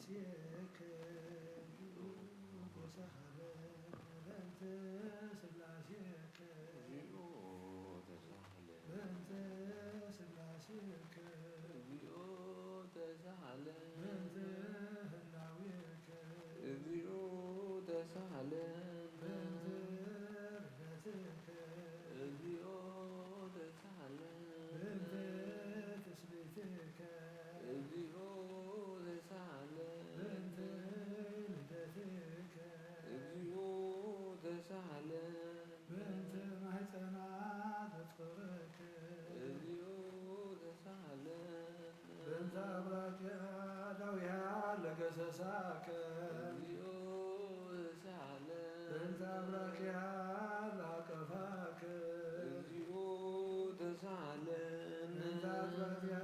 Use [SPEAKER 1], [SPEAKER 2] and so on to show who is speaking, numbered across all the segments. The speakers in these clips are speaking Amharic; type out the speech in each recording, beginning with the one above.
[SPEAKER 1] ስላሴከ ተሳሃለ በእንተ ስላሴከ በእንተ ስላሴከ በእንተ ህላዌከ በእንተ ርደትከ በእንተ ትስብእትከ በእንተ ልደትከ በእንተ ማኅፀናት ፍቁርከ በእንተ አብራክያ ዳዊሃ ለገሰሳከ በእንተ አብራክያ ለአቀፋከ በእንተ አብራክያ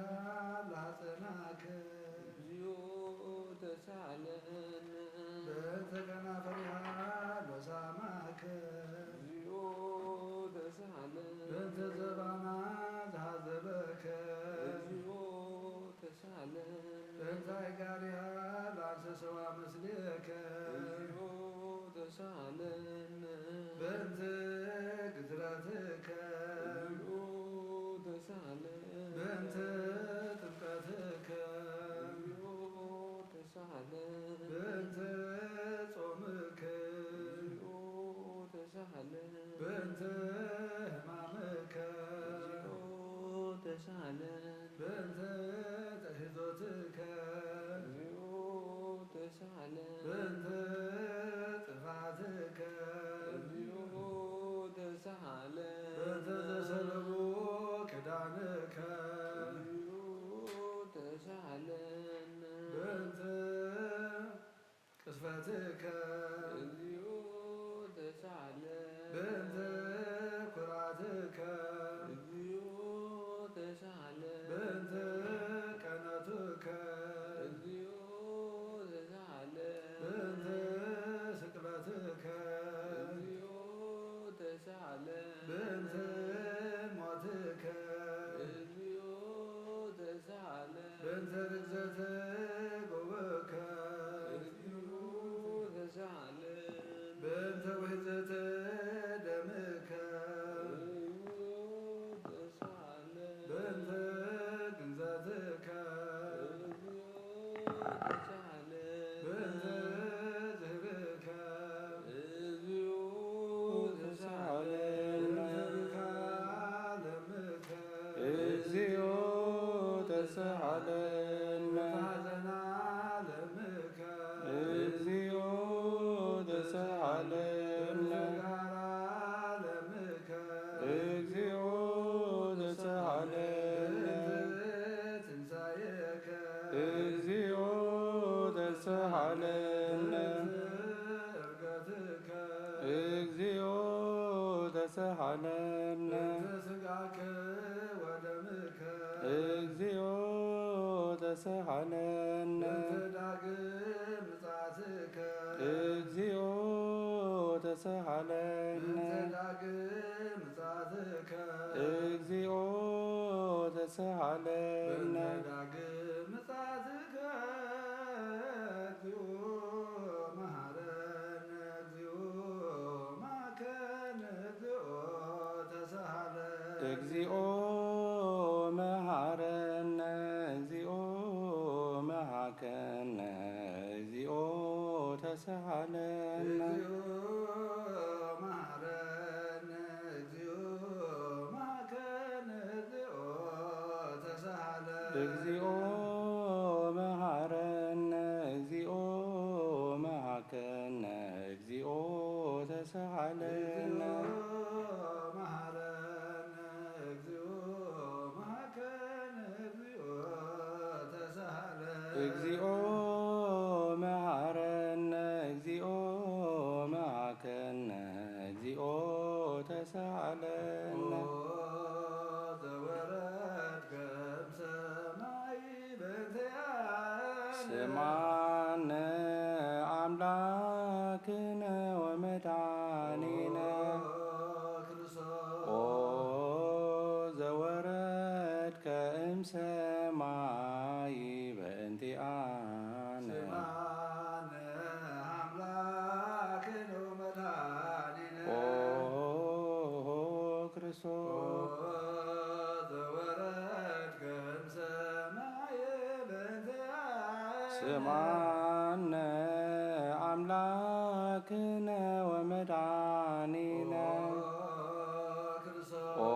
[SPEAKER 1] ለአጸናከ በእንተ ከናፈሪሃ ለሳማከ በእንተ ዘባና ዘሃዘበከ በእንተ አይጋሪሃ ለአንሰሰዋ ምስሌከ በእንተ ግዝረትከ በእንተ ጥምቀትከ በእንተ ጾምከ በእንተ ሕማምከ በእንተ ተሕዞትከ በእንተ ጥፋትከ በእንተ ዘሰለቡ ክዳንከ በእንተ ቅስፈትከ በእንተ ኩራትከ በእንተ ቀነቱከ በእንተ ስቅለትከ በእንተ ሞትከ በእንተ ርግዘተ ጎበከ በእንተ ውሕዘተ ደምከ በእንተ ግንዘትከ በእንተ ዝህብከ
[SPEAKER 2] እግዚኦ ተሳሃለነ
[SPEAKER 1] ሐዘና ለምከ
[SPEAKER 2] እግዚኦ ተሳሃለነ
[SPEAKER 1] ጋራ ለምከ
[SPEAKER 2] እግዚኦ ተሳሃለነ
[SPEAKER 1] ትንሣኤከ
[SPEAKER 2] እግዚኦ ተሳሃለነ
[SPEAKER 1] ዕርገትከ
[SPEAKER 2] እግዚኦ ተሳሃለነ
[SPEAKER 1] ሥጋከ ወደምከ
[SPEAKER 2] እግዚኦ ተሳሃለነ
[SPEAKER 1] ዳግም ምጽአትከ
[SPEAKER 2] እግዚኦ ተሳሃለነ
[SPEAKER 1] ዳግም ምጽአትከ
[SPEAKER 2] እግዚኦ ተሳሃለነ
[SPEAKER 1] ዳግም ምጽአትከ እግዚኦ መሐረነ እግዚኦ ማከነ እግዚኦ ተሳሃለነ
[SPEAKER 2] እግዚኦ መሐረነ እግዚኦ መሐከነ እግዚኦ ተሳሃለነ
[SPEAKER 1] መሐረነ እግዚኦ ማከነ እግዚኦ ተሳሃለነ
[SPEAKER 2] እግዚኦ መሐረነ እግዚኦ መሐከነ እግዚኦ ተሳሃለነ
[SPEAKER 1] መሐረነ እግዚኦ ማከነ እግዚኦ ተሳሃለነ
[SPEAKER 2] እግዚኦ መሐረነ እግዚኦ መሐከነ እግዚኦ ተሳሃለነ
[SPEAKER 1] ዘወረድከ እምሰማይ በእንቲአነ
[SPEAKER 2] ስማነ አምላክነ ወመድኃኒነ
[SPEAKER 1] ክርስቶስ
[SPEAKER 2] ኦ ዘወረድከ እምሰማይ በእንቲአነ ስማነ አምላክነ ወመድኃኒነ ኦ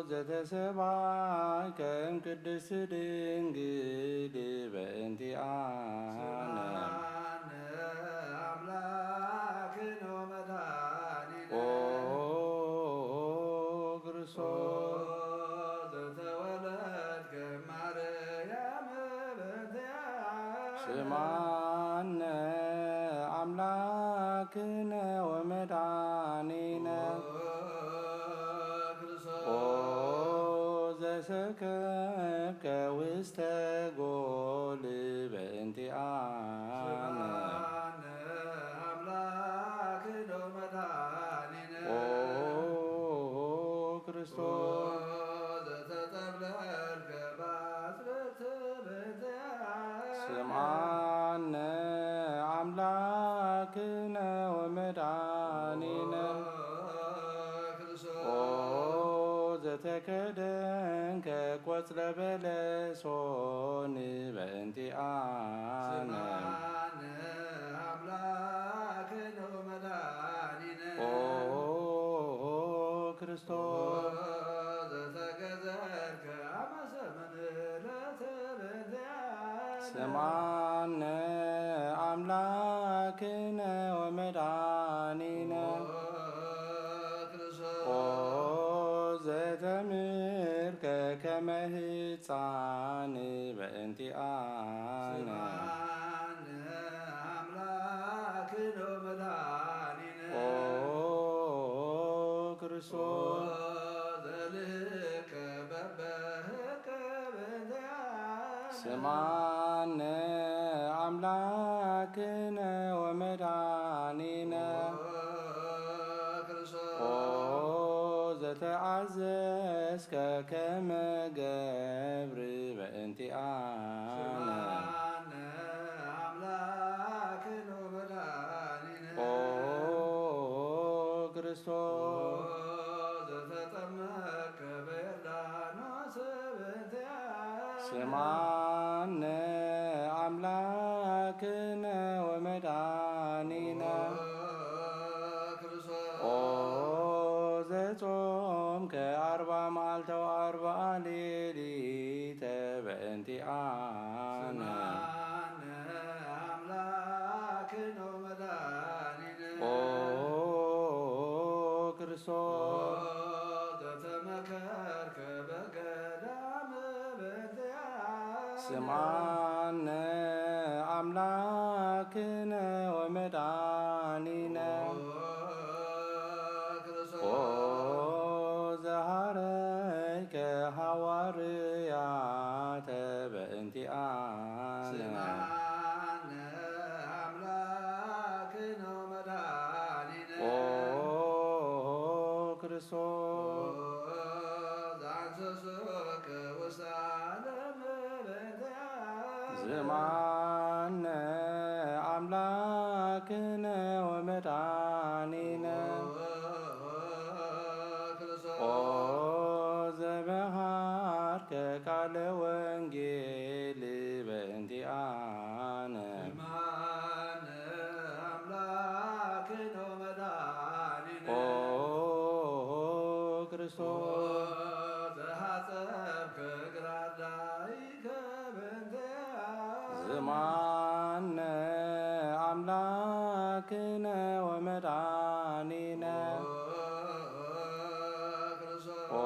[SPEAKER 2] ዘተሰባከ እምቅድስት ድንግል በእንቲአነ ኦ ክርስቶስ ስማነ አምላክነ ወመድኃኒነ ኦ ዘሰከብከ ውስተ ጎል በእንቲአነ ኦ ክርስቶስ ስምዓነ አምላክነ ወመድኃኒነ ኦ ዘተከደንከ ቆጽለ በለሶን በእንቲአነ ኦ ክርስቶስ ስምዓነ አምላክነ ወመድኃኒነ ኦ ዘተምርከ ከመ ሕፃን በእንቲአነ ኦ ክርስቶስ ስምዓነ አምላክነ ወመድኃኒነ ኦ ዘተአዘዝከ ከመ ገብር በእንቲአነ ኦ ክርስቶስ ስምዓነ አምላክነ ወመድኃኒነ ኦ ዘጾምከ 40 መዓልተ ወ40 ሌሊተ በእንቲአነ ኦ ክርስቶስ ስምዓነ አምላክነ ወመድኃኒነ ኦ ዘሃረይከ ሐዋርያተ በእንቲአነ ኦ ክርስቶስ ስምዓነ አምላክነ ወመድኃኒነ ኦ ዘመሃርከ ቃለ ወንጌል በእንቲአነ ኦ ክርስቶስ ስምዓነ አምላክነ ወመድኃኒነ ኦ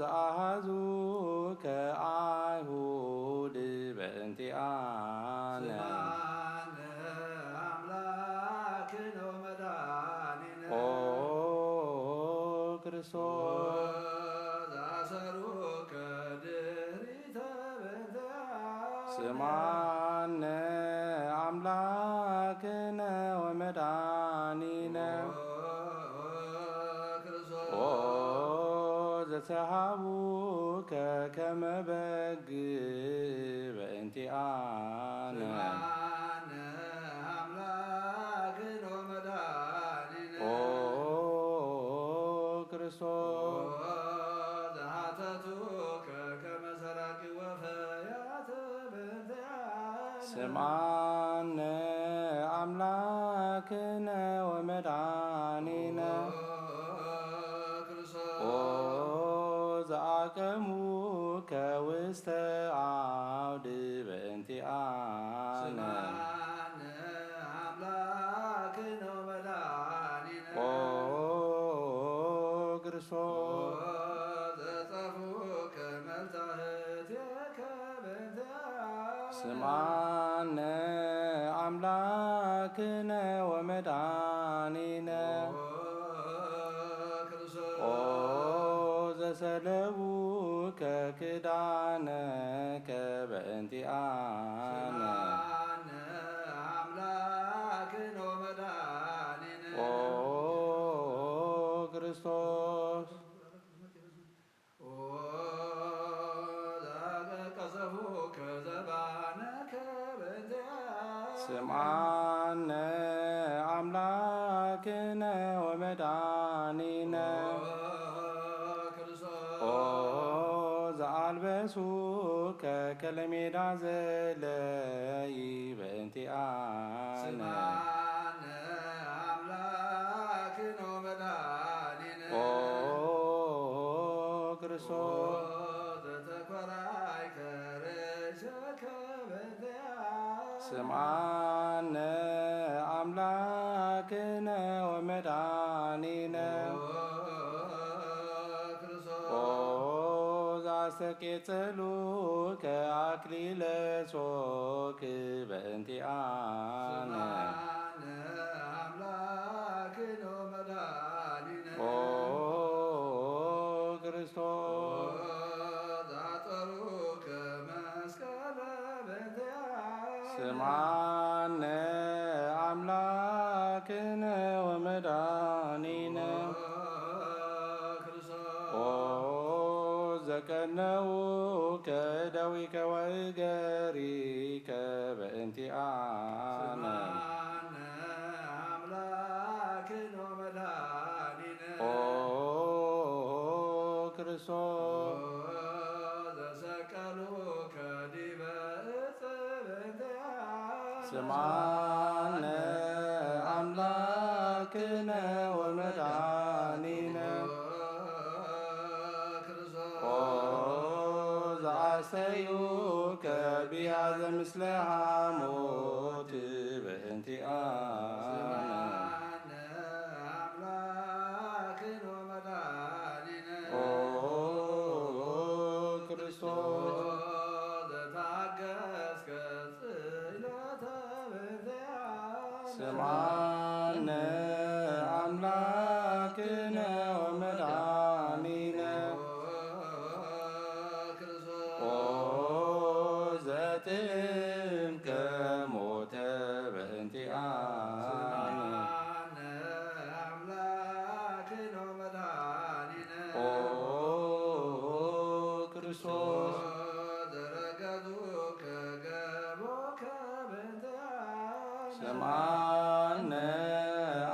[SPEAKER 2] ዘአሐዙከ አይሁድ በእንቲአነ ኦ ክርስቶስ ስምዓነ አምላክነ ወመድኃኒነ ኦ ዘተሃቡከ ከመ በግ በእንቲአነ ኦ ክርስቶስ
[SPEAKER 1] ዘሃተቱከ ከመ ሰራቂ ወፈያተ በእንቲአነ
[SPEAKER 2] ስምዓነ አምላክነ ወመድኃኒነ ኦ ዘአቀሙከ ውስተ አውድ በእንቲአነ ኦ ክርስቶስ ስምዓነ አምላክነ ወመድኃኒነ ኦ ዘሰለቡከ ክዳነከ በእንቲአነ ኦ ክርስቶስ ስምዓነ አምላክነ ወመድኃኒነ ኦ ዘአልበሱከ ከለሜዳ ዘለይ በእንቲአነ ኦ ክርስቶስ ስምዓነ አምላክነ ወመድኃኒነ ኦ ዘአስተቄጸሉከ አክሊለ ጾክ በእንቲአነ ኦ ክርስቶስ ስምዓነ አምላክነ ወመድኃኒነ ኦ ዘቀነውከ ደዊከ ወእገሪከ በእንቲአነ ኦ ክርስቶስ ስምዓነ አምላክነ ወመድኃኒነ ኦ ዘአሰዩከ ቢያዘ ምስለ ሐሞት በእንቲአነ ኦ ክርስቶስ ስምዓነ አምላክነ ወመድኃኒነ ኦ ዘጥምቀ ሞተ በእንቲአነ ኦ ክርስቶስ ስምዓነ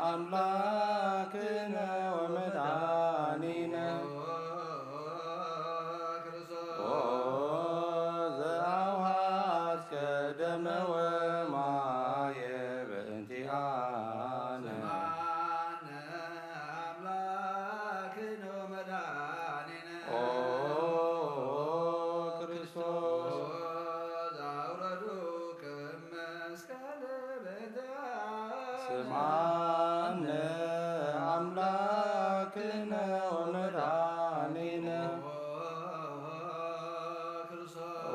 [SPEAKER 2] አምላክነ ወመድኃኒነ ኦ ዘአውሃዝከ ደመ ወማየ በእንቲአነ ኦ ክርስቶስ ስምዓነ አምላክነ ወመድኃኒነ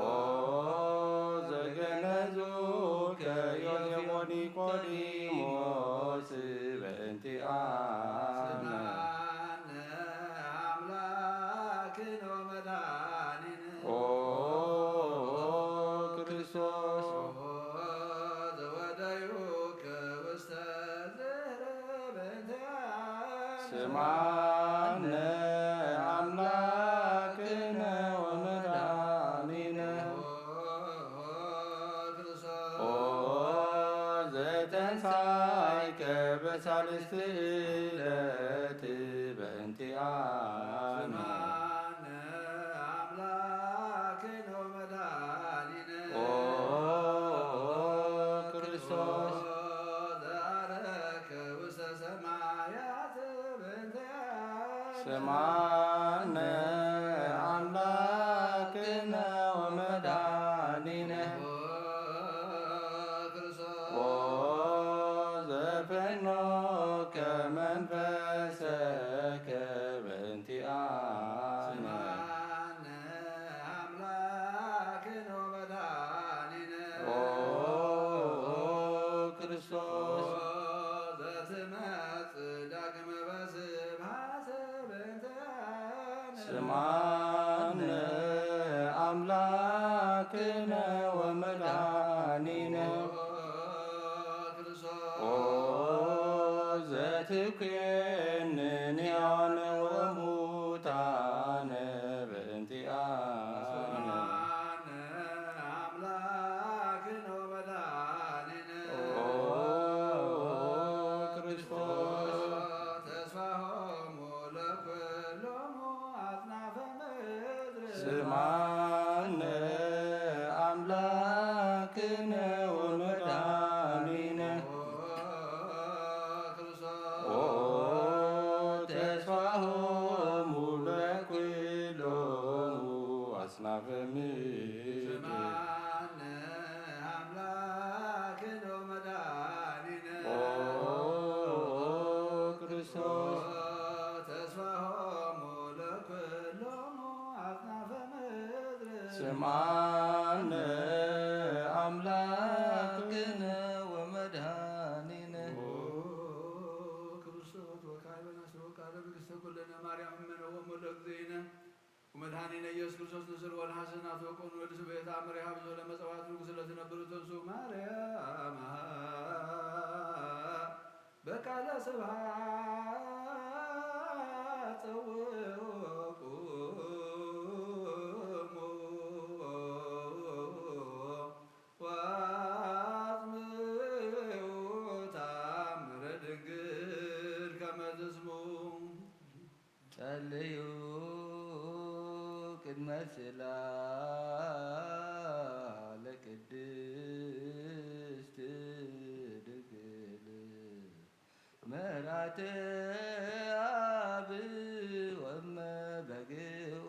[SPEAKER 2] ኦ ዘገነዙከ ዮሴፍ ወኒቆዲሞስ በእንቲአነ ኦ ክርስቶስ ስምዓነ አምላክነ ወመድኃኒነ ኦ ዘተንሣእከ በሳልስት ዕለት በእንቲአነ ኦ ስማነ አምላክነ ወመድኃኒነ ኦ ዘፈኖ ከመንፈሰከ በእንቲአነ ኦ ክርስቶስ ስማነ አምላክነ ወመድኃኒነ ኦ ዘትኮንን ሕያዋነ ወሙታነ በእንቲአነ ኦ ክርስቶስ ስማነ አምላክነ ወመድኃኒነ ኦ ተስፋሆሙ ለኩሎሙ አጽናፈ ምድር ኦ ክርስቶስ ስማነ አምላክነ ወመድኃኒነ
[SPEAKER 1] ወመድኃኒነ ኢየሱስ ክርስቶስ ንስር ወልሐሰናት ወቆኑ ወድስ በየታምር ያብዞ ለመጸዋት ንጉሥ ለትነብሩ ተንሱ ማርያም በቃለ ስብሐት ጸውቁ
[SPEAKER 2] ጸልዩ ቅድመ ጽላለ ቅድስት ድንግል ምሕረተ አብ ወእመ በግዑ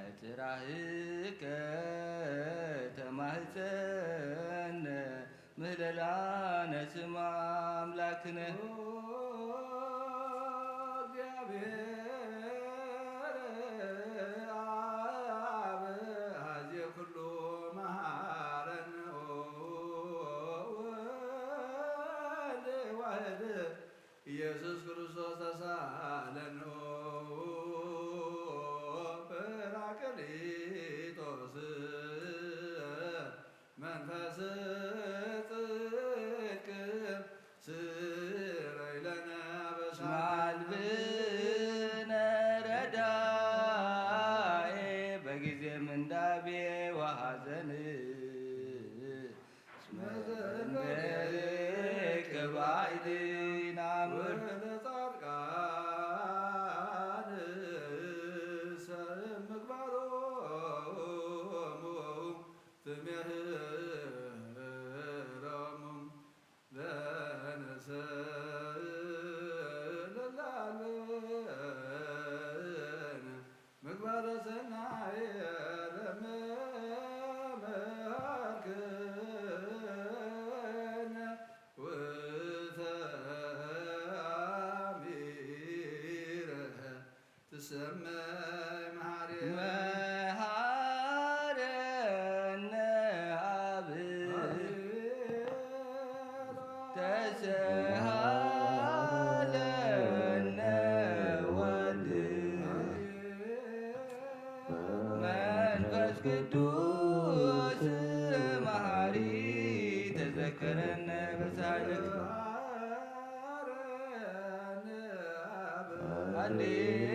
[SPEAKER 2] በትራህከ ተማህፀነ ምህለላነ ስማ አምላክነ
[SPEAKER 1] ኢየሱስ ክርስቶስ ተሳለኖ ጰራቅሊጦስ መንፈስ ጽድቅ ስረይ ለነ
[SPEAKER 2] ማልብነ ረዳኤ በጊዜ ምንዳቤ ወሐዘን እስመ ዘእንበሌከ ባዕድና
[SPEAKER 1] ጻድቃን ምግባሮሙ ትምህሮሙ ለነሰለላልበነ ምግባረ ሰናየ ለመመሃ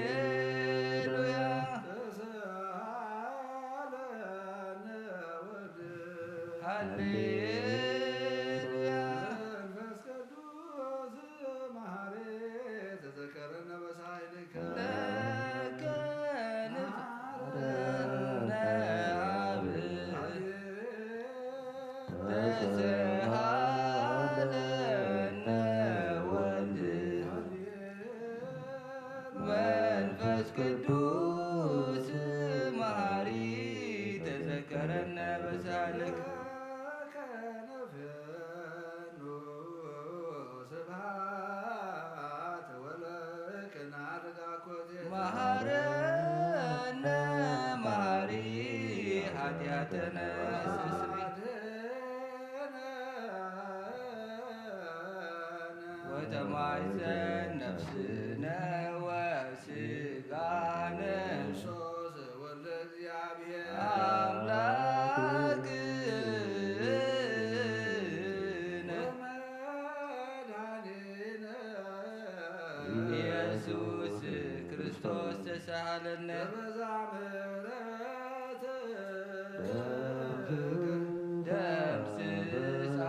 [SPEAKER 2] ሃሌሉያ
[SPEAKER 1] ተሳለነ ወልድ
[SPEAKER 2] ሃሌሉያ
[SPEAKER 1] መንፈስ ቅዱስ መሐሪ ተዘከረነ በሳይልከ
[SPEAKER 2] ለከ ንፍረነ አብ ተሰሃለነ ወልድ መንፈስ ቅዱስ መሐሪ ተዘከረነ በሳልክ
[SPEAKER 1] ከነፍኑ ስብሐት ወለቅና አድጋኮቴተ
[SPEAKER 2] መሐረነ መሐሪ ኃጢአተነ ስስሪ ወተማይዘን ነፍስነ ወስጋነ
[SPEAKER 1] ክርስቶስ ወልደ እግዚአብሔር
[SPEAKER 2] አምላክነ
[SPEAKER 1] ወመድኃኒነ
[SPEAKER 2] ኢየሱስ ክርስቶስ ተሳሃለነ
[SPEAKER 1] በበዛ ምሕረት
[SPEAKER 2] ደምስሳ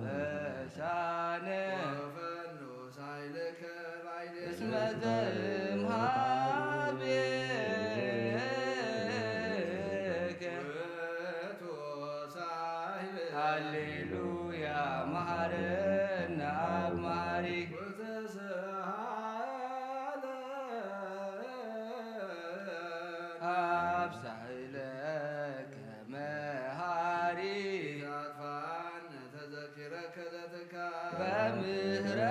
[SPEAKER 2] በሳነ
[SPEAKER 1] ወፈኑ ሳይልከ ላዕሌነ
[SPEAKER 2] እስመ ዘእምኀቤከ
[SPEAKER 1] ውእቱ ሳይል
[SPEAKER 2] ሃሌሉያ መሐረነ አብ መሐሪ
[SPEAKER 1] ወተሰሃለነ
[SPEAKER 2] አብ ሳህለከ መሐሪ
[SPEAKER 1] ያጥፋነ ተዘኪረከ ዘትካል
[SPEAKER 2] በምህረትከ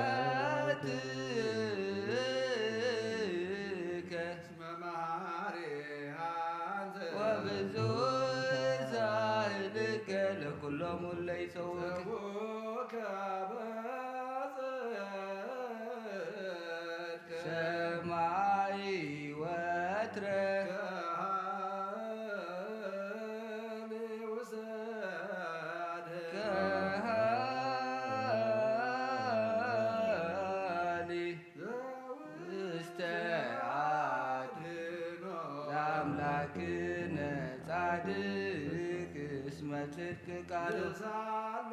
[SPEAKER 1] እስመ መሐሪ አንተ
[SPEAKER 2] ወብዙ ሳህልከ ለኩሎሙ እለ ይሰውክ
[SPEAKER 1] ሰውከ በጽድቅ
[SPEAKER 2] ሰማይ ወትረ
[SPEAKER 1] ከሃሊ ውሰድ
[SPEAKER 2] ከሃሊ ውስተ
[SPEAKER 1] ዘውስተ
[SPEAKER 2] ለአምላክነ ጻድቅ እስመ ጽድቅ ቃሉ
[SPEAKER 1] ሳሎ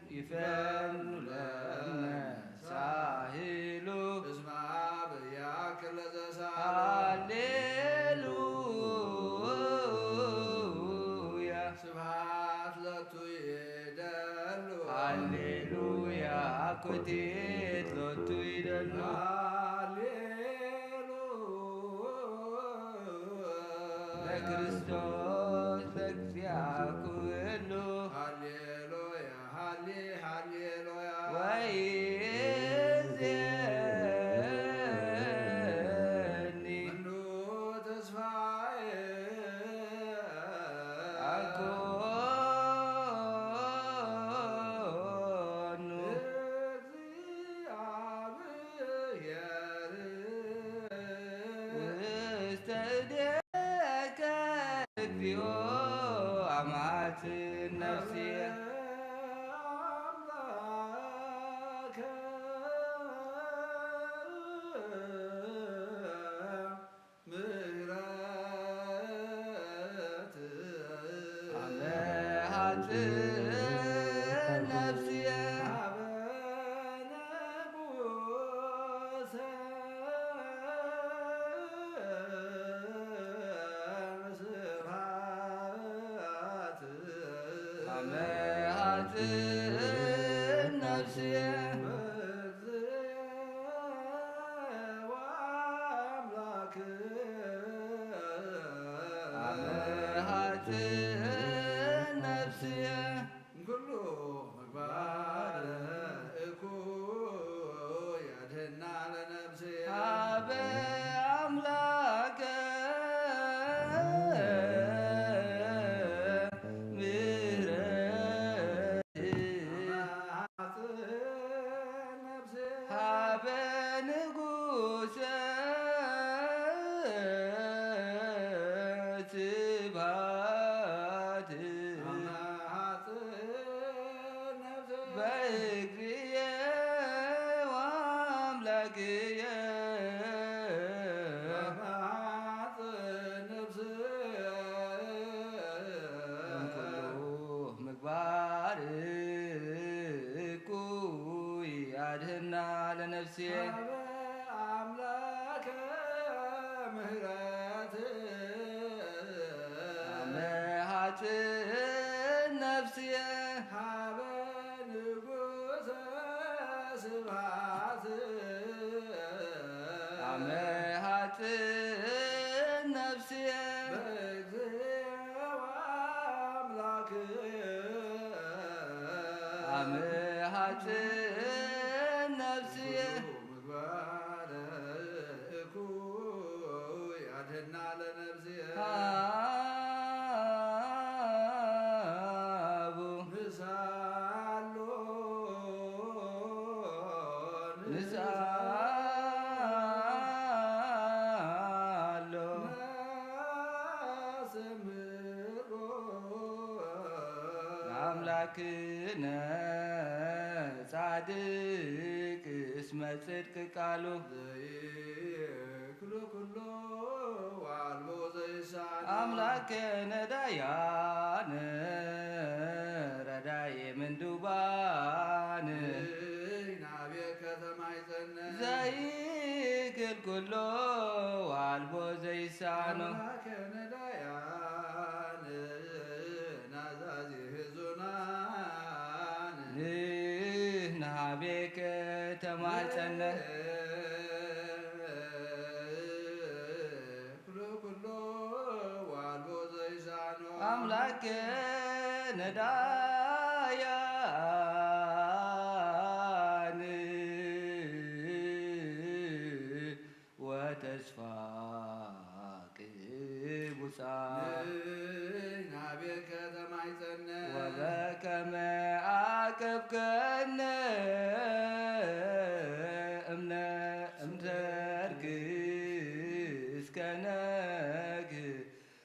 [SPEAKER 2] ይፈኑ ለነ ሳሂሉ
[SPEAKER 1] እስመ አብ ያክል ዘሳሎ
[SPEAKER 2] ሃሌሉያ
[SPEAKER 1] ስብሐት ለቱ ይደሉ
[SPEAKER 2] ሃሌሉያ አኮቴት ሎቱ ይደሉ ለክርስቶስ ለእግዚአ ኩሉ
[SPEAKER 1] ሃሌሉያ ሃሌሉያ
[SPEAKER 2] ወይእዜኒ
[SPEAKER 1] መኑ ተስፋዬ
[SPEAKER 2] አኮኑ
[SPEAKER 1] እግዚአብሔር
[SPEAKER 2] ውስተ እዴከ እግዚኦ አማትን ነፍስየ
[SPEAKER 1] አምላከ ምሕረት
[SPEAKER 2] አመሃትን ነፍስየ
[SPEAKER 1] አበነቡሰ ስብሐት
[SPEAKER 2] አመሃትን ነፍስየ
[SPEAKER 1] ወአምላክ
[SPEAKER 2] አመሃትን ነፍስየ
[SPEAKER 1] ኩሉ ምግባር እኩይ ያድኅና ለነፍስየ
[SPEAKER 2] ሀበ አምላከ ምሕረት ሀበ ንጉሠ ስብሐት ነፍስየ
[SPEAKER 1] በእግዚኦ አምላክየ
[SPEAKER 2] አምሃጽን ነፍስየ
[SPEAKER 1] ምግባረ እኩይ አድኅና ለነፍስየ
[SPEAKER 2] አቡ
[SPEAKER 1] ንሳሎ
[SPEAKER 2] ንሳሎ
[SPEAKER 1] ናስምሮ
[SPEAKER 2] አምላክነ ጻድቅ እስመ ጽድቅ ቃሉ
[SPEAKER 1] ዘይክሉ ኩሎ ወአልቦ ዘይሳኖ
[SPEAKER 2] አምላከ ነዳያን ረዳዬ ምንዱባን
[SPEAKER 1] ናብየ ከተማ ይጸነ
[SPEAKER 2] ዘይክል ኩሎ አልቦ ዘይሳኖ
[SPEAKER 1] አምላከ ነዳያን ናዛዚ ሕዙናን
[SPEAKER 2] ንሃቤከ ተማጸነ
[SPEAKER 1] ኩሎ ኩሎ ወአልቦ ዘይሳኖ
[SPEAKER 2] አምላከ ነዳያን ወተስፋ ቅቡፃን
[SPEAKER 1] ናብየ ከተማ ይጸነ
[SPEAKER 2] ወበከመ አቀብከነ እምነ እምተርክ እስከ ነግህ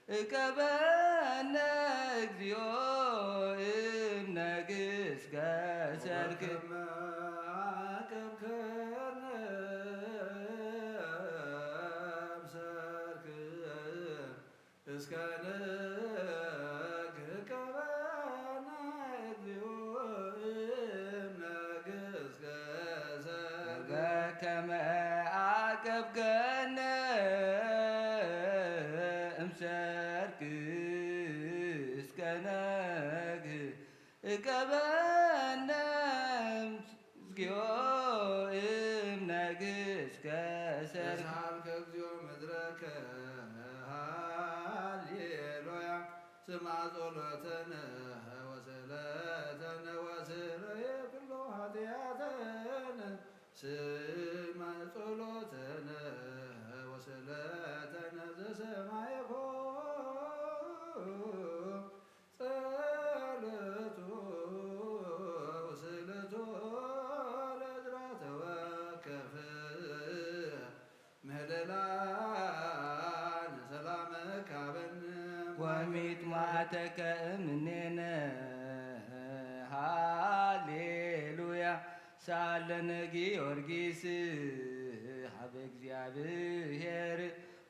[SPEAKER 2] እቀበነ እግዚኦ እምነግህ እስከ ሰርክ
[SPEAKER 1] አቀብከነ እምሰርክ እስከ ነግህ እቀበነ እግዚኦ እምነግህ እስከ ሰርክ
[SPEAKER 2] በከመ አቀብከነ እምሰርክ እስከ ነግህ እቀበነ እግዚኦ እምነግህ እስከ ሰርክ
[SPEAKER 1] ተሳልከ እግዚኦ ምድረከ ሃሌሉያ ስማ ጸሎተነ ወስእለተነ ወስረየ ኩሎ ኃጢአተነ ስማ ጸሎተነ ወስእለተነ ዘሰማይኮ ጸሎቱ ወስእለቱ ለዕዝራ ተወከፍ ምህለላን ሰላመ ካበነ
[SPEAKER 2] ወሚጥማተከ እምኔነ ሃሌሉያ ሳለነ ጊዮርጊስ ሀበ እግዚአብሔር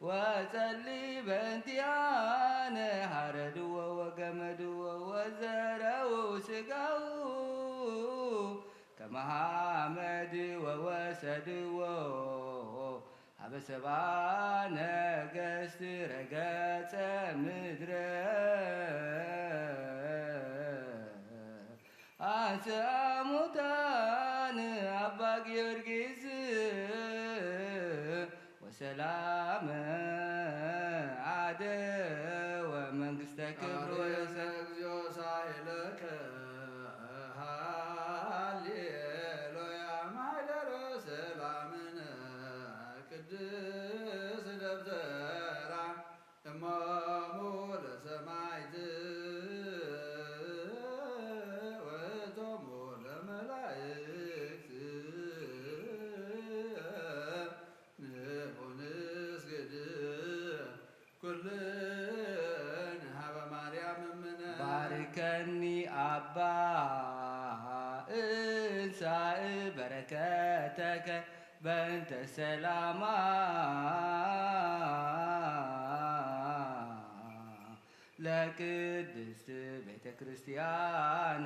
[SPEAKER 2] ወጸልይ በእንቲአነ ሀረድዎ ወገመድዎ ወዘረው ስጋው ከመሐመድ ወወሰድዎ ሀበ ሰብአ ነገሥት ረገጸ ምድረ አንሥአ ሙታን አባ ጊዮርጊስ ወሰላመ አደወ መንግሥተ ክብር
[SPEAKER 1] አርየነ እግዚኦ ሳይለከ ሃሌሉያ ማኅደረ ሰላምነ ቅድስ ደብተራ እሞሙ ለሰማዕት ወእቶሙ ለመላእክት ንዑንስግድ ኩልነ ሀበ ማርያም እምነ
[SPEAKER 2] ባርከኒ አባ እንሳእ በረከተከ በእንተ ሰላማ ለቅድስት ቤተ ክርስቲያን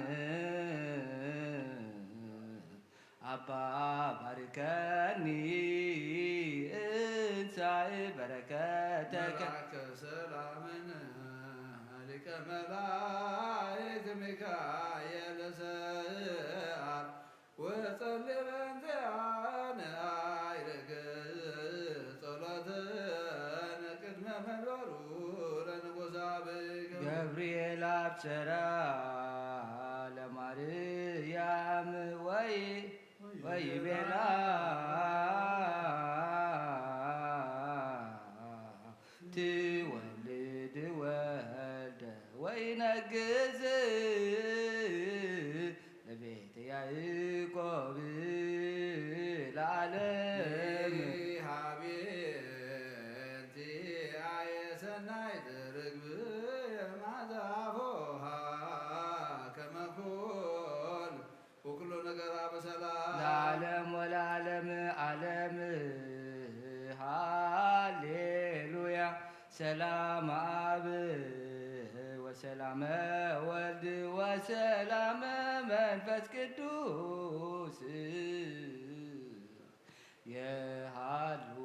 [SPEAKER 2] አባ ባርከኒ እንሳእ በረከተከ
[SPEAKER 1] መልአከ ሰላምን ሊቀ መላእክት ሚካኤል ሰአል ወጸልይ በእንቲአነ አይረግ ጸሎትነ ቅድመ መንበሩ
[SPEAKER 2] አብሰራ ለማርያም ወይ ቤላ ትወልድ ወልደ ወይነግዝ ለቤተ ያዕቆብ ለዓለም
[SPEAKER 1] ሀቤንቲ አየሰናይት ርግብ የማዛፎሃ ከመኮን ወኩሎ ነገራ በሰላም
[SPEAKER 2] ለዓለም ወለዓለም ዓለም ሃሌሉያ ሰላም አብ ወሰላመ ወልድ ወሰላመ መንፈስ ቅዱስ የሃሉ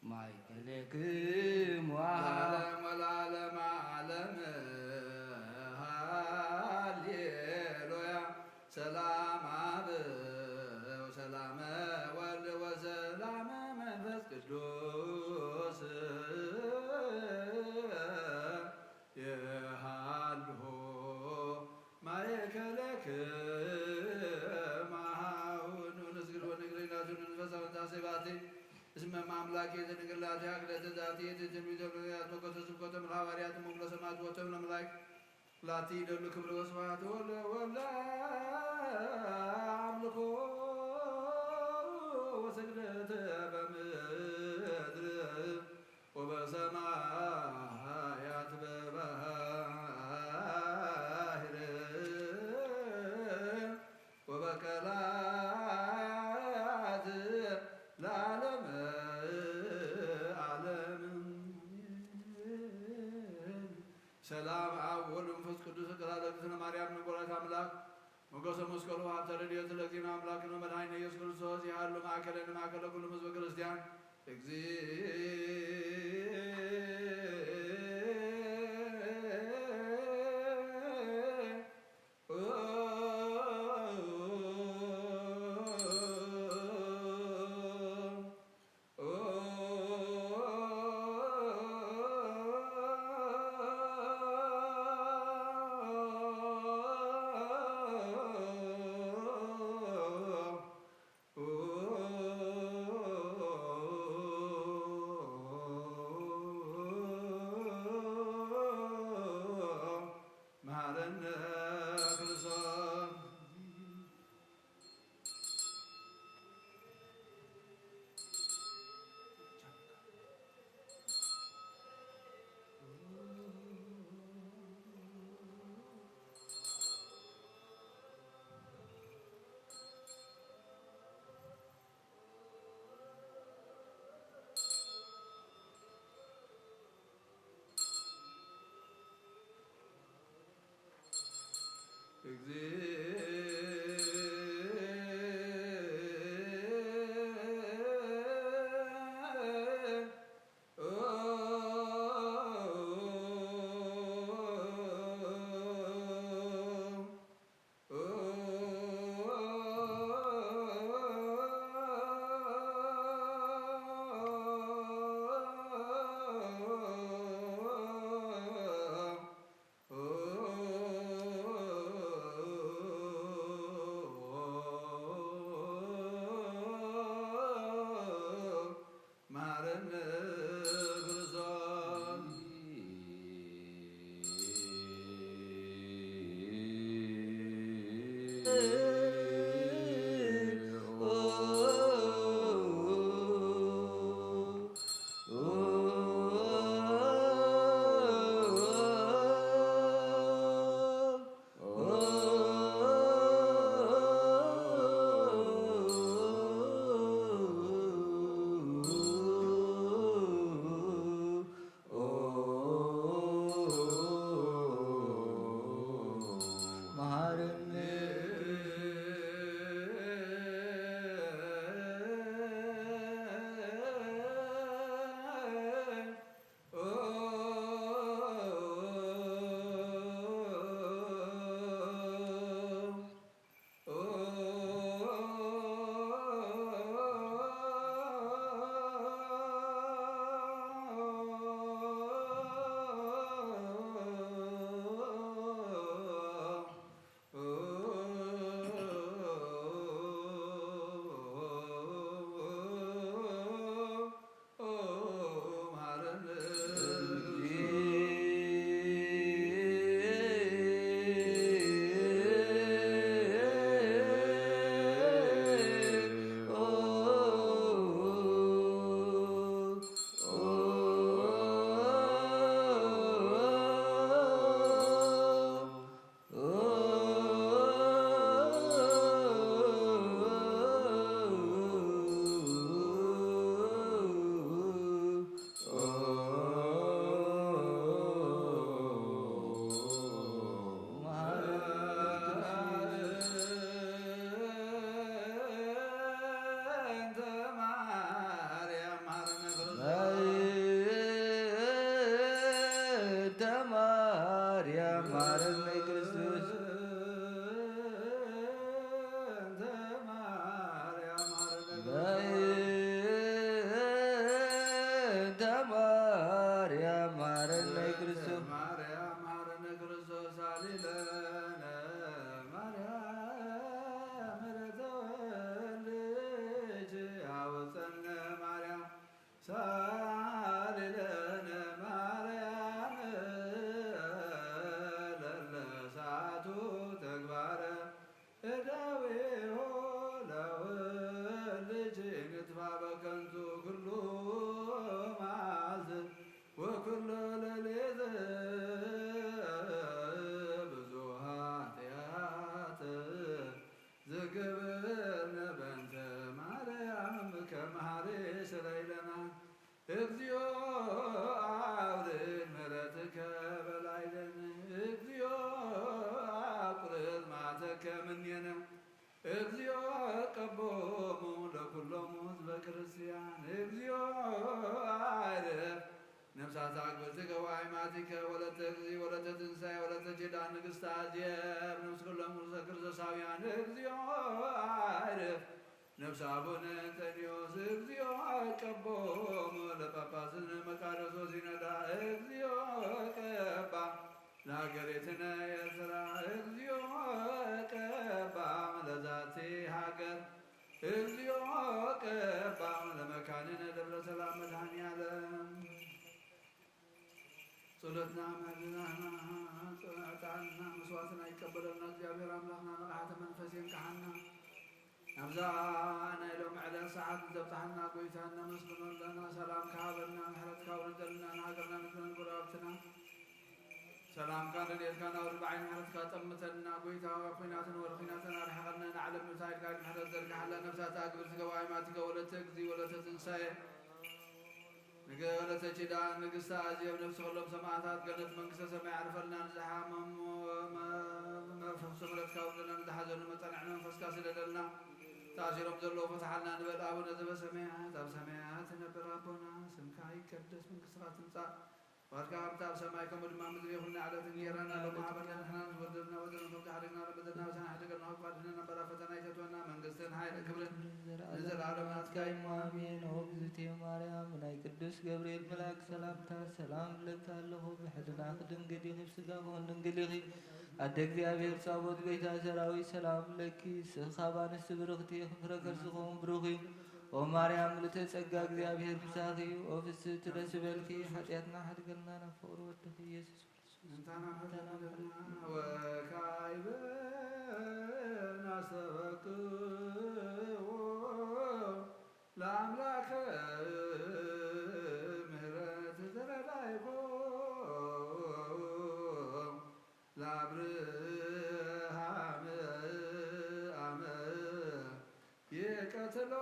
[SPEAKER 2] ማይከለክሙ
[SPEAKER 1] ለዓለም ወለዓለም ዓለም ሃሌሉያ ሰላም አብ ወሰላመ ወልድ ወሰላመ መንፈስ ቅዱስ የሃልሆ ማእከለክሙ ንስግድ ወንግሬናቱን ንፈሳውን ታሴባቴ እስመ ማምላክ የተንግላቴ አክለተ ዛቴ ትንቢተ ነቢያት ወቀተ ስብከተ ሐዋርያት ሞክለ ሰማዕት ወተም ለመላክ ላቲ ደሉ ክብረ ወስብሐት ወለ አምልኮ ወስግደት በምድር ወበሰማያት በባህር ወበቀላት ለዓለም ዓለም ሰላም አብ ወወልድ ወመንፈስ ቅዱስ ቅድስት እግዝእትነ ማርያም ንጉሠ አምላክ ሞገሰ መስቀሉ ሀብተ ረድኤት ለእግዚእነ አምላክነ መድኃኒነ ኢየሱስ ክርስቶስ ያሉ ማእከለነ ማእከለ ኩሉ ሕዝበ ክርስቲያን ሰማያቲከ ወለተ እግዚእ ወለተ ትንሣኤ ወለተ ኪዳን ንግሥተ አዜብ ነፍስ ኩሎሙ ክርስቶሳውያን እግዚኦ አዕርፍ ነፍሰ አቡነ እንጦንዮስ እግዚኦ ቀቦሙ ለጳጳስነ መቃርዮስ ወሲኖዳ እግዚኦ ቀባ ለሀገሪትነ ኤርትራ እግዚኦ ቀባ ለዛቲ ሀገር እግዚኦ ቀባ ለመካንነ ደብረ ሰላም መድኃኔዓለም ጸሎትና መድናና ጸሎታና መስዋዕትና ይቀበለና እግዚአብሔር አምላክና መቅሓተ መንፈሴን ካህና አብዛና ኢሎም ዕለ ሰዓት ዘብጣሕና ጎይታና መስግኖለና ሰላም ካበና ምሕረት ካውርደልና ንሃገርና ንግነን ጉራብትና ሰላም ካንደሌትካ ናውሪ ብዓይን ምሕረትካ ጠምተና ጎይታ ኩናትን ወርኺናትን ኣርሕቐና ንዓለም ምሳይድካ ምሕረት ዘርግሓላ ነፍሳት ኣግብር ትገባይ ማትከ ወለተ እግዚእ ወለተ ትንሣኤ ወለተ ኪዳን ንግሥተ አዜብ ነፍሲ ኩሎም ሰማዕታት ገነት መንግሥተ ሰማይ ዓርፈልና ንዝሓመሙ መርፈፍ ምሕረትካ ውርደና ንዝሓዘኑ መፀንዕና መንፈስካ ስለደልና ተኣሲሮም ዘለዉ ፈትሓልና ንበል አቡነ ዘበሰማያት ኣብ ሰማያት ነበር ኣቦና ስምካ ይቀደስ መንግሥትካ ትምጻእ ዋርካ ኣብታ ኣብ ሰማይ ከምኡ ድማ ምድሪ ይኹን ዕለት እንጀራና ሎሚ ሃበና ንሕና ንወደድና ወደድና ሓደግና ለበደና ወሰና ሓደገና ወቋድና በራ ፈተና ይተትወና መንግሥትን ሃይለ ክብርን ንዘለዓለም ናትካ
[SPEAKER 2] ካይሞ አሜን። ኦ እግዝእትየ ማርያም ናይ ቅዱስ ገብርኤል መልአክ ሰላምታ ሰላም ለካ ኣለኹ ብሕድና ክድንግል ይኺ ብስጋኹን ድንግል ይኺ ኣደ እግዚአብሔር ጻቦት ጎይታ ሰራዊት ሰላም ለኪ ስኻብ አንስት ብርኽቲ ክፍረ ከርስኹም ብሩኽ እዩ ኦ ማርያም ምልዕተ ጸጋ እግዚአብሔር ምሳኺ ኦ ፍስሕቲ ደስ ይበልኪ ኃጢአትና ሓድገልና ናብ ፍቕሪ ወድኺ ኢየሱስ
[SPEAKER 1] ወካዕበ ናስተበቅዎ ለአምላከ ምሕረት ዘረዳይኮ ለአብርሃም አመ የቀትሎ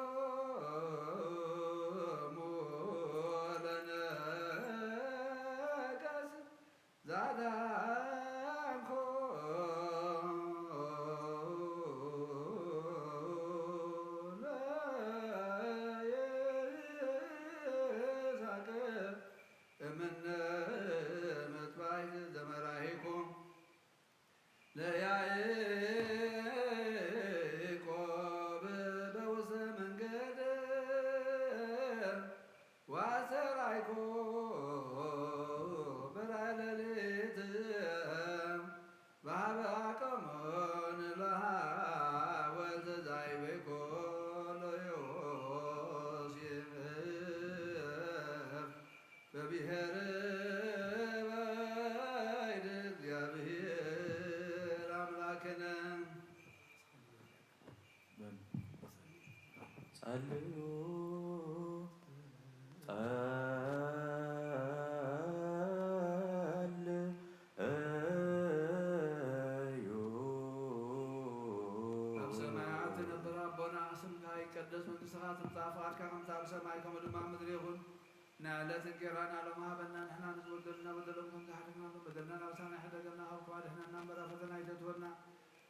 [SPEAKER 1] نعلت الجيران على ما بنا نحن نزودنا بدلهم تحركنا بدلنا لوسنا حدقنا أو قادنا نمر فتنا يتدورنا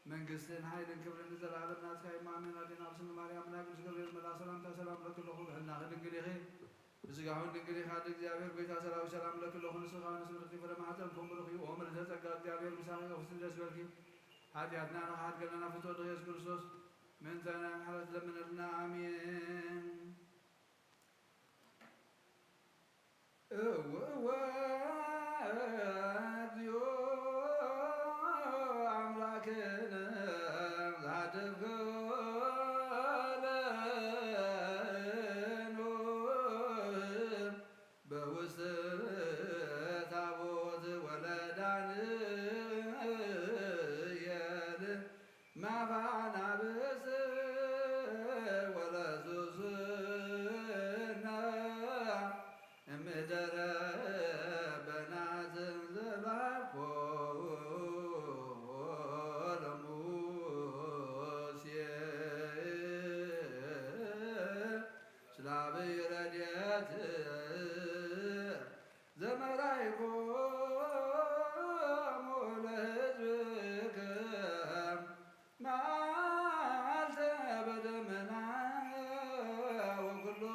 [SPEAKER 1] من قصدين هاي الكبر نزل على الناس كاي ما من أدينا بسم مريم ناقص قبل الملا سلام تسلام لك الله حنا خلنا خي بسقاهم نقولي خادك جابر بيت سلام لك الله نسخة نسمع كيف ما تنكم بروحي وعمر جزاك جابر مساعي وفسد جسمك هذه أدنى نحاد قلنا فتوى رئيس كرسوس من ثنا حرز لمن لنا آمين واديو أملاكنا زادف قالنو بوسط تابوت ولدان يال ما فعنا بس ولا زوزنا مدر بنات زلافو لموسي سلابي رديات زمرايكو مولزك ما التبد منا وكله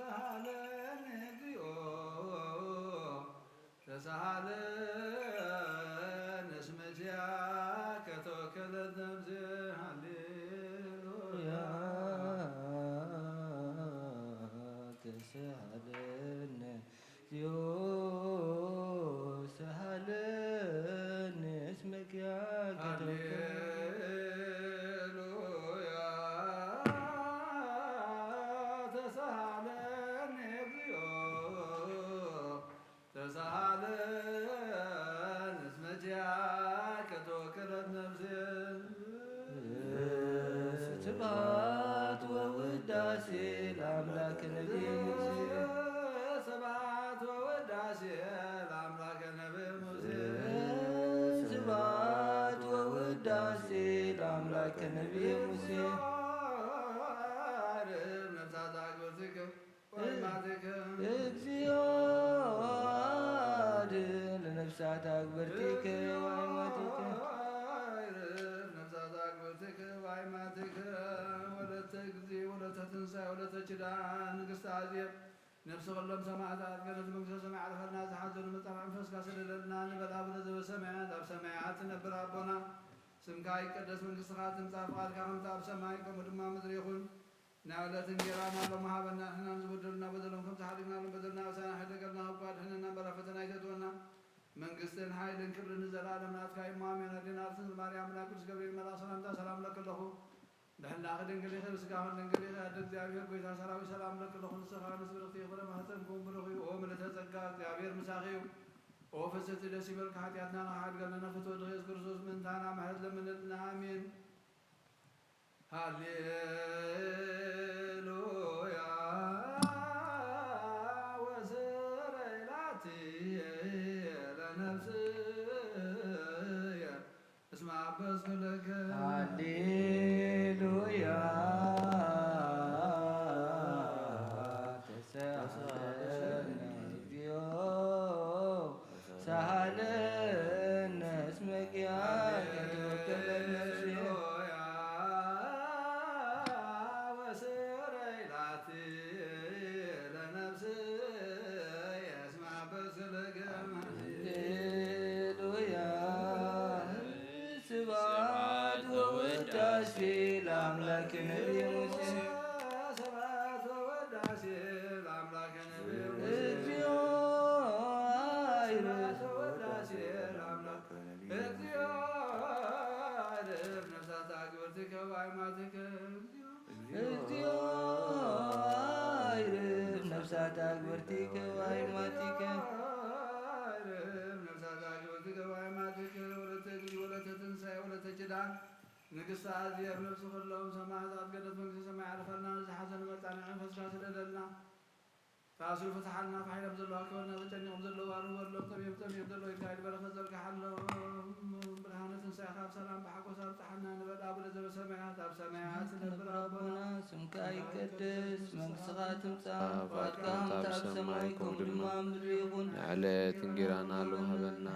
[SPEAKER 1] ተሳሃለነ እግዚኦ ተሳሃለነ እስመ ዚአከ ተወከለት ነፍሴ ሃሌሉያ
[SPEAKER 2] ተሳሃለነ እግዚኦ ተሳሃለነ እስመ ዚአከ
[SPEAKER 1] ሃሌሉያ ተሳሃለነ እግዚኦ ተሳሃለነ እስመ ዚአከ ተወከለት ነፍሴ
[SPEAKER 2] ስብሐት ወውዳሴ ለአምላክ ነቢይ ሙሴ
[SPEAKER 1] ስብሐት ወውዳሴ ለአምላከ ነቢይ ሙሴ
[SPEAKER 2] ስብሐት ወውዳሴ ለአምላክ ነቢይ ሙሴ
[SPEAKER 1] ነፍሳት አግብርቲከ ወእማቲከ
[SPEAKER 2] እግዚኦ ለነፍሳት አግብርቲከ ወእማቲከ
[SPEAKER 1] ነፍሳት አግብርቲከ ወእማቲከ ወለተ እግዚእ ወለተ ትንሣኤ ወለተ ኪዳን ንግሥተ አዜብ ነፍሲ ኩሎም ሰማዕታት ገነት መንግሥተ ሰማይ ዓርፈና ዝሓዘሉ መጽሐፍ መንፈስካ ሰደደልና ንበል አቡነ ዘበሰማያት ኣብ ሰማያት ትነብር ኣቦና ስምካ ይቀደስ መንግሥትካ ትምጻእ ፈቃድካ ከምቲ ኣብ ሰማይ ከምኡ ድማ ምድሪ ይኹን ናይ ዕለት እንጀራና ሎሚ ሃበና ንሕና ንዝበደሉና በደሎም ከም ዝሓደግናሎም በደልና ኣሳና ሕደገልና ህኳ ድሕነና እምበራ ፈተና ይተትወና መንግሥትን ሓይልን ክብርን ንዘለዓለም ናትካ እዩ እማሜን ኣዴና ርትንግል ማርያም ና ቅዱስ ገብርኤል መልኣክ ሰላምታ ሰላም ለክለኹ ድሕናኽ ድንግል ኢኸ ብስጋኹን ድንግል ኢኸ ኣደ እግዚኣብሔር ጎይታ ሰራዊት ሰላም ለክለኹ ንስኻ ምስ ብርኽቲ ይኹነ ማህፀንኩም ብሩኽ እዩ ኦ ምልዕተ ጸጋ እግዚኣብሔር ምሳኺ እዩ ኦ ፍስሕቲ ደስ ይበልካ ሓጢኣትና ንሓድገለና ፍትወ ኢየሱስ ክርስቶስ ምንታና ማሕረት ለምንልና ኣሜን ሃሌሉያ ወስረይላትየ ለነፍስየ እስመ አበስኩ ለከ
[SPEAKER 2] ሃሌሉያ ተሳሃለነ እግዚኦ ተሳሃለነ እስመ ዚአከ ተወከለት ነፍሴ ለአምላክ ነቢይ ሙሴ
[SPEAKER 1] ስብሐት ወውዳሴ ለአምላከ ነቢይ ሙሴ
[SPEAKER 2] እግዚኦ
[SPEAKER 1] ስብሐት ወውዳሴ ለአምላከ ነቢይ እግዚኦ ነፍሳት አግብርቲከ ወአእማቲከ
[SPEAKER 2] እግዚኦ ነፍሳት አግብርቲከ ወአእማቲከ
[SPEAKER 1] ነፍሳት አግብርቲከ ወአእማቲከ ወለተ እግዚእ ወለተ ትንሣኤ ወለተ ኪዳን ንግሥተ አዜብ ነፍሲ ኩሎም ሰማዕታት ገነት መንግሥተ ሰማይ ዓርፈና ዝሓዘን መጻንዕ መንፈስካ ስደደልና ታስሩ ፍትሓልና ካሕሎም ዘለዋ ክበልና ተጨኒቖም ዘለዉ ኣርበሎም ጠምዮም ዘሎ ይካይድ በረኸት ዘርግሓሎም ብርሃነ ትንሣኤኻ ኣብ ሰላም ብሓጎስ ኣብፅሓና ንበል አቡነ ዘበሰማያት ኣብ ሰማያት ትነብር ኣቦና
[SPEAKER 2] ስምካ ይቀደስ መንግሥትኻ ትምጻእ ፈቃድካ ከምቲ ኣብ ሰማይ ከምኡ ድማ ምድሪ ይኹን
[SPEAKER 3] ዕለት እንጀራና ሎም ሃበና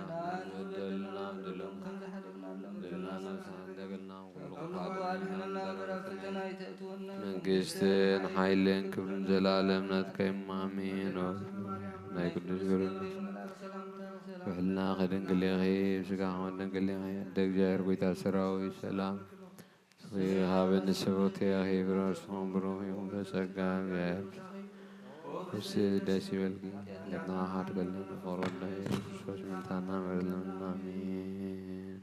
[SPEAKER 3] በደልና በደሎም
[SPEAKER 2] ከምዝሓደግናሎም
[SPEAKER 3] በደልና ነብስና እንደገልና ኩሉ
[SPEAKER 2] ንሕና እምበራ ፈተና ይተእትወና
[SPEAKER 3] መንግሥትን ሓይልን ክብርን ዘላለም ናትካ እዩ ኣሜን ናይ ቅዱስ ገብርኤል ውሕልና ከድንግል ኢኺ ብስጋኻ ድንግል ኢኺ ኣደ እግዚኣብሔር ጎይታ ሰራዊት ሰላም ሃበኒ ስብርቲ ኢኺ ብረስኹም ብሩኽ ይኹን በጸጋ እግዚኣብሔር ምስ ደስ ይበልኪ ለትና ሓድገልና ፍቅረና ኢየሱስ ክርስቶስ ምንታና መርለምና ኣሜን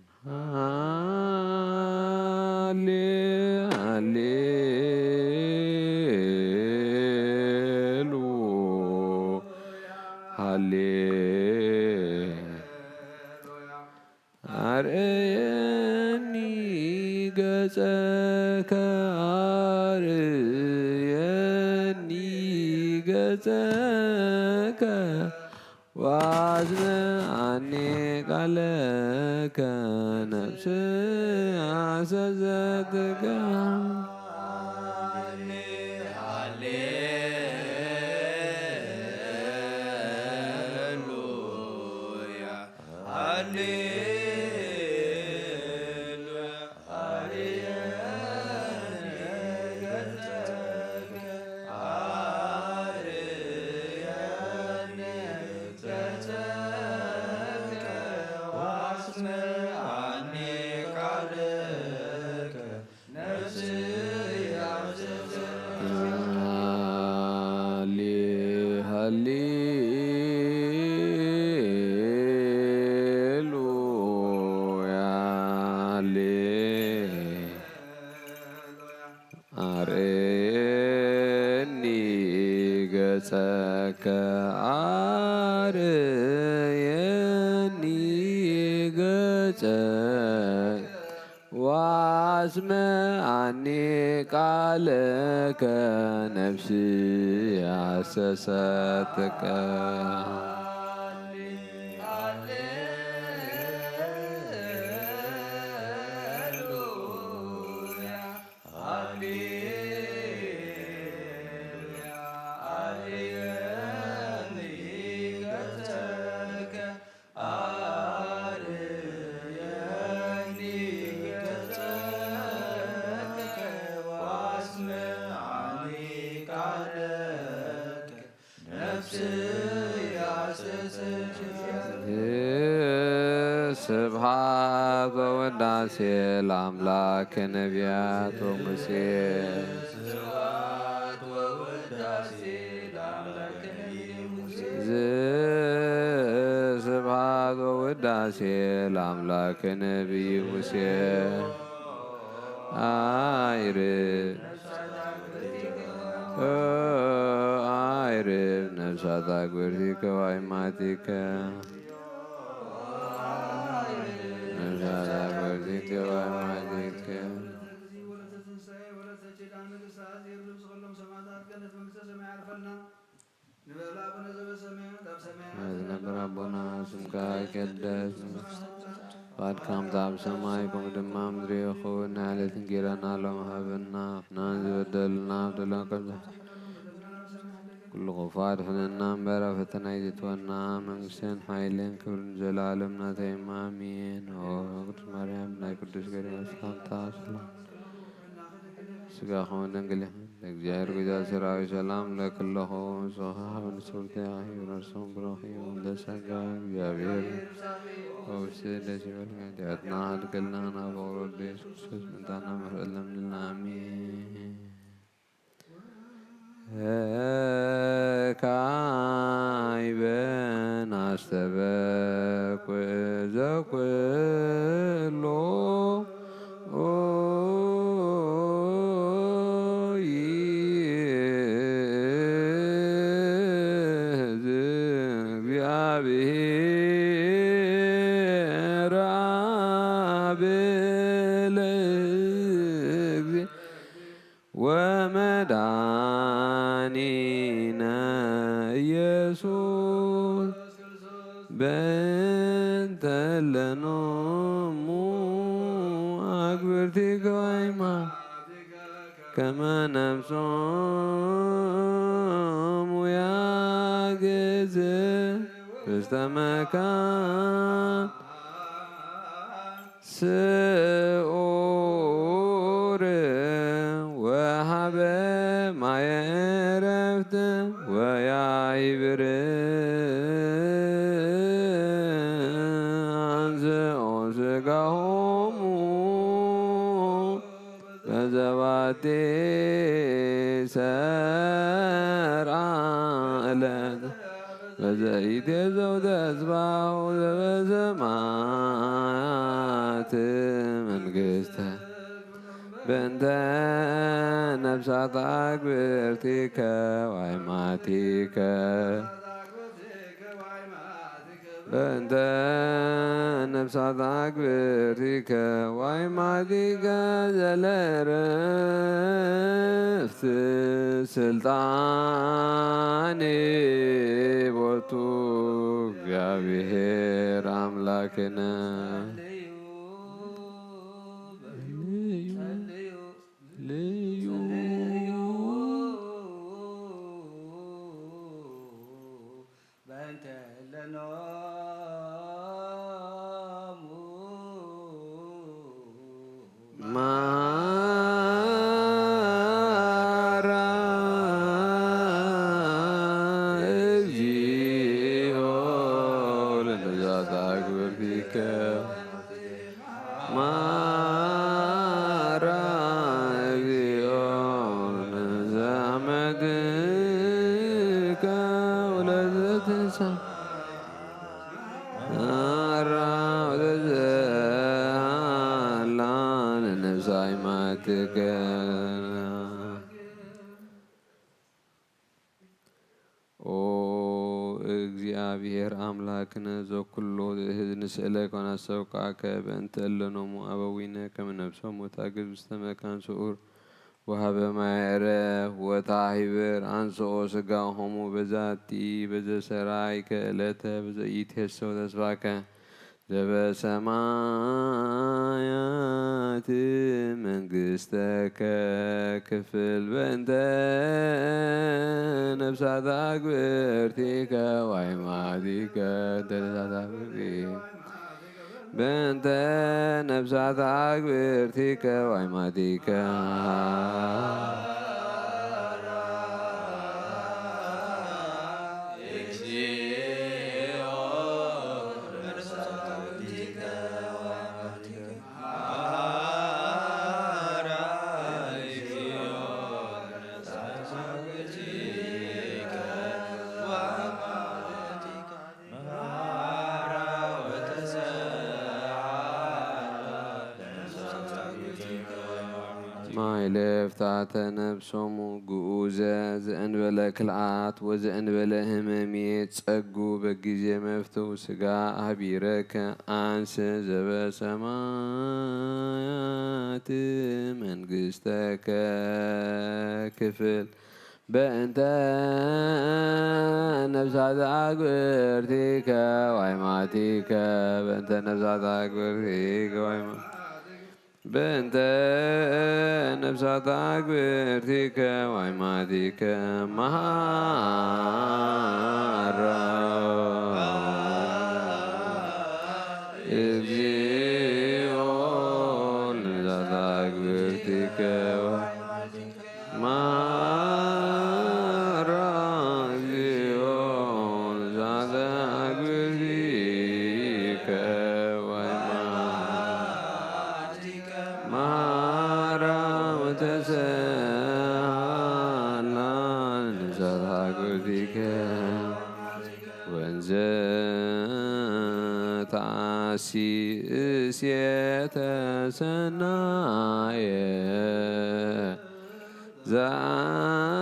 [SPEAKER 3] አርአየኒ ገጸከ አርአየኒ ገጸከ ወአጽንዓኒ ቃለከ ነፍስ አሰዘትከ አርየኒ ገጸከ አርየኒ ገጸከ ዋስመዓኒ ቃለከ ነፍስየ ሐሰሰትከ ስብሐት ወውዳሴ ለአምላክ ነቢያት ወሙሴ ስብሐት ወውዳሴ ለአምላክ ነቢይ ሙሴ አይርብ ነፍሳት አግብርቲከ ወአእማቲከ አቡነ ስምከ ይትቀደስ ፈቃድከ በሰማይ ከመ በምድር ይኩን የዕለትነ እንጀራና ሀበነ ዝበደልና በደለነ ኩሉ ክፉት ፍነና እምበረ ፈተና ይእትወና መንግሥትን ኃይልን ክብርን ዘላለሙ ናተይማ አሜን። ቅድስት ማርያም ናይ ቅዱስ ገብርኤል ሰላምታ ሰላም ሥጋከ ወድንግል ለእግዚአብሔር ጌታ ሠራዊት ሰላም ለክለኹ ጽባሕ ንስውርተ ይብረርሶም ብረኺ ለጸጋ እግዚአብሔር ወውስጥ ደስ ይበልከ ኃጢአትና አድገልና ናበሮ ኢየሱስ ክርስቶስ ምንታና ምሕረት ለምንልና አሜን። ካይበን አስተበቁ ዘኩሎ እግዚአብሔር አብለግ ወመድኃኒነ ኢየሱስ በእንተ ለኖሙ አግብርቲከ ወአእማቲከ ከመ ነፍሶሙ ያግዝ ውስተ መካን ስዑር ወሀበ ማየ ዕረፍት ወያዕብር አንሥኦ ሥጋሆሙ በዘባቴ ሠርዓ ዕለት በዘኢትየዘው ተስፋሁ ዘበሰማያት መንግሥተ በእንተ ነፍሳት አግብርቲከ ወአእማቲከ በእንተ ነፍሳት አግብርቲከ ወአእማቲከ ዘለዕረፍት ስልጣኔ ቦቱ እግዚአብሔር አምላክነ ነፍሳይማትከ እግዚአብሔር አምላክነ ዘኩሎ ንስእለከ ወናሰብካከ በእንተ እለኖሙ አበዊነ ከመ ነፍሶሙ ታግዝ ውስተ መካን ስዑር ወሀበ ማዕረፍ ወታሂብር አንሥኦ ሥጋሆሙ በዛቲ በዘሰራይከ ዕለተ በዘኢትሄሰው ተስፋከ ዘበሰማያት መንግሥተከ ክፍል በእንተ ነፍሳት አግብርቲከ ወአዕማዲከ በእንተ ነፍሳት አግብርቲከ ወአዕማዲከ ማይለፍታተ ነፍሶሙ ግኡዘ ዘእንበለ ክልአት ወዘእንበለ ህመሜት ጸጉ በጊዜ መፍትው ሥጋ አህቢረከ አንስ ዘበሰማያት መንግሥተከ ክፍል በእንተ ነፍሳት አግብርቲከ ወአዕማዲከ በእንተ ነፍሳት አግብርቲከ በእንተ ነፍሳት አግብርቲከ ወአዕማዲከ መሐራ እግዚኦ ነፍሳት አግብርቲከ መሐራ እግዚኦ ነፍሳት አግብርቲከ ወንዘ ታሲእሴተ ሰናየ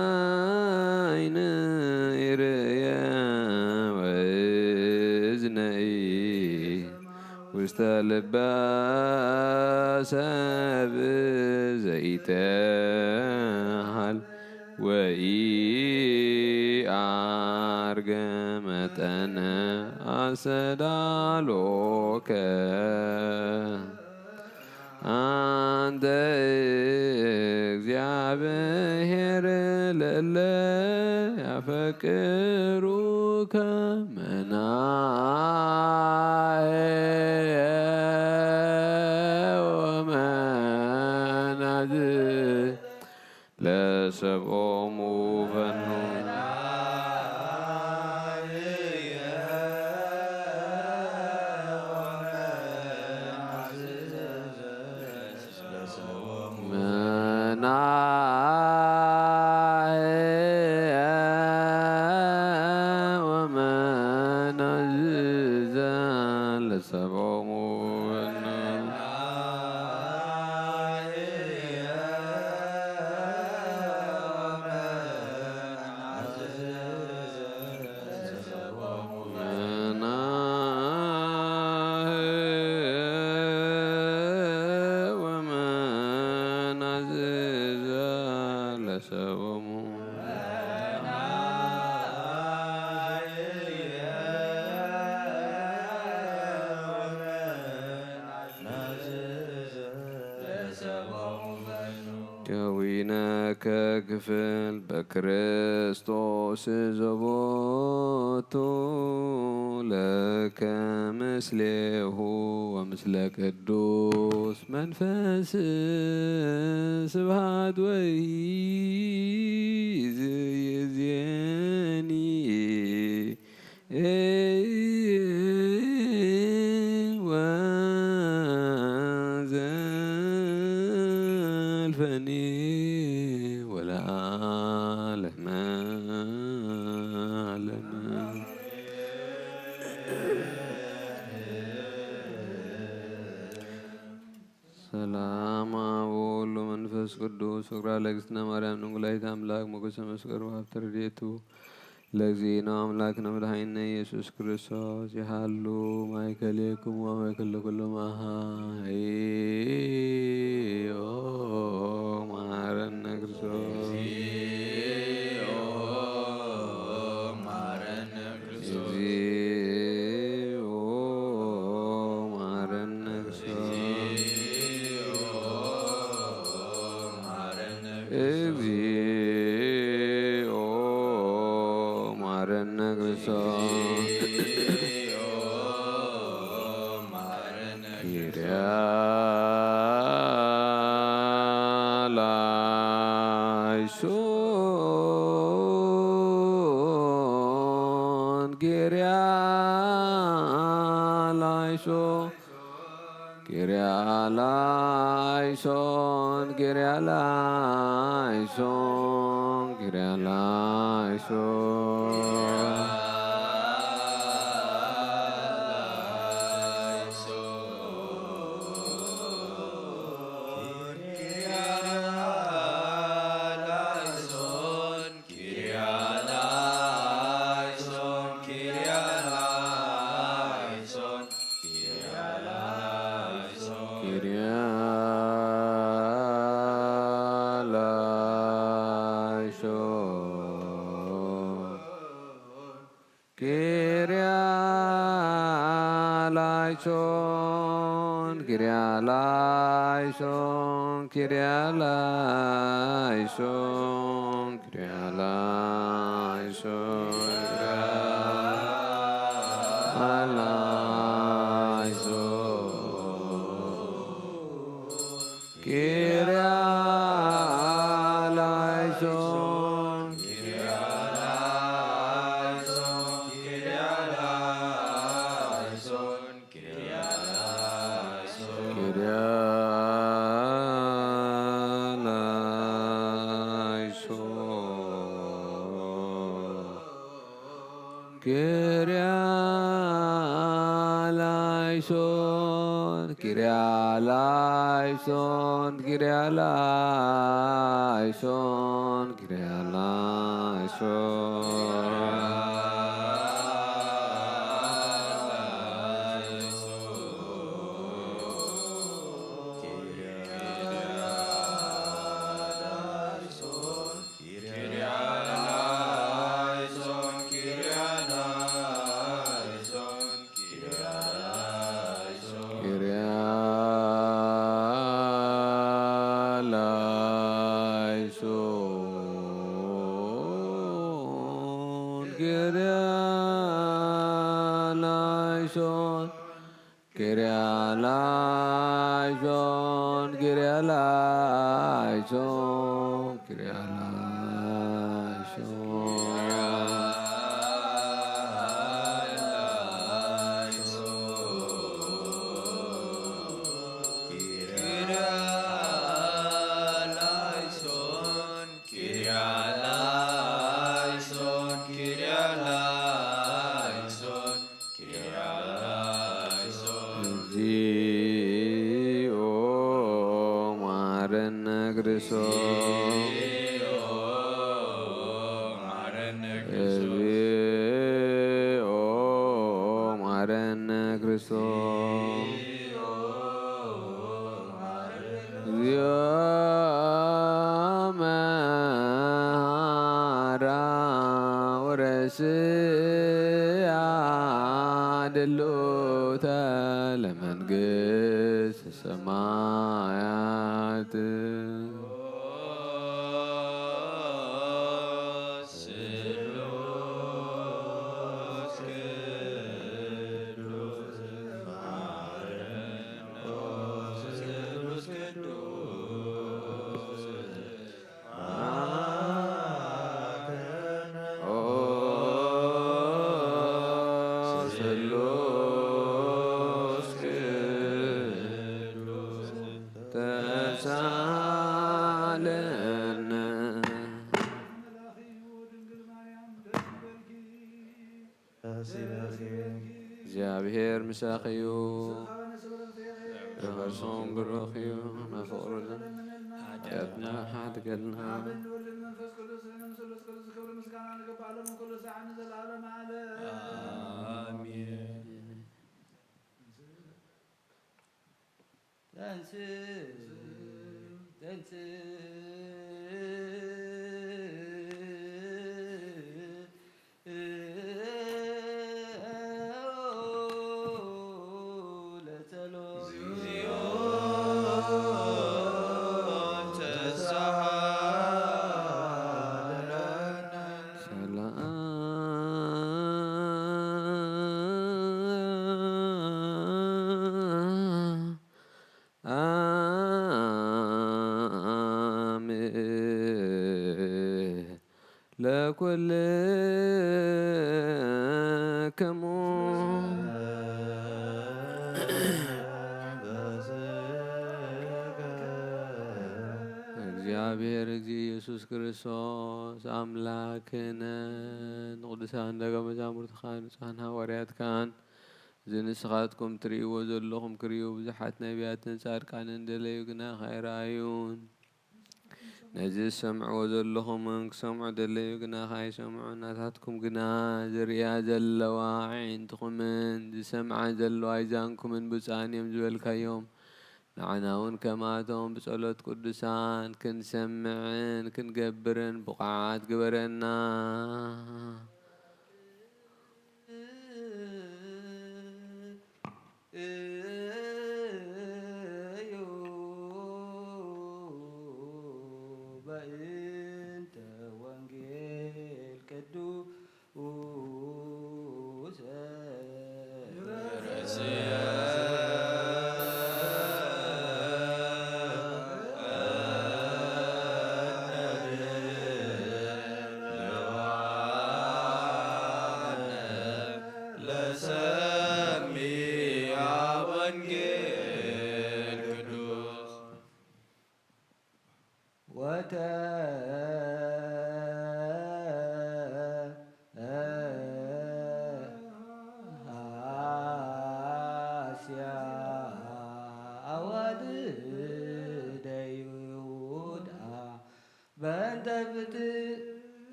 [SPEAKER 3] ዘአይን ይርየ ወእዝነይ ውስተ ልበ ሰብእ ዘይተሃል ወኢአርገ መጠነ አሰዳሎከ አንተ እግዚአብሔር ለእለ ያፈቅሩከ መናየ ወመናዝህ ለሰብኦሙ ፈኑ ደዊነከ ክፍል በክርስቶስ ዘቦቱ ለከ ምስሌሁ ወምስለ ቅዱስ መንፈስ ስብሐት ወይእዜኒ ወዘልፈኒ ወለዓለመ ዓለም። ሰላም አብ ወወልድ ወመንፈስ ቅዱስ ፍቅራ ለእግዝእትነ ማርያም ድንግላዊት አምላክ ሞገሰ መስቀሉ ሀብተ ረድኤቱ ለእግዚእነ አምላክነ መድኃኒነ ኢየሱስ ክርስቶስ ይሃሉ ማእከሌክሙ ወማእከለ ኩሉ መሃይዮ መሐረነ ክርስቶስ እግዚአብሔር ምሳኺዩ ረበሶም ብሩኽዩ መፍቅሩ ኃጢአትና ሓትገልና
[SPEAKER 1] አብን ወልድ መንፈስ ቅዱስ ለመንፈስ ቅዱስ ክብር ምስጋና ለገባለም ኩሉ ሰዓት ዘላለም አለ
[SPEAKER 4] አሜን።
[SPEAKER 2] ተንስ ተንስ
[SPEAKER 3] ለኩልክሙ እግዚአብሔር እግዚእ ኢየሱስ ክርስቶስ አምላክነ ንቅዱሳን ደቀ መዛሙርትካን ንጹሐን ሐዋርያትካን ዝንስኻትኩም ትርእይዎ ዘለኹም ክርእዩ ብዙሓት ነቢያትን ጻድቃንን ደለዩ ግና ካይረአዩን ነዚ ዝሰምዕዎ ዘለኹምን ክሰምዑ ደለዩ ግና ካይሰምዑ ናታትኩም ግና ዝርያ ዘለዋ ዓይንትኹምን ዝሰምዓ ዘለዋ ይዛንኩምን ብፁዓን እዮም ዝበልካዮም ንዓና እውን ከማቶም ብጸሎት ቅዱሳን ክንሰምዕን ክንገብርን ብቕዓት ግበረና።
[SPEAKER 2] በእንተ ወንጌል ቅዱስ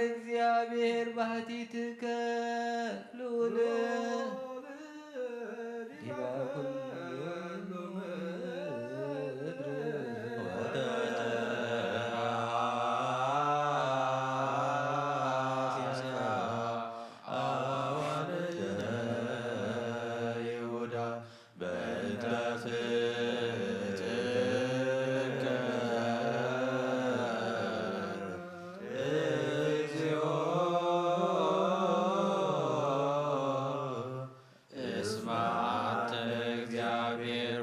[SPEAKER 2] እግዚአብሔር ባህቲትከ ልዑል ዲበ ኩሉ ምድር እግዚኦ እስመ አንተ እግዚአብሔር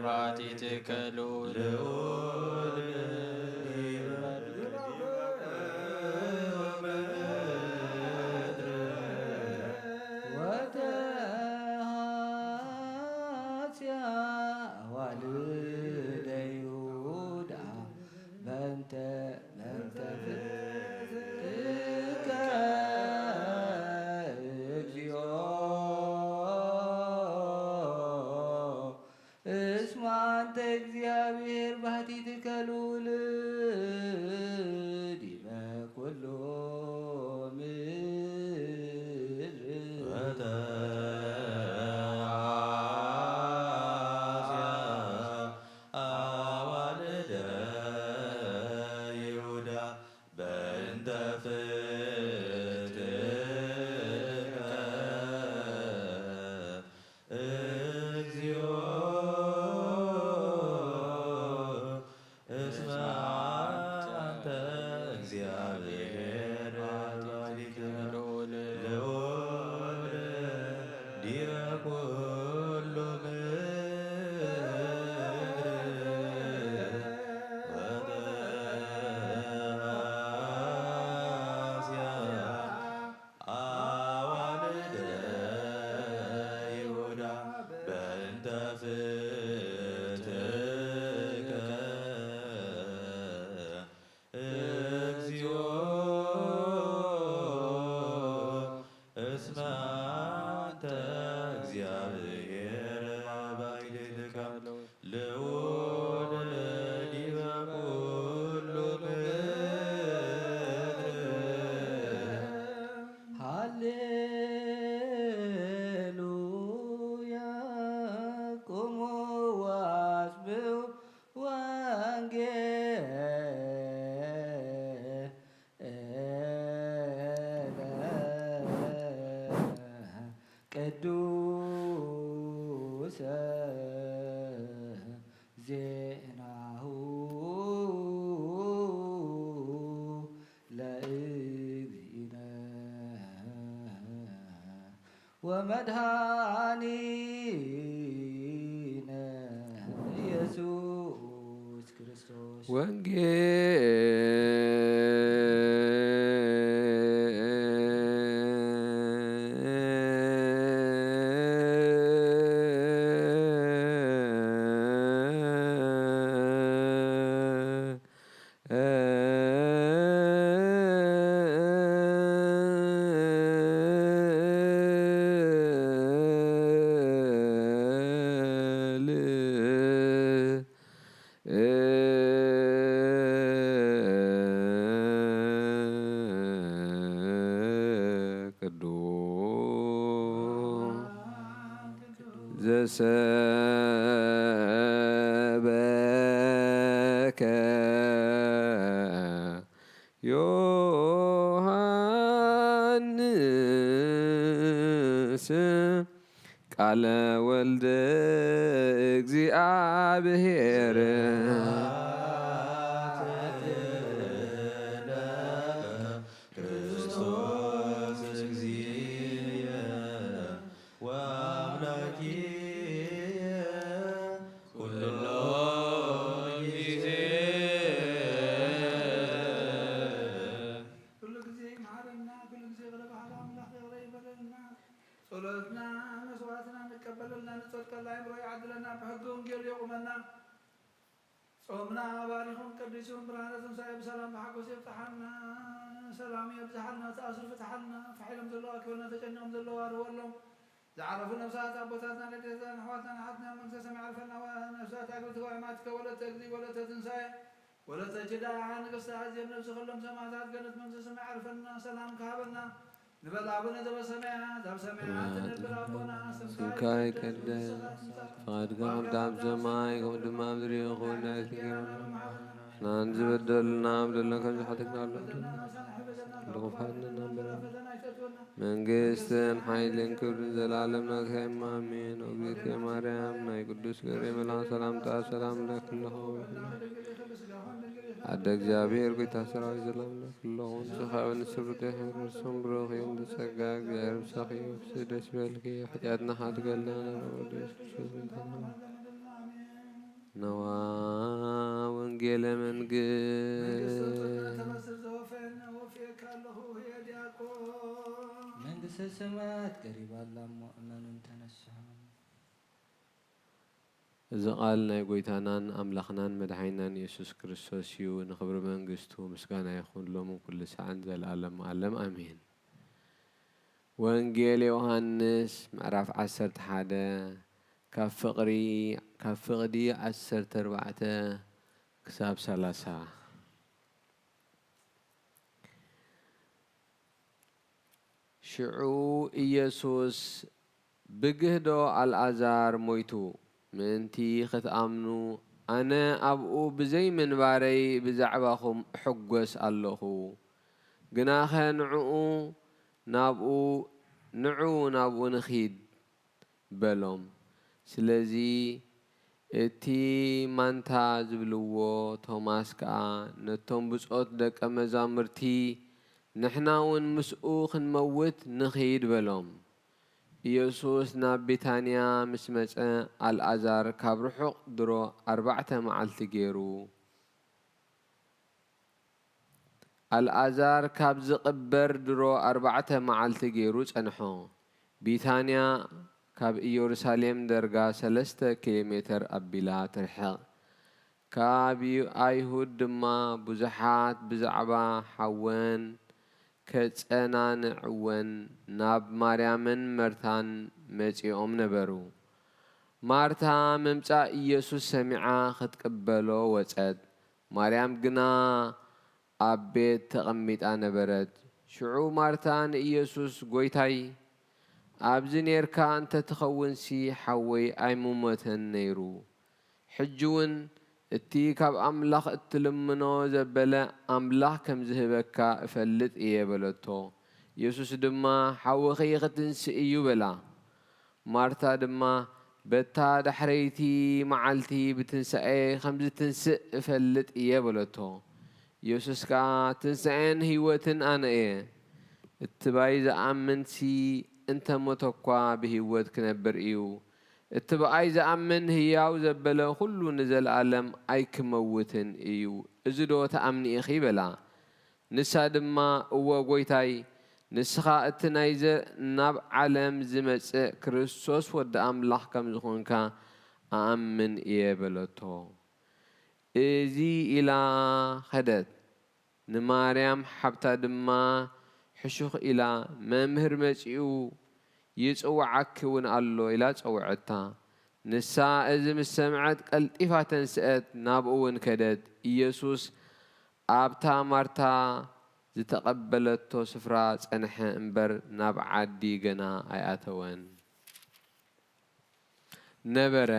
[SPEAKER 4] እስማተ እግዚአብሔር ባይልልከ ልዑል ዲበ ኩሉ
[SPEAKER 2] ሃሌሉያ ቁሙ ወአጽብዑ ቅዱሰ ዜናሁ ለእግዚእነ ወመድኃኒነ ኢየሱስ ክርስቶስ
[SPEAKER 3] ዘሰበከ ዮሐንስ ቃለ ወልደ እግዚአብሔር
[SPEAKER 4] ክርስቶስ እግዚእየ ወአምላኪየ ኩሎ ጊዜ
[SPEAKER 1] ኩሉ ጊዜ መሐረና ኩሉ ጊዜ በለባህል አምላክ ይቅር ይበለና ጸሎትና መስዋዕትና እንቀበለልና ንጸድቀላ ይምሮ ይዓድለና ብሕጊ ወንጌል የቁመና ጾምና ባሪኹም ቅዱሱን ብርሃነ ትንሣኤ ብሰላም ብሓጎስ የብፅሓልና ሰላም የብዝሓልና ተኣስር ፍትሓልና ፈሒሎም ዘለዋ ክብልና ተጨኒቖም ዘለዋ ርወሎም ዝዓረፉ ነፍሳት ኣቦታትና ደደታትና ኣሕዋትና ሓትና መንግስተ ሰማይ ዓርፈና ነፍሳት ኣገልቲ ዋይማትከ ወለተ እግዚእ ወለተ ትንሣኤ ወለተ ጅዳ ንግስተ ኣዝየብ ነፍሲ ኩሎም ሰማዕታት ገነት መንግስተ ሰማይ ዓርፈና ሰላም ክሃበና ንበል አቡነ ዘበሰማያት ኣብ ሰማያት ትነብር ኣቦና
[SPEAKER 3] ስምካ ይቀደስ ፈቃድካ ከምቲ ኣብ ሰማይ ከምኡ ድማ ኣብ ምድሪ ይኹን ናይቲ ገረና ናን ዝበደልና በደልና ከም ዝሓተክና ኣሎ ልኹፋንና በላ መንግስትን ሓይልን ክብርን ዘላለም ናትከ አሜን። እግዝእትየ ማርያም ናይ ቅዱስ ገብርኤል መልአክ ሰላምታ ሰላም ለክለኹ አደ እግዚአብሔር ጎይታ ሰራዊት ሰላም ለክለኹ ንስኻብ ንስብርተ ክርስቶስ ብሩኽ እዩ ንጸጋ እግዚአብሔር ምሳኺ ደስ ይበልኪ ኃጢአትና ሓትገልና ነዋ ወንጌለ መንግስት
[SPEAKER 2] መንግሥተ ሰማያት ቀሪባላ እመኑን ተነስሑ።
[SPEAKER 3] እዚ ቃል ናይ ጎይታናን ኣምላኽናን መድሓኒናን ኢየሱስ ክርስቶስ እዩ። ንክብሪ መንግስቱ ምስጋና ይኹን ሎምን ኩሉ ሰዓን ዘለኣለም ዓለም ኣሜን። ወንጌል ዮሃንስ ምዕራፍ 11 ካብ ፍቕዲ 14 ክሳብ 30 ሽዑ ኢየሱስ ብግህዶ ኣልዓዛር ሞይቱ ምእንቲ ክትኣምኑ ኣነ ኣብኡ ብዘይ ምንባረይ ብዛዕባኹም እሕጐስ ኣለኹ። ግናኸ ናብኡ ንኺድ በሎም። ስለዚ እቲ ማንታ ዝብልዎ ቶማስ ከዓ ነቶም ብጾት ደቀ መዛሙርቲ ንሕና እውን ምስኡ ክንመውት ንኺድ በሎም። ኢየሱስ ናብ ቤታንያ ምስ መጸ ኣልዓዛር ካብ ርሑቕ ድሮ 4 መዓልቲ ገይሩ ኣልዓዛር ካብ ዝቕበር ድሮ 4 መዓልቲ ገይሩ ጸንሖ። ቤታንያ ካብ ኢየሩሳሌም ደርጋ 3 ኪሎ ሜትር ኣቢላ ትርሕቕ። ካብ ኣይሁድ ድማ ብዙሓት ብዛዕባ ሓወን ከጸናንዕወን ናብ ማርያምን መርታን መጺኦም ነበሩ። ማርታ ምምጻእ ኢየሱስ ሰሚዓ ክትቅበሎ ወጸት። ማርያም ግና ኣብ ቤት ተቐሚጣ ነበረት። ሽዑ ማርታ ንኢየሱስ ጐይታይ ኣብዚ ኔርካ እንተትኸውንሲ ሓወይ ኣይሙሞተን ነይሩ። ሕጂ እውን እቲ ካብ ኣምላኽ እትልምኖ ዘበለ ኣምላኽ ከም ዝህበካ እፈልጥ እየ በለቶ። ኢየሱስ ድማ ሓወኺ ክትንስእ እዩ በላ። ማርታ ድማ በታ ዳሕረይቲ መዓልቲ ብትንሣኤ ከም ዝትንስእ እፈልጥ እየ በለቶ። ኢየሱስ ከዓ ትንሣኤን ህይወትን ኣነ እየ። እትባይ ዝኣምንሲ እንተሞተ እኳ ብህይወት ክነብር እዩ። እቲ በኣይ ዝኣምን ህያው ዘበለ ኩሉ ንዘለኣለም ኣይክመውትን እዩ። እዚ ዶ ተኣምኒ ኢኺ በላ። ንሳ ድማ እወ ጐይታይ ንስኻ እቲ ናብ ዓለም ዝመጽእ ክርስቶስ ወዲ ኣምላኽ ከም ዝኾንካ ኣኣምን እየ በለቶ። እዚ ኢላ ኸደት። ንማርያም ሓብታ ድማ ሕሹኽ ኢላ መምህር መጺኡ ይጽዋዓኪ እውን ኣሎ ኢላ ጸውዐታ። ንሳ እዚ ምስ ሰምዐት ቀልጢፋ ተንስአት፣ ናብኡ እውን ከደት። ኢየሱስ ኣብታ ማርታ ዝተቐበለቶ ስፍራ ጸንሐ እምበር ናብ ዓዲ ገና ኣይኣተወን ነበረ።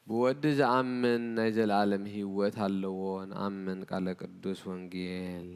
[SPEAKER 3] ብወዲ ዝኣምን ናይ ዘለኣለም ህይወት ኣለዎ። ንኣምን ቃለ ቅዱስ ወንጌል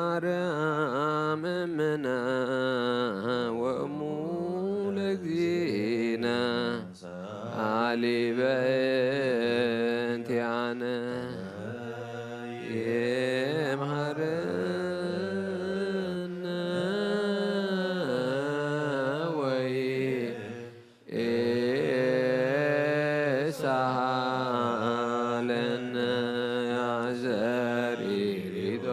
[SPEAKER 3] ማርያም እምነ ወእሙ ለእግዚእነ አሊበእንቲአነ የምሃረነ ወይሳሃለነ ያዘሪሪቶ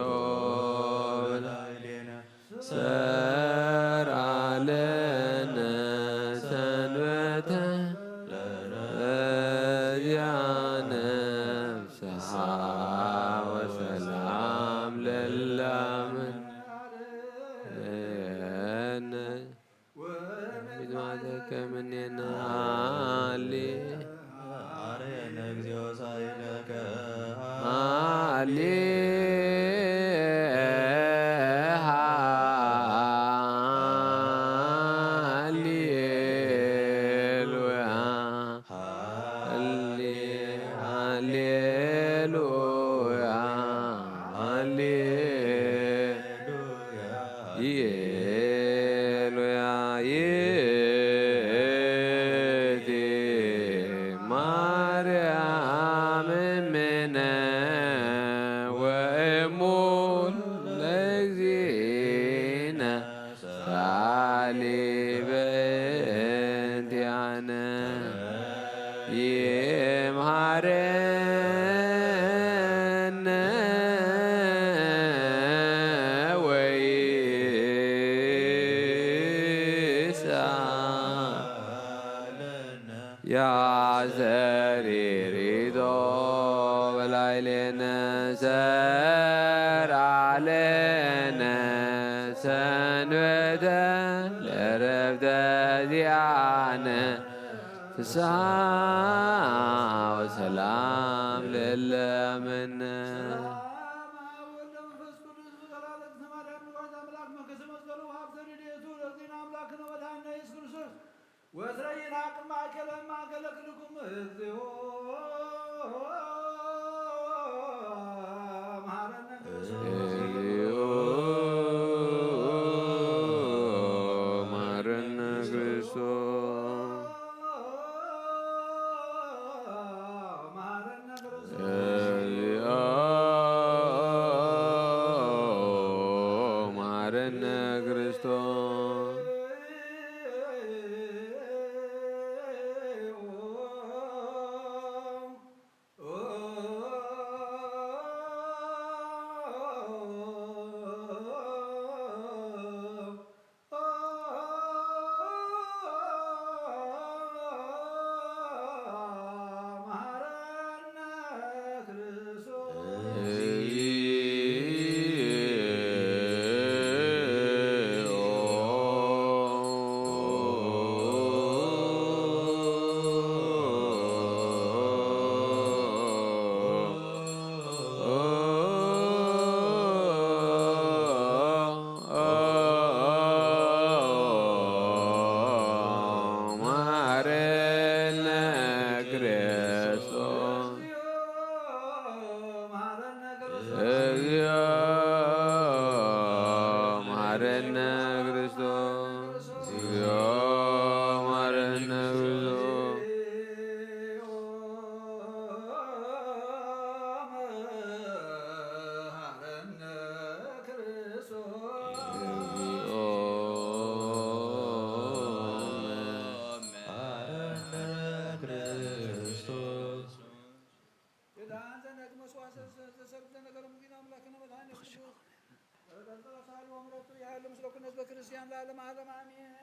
[SPEAKER 3] ሰርዓለነ ሰንበተ ለዚያነ ፍስሓ ወሰላም ለላምን ሚዝማተከምኔነ ሃሌ
[SPEAKER 4] አርየነ እግዚኦ ሳይለከ
[SPEAKER 3] ሃሌ ማርያም እምነ ወእሙ ለእግዚእነ ሳሊ በእንቲአነ ይምሃረነ ወይሳሃለነ ያዘሪሪቶ በላዕሌነ ሰርዓለነ ሰንበተ ለዕረፍተ ዚአነ ፍስሓ ወሰላም ለለመነ
[SPEAKER 1] ወትረይናቅ ማእከለ ማእከለ ክልኩም እግዚኦ መሐረነ
[SPEAKER 3] ማረነ ክርስቶስ
[SPEAKER 1] ያለ ምስለ ኩነት በክርስቲያን ለዓለም ዓለም አሜን።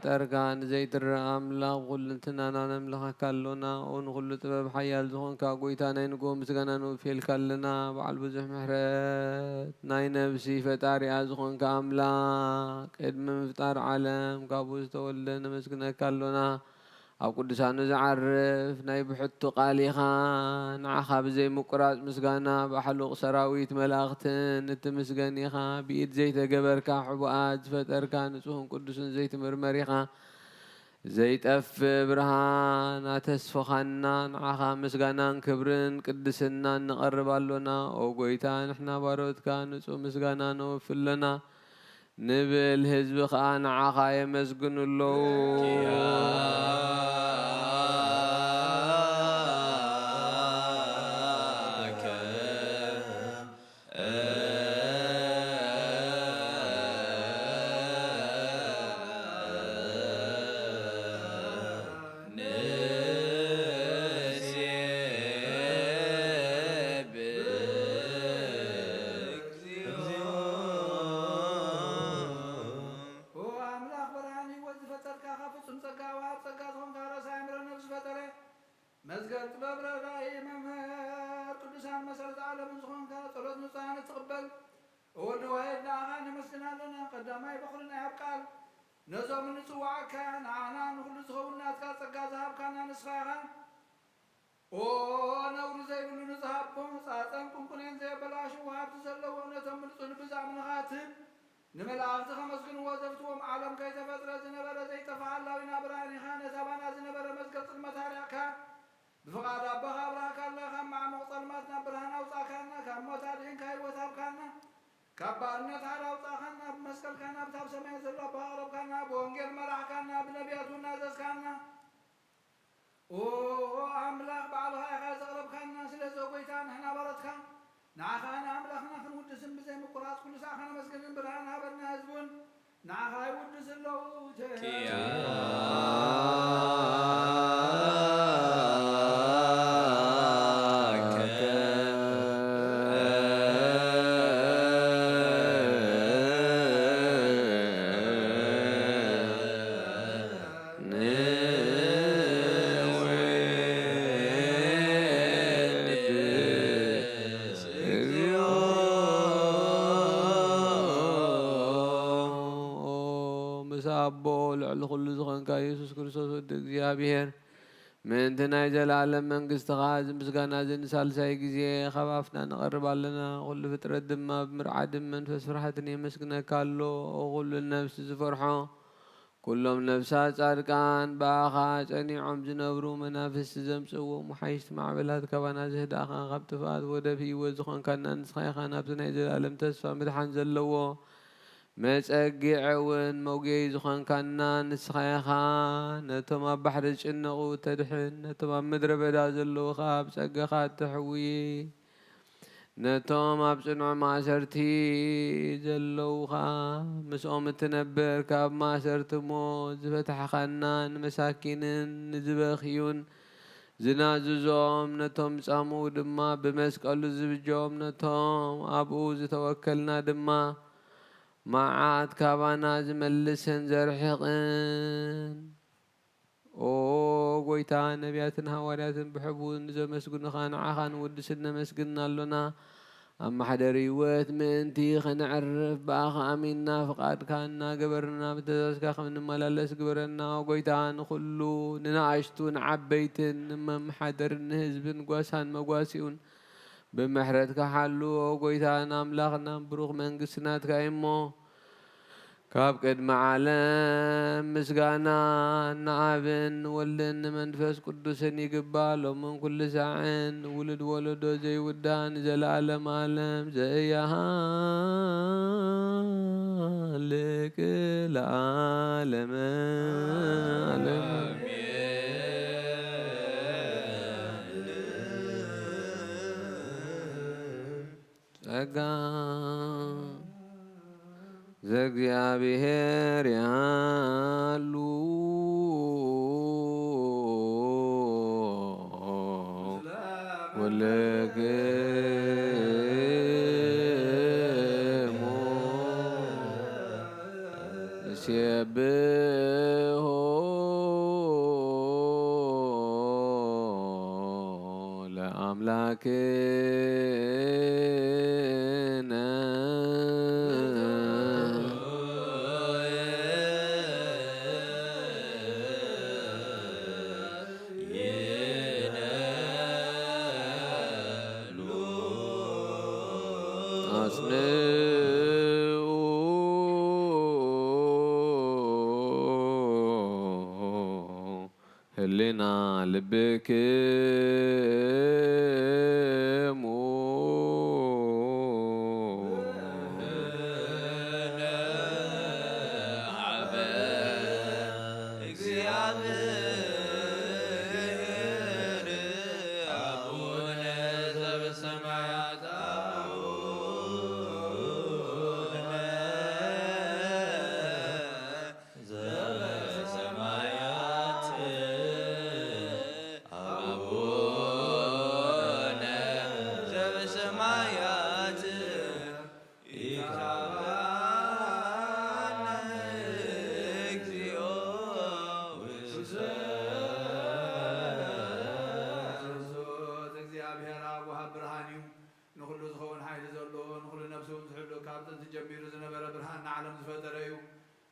[SPEAKER 3] ጠርጋን ዘይትረ አምላክ ኩልንትና ናነምልኸካ አሎና ኦን ጥበብ ሓያል ዝኾንካ ጎይታ ናይ ንጎ ምስጋና ንውፌልካ ኣለና በዓል ብዙሕ ምሕረት ናይ ነብሲ ፈጣሪኣ ዝኾንካ አምላክ ቅድሚ ምፍጣር ዓለም ካብኡ ዝተወልደ ነመስግነካ ኣሎና ኣብ ቅዱሳኑ ዝዓርፍ ናይ ብሕቱ ቃሊኻ ንዓኻ ብዘይ ምቁራፅ ምስጋና ባሕሉቕ ሰራዊት መላእኽትን እትምስገን ኢኻ ብኢድ ዘይተገበርካ ሕቡኣት ዝፈጠርካ ንጹህን ቅዱስን ዘይትምርመር ኢኻ ዘይጠፍእ ብርሃን ኣተስፈኻና ንዓኻ ምስጋናን ክብርን ቅድስናን ንቐርብ ኣሎና ኦ ጎይታ ንሕና ባሮትካ ንጹህ ምስጋና ነወፍለና ንብል ህዝቢ ከዓ ንዓኻ የመስግኑ ኣለዉ
[SPEAKER 1] መዝገብ ጥበብ ረዳኢ መምህር ቅዱሳን መሰረተ ዓለምን ዝኾንካ ጸሎት ንጹሃን ትቕበል እወዲ ዋሕድ ንዓኻ ነመስግናለና ቀዳማይ በኩልና ያብቃል ነዞም ንጽዋዕካ ንዓና ንኩሉ ዝኸውን ናትካ ጸጋ ዝሃብካና ንስኻ ኢኻ ኦ ነውሪ ዘይብሉ ንዝሃቦም ጻጸን ቁንቁንን ዘየበላሽው ሃብቲ ዘለዎም ነቶም ብንጹህ ልቢ ዝኣምልኻትን ንመላእኽቲ ከመስግንዎ ዘብትዎም ዓለም ከይተፈጥረ ዝነበረ ዘይጠፍእ ሓላዊና ብርሃን ኢኻ ነዛባና ዝነበረ መዝገብ ጽልመት ሃርያካ بفقاد أبها أبراكنا خم مع مقتلماتنا برهنا وطاكنا كم تارين كاي وثابكنا كبارنا تعالى وطاكنا بمسكل كنا بتاب سمين زلوا بهارب كنا بونجر مرح كنا بنبياتنا زسكنا أملاك بعضها يخاز أغرب كنا سلسوا قيتان احنا بردك نعخانا أملاكنا خنود سم بزي مقراص كل ساعة مسكل برهنا برنا هزبون نعخاي ود سلوا
[SPEAKER 3] أبو لعل كل زخنك يسوع كريستوس ود እግዚአብሔር ምንትና የዘላለም መንግስት ኻዝ ምስጋና ዝንሳልሳይ ጊዜ ኸባፍና ንቐርባለና ኩሉ ፍጥረት ድማ ብምርዓድን መንፈስ ፍርሓትን የመስግነካሎ ኩሉ ነፍሲ ዝፈርሖ ኩሎም ነፍሳት ጻድቃን በኣኻ ጸኒዖም ዝነብሩ መናፍስቲ ዘምጽእዎም ወሓይሽቲ ማዕበላት ካባና ዝህዳእኻ ካብ ጥፍኣት ወደብ ህይወት ዝኾንካና ንስኻ ኢኻ ናብቲ ናይ ዘላለም ተስፋ ምድሓን ዘለዎ መጸጊዕ እውን መውጊይ ዝኾንካና ንስኻ ኢኻ ነቶም ኣብ ባሕሪ ዝጭነቑ ተድሕን ነቶም ኣብ ምድረ በዳ ዘለዉ ካብ ጸጋኻ ተሕውይ ነቶም ኣብ ጽኑዕ ማእሰርቲ ዘለውኻ ምስኦም እትነብር ካብ ማእሰርቲ ሞት ዝፈታሕኻና ንመሳኪንን ንዝበኽዩን ዝናዝዞም ነቶም ጻምኡ ድማ ብመስቀሉ ዝብጆም ነቶም ኣብኡ ዝተወከልና ድማ መዓት ካባና ዝመልስን ዘርሕቕን ኦ ጎይታ ነቢያትን ሃዋርያትን ብሕቡን ዘመስግኑኻ ንዓኻ ንውድስን ነመስግንና ኣሎና ኣብ ማሕደር ህይወት ምእንቲ ኽንዕርፍ በኣኻ ኣሚንና ፍቓድካ እናገበርና ብትእዛዝካ ከም ንመላለስ ግበረና ጎይታ ንኹሉ ንንኣሽቱን ዓበይትን ንመማሓደርን ንህዝብን ጓሳን መጓሲኡን ብምሕረትካ ሓሉ ጎይታን ኣምላኽናን ብሩኽ መንግስቲ ናትካ እሞ ካብ ቅድሚ ዓለም ምስጋና ንኣብን ወልድን ንመንፈስ ቅዱስን ይግባእ ሎምን ኩሉ ሳዕን ውሉድ ወለዶ ዘይውዳእ ንዘለኣለም ዓለም ዘያሃልቅ ለዓለመ ዓለም ጸጋ ዘእግዚአብሔር ያሉ ወለግሙ እስየብሖ ለአምላክነ አጽንዑ ህሊና ልብክሙ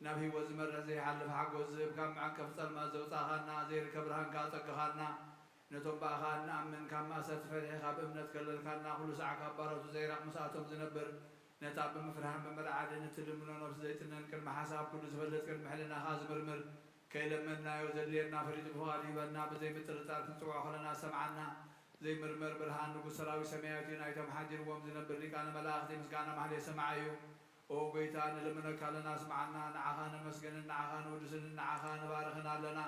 [SPEAKER 1] ናብ ህይወት ዝመርሕ ዘይሓልፍ ሓጎስ ዝህብ ካብ መዓንቀፍ ጸልማት ዘውፃእኻና ዘይርከብ ብርሃንካ ፀግኻና ነቶም በኣኻ ንኣምን ካብ ማእሰርቲ ፈትሒኻ ብእምነት ከለልካና ኩሉ ሰዓ ካብ ባሮቱ ዘይራቕ ምስኣቶም ዝነብር ነታ ብምፍርሃን ብምርዓድን እትልምኖ ነብሲ ዘይትነን ቅድሚ ሓሳብ ኩሉ ዝፈልጥ ቅድሚ ሕልናኻ ዝምርምር ከይለመናዮ ዘድልየና ፈሪጡ ብፍቓዱ ሂበና ብዘይምጥርጣር ክንፅውዖ ከለና ሰምዓና ዘይምርመር ብርሃን ንጉስ ሰራዊት ሰማያዊት ናይቶም ሓዲርዎም ዝነብር ሊቃነ መላእኽቲ ምስጋና ማህሌ ሰማዓ እዩ ኦ ጎይታ ንልምነካ ኣለና ስምዓና ንዓኻ ነመስግንን ንዓኻ ንውድስንን ንዓኻ ንባርኽን ኣለና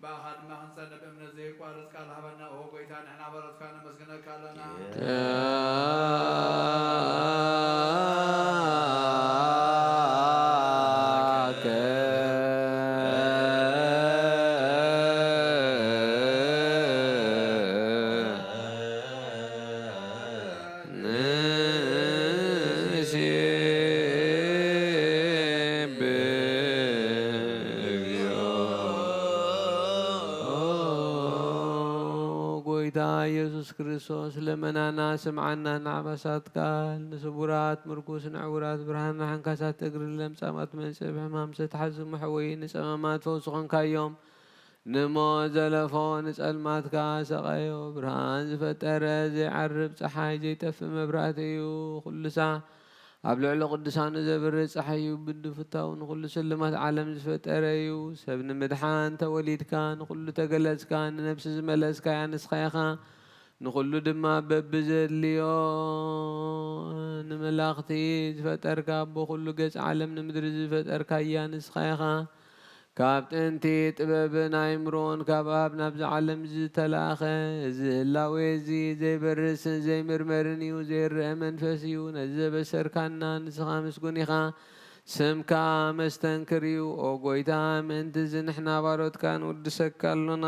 [SPEAKER 1] በኣኻ ድማ ክንጸንዕ ብእምነት ዘይቋርጽ ቃል ሃበና ኦ ጎይታ ንሕና በረትካ ነመስግነካ ኣለና
[SPEAKER 3] ጎይታ ኢየሱስ ክርስቶስ ለመናና ስምዓና ናዕባሳትካ ንስቡራት ምርኩስ ንዕውራት ብርሃን ሓንካሳት እግሪ ለምጻማት መንጽብ ሕማም ዝተሓዙ መሕወይ ንጸማማት ፈውሲ ኾንካዮም ንሞት ዘለፎ ንጸልማትካ ሰቐዮ ብርሃን ዝፈጠረ ዘይዓርብ ፀሓይ ዘይጠፍእ መብራእቲ እዩ ኩሉ ሳዕ ኣብ ልዕሊ ቅዱሳኑ ዘብርህ ፀሓይ እዩ ብድፍታው ንኩሉ ስልማት ዓለም ዝፈጠረ እዩ ሰብ ንምድሓን ተወሊድካ ንኩሉ ተገለጽካ ንነብሲ ዝመለስካ ያንስኻ ኢኻ ንኩሉ ድማ በብዘድልዮ ንመላእኽቲ ዝፈጠርካ ብኩሉ ገጽ ዓለም ንምድሪ ዝፈጠርካ ያንስኻ ኢኻ ካብ ጥንቲ ጥበብን ኣእምሮን ካብ ኣብ ናብዚ ዓለም ዝተላኸ እዚ ህላዌ እዚ ዘይበርስን ዘይምርመርን እዩ ዘይርአ መንፈስ እዩ ነዚ ዘበሰርካና ንስኻ ምስጉን ኢኻ ስምካ መስተንክር እዩ ኦ ጎይታ ምእንቲ እዚ ንሕና ባሮትካ ንውድሰካ ኣሎና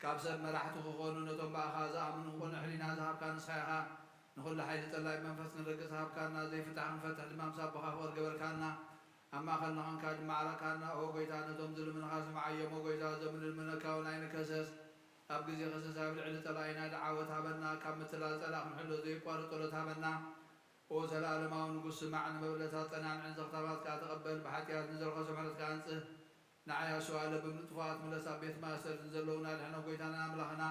[SPEAKER 1] ካብ ሰብ መራሕቲ ክኾኑ ነቶም ባእኻ ዝኣምኑ ኮነ ሕሊና ዝሃብካ ንስኻ ኢኻ ንኩሉ ሓይሊ ጠላይ መንፈስ ክንርግፅ ዝሃብካና ዘይፍታሕ ክንፈትሕ ድማ ምሳብኻ ፍቅር ገበርካና ኣብ ማእኸልና ኾንካ ድማዕረካና ኦ ጎይታ ነቶም ዝልምንኻ ስምዓዮም ኦ ጎይታ እዞም ንልምነካ እውን ኣይንከሰስ ኣብ ግዜ ክሰስ ኣብ ልዕሊ ጠላይና ድዓወት ሃበና ካብ ምትላል ፀላእ ክንሕሎ ዘይቋርጥ ጸሎት ሃበና ኦ ዘለኣለማዊ ንጉስ ስማዕ ንመብለታት ፀናንዕን ዘኽታባትካ ተቐበል ብሓጢኣት ንዘረኸ ስምሕረትካ አንጽህ ንዓያ ሸዋለ ብምጥፋት መለሳ ቤት ማእሰር ዘለውና ድሕነ ጎይታና ኣምላኽና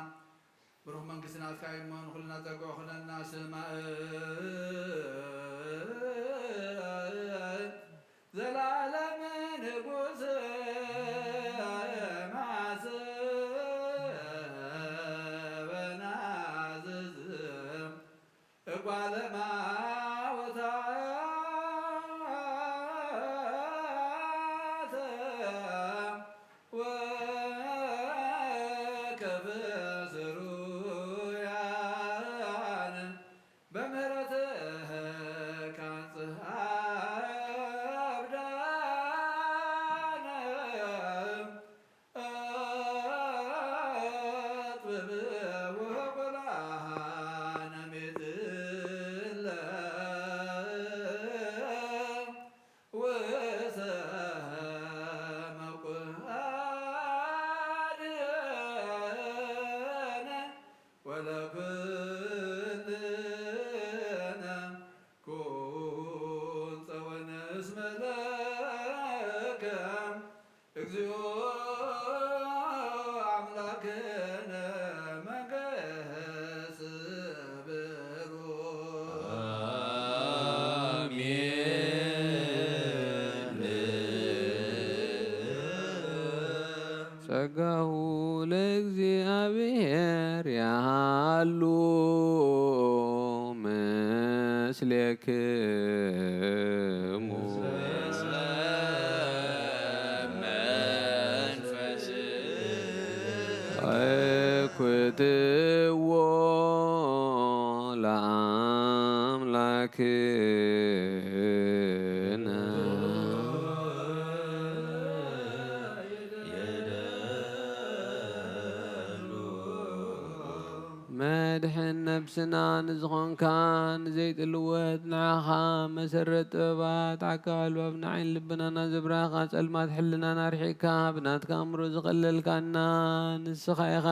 [SPEAKER 1] ብሩኽ መንግስትናትካ እሞ ንኩልና ፀግዖ ክለና ስማዕ ዘላለም ንጉስ ማሰበና ዝዝም እጓለማ ጸጋሁ ለእግዚአብሔር ያሃሉ ምስሌክሙ እኩትዎ ለአምላክነ መድሕን ነብስና ንዝኾንካ ንዘይጥልወት ንዓኻ መሰረት ጥበባት ዓካብ ኣልባብ ንዓይን ልብናና ዘብራኻ ጸልማት ሕልናና ርሒካ ብናትካ እምሮ ዝቐለልካና ንስኻ ኢኻ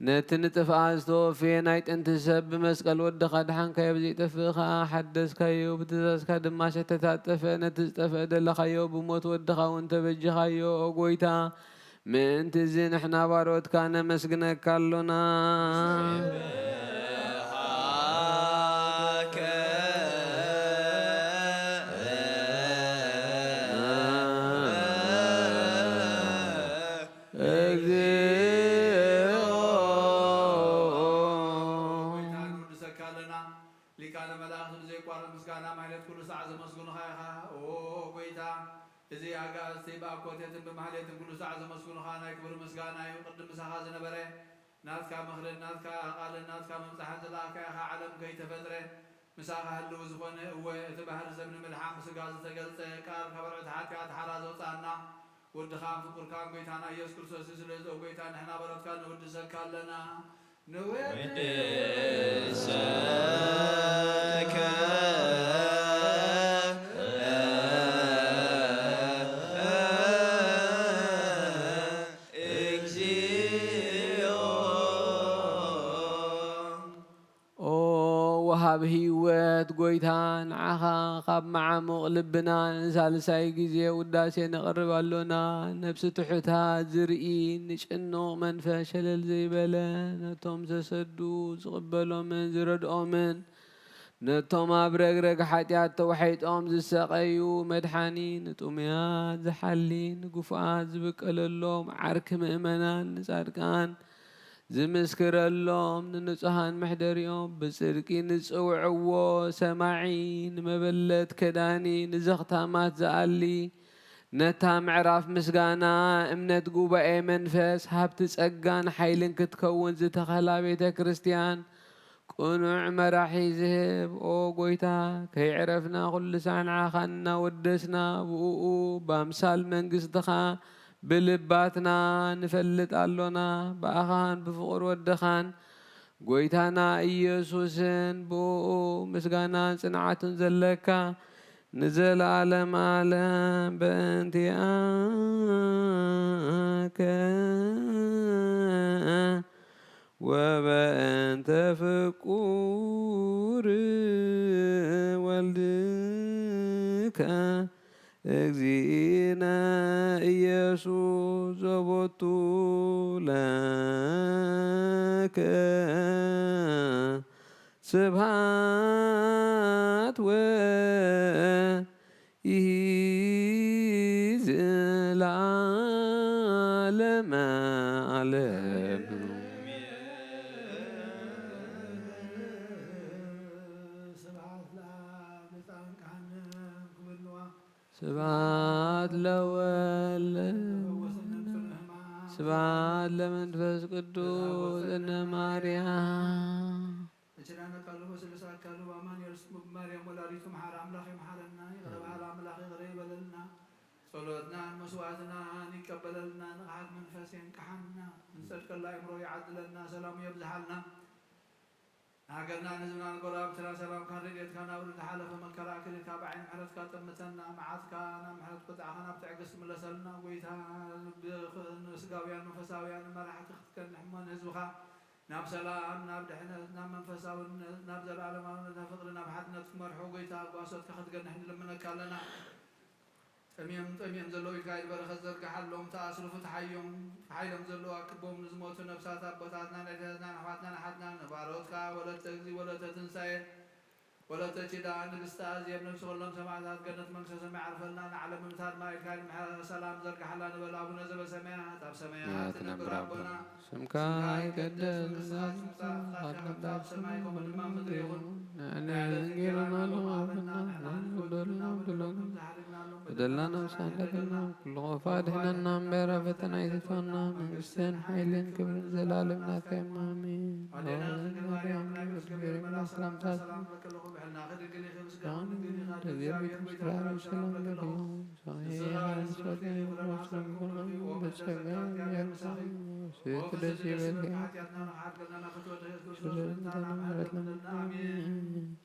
[SPEAKER 1] ነቲ ንጥፍኣት ዝተወፍየ ናይ ጥንቲ ሰብ ብመስቀል ወድኻ ድሓንካዮ ብዘይጠፍእኻ ሓደስካዮ ብትእዛዝካ ድማ ሸተታጠፈ ነቲ ዝጠፍአ ደለኻዮ ብሞት ወድኻ እውን ተበጅኻዮ ኦ ጎይታ ምእንቲ እዚ ንሕና ባሮትካ ነመስግነካ ኣሎና እዚ ኣጋእዝቲ ብኣኮቴትን ብማህሌትን ኩሉ ሰዓት ዘመስግኑኻ ናይ ክብሪ ምስጋና እዩ ቅድም ምሳኻ ዝነበረ ናትካ ምኽርን ናትካ ቃልን ናትካ መምፃሕን ዘለኣካያ ኻ ዓለም ከይተፈጥረ ምሳኻ ህልው ዝኾነ እወ እቲ ባህሪ ሰብ ንምልሓቕ ስጋ ዝተገልፀ ቃል ካብ በልዑት ሓጢኣት ሓራ ዘውፃእና ወድኻን ፍቁርካን ጎይታና ኢየሱስ ክርስቶስ ስለ ዞ ጎይታ ንሕና በረትካ ንውድሰካ ኣለና
[SPEAKER 4] ንወድሰከ
[SPEAKER 3] ወሃብ ህይወት ጎይታ ንዓኻ ካብ መዓሙቕ ልብና ንሳልሳይ ግዜ ውዳሴ ነቕርብ ኣሎና ነብሲ ትሑታት ዝርኢ ንጭኑቕ መንፈስ ሸለል ዘይበለ ነቶም ዘሰዱ ዝቕበሎምን ዝረድኦምን ነቶም ኣብ ረግረግ ሓጢኣት ተዋሒጦም ዝሰቐዩ መድሓኒ ንጡምያት ዝሓሊ ንጉፉኣት ዝብቀለሎም ዓርኪ ምእመናን ንጻድቃን ዝምስክረሎም ንንጹሃን መሕደሪኦም ብጽድቂ ንጽውዕዎ ሰማዒ ንመበለት ከዳኒ ንዘኽታማት ዝኣሊ ነታ ምዕራፍ ምስጋና እምነት ጉባኤ መንፈስ ሃብቲ ጸጋን ሓይልን ክትከውን ዝተኸላ ቤተ ክርስቲያን ቁኑዕ መራሒ ዝህብ ኦ ጎይታ ከይዕረፍና ኩሉ ሳዕ ንዓኻ እናወደስና ብኡኡ በኣምሳል መንግስትኻ ብልባትና ንፈልጥ ኣሎና ብኣኻን ብፍቕር ወድኻን ጎይታና ኢየሱስን ብኡ ምስጋናን ጽንዓትን ዘለካ ንዘለዓለም ዓለም በእንቲአከ ወበእንተ ፍቁር ወልድከ እግዚእነ ኢየሱስ ዘቦቱ ለከ ስብሐት ወይእዜዝ ለዓለመ ዓለም ስብሐት ለወልድ ስብሐት ለመንፈስ ቅዱስ እነ ማርያም
[SPEAKER 1] እችላነቃሉ በስልሳካሉ በአማኑኤል ስሙ በማርያም ወላዲቱ መሐረ አምላክ መሐረና ይቅረባል አምላክ ይቅረ ይበለልና ጸሎትናን መስዋዕትናን ይቀበለልና ንቕሓት መንፈስ የንቅሐና ንጸድቀላ እምሮ ይዓድለና ሰላሙ የብዝሓልና ሃገርና ንህዝብና ንጎረቤትና ሰላም ካንረድኤትካ ናብ ዝተሓለፈ መከራ ክልካ ብዓይኒ ምሕረትካ ጠምተና መዓትካ ናብ ምሕረት ቁጣዕኻ ናብ ትዕግስት ትምለሰልና ጎይታ ስጋውያን መንፈሳውያን መራሕቲ ክትከንሕ እሞ ንህዝብኻ ናብ ሰላም ናብ ድሕነት ናብ መንፈሳውነት ናብ ዘለዓለማውነት ናብ ፍቕሪ ናብ ሓድነት ክመርሑ ጎይታ ጓሶትካ ክትገንሕ ንልምነካ ኣለና ጠሚዮም ዘለዉ ኢልካ በረኸት ዘርግሓሎም ተኣስሩ ፍትሓዮም ሓይሎም ዘለዉ ኣክቦም ንዝሞቱ ነብሳት ኣቦታትና ናይተትና ኣሕዋትና ንሓትና ንባሮትካ ወለተ እግዚ ወለተ ትንሳኤ ወለተ ኪዳን ንግስቲ ኣዝየብ ነብሲ ኩሎም ሰማዕታት ገነት መንግስተ ሰማይ ዓርፈልና ንዓለም ምምታድ ማኢልካ ሰላም ዘርግሓላ ንበል ኣቡነ ዘበሰማያት ኣብ ሰማያት ትነብር ኣቦና
[SPEAKER 3] ስምካ ይቀደስ ኣብ
[SPEAKER 1] ሰማይ ከምኡ ድማ ምድሪ ይኹን
[SPEAKER 3] ንዕና ኣለና بدلنا وسعدنا كل غفا دهنا أمبر فتنا يتفانا من قسطين حيلين كبر زلالمنا كيما آمين السلام تاسم تغيير بكم سرار وسلام لكم صحيح ونسوة ورسلم كلهم بسكان يرسل سيد رسي بالكم شررنا آمين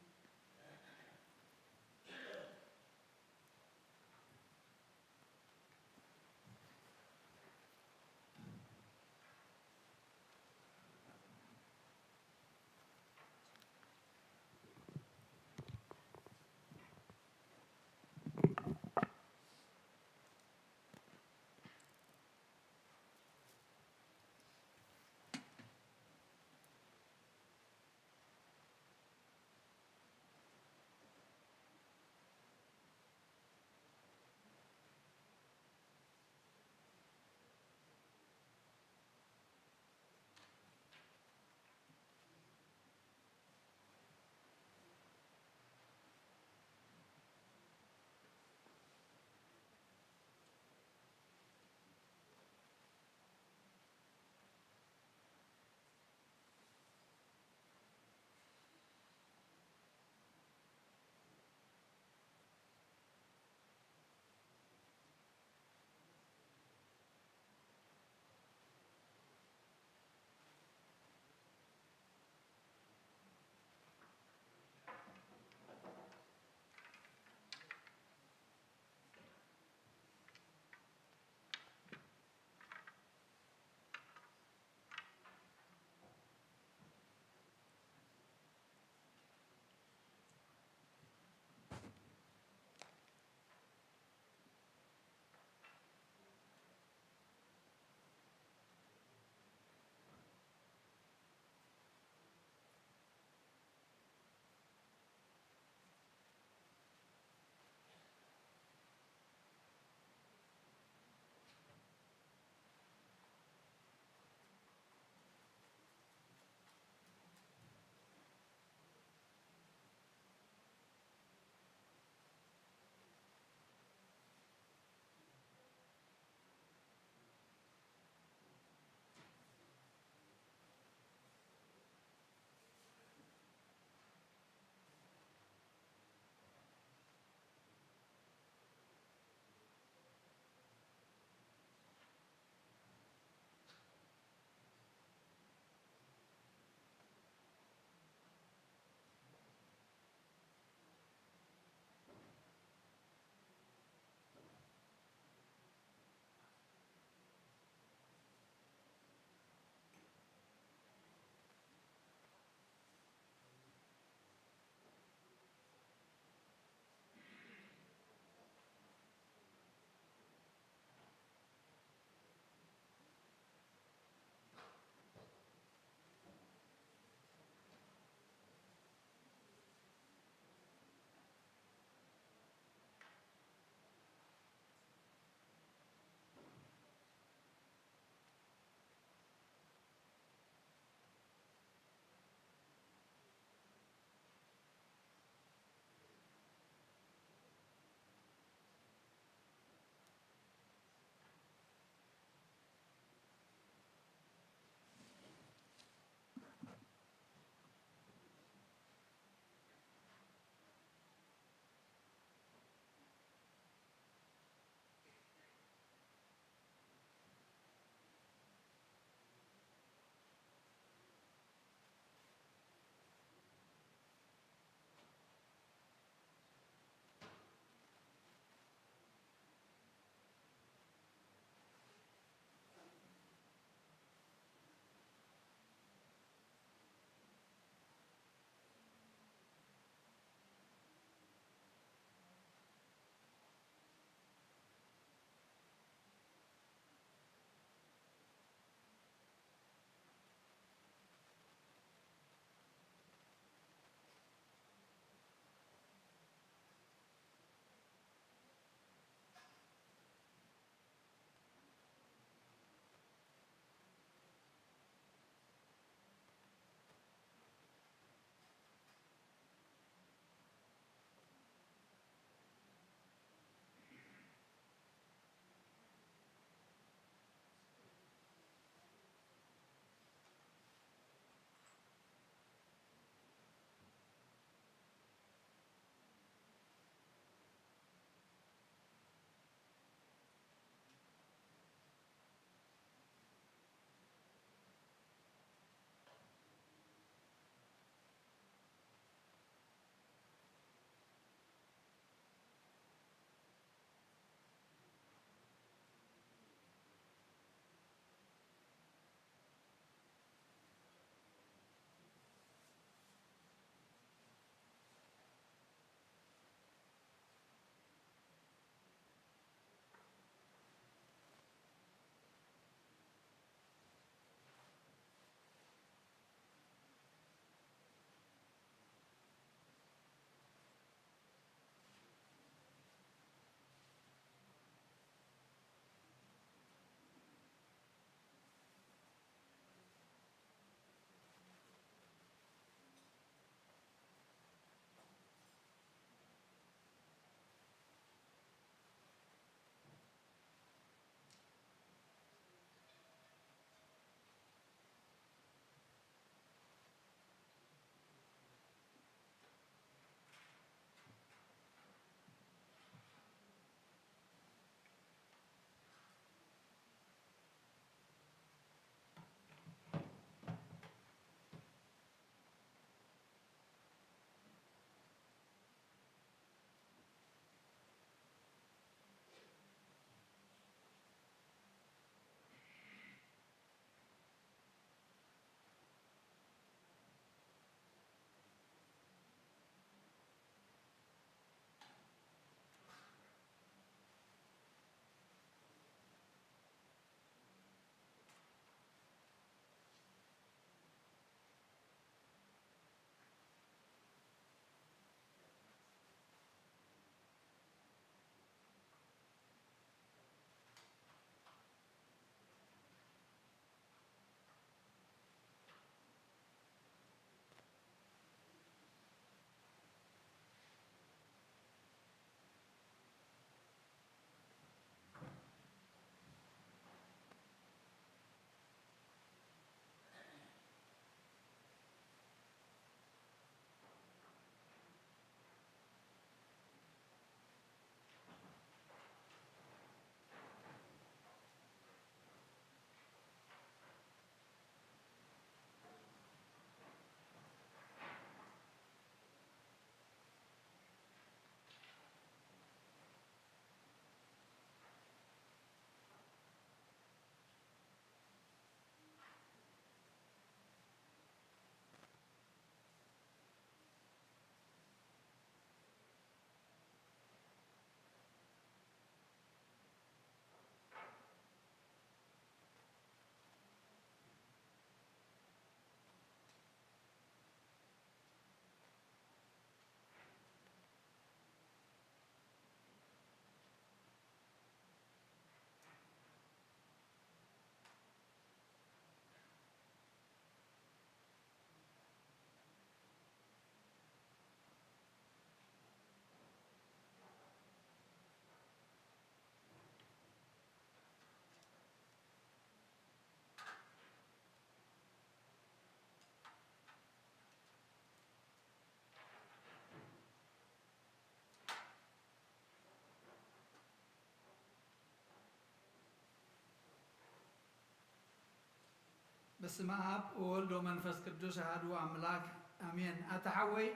[SPEAKER 1] በስመ አብ ወወልድ ወመንፈስ ቅዱስ አሐዱ አምላክ አሜን። አታሐወይ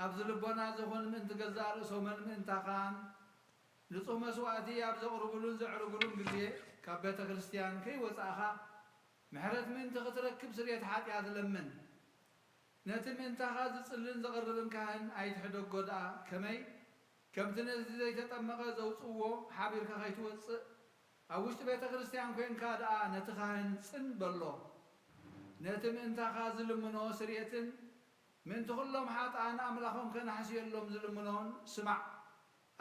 [SPEAKER 1] ኣብዚ ልቦና ዝኾን ምእንቲ ገዛእ ርእሶምን ምእንታኻን ንጹህ መስዋእቲ ኣብ ዘቕርብሉን ዘዕርግሉን ግዜ ካብ ቤተ ክርስቲያን ከይወፃእኻ ምሕረት ምእንቲ ክትረክብ ስርየት ሓጢኣት ለምን። ነቲ ምእንታኻ ዝጽልን ዘቕርብን ካህን ኣይትሕደጎ ደኣ ከመይ ከምቲ ነዚ ዘይተጠመቐ ዘውፅዎ ሓቢርካ ከይትወፅእ ኣብ ውሽጢ ቤተ ክርስቲያን ኮንካ ደኣ ነቲ ካህን ጽን በሎ። ነቲ ምእንታኻ ዝልምኖ ስርየትን ምእንቲ ኩሎም ሓጥኣን ኣምላኾም ከናሕስየሎም ዝልምኖን ስማዕ።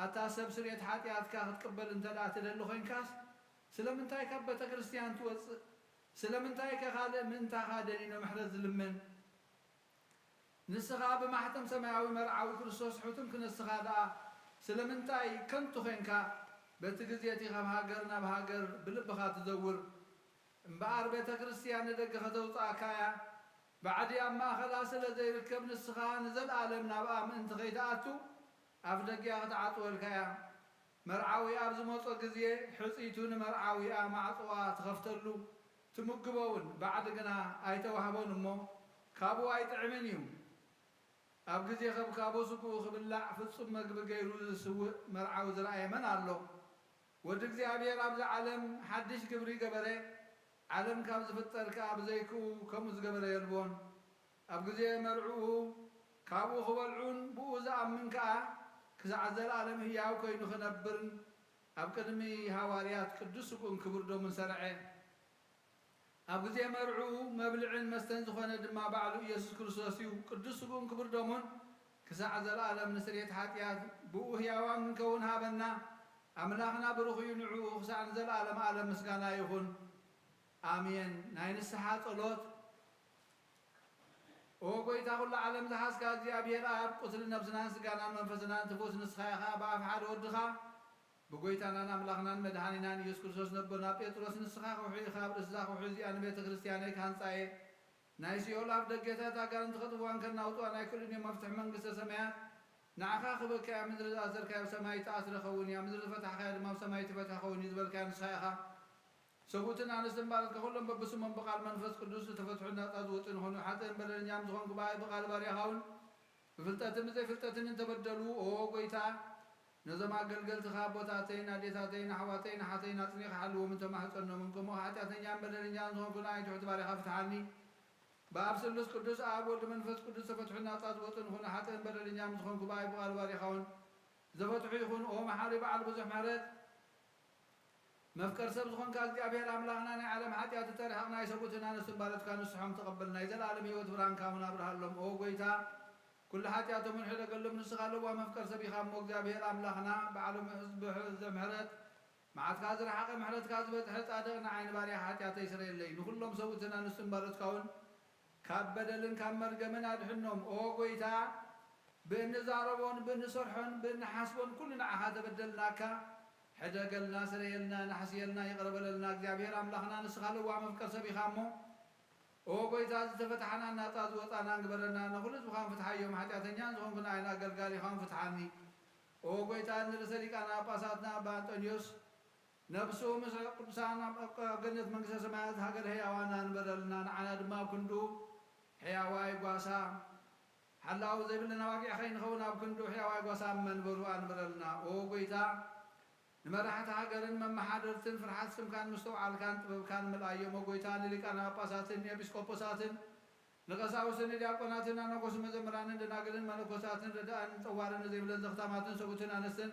[SPEAKER 1] ኣታ ሰብ ስርየት ሓጢኣትካ ክትቅበል እንተ ደኣ ትደሊ ኮይንካስ ስለምንታይ ካብ ቤተ ክርስቲያን ትወፅእ? ስለምንታይ ከኻልእ ምእንታኻ ደኒኖ ምሕረት ዝልምን? ንስኻ ብማሕተም ሰማያዊ መርዓዊ ክርስቶስ ሕቱም ክነስኻ ደኣ ስለምንታይ ከንቱ ኮንካ በቲ ግዜ እቲ ካብ ሃገር ናብ ሃገር ብልብኻ ትዘውር? እምበኣር ቤተ ክርስቲያን ንደገ ከተውፃእካያ ባዕዲ ኣብ ማእኸላ ስለ ዘይርከብ ንስኻ ንዘለኣለም ናብኣ ምእንቲ ከይተኣቱ ኣብ ደጊኣ ክትዓጥወልካያ። መርዓዊ ኣብ ዝመፆ ግዜ ሕፂቱ ንመርዓዊኣ ማዕፅዋ ትኸፍተሉ ትምግቦውን ባዕዲ ግና ኣይተዋህቦን እሞ ካብኡ ኣይጥዕምን እዩ። ኣብ ግዜ ከብካቦ ስጉኡ ክብላዕ ፍጹም መግቢ ገይሩ ዝስውእ መርዓዊ ዝረኣየ መን ኣሎ? ወዲ እግዚኣብሔር ኣብዚ ዓለም ሓድሽ ግብሪ ገበረ ዓለም ካብ ዝፍጠር ከዓ ብዘይክኡ ከምኡ ዝገበረ የልቦን። ኣብ ግዜ መርዑኡ ካብኡ ክበልዑን ብኡ ዝኣምን ከዓ ክሳዕ ዘለኣለም ህያው ኮይኑ ክነብርን ኣብ ቅድሚ ሃዋርያት ቅዱስ ስጉኡን ክቡር ዶሙን ሰርዐ። ኣብ ግዜ መርዑኡ መብልዕን መስተን ዝኾነ ድማ ባዕሉ ኢየሱስ ክርስቶስ እዩ። ቅዱስ ስጉኡን ክቡር ዶሙን ክሳዕ ዘለኣለም ንስርየት ሓጢኣት ብኡ ህያዋን ክንከውን ሃበና። ኣምላኽና ብሩኽ እዩ ንዕኡ ክሳዕ ንዘለኣለም ዓለም ምስጋና ይኹን ኣሜን። ናይ ንስሓ ጸሎት። ኦ ጎይታ ኩሉ ዓለም ዝሓዝካ እግዚኣብሔር ኣብ ቁስሊ ነብስናን ስጋናን መንፈስናን ትፉስ ንስኻ ኢኻ ብኣፍ ሓደ ወድኻ ብጎይታናን ኣምላኽናን መድሃኒናን ኢየሱስ ክርስቶስ ነቦና ጴጥሮስ ንስኻ ከውሒ ኢኻ ኣብ ርእስዛ ከውሒ እዚኣ ንቤተ ክርስቲያነይ ካንጻየ ናይ ሲኦል ኣብ ደገታት ኣጋንንቲ ከጥፍዋን ከናውጥዋ ናይ ኩሉን መፍትሒ መንግስተ ሰማያት ንዓኻ ክበልካያ ምድሪ ዝኣሰርካዮ ኣብ ሰማይ ተኣስረ ኸውን እያ ምድሪ ዝፈታሕካዮ ድማ ኣብ ሰማይ ትፈትሐ ኸውን እዩ ዝበልካያ ንስኻ ኢኻ። ሰቡትን ኣንስትን ባልካ ኩሎም በብስሞም ብቃል መንፈስ ቅዱስ ዝተፈትሑ ናፃ ዝውፅእ ንኾኑ ሓጥእን በደለኛም ዝኾንኩ ብቃል ባርያኻውን ብፍልጠትን ብዘይፍልጠትን እንተበደሉ ኦ ጎይታ ነዞም ኣገልገልትኻ ኣቦታተይን ኣዴታተይን ኣሕዋተይን ኣሓተይን ኣፅኒኻ ሓልዎም እንተማሕፀኖምን ከምኡ ሓጢኣተኛን በደለኛን ዝኾንኩ ንኣይ ትሑት ባርያኻ ፍትሓኒ። በኣብ ስሉስ ቅዱስ ኣብ ወልዲ መንፈስ ቅዱስ ተፈትሑ ናፃ ዝወፅእ ንኾኑ ሓጥእን በደለኛም ዝኾንኩ ብኣይ ብቃል ባርያኻውን ዘፈትሑ ይኹን። ኦ መሓሪ በዓል ብዙሕ ምሕረት መፍቀር ሰብ ዝኾንካ እግዚኣብሔር ኣምላኽና ናይ ዓለም ሓጢኣት ተሪሕቕ ናይ ሰቡትን ኣንስትን ባለትካ ንስሖም ተቐበል ናይ ዘለኣለም ህይወት ብርሃንካ እውን ኣብርሃሎም። ኦ ጎይታ ኩሉ ሓጢኣቶምን ሕደገሎም ንስኻ ኣለዋ መፍቀር ሰብ ኢኻ እሞ እግዚኣብሔር ኣምላኽና ባዕሎም ምሕረት መዓትካ ዝረሓቐ ምሕረትካ ዝበፅሐ ጻድቕ ንዓይኒ ባርያ ሓጢኣተ ይስረየለይ። ንኩሎም ሰቡትን ኣንስትን ባለትካ እውን ካብ በደልን ካብ መርገምን ኣድሕኖም። ኦ ጎይታ ብእንዛረቦን ብእንሰርሖን ብእንሓስቦን ኩሉ ንዓኻ ተበደልናካ ሕደገልና ስረየልና ናሕስየልና ይቕረበለልና። እግዚኣብሔር ኣምላኽና ንስኻ ኣለዋ መፍቀር ሰብ ኢኻ እሞ ኦ ጎይታ ዝተፈትሓና ናፃ ዝወፃና ንግበረና ነኩሉ ህዝብኻን ፍትሓዮም ሓጢኣተኛን ዝኾንኩ ንዓይና ኣገልጋሊ ኢኻን ፍትሓኒ። ኦ ጎይታ ንርእሰ ሊቃና ጳጳሳትና ኣባ አንጦኒዮስ ነብሱ ምስ ቅዱሳን ኣብ ገነት መንግስተ ሰማያት ሃገር ሕያዋን አንበረልና ንዓና ድማ ኣብ ክንዱ ሕያዋይ ጓሳ ሓላዊ ዘይብለና ዋቂዕ ኸይንኸውን ኣብ ክንዱ ሕያዋይ ጓሳ መንበሩ አንበረልና። ኦ ጎይታ ንመራሕቲ ሃገርን መመሓደርትን ፍርሓት ስምካን ምስተውዓልካን ጥበብካን ምልኣዮም። ኦ ጎይታ ንሊቃና ጳጳሳትን ኤጲስቆጶሳትን ንቀሳውስትን ዲያቆናትን ኣነኮስ መዘምራንን ደናግልን መነኮሳትን ረዳእን ፀዋርን ዘይብለን ዘኽታማትን ሰቡትን ኣነስትን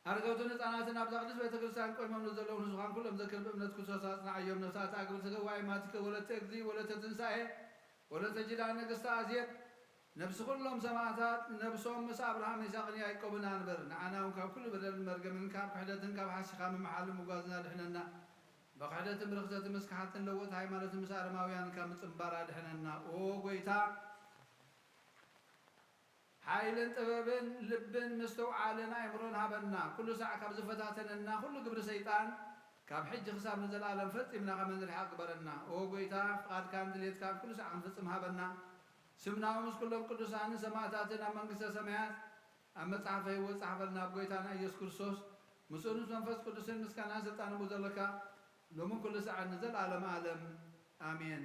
[SPEAKER 1] ኣርገውትን ህፃናትን ኣብ ዛቅድስ ቤተ ክርስቲያን ቆይሞም ንዘለዉ ንስኻን ኩሎም ዘክር ብእምነት ክርስቶስ ኣጽናዕዮም። ነፍሳት ኣግብር ተገዋይ ማቲከ ወለተ እግዚ ወለተ ትንሳኤ ወለተ ጅዳን ንግስተ ኣዝየር ነብሲ ኩሎም ሰማዕታት ነብሶም ምስ ኣብርሃም ይስሐቅን ያዕቆብን አንበር። ንዓና እውን ካብ ኩሉ በደልን መርገምን ካብ ክሕደትን ካብ ሓሲኻ ምምሓልን ምጓዝና ድሕነና። ብክሕደትን ብርክሰትን ምስ ክሓትን ለወጥ ሃይማኖትን ምስ ኣረማውያን ካብ ምፅምባር ኣድሕነና። ኦ ጎይታ ሓይልን ጥበብን ልብን ምስተውዓልን ኣእምሮን ሃበና። ኩሉ ሳዕ ካብ ዝፈታተነና ኩሉ ግብሪ ሰይጣን ካብ ሕጂ ክሳብ ንዘለኣለም ፈፂምና ከመ ንርሕቕ ግበረና። ኦ ጎይታ ፍቓድካን ድሌትካን ኩሉ ሳዕ ክንፍፅም ሃበና። ስምናዊ ምስ ኩሎም ቅዱሳንን ሰማዕታትን ኣብ መንግስተ ሰማያት ኣብ መጽሓፈ ሕይወት ጻሕፈልና ኣብ ጎይታና ኢየሱስ ክርስቶስ ምስኡ ምስ መንፈስ ቅዱስን ምስጋናን ስልጣንን ዘለካ ሎምን ኩሉ ሰዓት ንዘለኣለም ዓለም አሜን።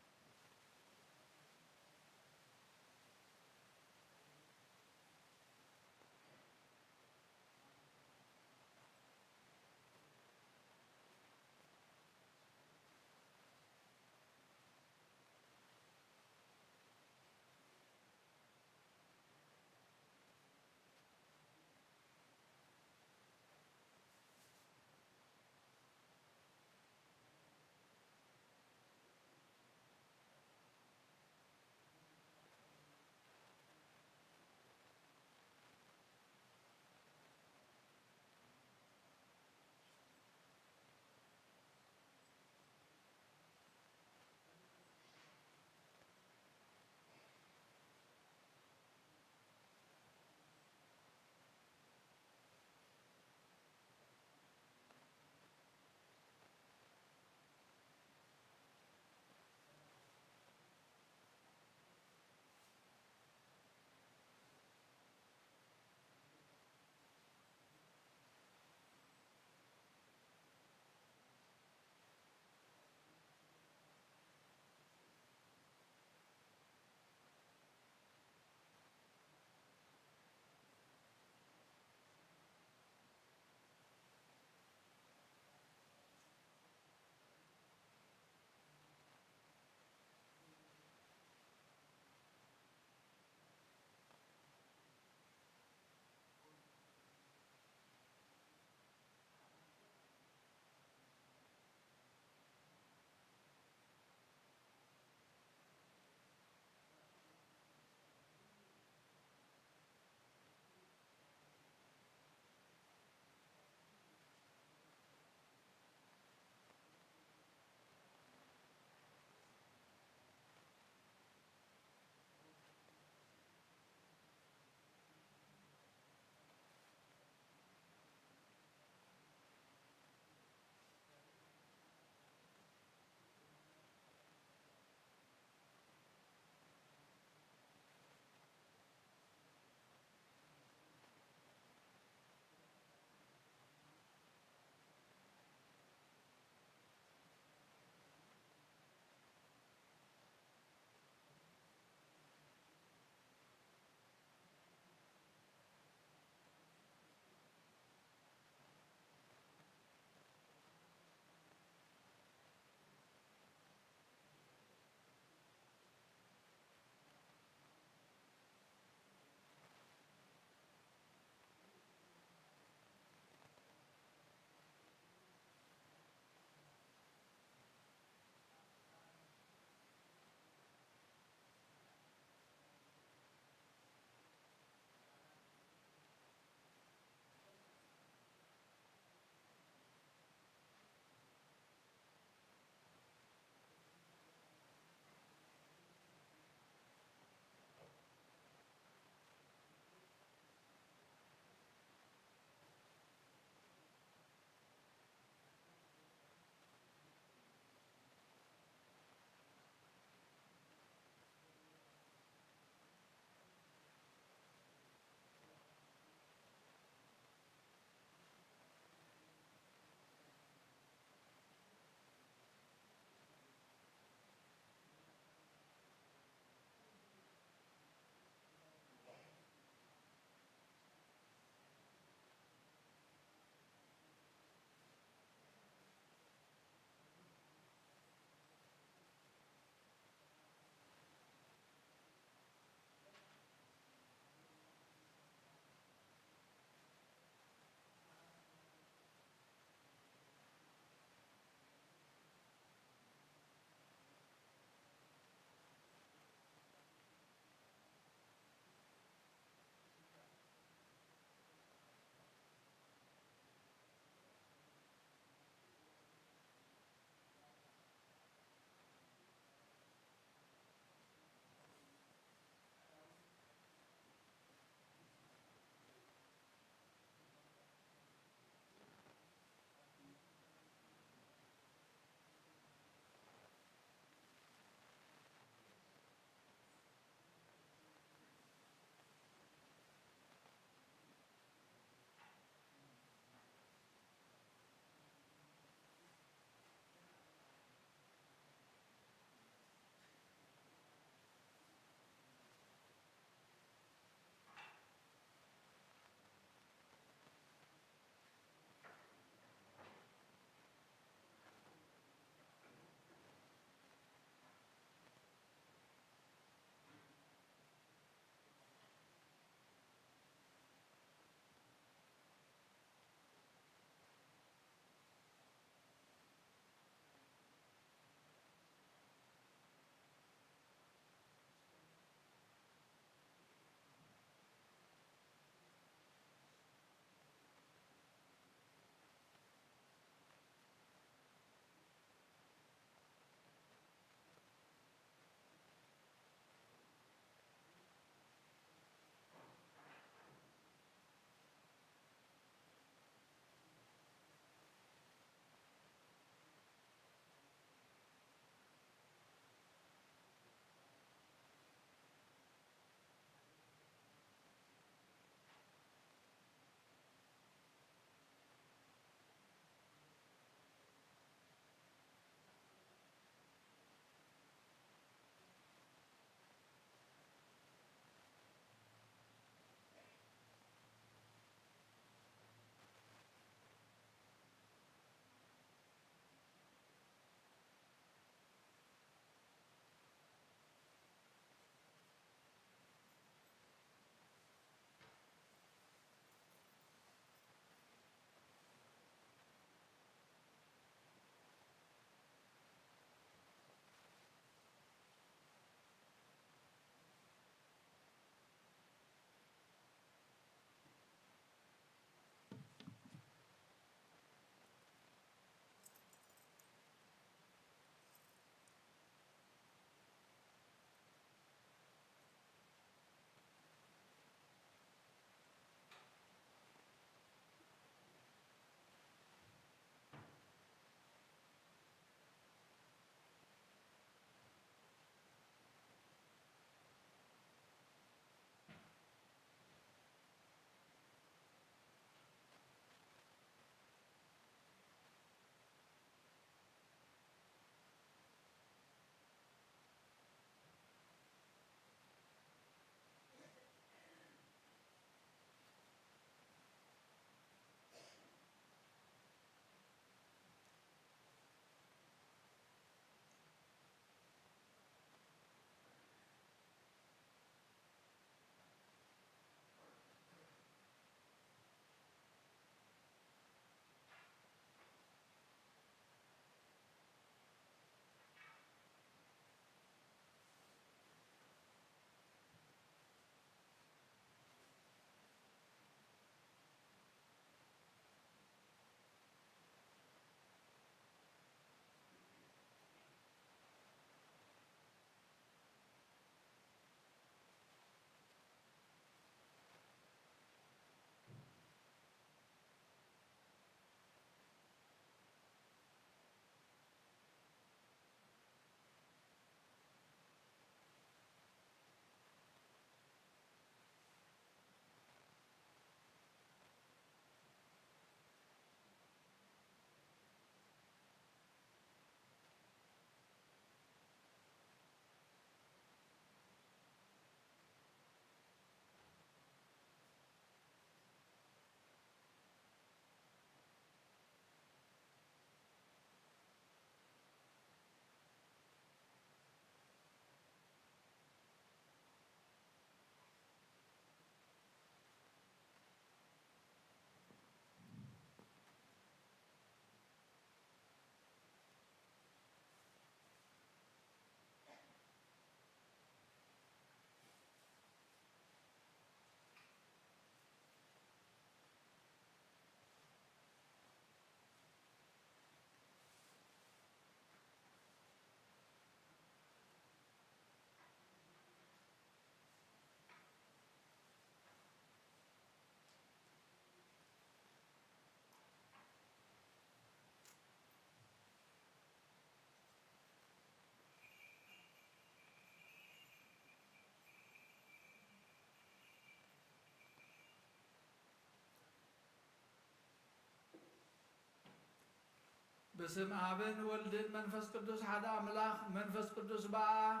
[SPEAKER 1] بسم آبن ولدن منفس قدوس حدا أملاخ منفس قدوس بقى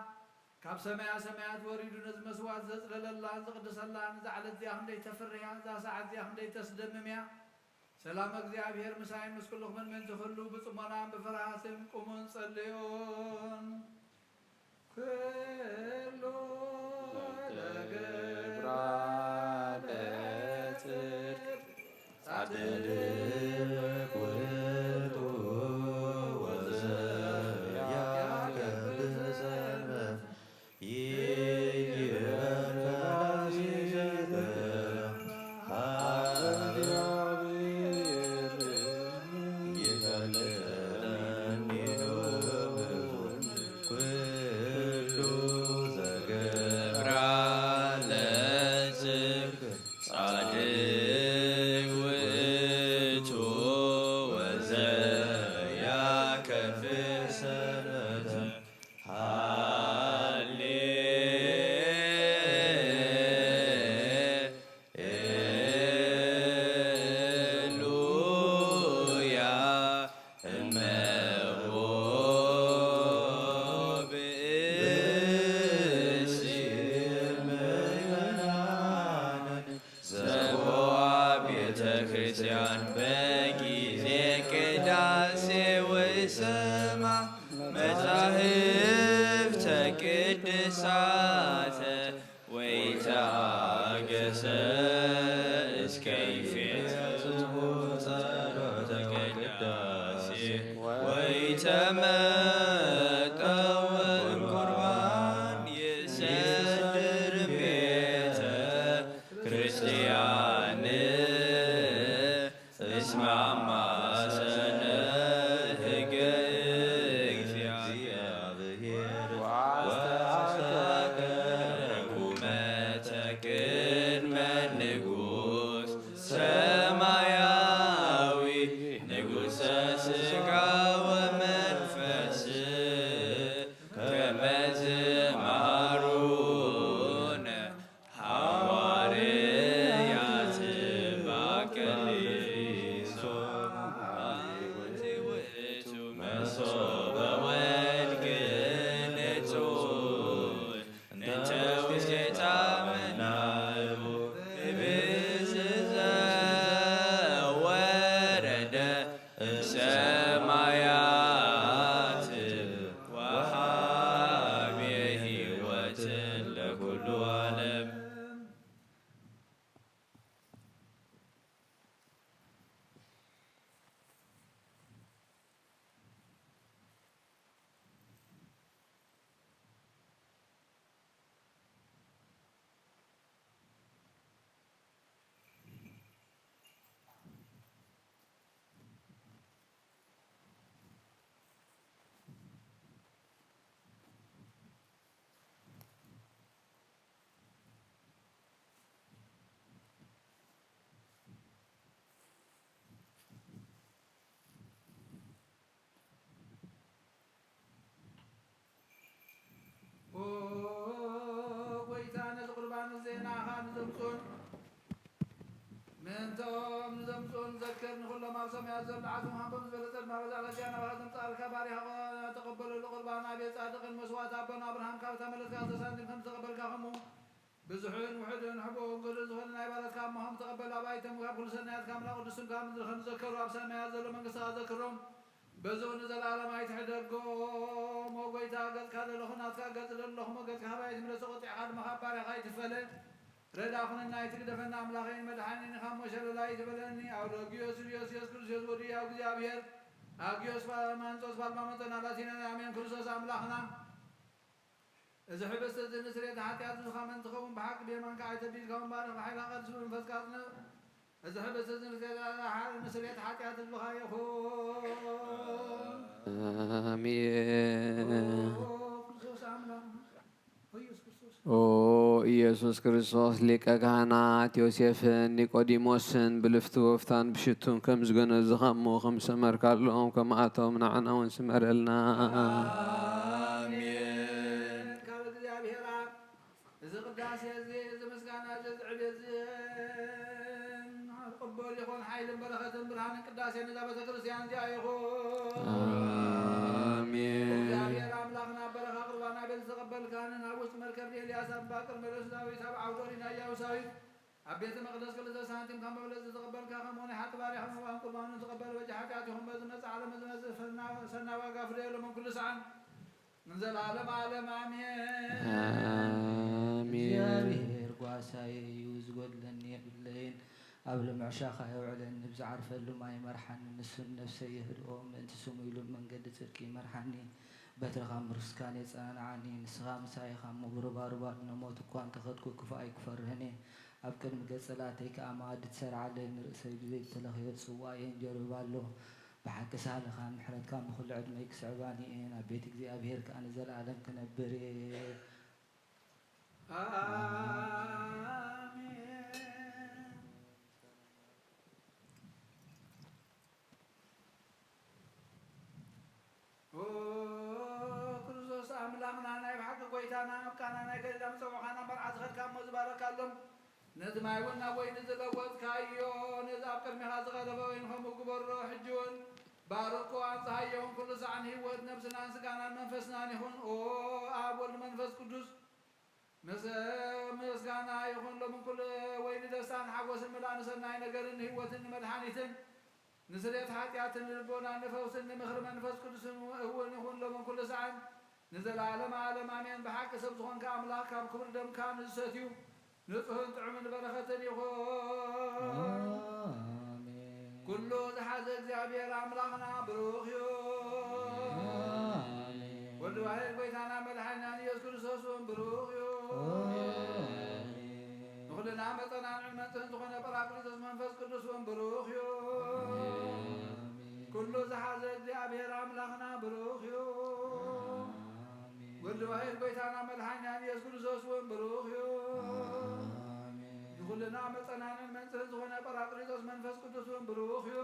[SPEAKER 1] كاب سمايا سمايات وريدو نز مسوات زلل الله زقدس الله زعلت زي أخم دي تفريها ذا ساعات زي أخم دي تسدمميا سلام እግዚአብሔር مساين مسكلخ من تخلو بصمنا بفرحاتم قومون صليون كلو
[SPEAKER 4] ጻድቅ ውእቱ ወዘያከብሰነ ይርፈራሲሰተ ሀቢር ይከለኒ ኩሉ ዘገብራ ለጽድቅ ጻድቅ ውእቱ ወዘያከብሰነ ሃሌሉያ እመሆ ብእሲ ምእመናን ዘቦአ ቤተ ክርስቲያን በጊዜ ቅዳሴ ወይሰማ መጻሕፍተ ቅድሳተ ወይትአገሰ እስከ ይፌጽሙ ጸሎተ ቅዳሴ ወይተመጠወን ቁርባን ይሰድር ቤተ ክርስቲያን እስመ አማሰነ ሕገ እግዚአብሔር ወአስተከረ ቁመተ ቅድመ ንጉሥ ሰማያዊ ንጉሠ ሥጋ ወመንፈስ ከመ ዝማሩነ ሐዋርያት ባቀሊሶሙ አንቲ ውእቱ መሶበ ወልድ ንጹሕ እንተ ውስቴታ መናብብ ብእስ ዘወረደ እምሰማያት ወሀቤ ሕይወትን ለኩሉ ዓለም።
[SPEAKER 1] ويتان القربان الزينا خان زمزون من توم زمزون ذكرن كل ما سمع زم عزم هم بمزبلة ما بزع لجانا وهزم طال كباري هوا تقبل القربان أبي صادق المسوات أبنا أبراهام كاوتا ملك كاوتا ساندم خم تقبل كاخمو بزحون وحدون حبوهم قدر زهلنا عبادة كامهم تقبل أبايتم وكل سنة كاملة قدسهم كامل خم ذكروا أبسام يازلوا من قصة ذكرهم بزون زلالة ما يتحدرقوا موقيتا قد كاد لخنات قد للخم قد كهبايت من سقط عاد مخبار غايت فلت ردا خلنا يتقدفنا أملاخين مدحانين خموش لا يتبلني أو لقيوس يوس كرسيوس ودي أو እግዚአብሔር أقيوس فالمانتوس فالمامتنا لاتينا أمين كرسوس أملاخنا إذا حبست النسرية حتيات خامن تخوم بحق بيمان كعيت بيت كون بارك بحيلا قد سوين فسكاتنا إذا حبست النسرية حتيات البخايا خون
[SPEAKER 3] آمين ኦ ኢየሱስ ክርስቶስ ሊቀ ካህናት ዮሴፍን ኒቆዲሞስን ብልፍቲ ወፍታን ብሽቱን ከም ዝገነዝኸሞ ከም ሰመርካሎም ከማኣቶም ንዓና እውን ስመረልና
[SPEAKER 1] አሜን። ካብ እግዚአብሔር እዚ ቅዳሴ እዚ እዚ ምስጋና እዚ ዕብየት እዚ قبول يكون حيل بركة برهان قداس نزا بتكرسيان جاي يكون
[SPEAKER 3] آمين
[SPEAKER 1] እግዚአብሔር አምላክና በረኻ ቁርባና ቤት ተቀበል ካህንን አውስጥ መርከብ ኤልያስ አባቅር መለስላዊ ሰብዓ አውዶሪና ያውሳዊ አቤተ መቅደስ ክልተ ሳንቲም ከም መብለጽ ተቀበልካ ከመሆነ ሓቂ ባሪያ ከም ቁርባኑን ተቀበል በጅ ኃጢአት ይኹን በዝመጽ ዓለም ዝመጽእ ሰና ዋጋ ፍሬ ለመን ኩሉ ሰዓን من ዘላለም ዓለም አሜን
[SPEAKER 3] آمين
[SPEAKER 2] እግዚአብሔር ጓሳዬ ይውዝጎለኒ የብለይን ኣብ ልምዕሻኻ የውዕለኒ ብዝዓርፈሉ ማይ መርሓኒ ንሱን ነፍሰይ የህድኦ ምእንቲ ስሙ ኢሉ መንገዲ ጽድቂ መርሓኒ በትረኻ ምርስካን የጸናንዓኒ ንስኻ ምሳይኻ ምብርባርባር ነሞት እኳ እንተኸድኩ ክፉእ ኣይክፈርህኒ ኣብ ቅድሚ ገጸላተይ ከዓ መኣዲ ትሰርዓለይ ንርእሰይ ብዘይ ተለኽዮ ጽዋእ የንጀርብ ኣሎ ብሓቂ ሳልኻ ምሕረትካ ብኩሉ ዕድመይ ክስዕባኒ እየን ኣብ ቤት እግዚኣብሔር ከዓ ንዘለኣለም ክነብር እየ
[SPEAKER 1] አሜን ኦ ክርስቶስ አምላክና ናይ ብሓቂ ጎይታና መብቃና ናይ ገዛ ምፀውኻና መርዓ ዝኸድካ እሞ ዝባረካሎም ነዚ ማይ እውን ናብ ወይኒ ዝለወጥካዮ ነዚ ኣብ ቅድሚኻ ዝቐረበ ወይኒ ከምኡ ግበሮ ሕጂ እውን ባርኮ አንጽሃየውን ኩሉ ሰዓን ህይወት ነፍስናን ስጋናን መንፈስናን ይኹን ኦ አብ ወልድ መንፈስ ቅዱስ ምስጋና ይኹን ሎምን ኩሉ ወይኒ ደስታን ሓጎስን ምላእን ሰናይ ነገርን ህይወትን መድኃኒትን ንስርየት ኃጢአትን ልቦና ንፈውስን ንምኽሪ መንፈስ ቅዱስን እውን ይኹን ሎምን ኩሉ ሰዓን ንዘላለም ዓለም አሜን ብሓቂ ሰብ ዝኾንካ ኣምላኽ ካብ ክብሪ ደምካ ንዝሰትዩ ንጹህን ጥዑምን በረኸትን ይኹን ኩሉ ዝሓዘ እግዚአብሔር አምላኽና ብሩኽ እዩ ወልድ ዋሕድ ጎይታና መድኃኒናን ኢየሱስ ክርስቶስ እውን ብሩኽ እዩ ንኹልና መጠናንዕን መንጽህን ዝኾነ ጰራቅሊጦስ መንፈስ ቅዱስ እውን ብሩኽ እዩ ኩሉ ዝሓዘ እግዚአብሔር አምላኽና ብሩኽ እዩ ወልድ ዋሕድ ጎይታና መድኃኒናን ኢየሱስ ክርስቶስ እውን ብሩኽ እዩ ንኹልና መጠናንን መንጽህን ዝኾነ ጰራቅሊጦስ መንፈስ ቅዱስ እውን ብሩኽ እዩ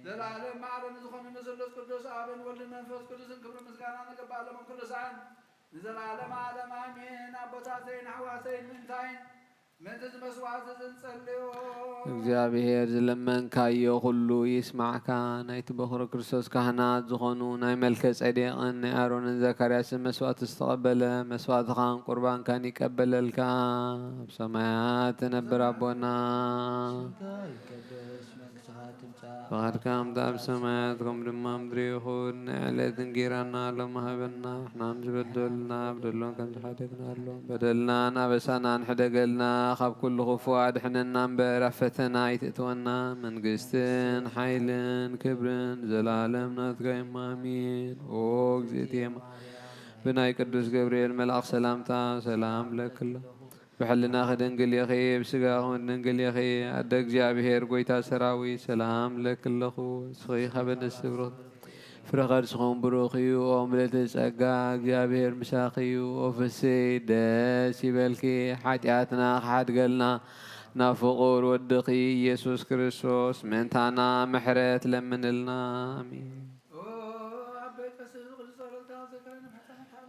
[SPEAKER 1] ዘላለም ማዕረን ዝኾኑ ንስሉስ ቅዱስ አብን ወልድን መንፈስ ቅዱስን ክብሪ ምስጋና ንገባሎም ኩሉ ሰዓን ንዘላለም ዓለም አሜን አቦታተይን ኣሕዋተይን ምንታይን ምእንቲ ዝመስዋዕት ዝንጸልዮ
[SPEAKER 3] እግዚአብሔር ዝለመንካዮ ኩሉ ይስማዕካ ናይቲ በኩሪ ክርስቶስ ካህናት ዝኾኑ ናይ መልከ ጸዴቕን ናይ ኣሮንን ዘካርያስን መስዋዕት ዝተቐበለ መስዋዕትኻን ቁርባንካን ይቀበለልካ ኣብ ሰማያት ትነብር ኣቦና فقد كامت أب سماياتكم لما مدريخون نعلت نجيرنا لما هبنا احنا نجبدلنا بدلون كم تحدقنا لهم بدلنا نبسنا نحدقلنا خب كل خفواد حننا برفتنا يتتونا من قستن حيلن كبرن زلالم نتقيم آمين اوك زيتيم بناي قدوس جبريل ملأ سلامتا سلام لك الله بحلنا خدنقل يخي بسقاهم دنقل يخي أدق جابهير قويتا سراوي سلام لك اللخو سخي خبن السبرط فرغر سخون بروخيو وملت سقا جابهير مساخيو وفسي داسي بالكي حاتياتنا حات قلنا نافقور ودقي يسوس كريستوس منتانا محرت لمن لنا آمين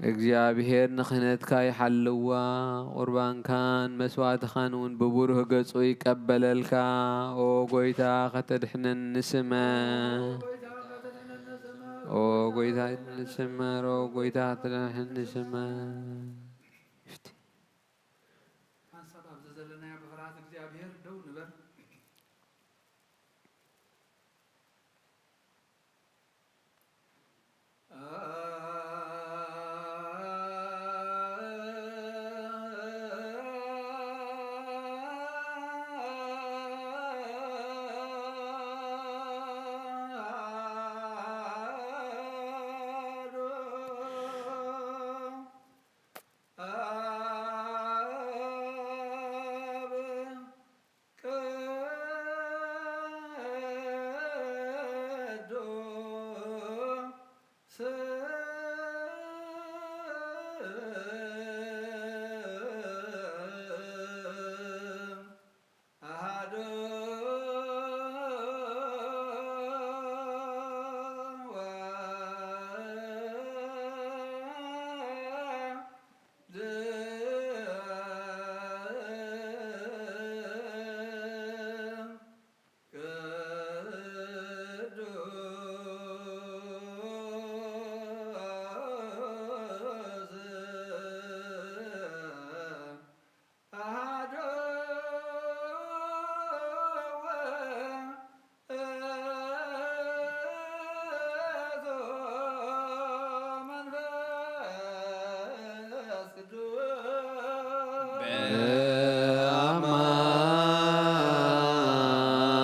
[SPEAKER 3] እግዚአብሔር ንኽህነትካ ይሓልዋ ቁርባንካን መስዋዕትኻን እውን ብቡሩህ ገጹ ይቀበለልካ ኦ ጎይታ ከተድሕነን ንስመ ኦ ጎይታ ንስመር ኦ ጎይታ ከተድሕነን ንስመ
[SPEAKER 1] ሓንሳብ ኣብዚ ዘለናዮ ብፍርሃት እግዚአብሔር ደው ንበር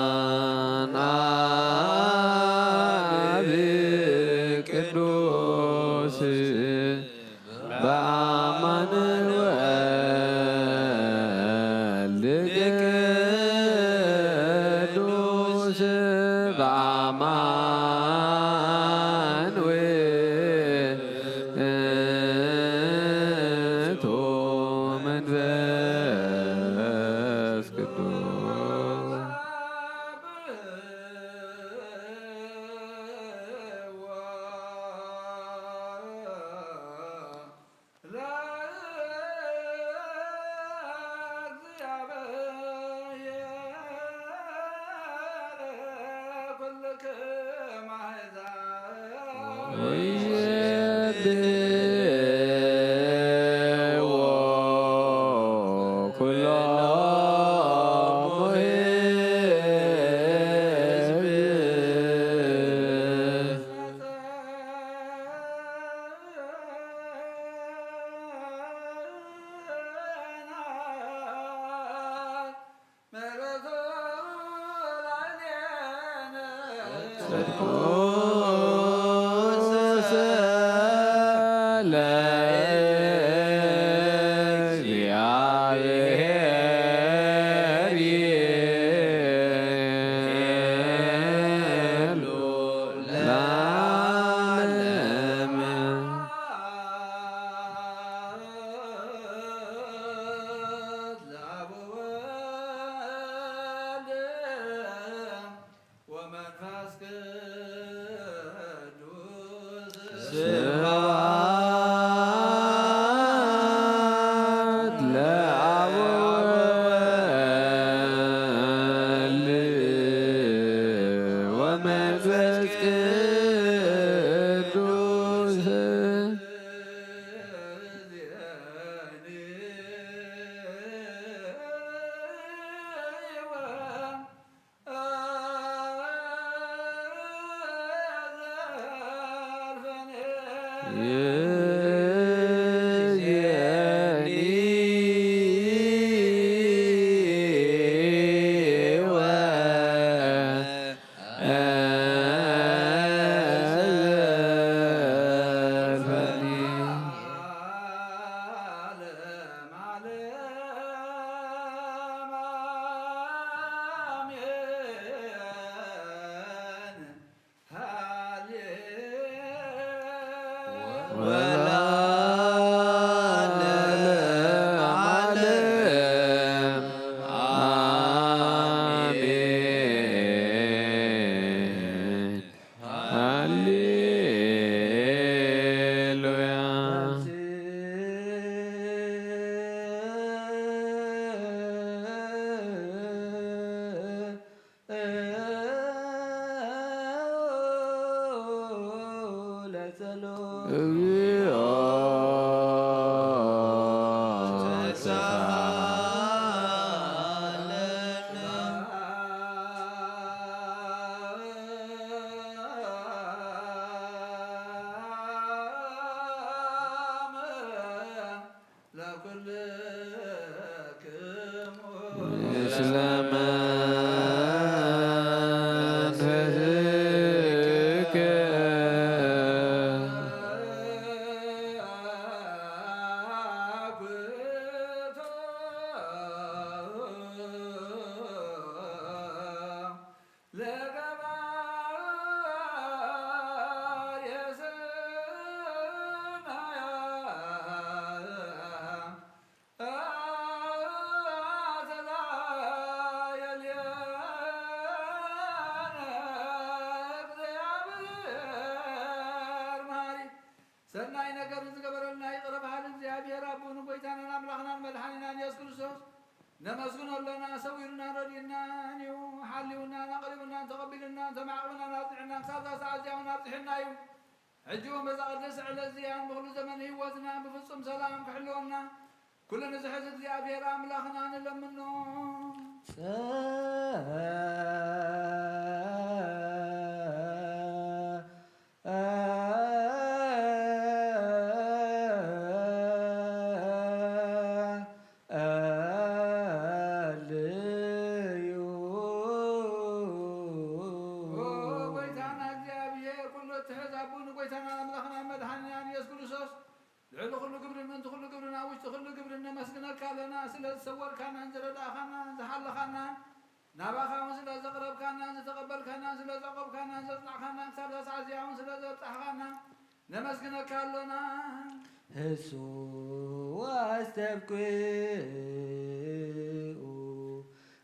[SPEAKER 3] አማን አብ ቅዱስ በአማን ወልድ ቅዱስ በአማን ውእቱ መንፈስ ቅዱስ ወይቤዎ ኩሎሙ ሕዝብ ለእግዚአብሔር ይቤሉ ለዓለም
[SPEAKER 1] ወመንፈስ ቅዱስ
[SPEAKER 3] ስብሐት ለአብ ወወልድ ወመንፈስ ቅዱስ ይእዜኒ ወዘልፈኒ ወለዓለም አሜን ሃሌሉያ እግዚኦ ምስለ መንፈስከ
[SPEAKER 1] ሰናይ ነገር ዝገበረልና ይቅረብሃል እግዚአብሔር አቡነ ጎይታናን አምላኽናን መድኃኒናን ኢየሱስ ክርስቶስ ነመስግኖለና ሰዊሩና ረድኤናን እዩ ሓሊውናን ኣቕሪቡናን ተቐቢሉናን ተማዕቕብናን ኣፅዕናን ክሳብ ሰዓት እዚያውን ኣብፅሕና እዩ ሕጂ እውን በዛ ቅድስ ዕለት እዚያን ብኩሉ ዘመን ህይወትና ብፍጹም ሰላም ክሕልወና ኩሉ ንዝሕዝ እግዚአብሔር ኣምላኽና ንለምኖ لنا سلا تصور كان انزل داخلنا زحل خنا نباخا سلا زقرب كان تقبل كان سلا زقب كان زطلع كان سلا سعزيا سلا زطلع كان نمسكنك لنا
[SPEAKER 2] هسو واستبكوا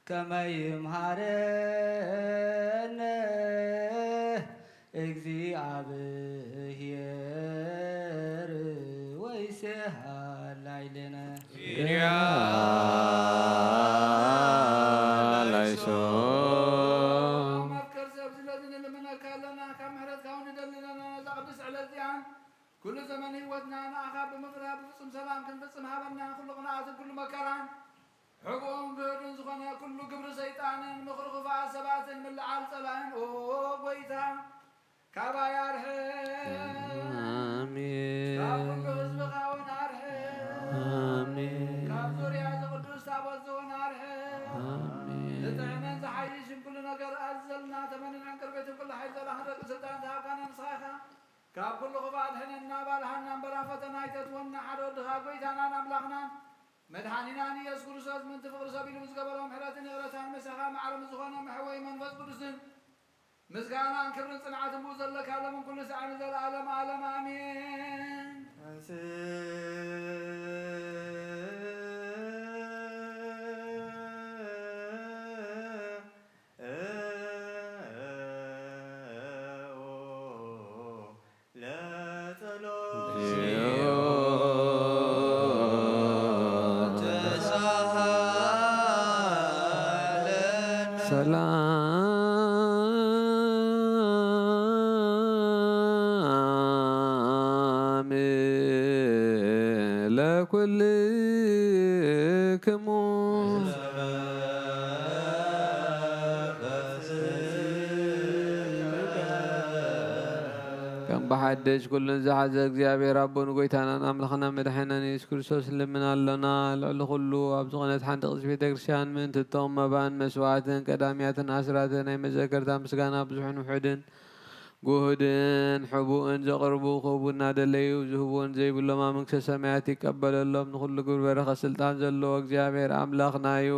[SPEAKER 2] كما يمهرنا እግዚአብሔር ወይስሐል ላይለነ
[SPEAKER 1] كل زمن هوتنا نأخذ بمغرب بفصم سلام كنفصم هبنا كل قناعة كل مكران حقوم بهدن زخنا كل قبر سيطان مخرق فعال سبات من العال صلاين اوه بويتا كابا يارحم
[SPEAKER 3] آمين
[SPEAKER 1] كاب كل حزب خاون ارحم
[SPEAKER 3] آمين
[SPEAKER 1] كاب زوريا قدوس تابوت زون ارحم
[SPEAKER 3] آمين
[SPEAKER 1] لتعمن زحيش كل نقر أزلنا تمنن عن قربة كل حي زلنا حرق سلطان ذهب كان نصايخا كاب كل غبال حننا بالحنا برافتنا يتتونا حرود غاقويتانا نملغنا مدحاننا يذكر ساز من تفقر سبيل مزقبلهم حراتن غرسان مسخا معلم زخانا محوي منفذ قدسن مزقانا كبر صنعات موزل لك على من كل ساعة نزل عالم عالم آمين
[SPEAKER 3] سلام لكلكم كم بحدش كل زحز እግዚአብሔር አቦን ጎይታናን አምላኽና መድኃኒና ኢየሱስ ክርስቶስ ለምናለና ልዕሊ ኩሉ ኣብ ዝኾነት ሓንቲ ቅድስት ቤተ ክርስቲያን ምእንቲ እቶም መባን መስዋዕትን ቀዳሚያትን ኣስራትን ናይ መዘከርታ ምስጋና ብዙሕን ውሑድን ጉህድን ሕቡእን ዘቕርቡ ክህቡ እናደለዩ ዝህቡን ዘይብሎም ኣብ መንግስተ ሰማያት ይቀበለሎም ንኩሉ ግብር በረኸ ስልጣን ዘለዎ እግዚአብሔር ኣምላኽና እዩ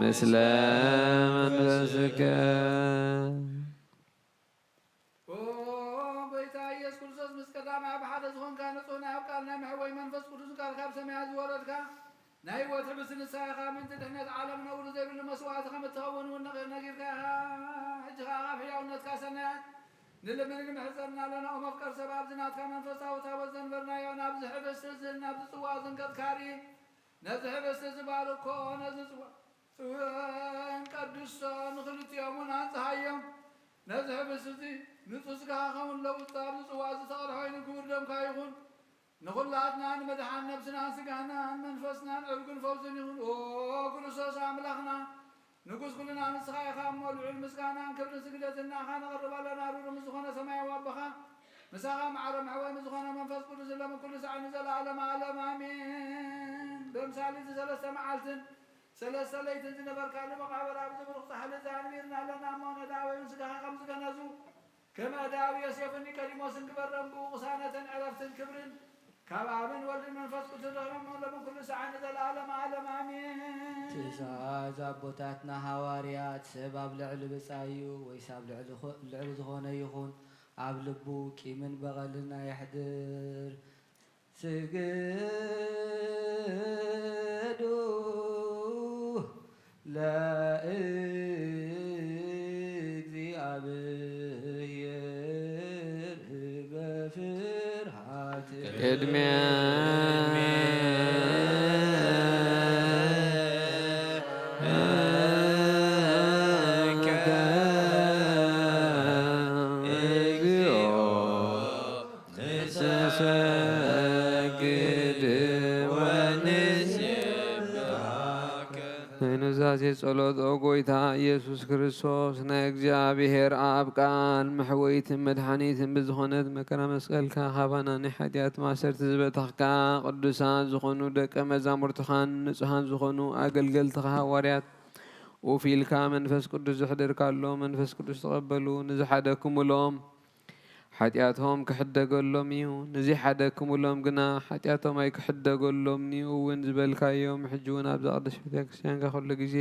[SPEAKER 3] مثل منفسك
[SPEAKER 1] بيتا ኢየሱስ ክርስቶስ ምስ ቀዳማይ ኣብ ሓደ ዝኾንካ ንጹህና ኣብ ቃልና ምሕወይ መንፈስ ቅዱስ ቃል ካብ ሰማያት ዝወረድካ ናይ ህይወት ሕብስ ንስኻኻ ምንጪ ድሕነት ዓለም ነውሪ ዘይብሉ መስዋዕቲ ከም እትኸውን እውን ነጊርካ ኢኻ ሕጂ ከዓ ካብ ሕያውነትካ ሰናያት ንልምን ንምሕፀርና ኣለና ኦ መፍቀር ሰብ ኣብዚ ናትካ መንፈሳዊ ታቦት ዘንበርናዮ ናብዚ ሕብስቲ እዚ ናብዚ ፅዋ ዝንቀጥካሪ ነዚ ሕብስቲ ዝባርኮ ነዚ ጽዋን ቀድሶ ንኽልቲኦምን አንጽሃዮም ነዚ ሕብስቲ እዚ ንጹህ ስጋኻ ኸውን ለውጥ ኣብዚ ጽዋ እዚ ተቐድሖ ኮይኑ ክቡር ደምካ ይኹን ንኹላትና ንመድሓን ነብስናን ስጋናን መንፈስናን ዕርጉን ፈውስን ይኹን ኦ ክርስቶስ ኣምላኽና ንጉስ ኩልና ንስኻ ኢኻ እሞ ልዑል ምስጋናን ክብርን ስግደትን ንኣኻ ነቕርብ ኣለና ሩሩም ዝኾነ ሰማያዊ ኣቦኻ ምሳኻ ማዕረ ማሕወይ ዝኾነ መንፈስ ቅዱስ ለምን ኩሉ ሰዓት ንዘለዓለም ዓለም ኣሜን ብምሳሌ እቲ ሰለስተ መዓልትን ሰለስተ ለይትን ዝነበርካ ንመቃብር ኣብ ዝብርኽ ፃሕሊ ዛንቢርና ኣለና እሞ ነዳወይን ስጋኻ ከም ዝገነዙ ከም ኣዳዊ ዮሴፍን ኒቆዲሞስን ክበረም ብቕሳነትን ዕረፍትን ክብርን ካብ ኣብን ወልድን መንፈስ ቅዱስ ረኽቦም ለምን ኩሉ ሰዓት ንዘለዓለም ዓለም ኣሜን
[SPEAKER 2] ትእዛዝ ኣቦታትና ሃዋርያት ሰብ ኣብ ልዕሊ ብፃዩ ወይስ ኣብ ልዕሊ ዝኾነ ይኹን ኣብ ልቡ ቂምን በቐልን ኣይሕድር ስግዱ ለእግዚአብሔር በፍርሃት
[SPEAKER 3] ቅድሚያ ኑዛዜ ጸሎት ኦ ጎይታ ኢየሱስ ክርስቶስ ናይ እግዚአብሔር ኣብ ቃል መሕወይትን መድሓኒትን ብዝኾነት መከራ መስቀልካ ካባና ናይ ሓጢኣት ማሰርቲ ዝበታኽካ ቅዱሳን ዝኾኑ ደቀ መዛሙርትኻን ንጹሃን ዝኾኑ ኣገልገልትኻ ሃዋርያት ወፊልካ መንፈስ ቅዱስ ዝሕድርካሎ መንፈስ ቅዱስ ተቐበሉ ንዝሓደክሙሎም ሓጢኣቶም ክሕደገሎም እዩ ንዘይሓደክሙሎም ግና ሓጢኣቶም ኣይክሕደገሎም እዩ እውን ዝበልካዮም ሕጂ እውን ኣብዛ ቅዱስ ቤተ ክርስቲያንካ ኩሉ ግዜ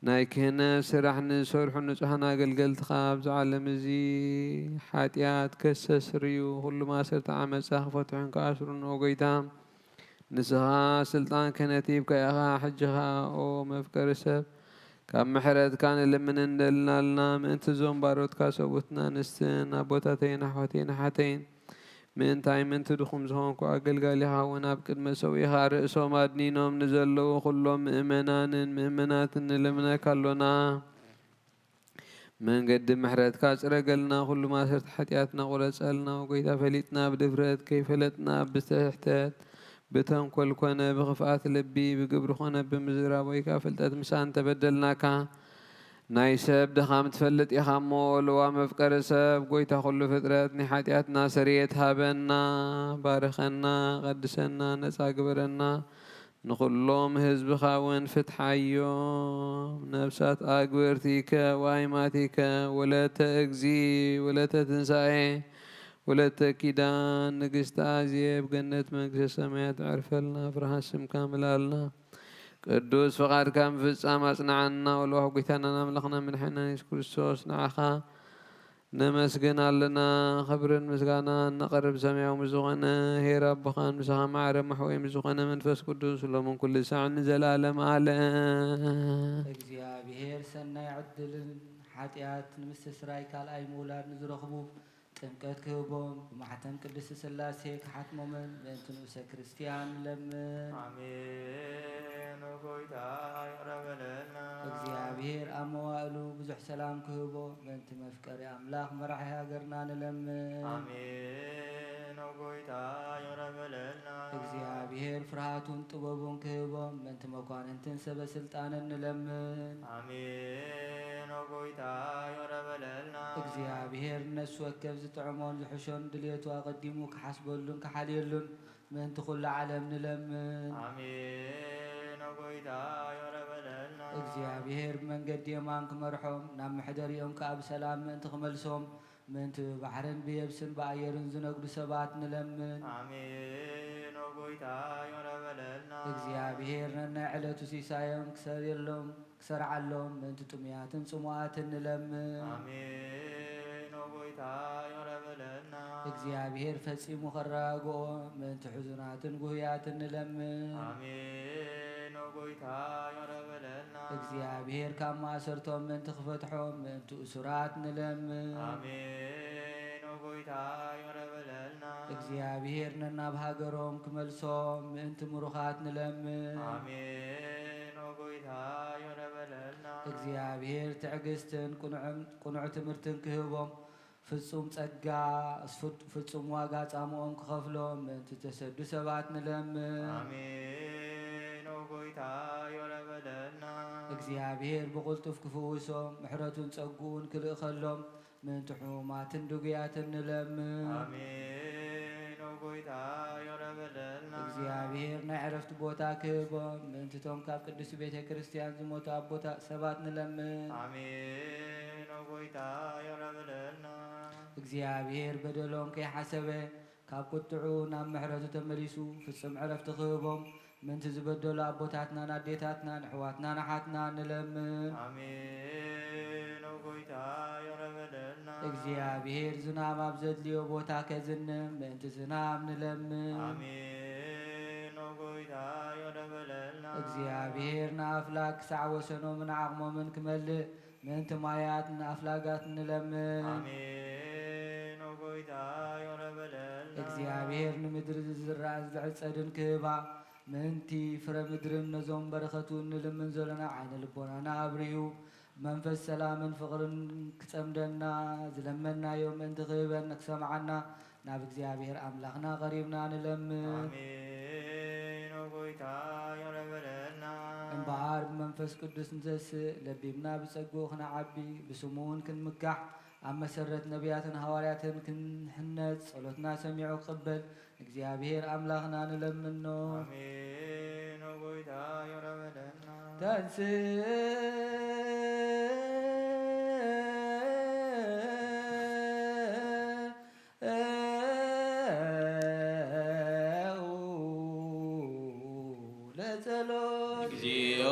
[SPEAKER 3] ናይ ክህነት ስራሕ ንዝሰርሑ ንጹሃን ኣገልገልትኻ ኣብዚ ዓለም እዚ ሓጢኣት ከሰስርዩ ኩሉ ማሰርቲ ዓመፃ ክፈትሑን ክኣስሩን ኦ ጎይታ ንስኻ ስልጣን ክህነት ሂብካ ኢኻ ሕጂኻ ኦ መፍቀሪ ሰብ ካብ ምሕረትካ ንልምን እንደልናልና ምእንቲ ዞም ባሮትካ ሰቡትና ንስትን ኣቦታተይን ኣሕዋተይን ሓተይን ምእንታይ ምእንቲ ድኹም ዝኾንኩ ኣገልጋሊኻ እውን ኣብ ቅድመ ሰዊኻ ርእሶም ኣድኒኖም ንዘለዉ ኩሎም ምእመናንን ምእመናትን ንልምነካ ኣሎና መንገዲ ምሕረትካ ፅረገልና ኩሉ ማሰርቲ ሓጢኣትና ቁረፀልና ጎይታ ፈሊጥና ብድፍረት ከይፈለጥና ብትሕተት بتنقل كنا بخفات لبي بقبر خنا بمزراب ويكا فلتت مسان تبدلناك نايسب دخام تفلت يخامول ومفكر سب قويتا كل فترات نحاتياتنا سريتها بنا بارخنا قدسنا نساقبرنا نخلوم هزب خاون فتح يوم نفسات أقبرتيك وايماتيك ولا تأجزي ولا تتنسعي ولا تكيدان نقست عزيب جنة مقدس السماوات عرفلنا فرح اسم كامل لنا قدوس فقار كام في السماء صنعنا والله قيتنا نملخنا من حنا كريستوس نعخا نمسجنا لنا خبر مسجنا نقرب سميع ومزغنا هي رب خان مسخا معرب محوي مزغنا منفس قدوس ولا من كل ساعة نزل عالم على
[SPEAKER 2] እግዚአብሔር ሰናይ ዕድልን ሓጢአት ንምስትስራይ ካልኣይ ምውላድ ንዝረኽቡ ጥምቀት ክህቦም ብማሕተም ቅድስት ሥላሴ ክሓትሞምን ምእንቲ ንኡሰ ክርስቲያን ለምን
[SPEAKER 4] አሜን። ጎይታ ይቅረበለና።
[SPEAKER 2] እግዚአብሔር ኣብ መዋእሉ ብዙሕ ሰላም ክህቦ ምእንቲ መፍቀሪ ኣምላኽ መራሒ ሃገርና ንለምን
[SPEAKER 4] አሜን። ጎይታ ይቅረበለና።
[SPEAKER 2] እግዚአብሔር ፍርሃቱን ጥበቡን ክህቦም ምእንቲ መኳንንትን ሰበስልጣንን ንለምን
[SPEAKER 4] አሜን። ጎይታ ይቅረበለና።
[SPEAKER 2] እግዚአብሔር ነሱ ወከብ ዝጥዕሞን ዝሕሾን ድልየቱ ኣቐዲሙ ክሓስበሉን ክሓልየሉን ምእንቲ ኩሉ ዓለም ንለምን
[SPEAKER 4] አሜን። ጎይታ ይቅረበለና።
[SPEAKER 2] እግዚአብሔር ብመንገዲ የማን ክመርሖም ናብ ምሕደሪኦም ከዓ ብሰላም ምእንቲ ክመልሶም ምእንቲ ባሕርን ብየብስን ብኣየርን ዝነግዱ ሰባት ንለምን
[SPEAKER 4] አሜን። ጎይታ ይቅረበለና።
[SPEAKER 2] እግዚአብሔር ነናይ ዕለቱ ሲሳዮም ክሰርየሎም ክሰርዓሎም ምእንቲ ጥሙያትን ጽሙዓትን ንለምን
[SPEAKER 4] አሜን። ጎይታ ይቅረበለና።
[SPEAKER 2] እግዚአብሔር ፈጺሙ ከረጋግኦ ምእንቲ ሕዙናትን ጉህያትን ንለምን
[SPEAKER 4] አሜን። ጎይታ ይቅረበለና።
[SPEAKER 2] እግዚአብሔር ካብ ማእሰርቶም ምእንቲ ክፈትሖም ምእንቲ እሱራት ንለምን
[SPEAKER 4] አሜን። ጎይታ ይቅረበለና።
[SPEAKER 2] እግዚአብሔር ነናብ ሃገሮም ክመልሶም ምእንቲ ምሩኻት ንለምን
[SPEAKER 4] አሜን። ጎይታ ይቅረበለና።
[SPEAKER 2] እግዚአብሔር ትዕግስትን ቁኑዕ ትምህርትን ክህቦም ፍጹም ጸጋ ፍጹም ዋጋ ጻምኦም ክኸፍሎም ምእንቲ ተሰዱ ሰባት ንለምን
[SPEAKER 4] አሜን። ጎይታ ይቅረበለና።
[SPEAKER 2] እግዚአብሔር ብቁልጡፍ ክፍውሶም ምሕረቱን ጸጉኡን ክልእኸሎም ምእንቲ ሕሙማትን ድጉያትን ንለምን
[SPEAKER 4] አሜን። ጎይታ ይቅረበለና።
[SPEAKER 2] እግዚአብሔር ናይ ዕረፍቲ ቦታ ክህቦም ምእንቲ ቶም ካብ ቅዱስ ቤተ ክርስቲያን ዝሞቱ ኣቦታ ሰባት ንለምን
[SPEAKER 4] አሜን። ጎይታ ይቅረበለና።
[SPEAKER 2] እግዚአብሔር በደሎም ከይሓሰበ ካብ ቁጥዑ ናብ ምሕረቱ ተመሊሱ ፍጹም ዕረፍቲ ክህቦም ምእንቲ ዝበደሉ ኣቦታትናን ኣዴታትናን ኣሕዋትናን ኣሓትና ንለምን
[SPEAKER 4] አሜን። ጎይታ ይቅረበለና።
[SPEAKER 2] እግዚአብሔር ዝናብ ኣብ ዘድልዮ ቦታ ከዝንም ምእንቲ ዝናብ ንለምን።
[SPEAKER 4] አሜን ኦጎይታ ዮረበለልና
[SPEAKER 2] እግዚአብሔር ንኣፍላግ ክሳዕ ወሰኖምን ዓቕሞምን ክመልእ ምእንቲ ማያት ንኣፍላጋት ንለምን።
[SPEAKER 4] አሜን ኦጎይታ ዮረበለልና
[SPEAKER 2] እግዚአብሔር ንምድሪ ዝዝራእ ዝዕፀድን ክህባ ምእንቲ ፍረ ምድርን ነዞም በረኸቱን ንልምን ዘለና ዓይነ ልቦናና ኣብርዩ መንፈስ ሰላምን ፍቕርን ክጸምደና ዝለመናዮ ምእንቲ ክህበን ክሰምዓና ናብ እግዚአብሔር ኣምላኽና ቀሪብና ንለምን።
[SPEAKER 4] አሜን ኦጎይታ ዮረበለልና
[SPEAKER 2] እምበኣር ብመንፈስ ቅዱስ ንተስእ ለቢብና ብጸጉ ክነዓቢ ብስሙውን ክንምካሕ ኣብ መሰረት ነቢያትን ሃዋርያትን ክንሕነጽ ጸሎትና ሰሚዑ ክቕበል እግዚአብሔር ኣምላኽና ንለምኖ።
[SPEAKER 4] አሜን ኦጎይታ ዮረበለልና
[SPEAKER 2] ለጸሎት
[SPEAKER 5] እግዚኦ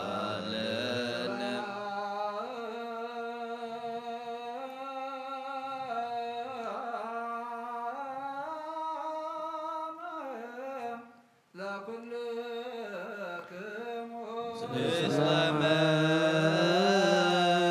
[SPEAKER 5] ተሳሃለነ እስመ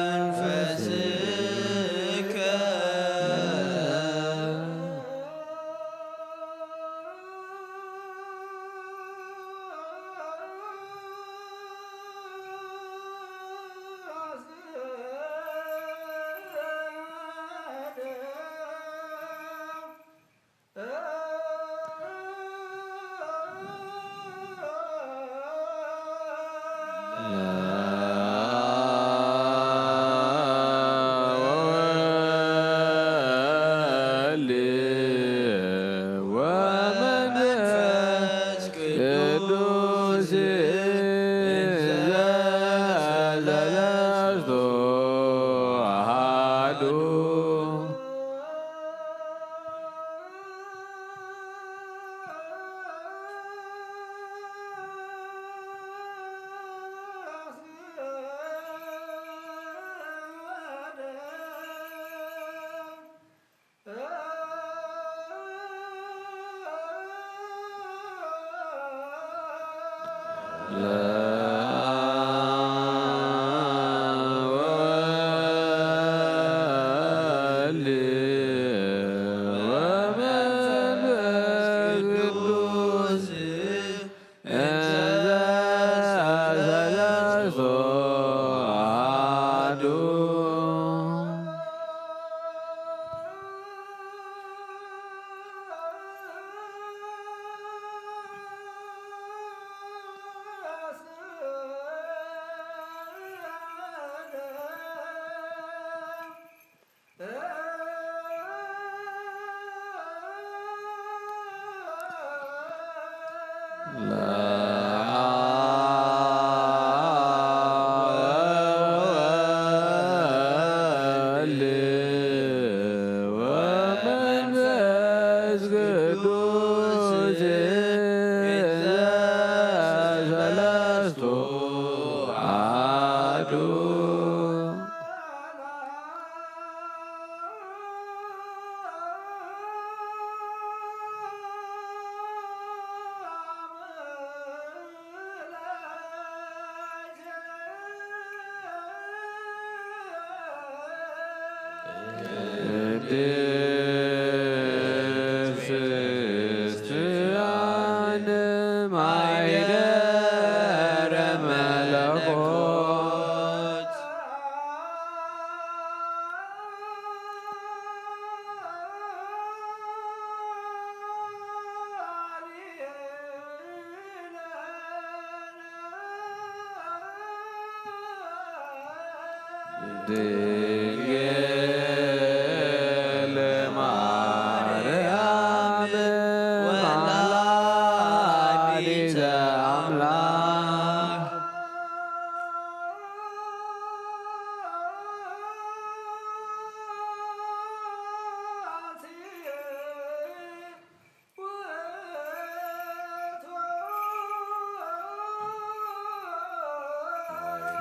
[SPEAKER 5] መንፈስከ ወመንፈስ ቅዱስ ዘለስቱ አሐዱ ወመንፈስ ቅዱስ ዘለስቱ አሐዱ ክርስቲያን ማይደረ መለኮት ድንግል ማርያም ወላዲተ አምላክ
[SPEAKER 1] ኆ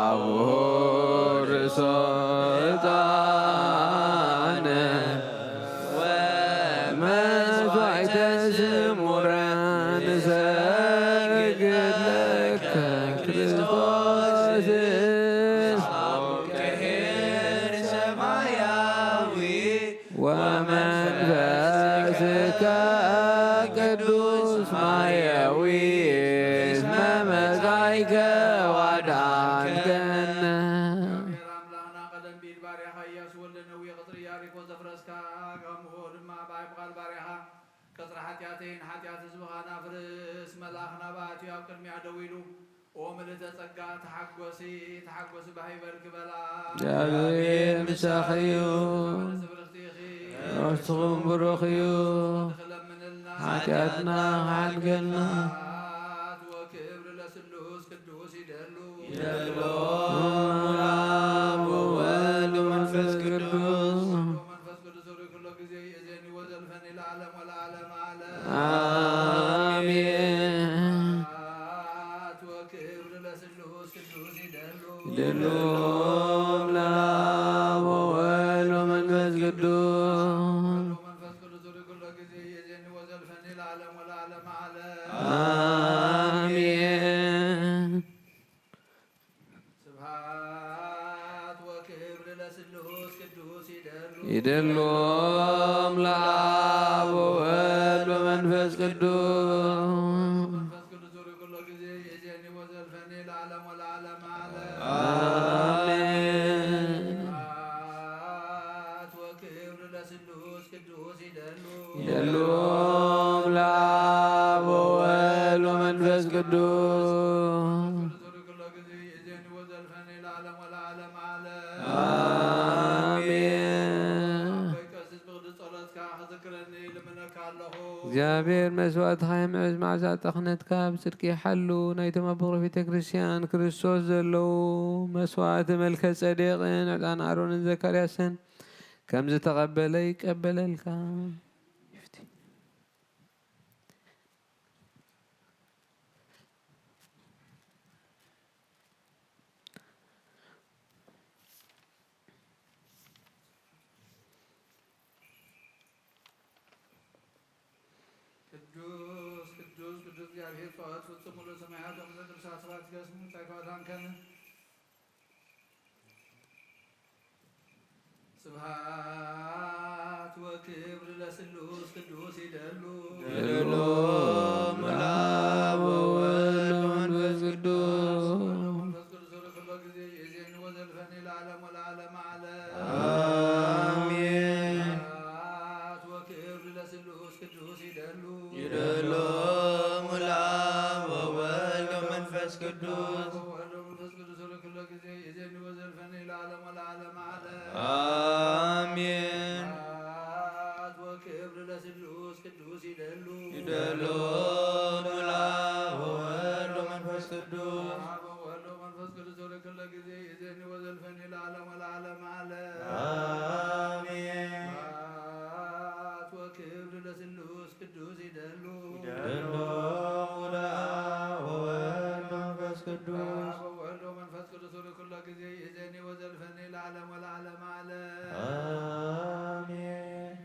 [SPEAKER 3] አቡር ሶጣነ ወመስዋዕተ ስሙረ ንሰግድ ለከ ክርስቶስ ወመንፈስከ ቅዱስ ማየዊ እስመ መጻእከ ወአዳንከነ
[SPEAKER 1] አምላክና ቀደም ቢል ባሪያኻ ኢያሱ ወልደ ነዌ ቅጽሪ ኢያሪኮ ዘፍረስካ ከምኡ ድማ ብቃል ባሪያኻ ቅጽሪ ኃጢአተይን ኃጢአት ህዝብኻ ናፍርስ መልአኽ ናብኣትዩ ኣብ ቅድሚያ ደው ኢሉ ኦ ምልዕተ ጸጋ ተሓጐሲ ተሓጐሲ ባሂበርክ በላ
[SPEAKER 3] እግዚአብሔር ምሳኺ እዩ ነፍስኹም ብሩኽ እዩ ኃጢአትና ሓልገልና
[SPEAKER 1] ወክብር ለስሉስ ቅዱስ ይደሉ
[SPEAKER 5] አብ ወወልድ ወመንፈስ ቅዱስ
[SPEAKER 1] መንፈስ ቅዱስ ሆይ ኩሎ ጊዜ እዜኒ ወዘልፈኒ ለዓለም ወለዓለም ዓለም
[SPEAKER 3] አሜን
[SPEAKER 1] ወክብር ለስሉስ ቅዱስ ይደሉ
[SPEAKER 3] ይደሎም ለአብ ወወልድ ወመንፈስ ቅዱስ
[SPEAKER 1] መንፈስ ቅዱስ ሆይ ኩሎ ጊዜ እዜኒ ወዘልፈኒ ለዓለም ወለዓለም ዓለም
[SPEAKER 3] አሜን
[SPEAKER 1] ስብሐት ወክብር ለስሉስ ቅዱስ ይደሉ
[SPEAKER 3] ይደሎም ለአብ ወወልድ ወመንፈስ ቅዱስ
[SPEAKER 1] መንፈስ ቅዱስ ሆይ ኩሎ ጊዜ እዜኒ ወዘልፈኒ ለዓለም ወለዓለም ዓለም
[SPEAKER 3] አሜን
[SPEAKER 1] ስብሐት ወክብር ለስሉስ ቅዱስ ይደሉ
[SPEAKER 3] ይደሎም ለአብ ወወልድ ወመንፈስ ቅዱስ
[SPEAKER 1] ኩሎ ጊዜ እዜኒ ወዘልፈኒ ለዓለም ወለዓለም ዓለም
[SPEAKER 3] አሜን
[SPEAKER 1] ቀሲስ ብቅዱስ ጸሎትካ ክዝክረኒ ልምነካ ኣለኹ
[SPEAKER 3] እግዚአብሔር መስዋዕትኻ የምዕዝ መዓዛ ጠኽነትካ ብጽድቂ ይሓሉ ናይቶም ኣብ በቕሪ ቤተ ክርስቲያን ክርስቶስ ዘለዉ መስዋዕቲ መልከ ጸዴቕን ዕጣን ኣሮንን ዘካርያስን ከም ዝተቐበለ ይቀበለልካ
[SPEAKER 1] ቅዱስ ቅዱስ ቅዱስ እግዚአብሔር ፈዋት ፍጹም ሙሉ ሰማያት ወምድር ሳስራት ገስሙ ጸጋታንከን ስብሐት ወክብር ለስሉስ ቅዱስ ይደሉ
[SPEAKER 5] ይደሎም ለአብ ወወልድ ወመንፈስ ቅዱስ
[SPEAKER 1] መንፈስ ቅዱስ ሆይ ኩሎ ጊዜ እዜኒ ወዘልፈኒ ለዓለም ወለዓለም ዓለም
[SPEAKER 5] አሜን
[SPEAKER 1] ስብሐት ወክብር ለስሉስ ቅዱስ ይደሉ
[SPEAKER 5] ይደሎም ለአብ ወወልድ ወመንፈስ ቅዱስ
[SPEAKER 1] ወወልድ ወመንፈስ ቅዱስ ሆይ ኩሎ ጊዜ እዜኒ ወዘልፈኒ ለዓለም ወለዓለም ዓለም
[SPEAKER 5] አሜን
[SPEAKER 1] ስብሐት ወክብር ለስሉስ ቅዱስ ይደሉ
[SPEAKER 5] ይደሎም ለአብ ወወልድ ወመንፈስ ቅዱስ
[SPEAKER 1] አብ ወወልድ ወመንፈስ ቅዱስ ሆይ ኩሎ ጊዜ እዜኒ ወዘልፈኒ ለዓለም ወለዓለም ዓለም
[SPEAKER 5] አሜን
[SPEAKER 1] ስብሐት ወክብር ለስሉስ ቅዱስ ይደሉ
[SPEAKER 5] ይደሎም ለአብ ወወልድ ወመንፈስ ቅዱስ
[SPEAKER 1] አብ ወወልድ ወመንፈስ ቅዱስ ሆይ ኩሎ ጊዜ እዜኒ ወዘልፈኒ ለዓለም ወለዓለም ዓለም
[SPEAKER 5] አሜን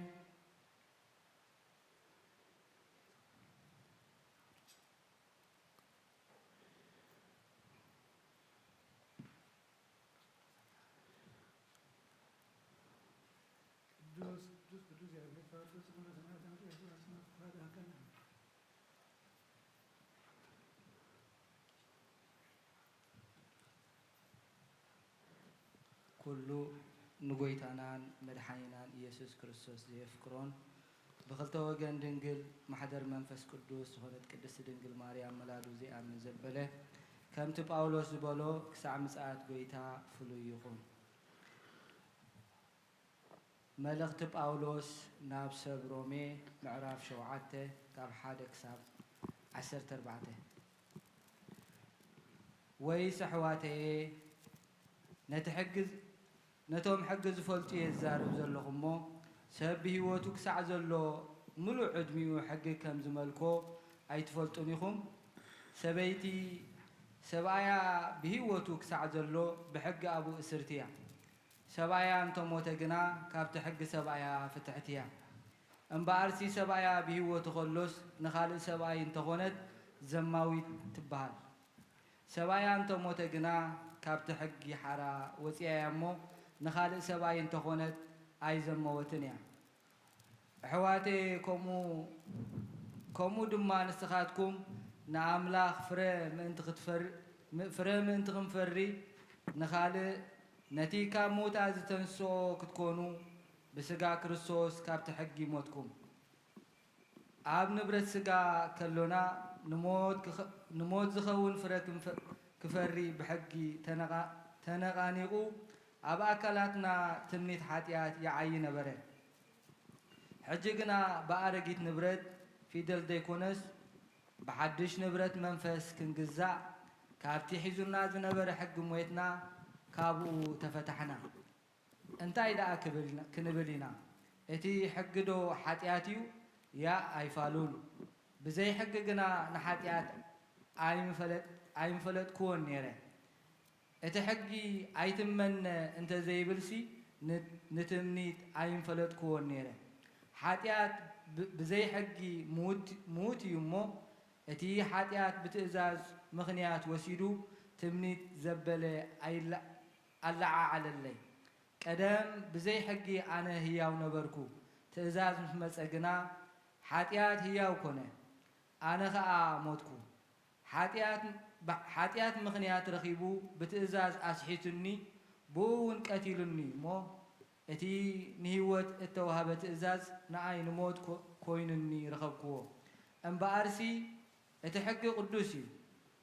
[SPEAKER 2] ኩሉ ንጎይታናን መድሓኒናን ኢየሱስ ክርስቶስ ዘየፍክሮን ብክልተ ወገን ድንግል ማሕደር መንፈስ ቅዱስ ዝኾነት ቅድስቲ ድንግል ማርያም መላዱ ዘይኣምን ዘበለ ከምቲ ጳውሎስ ዝበሎ ክሳዕ ምጽኣት ጎይታ ፍሉይ ይኹን። መልእኽቲ ጳውሎስ ናብ ሰብ ሮሜ ምዕራፍ 7 ካብ 1 ክሳብ 14 ወይስ ኣሕዋተየ ነቶም ሕጊ ዝፈልጡ እየ ዝዛረብ ዘለኹ እሞ ሰብ ብሂወቱ ክሳዕ ዘሎ ሙሉእ ዕድሚኡ ሕጊ ከም ዝመልኮ ኣይትፈልጡን ኢኹም? ሰበይቲ ሰብኣያ ብሂወቱ ክሳዕ ዘሎ ብሕጊ ኣብኡ እስርቲ እያ ሰብኣያ እንተሞተ ግና ካብቲ ሕጊ ሰብኣያ ፍትሕቲ እያ እምበኣርሲ ሰብኣያ ብሂወቱ ከሎስ ንኻልእ ሰብኣይ እንተኾነት ዘማዊት ትበሃል ሰብኣያ እንተሞተ ግና ካብቲ ሕጊ ሓራ ወፂያ እያ እሞ ንኻልእ ሰብኣይ እንተኾነት ኣይዘመወትን እያ ኣሕዋተይ ከምኡ ድማ ንስኻትኩም ንኣምላኽ ፍረ ምእንቲ ክንፈሪ ንኻልእ ነቲ ካብ ምውታእ ዝተንስኦ ክትኮኑ ብስጋ ክርስቶስ ካብቲ ሕጊ ሞትኩም ኣብ ንብረት ስጋ ከሎና ንሞት ዝኸውን ፍረ ክፈሪ ብሕጊ ተነቓኒቑ ኣብ ኣካላትና ትምኒት ሓጢኣት ይዓይ ነበረ ሕጂ ግና ብኣረጊት ንብረት ፊደል ዘይኮነስ ብሓድሽ ንብረት መንፈስ ክንግዛእ ካብቲ ሒዙና ዝነበረ ሕጊ ሞየትና ካብኡ ተፈታሕና እንታይ ደኣ ክንብል ኢና እቲ ሕጊ ዶ ሓጢኣት እዩ ያ ኣይፋሉን ብዘይ ሕጊ ግና ንሓጢኣት ኣይምፈለጥክዎን ነይረ እቲ ሕጊ ኣይትመነ እንተዘይብልሲ ንትምኒት ኣይምፈለጥክዎን ነይረ ሓጢኣት ብዘይ ሕጊ ምዉት እዩ እሞ እቲ ሓጢኣት ብትእዛዝ ምኽንያት ወሲዱ ትምኒት ዘበለ ኣለዓዓለለይ ቀደም ብዘይ ሕጊ ኣነ ህያው ነበርኩ ትእዛዝ ምስ መፀ ግና ሓጢኣት ህያው ኮነ ኣነ ኸዓ ሞትኩ ሓጢኣት ምኽንያት ረኺቡ ብትእዛዝ ኣስሒቱኒ ብኡ እውን ቀቲሉኒ እሞ እቲ ንህይወት እተዋሃበ ትእዛዝ ንኣይ ንሞት ኮይኑኒ ረኸብክዎ እምበኣርሲ እቲ ሕጊ ቅዱስ እዩ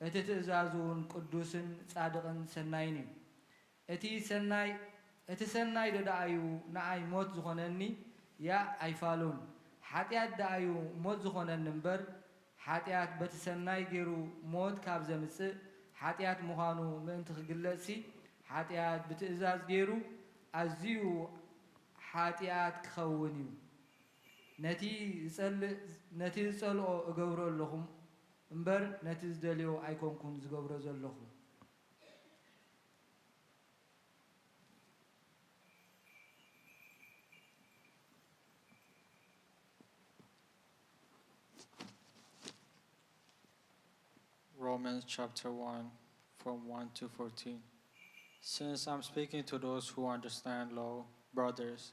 [SPEAKER 2] እቲ ትእዛዝ እውን ቅዱስን ጻድቕን ሰናይን እዩ እቲ ሰናይ ደዳኣዩ ንኣይ ሞት ዝኾነኒ ያ ኣይፋሉን ሓጢኣት ደኣዩ ሞት ዝኾነኒ እምበር ሓጢኣት በቲ ሰናይ ገይሩ ሞት ካብ ዘምፅእ ሓጢኣት ምዃኑ ምእንቲ ክግለጽሲ ሓጢኣት ብትእዛዝ ገይሩ ኣዝዩ ሓጢኣት ክኸውን እዩ ነቲ ዝጸልኦ እገብሮ ኣለኹም እምበር ነቲ ዝደልዮ ኣይኮንኩን ዝገብሮ ዘለኹ
[SPEAKER 6] Romans chapter 1 from 1 to 14. Since I'm speaking to those who understand law, brothers,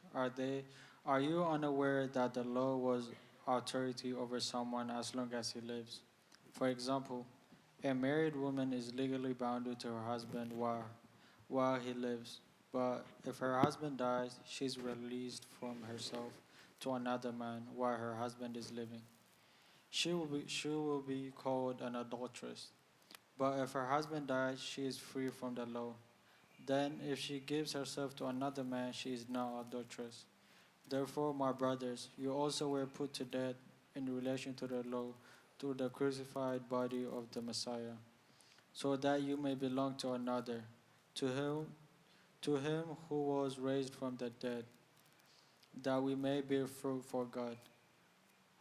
[SPEAKER 6] are you unaware that the law was authority over someone as long as he lives? For example, a married woman is legally bound to her husband while he lives, but if her husband dies, she's released from herself to another man while her husband is living. She will be called an adulteress. But if her husband dies, she is free from the law. Then if she gives herself to another man, she is now adulteress. Therefore, my brothers, you also were put to death in relation to the law through the crucified body of the Messiah, so that you may belong to another, to him who was raised from the dead, that we may bear fruit for God.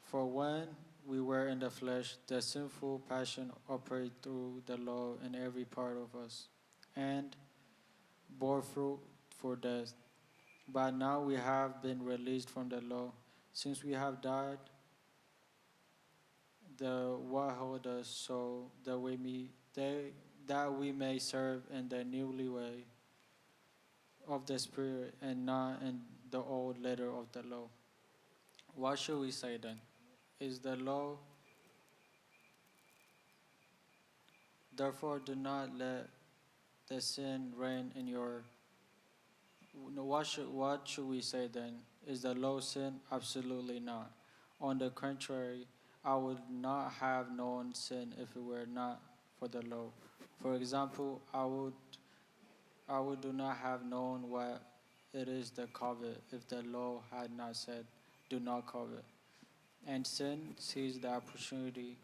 [SPEAKER 6] For when we were in the flesh, the sinful passion operated through the law in every part of us, and bore fruit for death. But now we have been released from the law, since we have died what held us, so that we may serve in the newly way of the Spirit and not in the old letter of the law. What should we say then? Is the law? Therefore, do not let the sin reign in your. What should we say then? Is the law sin? Absolutely not. On the contrary, I would not have known sin if it were not for the law. For example, I would do not have known what it is to covet if the law had not said, "Do not covet." And sin seized the opportunity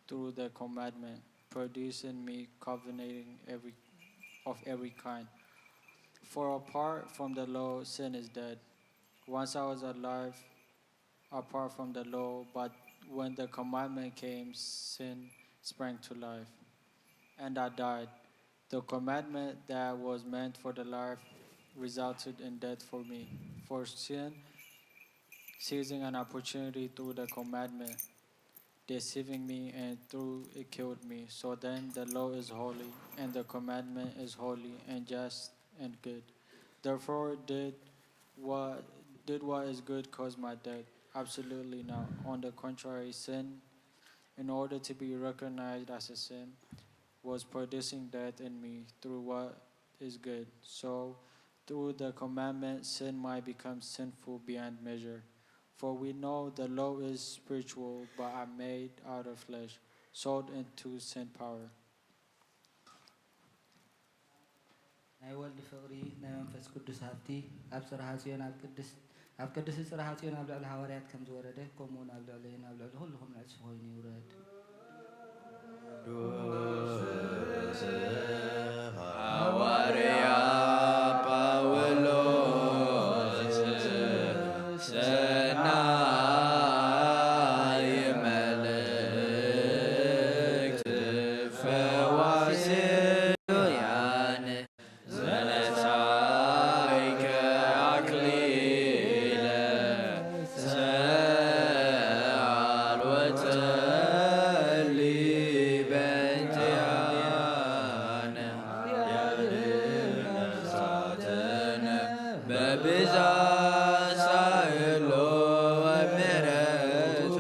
[SPEAKER 6] through the commandment, producing me coveting of every kind. For apart from the law, sin is dead. Once I was alive apart from the law, but when the commandment came, sin sprang to life. and I died. The commandment that was meant for the life resulted in death for me. For sin, seizing an opportunity through the commandment, deceiving me, and through it killed me. So then the law is holy, and the commandment is holy and just and good. Therefore, did what is good cause my death? Absolutely not. On the contrary, sin, in order to be recognized as a sin, was producing death in me through what is good. So, through the commandment, sin might become sinful beyond measure. For we know the law is spiritual, but I'm made out of flesh, sold into sin power.
[SPEAKER 2] ናይ ወልድ ፍቅሪ ናይ መንፈስ ቅዱስ ሃብቲ ኣብ ጽርሐ ጽዮን ኣብ ቅድስ ጽርሐ ጽዮን ኣብ ልዕሊ ሐዋርያት ከም ዝወረደ ከምኡውን ኣብ ልዕሊና ኣብ ልዕሊ ኩልኩም ንዕስ ኮይኑ ይውረድ።
[SPEAKER 5] ሐዋርያ ጳውሎስ ሰናይ መልእክት ፈዋስያን ዘነሳይከ አክሊለ ሰአል ወጸልይ በእንቲአነ ያድነሳተነ በብዛት ሳህሎ ወምሕረቱ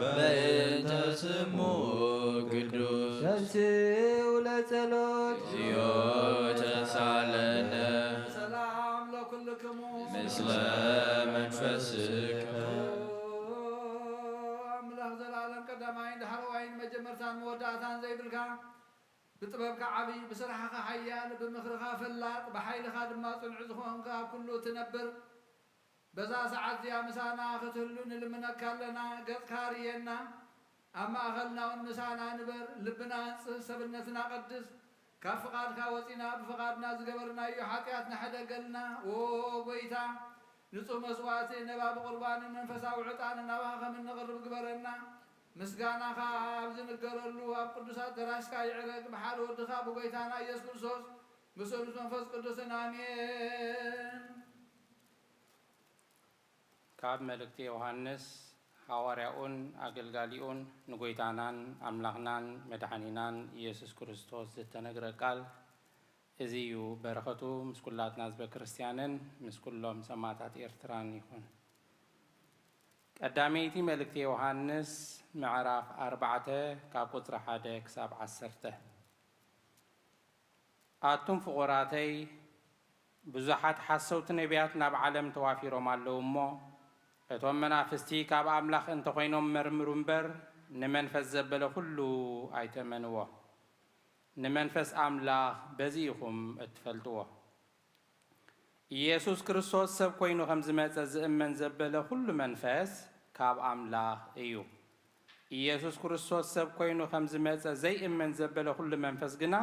[SPEAKER 5] በእንተ ስሙ ቅዱስ
[SPEAKER 2] ተንሥኡ ለጸሎት
[SPEAKER 5] እግዚኦ ተሳለነ
[SPEAKER 1] ሰላም ለኩልክሙ
[SPEAKER 5] ምስለ መንፈስከ
[SPEAKER 1] አምላክ ዘላለም ቀዳማይ ዳሕረዋይን መጀመርታን መወዳእታን ዘይብልካ ብጥበብካ ዓብይ ብስራሕኻ ሓያል ብምኽርኻ ፈላጥ ብሓይልኻ ድማ ጽኑዕ ዝኾንካ ኣብ ኩሉ ትነብር በዛ ሰዓት እዚኣ ምሳና ክትህሉ ንልምነካ ኣለና ገጽካ ርየና ኣብ ማእኸልና እውን ምሳና ንበር ልብና ንጽህ ሰብነትና ቀድስ ካብ ፍቓድካ ወፂና ብፍቓድና ዝገበርናዮ ሓጢኣት ንሓደገልና ኦ ጎይታ ንጹህ መስዋዕቲ ነባ ብቁርባንን መንፈሳዊ ዕጣንን ናባኻ ከም እንቕርብ ግበረና ምስጋናኻ ኣብ ዝንገረሉ ኣብ ቅዱሳት ደራሽካ ይዕረግ ብሓደ ወድኻ ብጎይታና ኢየሱስ ክርስቶስ ምስሉስ መንፈስ ቅዱስን ኣሜን።
[SPEAKER 7] ካብ መልእክቲ ዮሃንስ ሐዋርያኡን ኣገልጋሊኡን ንጎይታናን ኣምላኽናን መድኃኒናን ኢየሱስ ክርስቶስ ዝተነግረ ቃል እዚ እዩ። በረኸቱ ምስ ኩላትና ህዝበ ክርስቲያንን ምስ ኩሎም ሰማዕታት ኤርትራን ይኹን። ቀዳመይቲ መልእክቲ ዮሃንስ ምዕራፍ 4 ካብ ቁፅሪ 1 ክሳብ 10 ኣቱም ፍቑራተይ ብዙሓት ሓሰውቲ ነቢያት ናብ ዓለም ተዋፊሮም ኣለዉ እሞ እቶም መናፍስቲ ካብ ኣምላኽ እንተኾይኖም መርምሩ እምበር ንመንፈስ ዘበለ ኩሉ ኣይተመንዎ። ንመንፈስ ኣምላኽ በዚ ኢኹም እትፈልጥዎ። ኢየሱስ ክርስቶስ ሰብ ኮይኑ ከም ዝመፀ ዝእመን ዘበለ ኩሉ መንፈስ ካብ ኣምላኽ እዩ። ኢየሱስ ክርስቶስ ሰብ ኮይኑ ከም ዝመፀ ዘይእመን ዘበለ ኩሉ መንፈስ ግና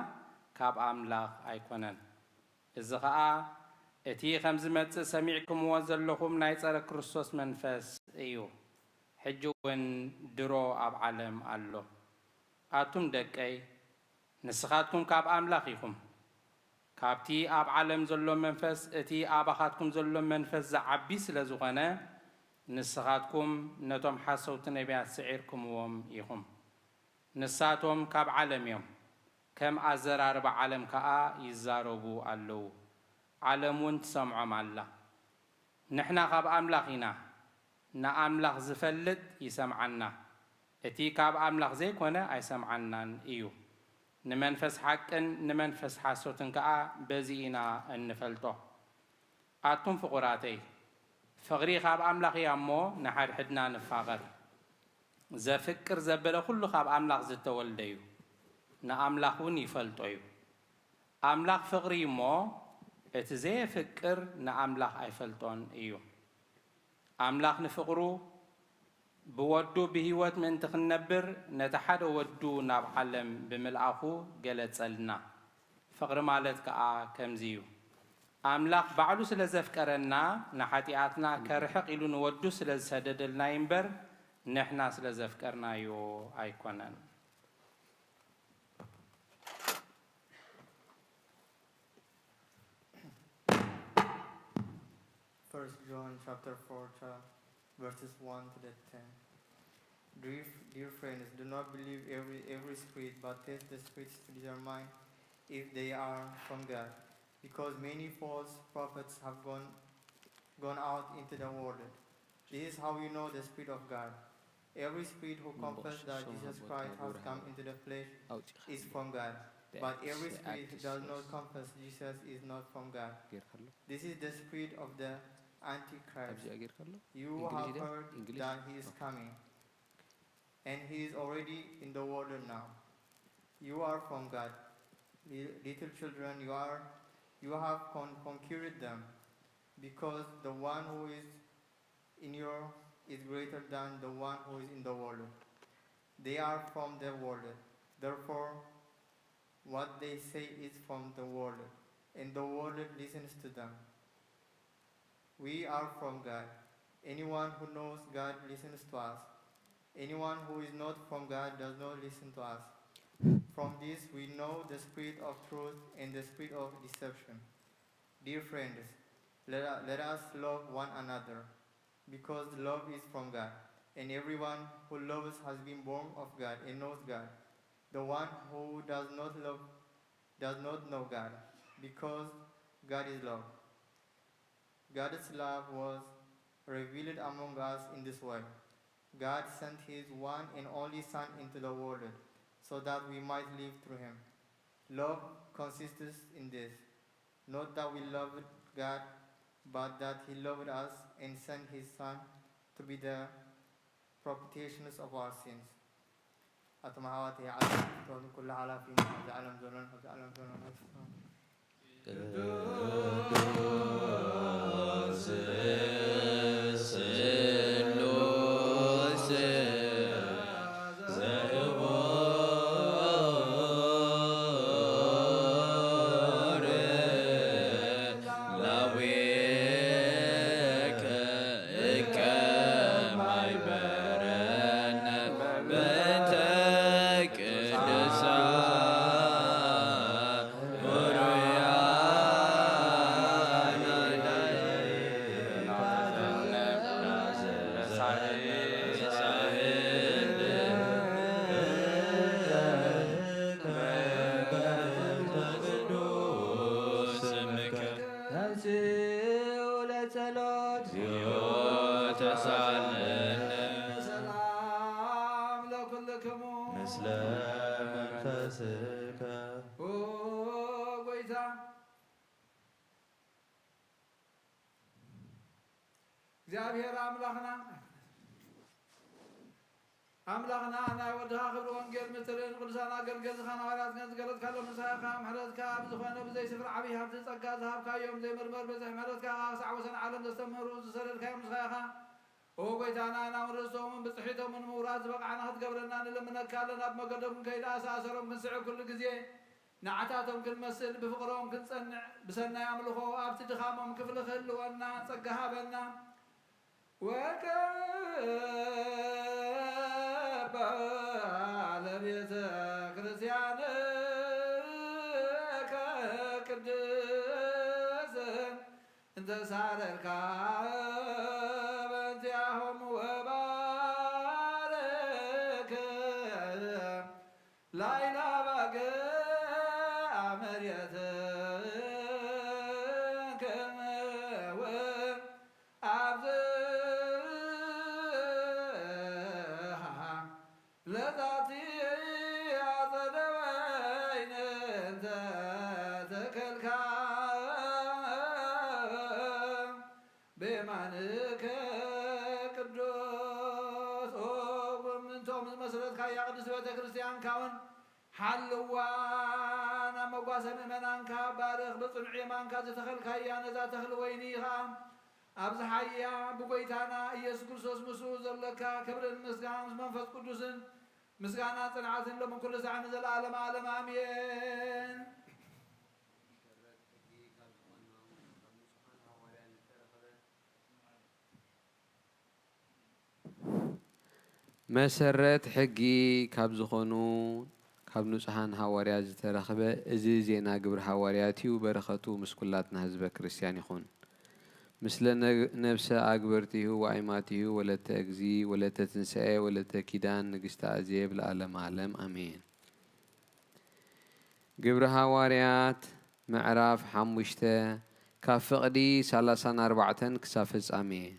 [SPEAKER 7] ካብ ኣምላኽ ኣይኮነን። እዚ ኸዓ እቲ ከም ዝመጽእ ሰሚዕክምዎ ዘለኹም ናይ ጸረ ክርስቶስ መንፈስ እዩ። ሕጂ እውን ድሮ ኣብ ዓለም ኣሎ። ኣቱም ደቀይ ንስኻትኩም ካብ ኣምላኽ ኢኹም። ካብቲ ኣብ ዓለም ዘሎ መንፈስ እቲ ኣባኻትኩም ዘሎ መንፈስ ዝዓቢ ስለ ዝኾነ ንስኻትኩም ነቶም ሓሰውቲ ነቢያት ስዒርክምዎም ኢኹም። ንሳቶም ካብ ዓለም እዮም፣ ከም ኣዘራርባ ዓለም ከዓ ይዛረቡ ኣለዉ። ዓለም እውን ትሰምዖም ኣላ። ንሕና ካብ ኣምላኽ ኢና፣ ንኣምላኽ ዝፈልጥ ይሰምዓና፣ እቲ ካብ ኣምላኽ ዘይኮነ ኣይሰምዓናን እዩ። ንመንፈስ ሓቅን ንመንፈስ ሓሶትን ከዓ በዚ ኢና እንፈልጦ። ኣቱም ፍቑራተይ ፍቕሪ ካብ ኣምላኽ እያ እሞ ንሓድሕድና ንፋቐር። ዘፍቅር ዘበለ ኩሉ ካብ ኣምላኽ ዝተወልደ እዩ፣ ንኣምላኽ እውን ይፈልጦ እዩ። ኣምላኽ ፍቕሪ እሞ እቲ ዘየፍቅር ንኣምላኽ ኣይፈልጦን እዩ። ኣምላኽ ንፍቕሩ ብወዱ ብህይወት ምእንቲ ክንነብር ነቲ ሓደ ወዱ ናብ ዓለም ብምልኣኹ ገለጸልና። ፍቕሪ ማለት ከዓ ከምዚ እዩ። ኣምላኽ ባዕሉ ስለ ዘፍቀረና ንሓጢኣትና ከርሕቕ ኢሉ ንወዱ ስለ ዝሰደደልናይ እምበር ንሕና ስለ ዘፍቀርናዮ ኣይኮነን።
[SPEAKER 4] 1 John chapter 4, verses 1 to the 10. Dear friends, do not believe every spirit, but test the spirits to determine if they are from God, because many false prophets have gone out into the world. This is how you know the Spirit of God. Every spirit who confesses that Jesus Christ has come into the flesh is from God. But every spirit who does not confess Jesus is not from God. This is the spirit of the Antichrist. You have heard that he is coming, and he is already in the world now. You are from God. Little children, you have conquered them, because the one who is in you is greater than the one who is in the world. They are from the world. Therefore, what they say is from the world, and the world listens to them. We are from God. Anyone who knows God listens to us. Anyone who is not from God does not listen to us. From this we know the spirit of truth and the spirit of deception. Dear friends, let us love one another, because love is from God, and everyone who loves has been born of God and knows God. The one who does not love does not know God, because God is love. God's love was revealed among us in this way. God sent his one and only Son into the world, so that we might live through him. Love consists in this, not that we loved God, but that he loved us and sent his Son to be the propitiation of our sins. أتمهواتي عالم تون كل على فينا وجعلهم زلون وجعلهم زلون
[SPEAKER 1] ሰላም ለኩልክሙ
[SPEAKER 5] ምስለ መንፈስከ
[SPEAKER 1] ጎይታ እግዚአብሔር አምላኽና ናይ ወድኻ ክብሪ ወንጌል ምትልን ቅዱሳን ኣገልገል ዝኻና ዋርያት ዝገለጥካሎም ንሳኻ ምሕረትካ ብዝኾነ ብዘይ ስፍሪ ዓብዪ ሃብቲ ጸጋ ዝሃብካዮም ዘይምርመር በዝሒ ምሕረትካ ክሳዕ ወሰን ዓለም ዘስተምህሩ ዝሰደድካዮም ንስኻ ኦ ጎይታና ናምርስቶምን ብፅሒቶምን ምውራድ ዝበቕዓና ክትገብረና ንልምነካ ኣለና ብመገዶም ከይዳ ኣሰኣሰሮም ክንስዕብ ኩሉ ግዜ ንዓታቶም ክንመስል ብፍቕሮም ክንጸንዕ ብሰናይ ኣምልኾ ኣብቲ ድኻሞም ክፍሊ ክህልወና ጸጋ ሃበና ወከበ ለቤተ ክርስቲያንከ ቅድስ እንተሳረርካ በእንቲአሆሙ ወባረክ ላዕለ ባግዕ መሬትከ ወአብዝሓ ለዛቲ አጸደ ወይን እንተ ተከልካ በየማንከ ቅዱስ ወምንቶም ዝመስረትካ ያ ቅዱስ ቤተ ክርስቲያንካውን ሓልዋ ናብ መጓሰ ምእመናንካ ባርኽ ብፅኑዕ የማንካ ዝተኸልካያ ነዛ ተኽሊ ወይኒ ኢኻ ኣብዚ ሓያ ብጎይታና ኢየሱስ ክርስቶስ ምስኡ ዘለካ ክብርን ምስጋና ምስ መንፈስ ቅዱስን ምስጋና ጽንዓትን ሎምን ኩሉ ሰዓት ንዘለዓለመ ዓለም ኣሜን።
[SPEAKER 3] መሰረት ሕጊ ካብ ዝኾኑ ካብ ንጹሓን ሃዋርያት ዝተረኸበ እዚ ዜና ግብሪ ሃዋርያት እዩ። በረኸቱ ምስ ኩላትና ህዝበ ክርስቲያን ይኹን። مثل نفس أكبرته وعيماته ولت أجزي ولت تنسى ولت كيدان نجست أزيب العالم عالم أمين. جبرها واريات معرف حموشته كافقدي 34 كسافز أمين.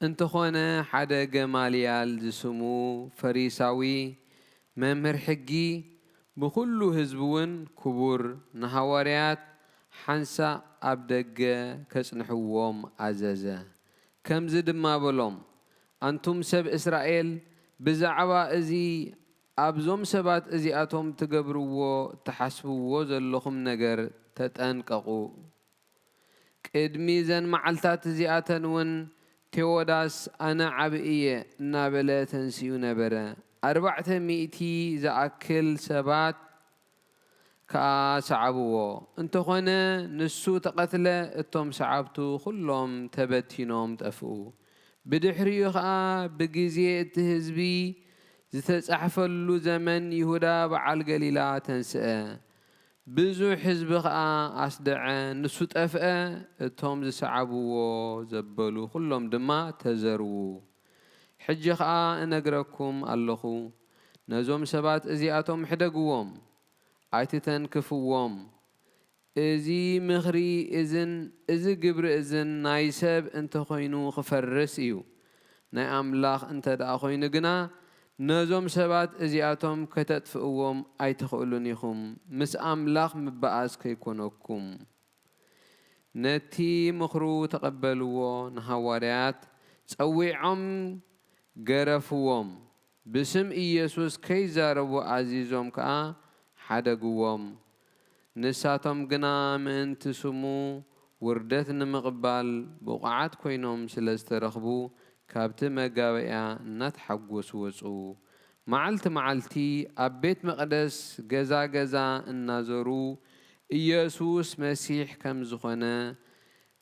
[SPEAKER 3] انت خونا حدا جماليال زسمو فريساوي ممر حجي بكل هزبون كبور نهواريات حنسا أبدج كسنحوهم عزازة كم زد ما بلوم أنتم سب إسرائيل بزعبا إزي أبزوم سبات إزي أتوم تجبروا تحسبوا زلهم نجر تتأنققوا كدميزن معلتات إزي أتنون تيوداس أنا عبئية نابلة تنسيو نبرة 400 زأكل سبات كسعبوا انت خونا نسو تقتله اتهم سعبتو كلهم تبتينهم تفقوا بدحريو بجزية التهزبي زتسحفلو زمن يهودا بعال قليلا تنسأ بزو حزب أصدع نسو تفقى اتهم زسعبوا زبلو كلهم دما تزروا حجي نقرأكم اللخو نزوم سبات ازياتهم حدقوهم عيتتن كفوهم ازي مخري ازن ازي قبر ازن نايسب انت خوينو خفرس ايو ناي املاخ انت دا خوينو قنا نزوم سبات ازياتهم كتتفقوهم ايتخقلونيخم مس املاخ مبقاس كيكونوكم نتي مخرو تقبلوه نهواريات تسويعهم قرفوهم بسم إيسوس كي زاربو عزيزهم كا حدقوهم نساتهم قنا من تسمو وردت نمقبال بقعات كوينهم سلسترخبو كابت مقاوئة نتحقوس وصو معلتي أبيت مقدس جزا النازرو إيسوس مسيح كم زخنا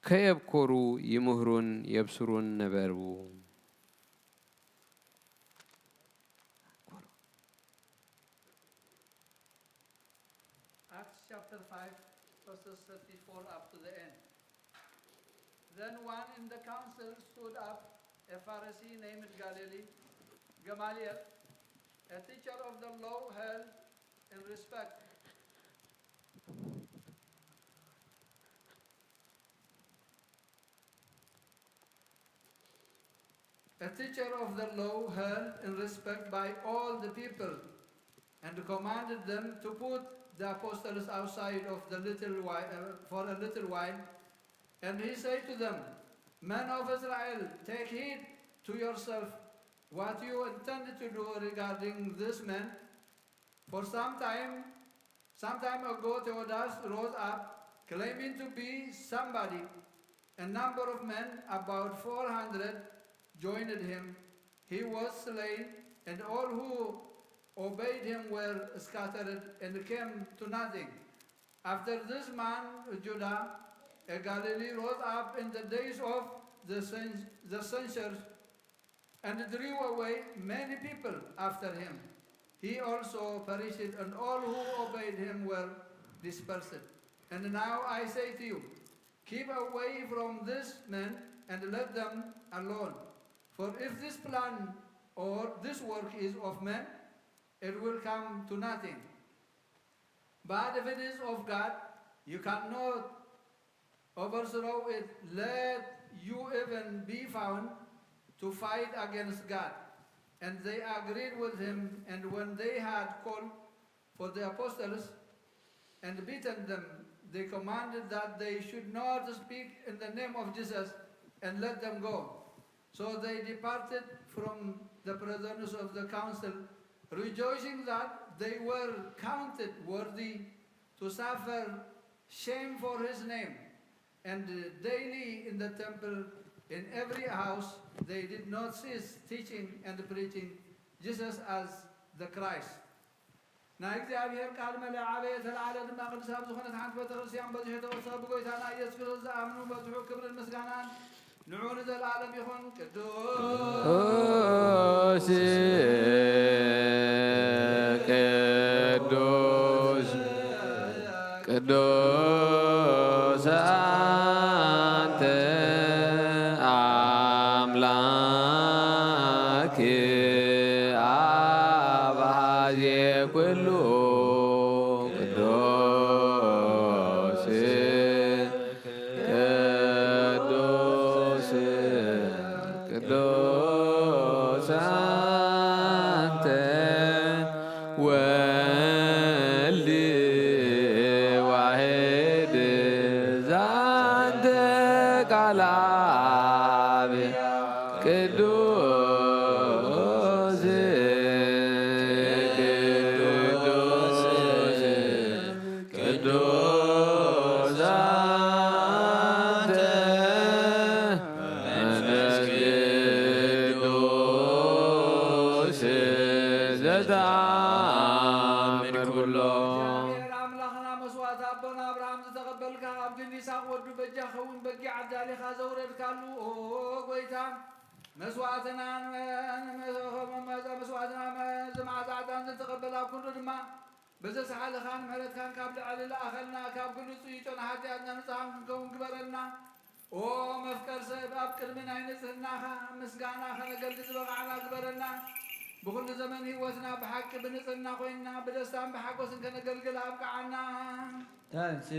[SPEAKER 3] كيبكرو يمهرون يبصرون نبرو.
[SPEAKER 1] Chapter 5, verses 34 up to the end. Then one in the council stood up, a Pharisee named Gamaliel, a teacher of the law held in respect. A teacher of the law held in respect by all the people, and commanded them to put the apostles outside of the for a little while. And he said to them, Men of Israel, take heed to yourself what you intended to do regarding this man. For some time ago, Theodas rose up, claiming to be somebody. A number of men, about 400, joined him. He was slain, and all who obeyed him were scattered and came to nothing. After this man, Judah, a Galilee, rose up in the days of the censures and drew away many people after him. He also perished, and all who obeyed him were dispersed. And now I say to you, keep away from this man and let them alone. For if this plan or this work is of men, it will come to nothing. But if it is of God, you cannot overthrow it. Let you even be found to fight against God. And they agreed with him, and when they had called for the apostles and beaten them, they commanded that they should not speak in the name of Jesus, and let them go. So they departed from the presence of the council, rejoicing that they were counted worthy to suffer shame for his name. And daily in the temple, in every house, they did not cease teaching and preaching Jesus as the Christ. ናይ እግዚአብሔር ቃል መላዓበየ ተላዓለ ድማ ቅዱሳን ዝኾነት ሓንቲ ቤተክርስቲያን በዚሑ ተወሰኸ ብጎይታና ኢየሱስ ክርስቶስ ዝኣምኑ በዝሑ ክብርን ምስጋናን ንዑ ንዘለዓለም ይኹን። ቅዱስ ቅዱስ ቅዱስ ይስሐቅ ወዱ በጃ ኸውን በጊ ዓዳሊኻ ዘውረድካሉ ኦ ጎይታ መስዋዕትና ዝማዕዛዕታን ዝተቐበላ ኩሉ ድማ ብዘሰሓልኻን ምሕረትካን ካብ ልዕሊ ለኣኸልና ካብ ኩሉ ፅይጮን ሓጢኣትና ንፅሓን ክንከውን ግበረና ኦ መፍቀር ሰብ ኣብ ቅድሚ ናይ ንጽህናኻ ምስጋና ኸነገልግል ዝበቕዓና ግበረና ብኩሉ ዘመን ህይወትና ብሓቂ ብንጽህና ኮይንና ብደስታን ብሓጎስን ከነገልግል ኣብቅዓና
[SPEAKER 2] ታንስ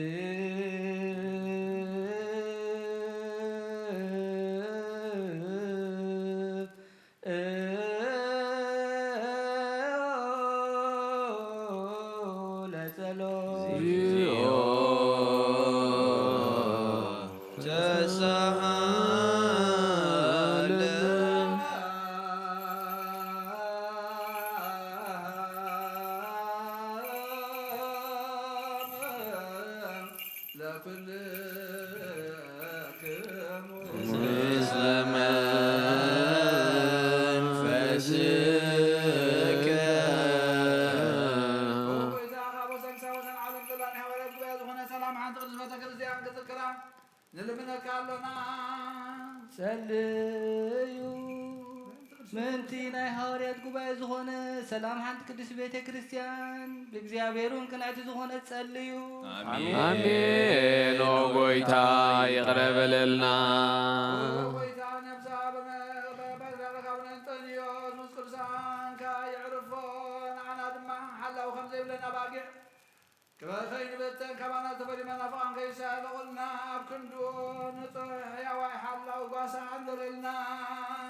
[SPEAKER 2] ጸልዩ ምንቲ ናይ ሐዋርያት ጉባኤ ዝኾነ ሰላም ሓንቲ ቅዱስ ቤተ ክርስቲያን ብእግዚአብሔሩን ቅንዕቲ ዝኾነ ጸልዩ
[SPEAKER 3] አሜን። ኦ ጎይታ ይቅረ በለልና
[SPEAKER 1] ጎይታ ነብሳ በረኻብነ እንጠንዮስ ምስ ቅዱሳንካ የዕርፎ ንዓና ድማ ሓላው ከም ዘይብለና ባጊዕ ከይንበተን ካባና ተፈሪመና ፍቓን ከይሳለቑልና ኣብ ክንዱ ንጹሕ ሕያዋይ ሓላው ጓሳ ኣለለልና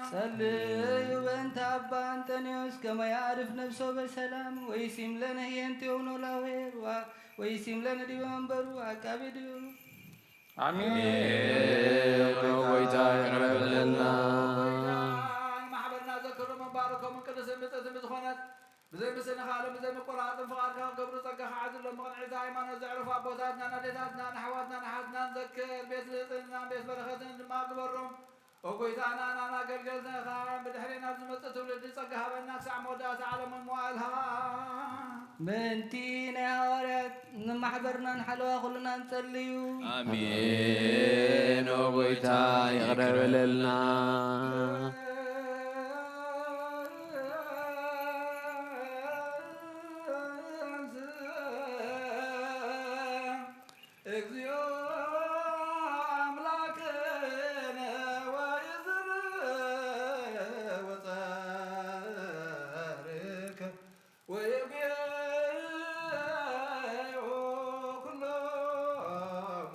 [SPEAKER 2] ጸልዩ በእንተ አባ አንጠንዮስ ከመ ያዕርፍ ነፍሶ በሰላም ወይሲም ለነ ህየንቴው ኖላዌር ወይሲም ለነ ዲበ መንበሩ አቃቤ ድበሩ
[SPEAKER 7] አሜን።
[SPEAKER 3] ጎይታ ይቅረ በለልና
[SPEAKER 1] ማሕበርና ዘክሮም መባረኮምን ቅዱስን ብፅዕትን ብዝኾነት ብዘይ ምስንኻሎም ብዘይ መቆራፅን ፍቓድካ ገብሩ ፀጋኻ ዓዝሎም ብቕንዒቲ ሃይማኖት ዘዕርፉ ኣቦታትና ናዴታትና ንኣሕዋትና ንሓትና ንዘክር ቤት ልፅናን ቤት በረኸትን ድማ ግበሮም ኦ ጎይታና ናና ገልገልትኻ ብድሕሪና ዝመፅእ ትውልዲ ፀጋ ሃበና ክሳዕ መወዳእታ ዓለምን መዋእልሃ
[SPEAKER 2] ምንቲ ናይ ሐዋርያት ንማሕበርናን ሓለዋ ኩሉና ንጸልዩ
[SPEAKER 3] አሜን። ኦ ጎይታ ይቅረ በለልና
[SPEAKER 1] እግዚኦ አምላክነ ወይዝር ወፀርከ ወየጌዮ ኩሎሙ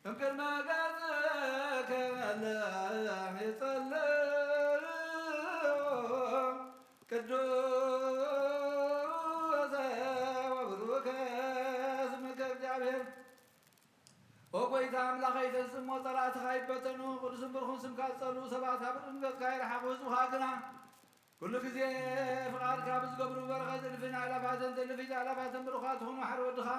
[SPEAKER 1] እምቅድመ ገጽከ ለዓለም ይጸልዩ ቅዱስ ወብሩከ ስምከ እግዚአብሔር ኦ ጎይታ አምላኸ ይተስሞ ጸላእትኻ ይበተኑ ቅዱስን ብርኹን ስምካ ዝጸልኡ ሰባት ኣብ ድንገትካ ይረሓቑ ህዝብኻ ግና ኩሉ ግዜ ፍቓድካ ብዝገብሩ በረኸት እልፍን ኣእላፋትን እልፊት ኣእላፋትን ብሩኻት ትኹኑ ሓር ወድኻ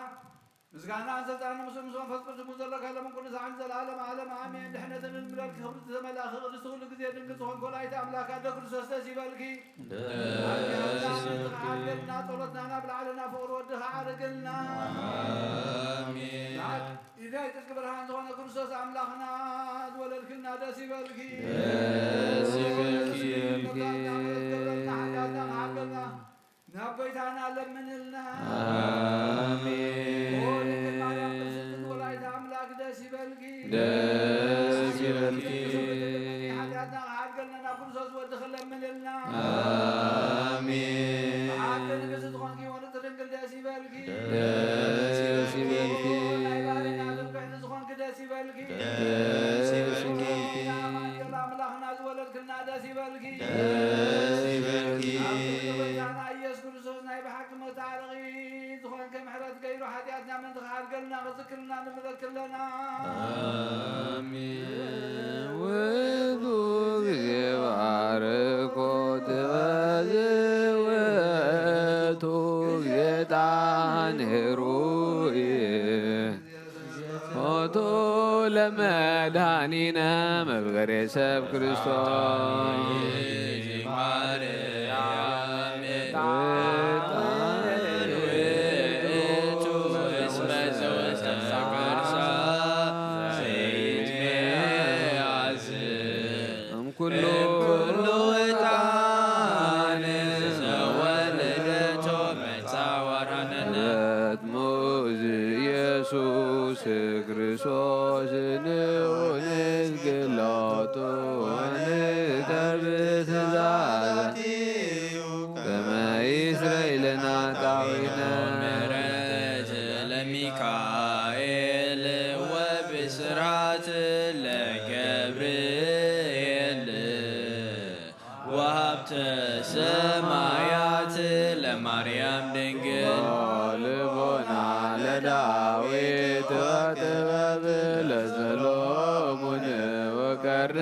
[SPEAKER 1] ምስጋና ስልጣን ምስ መንፈስ ቅዱስ ዘለካ ለምን ኩሉ ሰዓን ዘለዓለም ዓለም ኣሜን። ድሕነትን እንብለልኪ ክብሪ ዝተመላእኺ ቅድስቲ ኩሉ ግዜ ድንግል ዝኾንክ ወላዲተ ኣምላክ ኣደ ክርስቶስ ደስ ይበልኪ ዓገልና ጸሎትና ናብ ላዕልና ፍቕሪ ወድኻ ዓርግልና ኢዳይ ጥርቂ ብርሃን ዝኾነ ክርስቶስ ኣምላኽና ዝወለድክልና ደስ ይበልኪ ሓገልና ናብ ጎይታና ለምንልና
[SPEAKER 3] አሜን።
[SPEAKER 1] ወላዲተ ኣምላክ ደስ ይበልኪ
[SPEAKER 3] ደስ ይበልኪ
[SPEAKER 1] ሓጢኣትና ሓገልና ናብ ክርስቶስ ወድኽ ለምንልና
[SPEAKER 3] አሜን።
[SPEAKER 1] ሓቂ ንግስቲ ዝኾንኪ ወንድቲ ድንግል ደስ ይበልኪ
[SPEAKER 3] ደስ ይበልኪ
[SPEAKER 1] ናይ ባህልና ልብዕቲ ዝኾንክ ደስ ይበልኪ
[SPEAKER 3] ደስ ይበልኪ
[SPEAKER 1] ኣማኑኤል ኣምላኽና ዝወለድክልና ደስ ይበልኪ
[SPEAKER 3] ደስ ይበልኪ
[SPEAKER 1] ጎይታና ኢየሱስ ክርስቶስ ናይ ብሓቂ መታረቒ ዝኾንከ ምሕረት ገይሩ ሓጢኣትና ምንቲ ክሓድገልና ክዝክርልና ንብለክ ኣለና
[SPEAKER 3] አሜን። ውእቱ ጊዜ ባርኮት በዝውእቱ ጊዜ ጣንህሩይ ሞቱ ለመድኃኒነ መፍቀሬ ሰብ ክርስቶስ ኢየሱስ ክርስቶስ ንዑንት ግሎቱ ንቀርብ ትእዛዛቲሁ ከመ ይስረይ ለነ ኃጣውኢነ
[SPEAKER 5] ምሕረት ለሚካኤል ወብስራት ለገብርኤል ወሀብተ ሰማያት ለማርያም ድንግል
[SPEAKER 3] ልቦና ለዳዊት ወጥበብ ለሰሎሞን ወቀርነ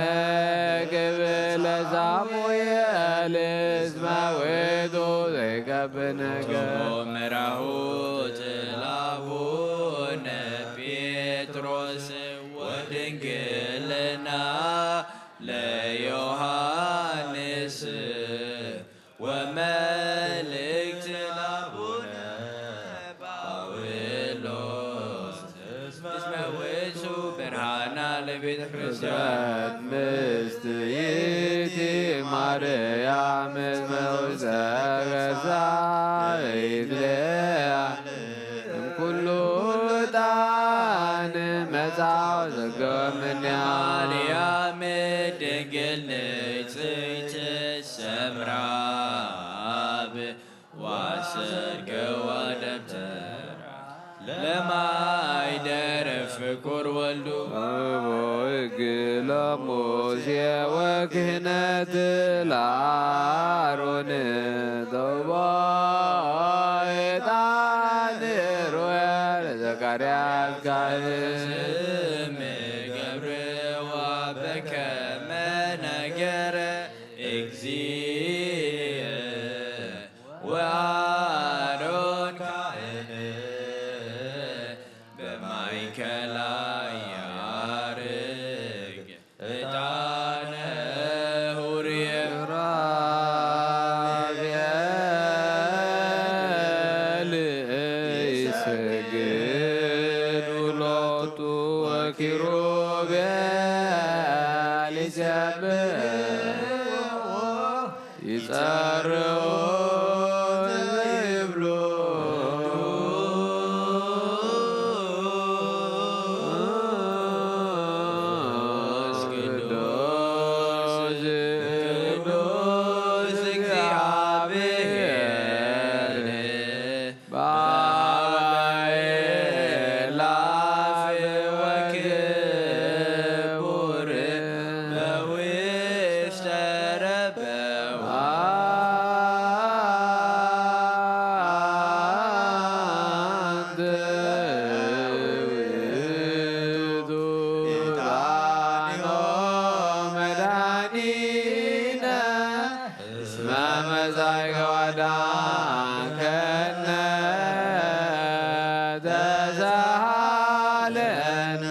[SPEAKER 3] ቅብ ለሳሙኤል እስመ ውእቱ ዘይቀብእ ነገር
[SPEAKER 5] ምራሁ ትላቡነ ጴጥሮስ ወድንግልና ለዮሐንስ ወመልእክት ላቡነ ጳውሎስ እስመ ውእቱ ብርሃና ለቤተ ክርስቲያን
[SPEAKER 3] ምስት ይእቲ ማርያም እስመ ውስተ ገዛኢት ለያዕል እምኩሉ ዕጣን መጻው ዘገምንያ
[SPEAKER 5] ማርያም ድንግል ንጽሕት ሰምራ አብ ዋሰርገዋ ደብተራ ለማይደረ ፍቁር ወልዱ
[SPEAKER 3] ሕግ ለሙሴ ወክህነት ለአሮን ዕጣን ሮያል ዘካርያስ ካህን
[SPEAKER 5] ስም ገብርዋ በከመ ነገረ እግዚእ ወአሮን ካህን በማእከላ ያርግ ዕጣነ ሁርየ
[SPEAKER 3] ራብኤል ይሰግዱ ሎቱ ወኪሩቤል ይሰብሕዎ ይጸርዑ ይብሉ ቅዱስ እግዚአብሔር በአባኤል አፍ ወክቡር
[SPEAKER 5] በውስተ ረበው
[SPEAKER 3] አንተ ውእቱ ዕጣኖ መድኃኒነ እስመ መጻእከ ወአዳንከነ ተሳሃለነ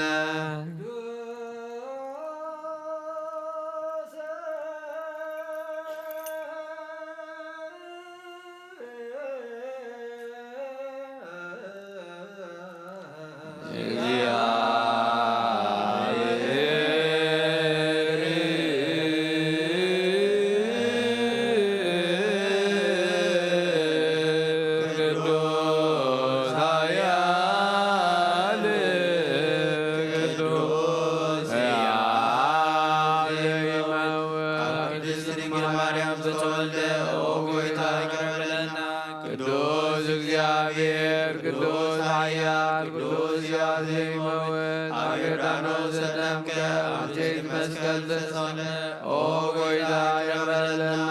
[SPEAKER 3] ቅዱስ ኃያል ቅዱስ ሕያው ዘይመውት
[SPEAKER 5] ቅድስት ድንግል ማርያም ዘተወልደ ኦ ጌታ ይቅር በለነ
[SPEAKER 3] ቅዱስ እግዚአብሔር ቅዱስ ኃያል ቅዱስ ሕያው ዘይመውት አገዳኖስ ዘደምከ አንቴት መስቀል ተሳለ ኦ ጌታ ይቅር በለነ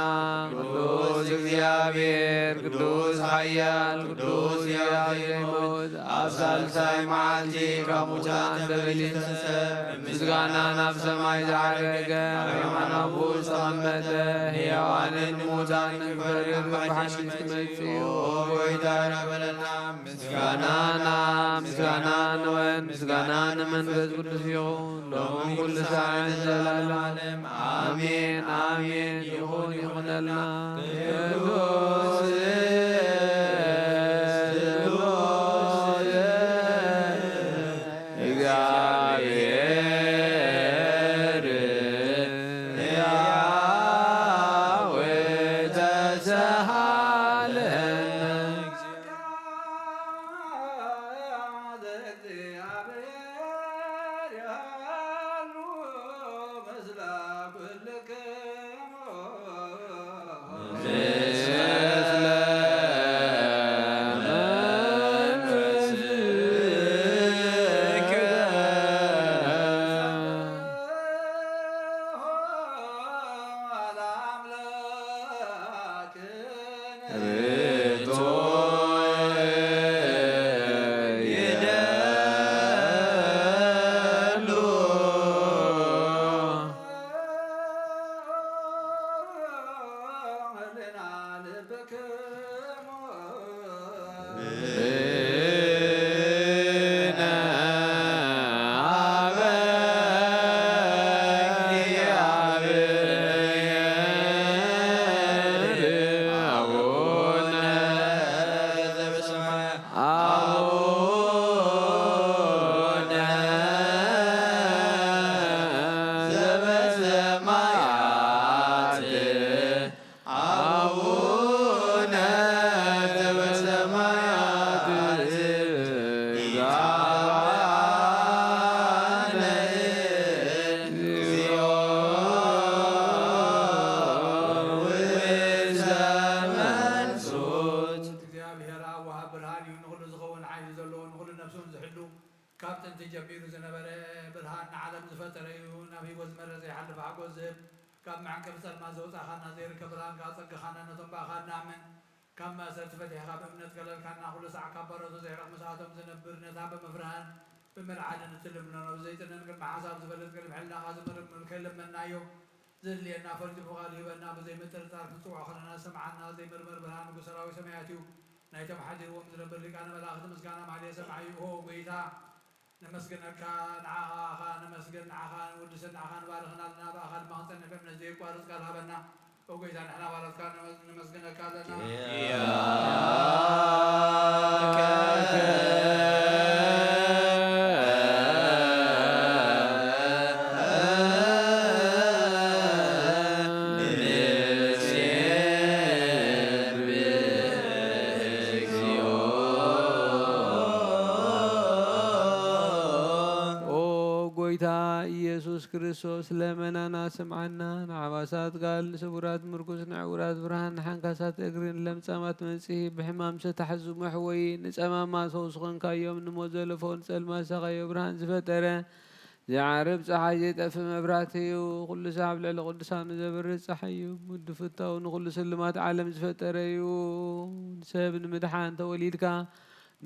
[SPEAKER 3] ቅዱስ እግዚአብሔር ቅዱስ ኃያል ቅዱስ ሕያው ዘይመውት አብሳልሳይ መዓልቲ ከሙታን ተበሊተሰ ምስጋናን ኣብ ሰማይ ዘዓረገ የማናቡ ዝተቐመጠ ሕያዋንን ሙታንን ክፈርድ ብሓድሽ ትመጽኡ ጐይታ ይረበለና ምስጋናን ወን ምስጋና ንመንፈስ ቅዱስ ይኹን ሎምን ኩሉ ሰዓት ዘለዓለም አሜን አሜን ይኹን ይኹነልና ቅዱስ እግዚአብሔር ሕያው ተሳሃለነ
[SPEAKER 1] نفسهم زحلو كابتن تجبير زنبر برهان عالم زفتريو نبي وزمر زي حلف عقوز كاب معك بسال ما زوج أخانا زير كبران كاسك خانا نتوب أخانا من كم سرت فتح خاب من تكلل كان نأخذ ساعة كبروا زي رقم ساعتهم زنبر نتابع مفرهان بمرعاد نتلمنا وزيتنا نقول مع حساب زبلت قلب حلنا خازم نكلم من نايو زلي أنا فرد بغالي بنا بزي متر تارك نسوع خلنا سمعنا زي مرمر برهان وقصراوي سمعتيو نايتم حدير ومزرب بريك أنا ملاخذ مسكانا معلي سمعي هو بيتا نمسكن كان عاها نمسكن عاها ودسن عاها بارخنا لنا بأخذ ما هنسن فمنا زي قارس قال هبنا وقيتا نحنا بارس كان نمسكن كالنا
[SPEAKER 3] ኢየሱስ ክርስቶስ ለመናና ስምዓና ንዓባሳት ቃል ንስቡራት ምርኩስ ንዕውራት ብርሃን ንሓንካሳት እግርን ለምጻማት መንጽሂ ብሕማም ዝተሓዙ መሕወይ ንጸማማ ሰው ዝኾንካዮም ንሞት ዘለፎ ንጸልማ ሰኻዮ ብርሃን ዝፈጠረ ዝዓርብ ፀሓይ ዘይጠፍ መብራት እዩ ኩሉ ሰዓብ ልዕሊ ቅዱሳኑ ዘብርህ ፀሓይ እዩ ሙድ ፍታው ንኩሉ ስልማት ዓለም ዝፈጠረ እዩ ሰብ ንምድሓን ተወሊድካ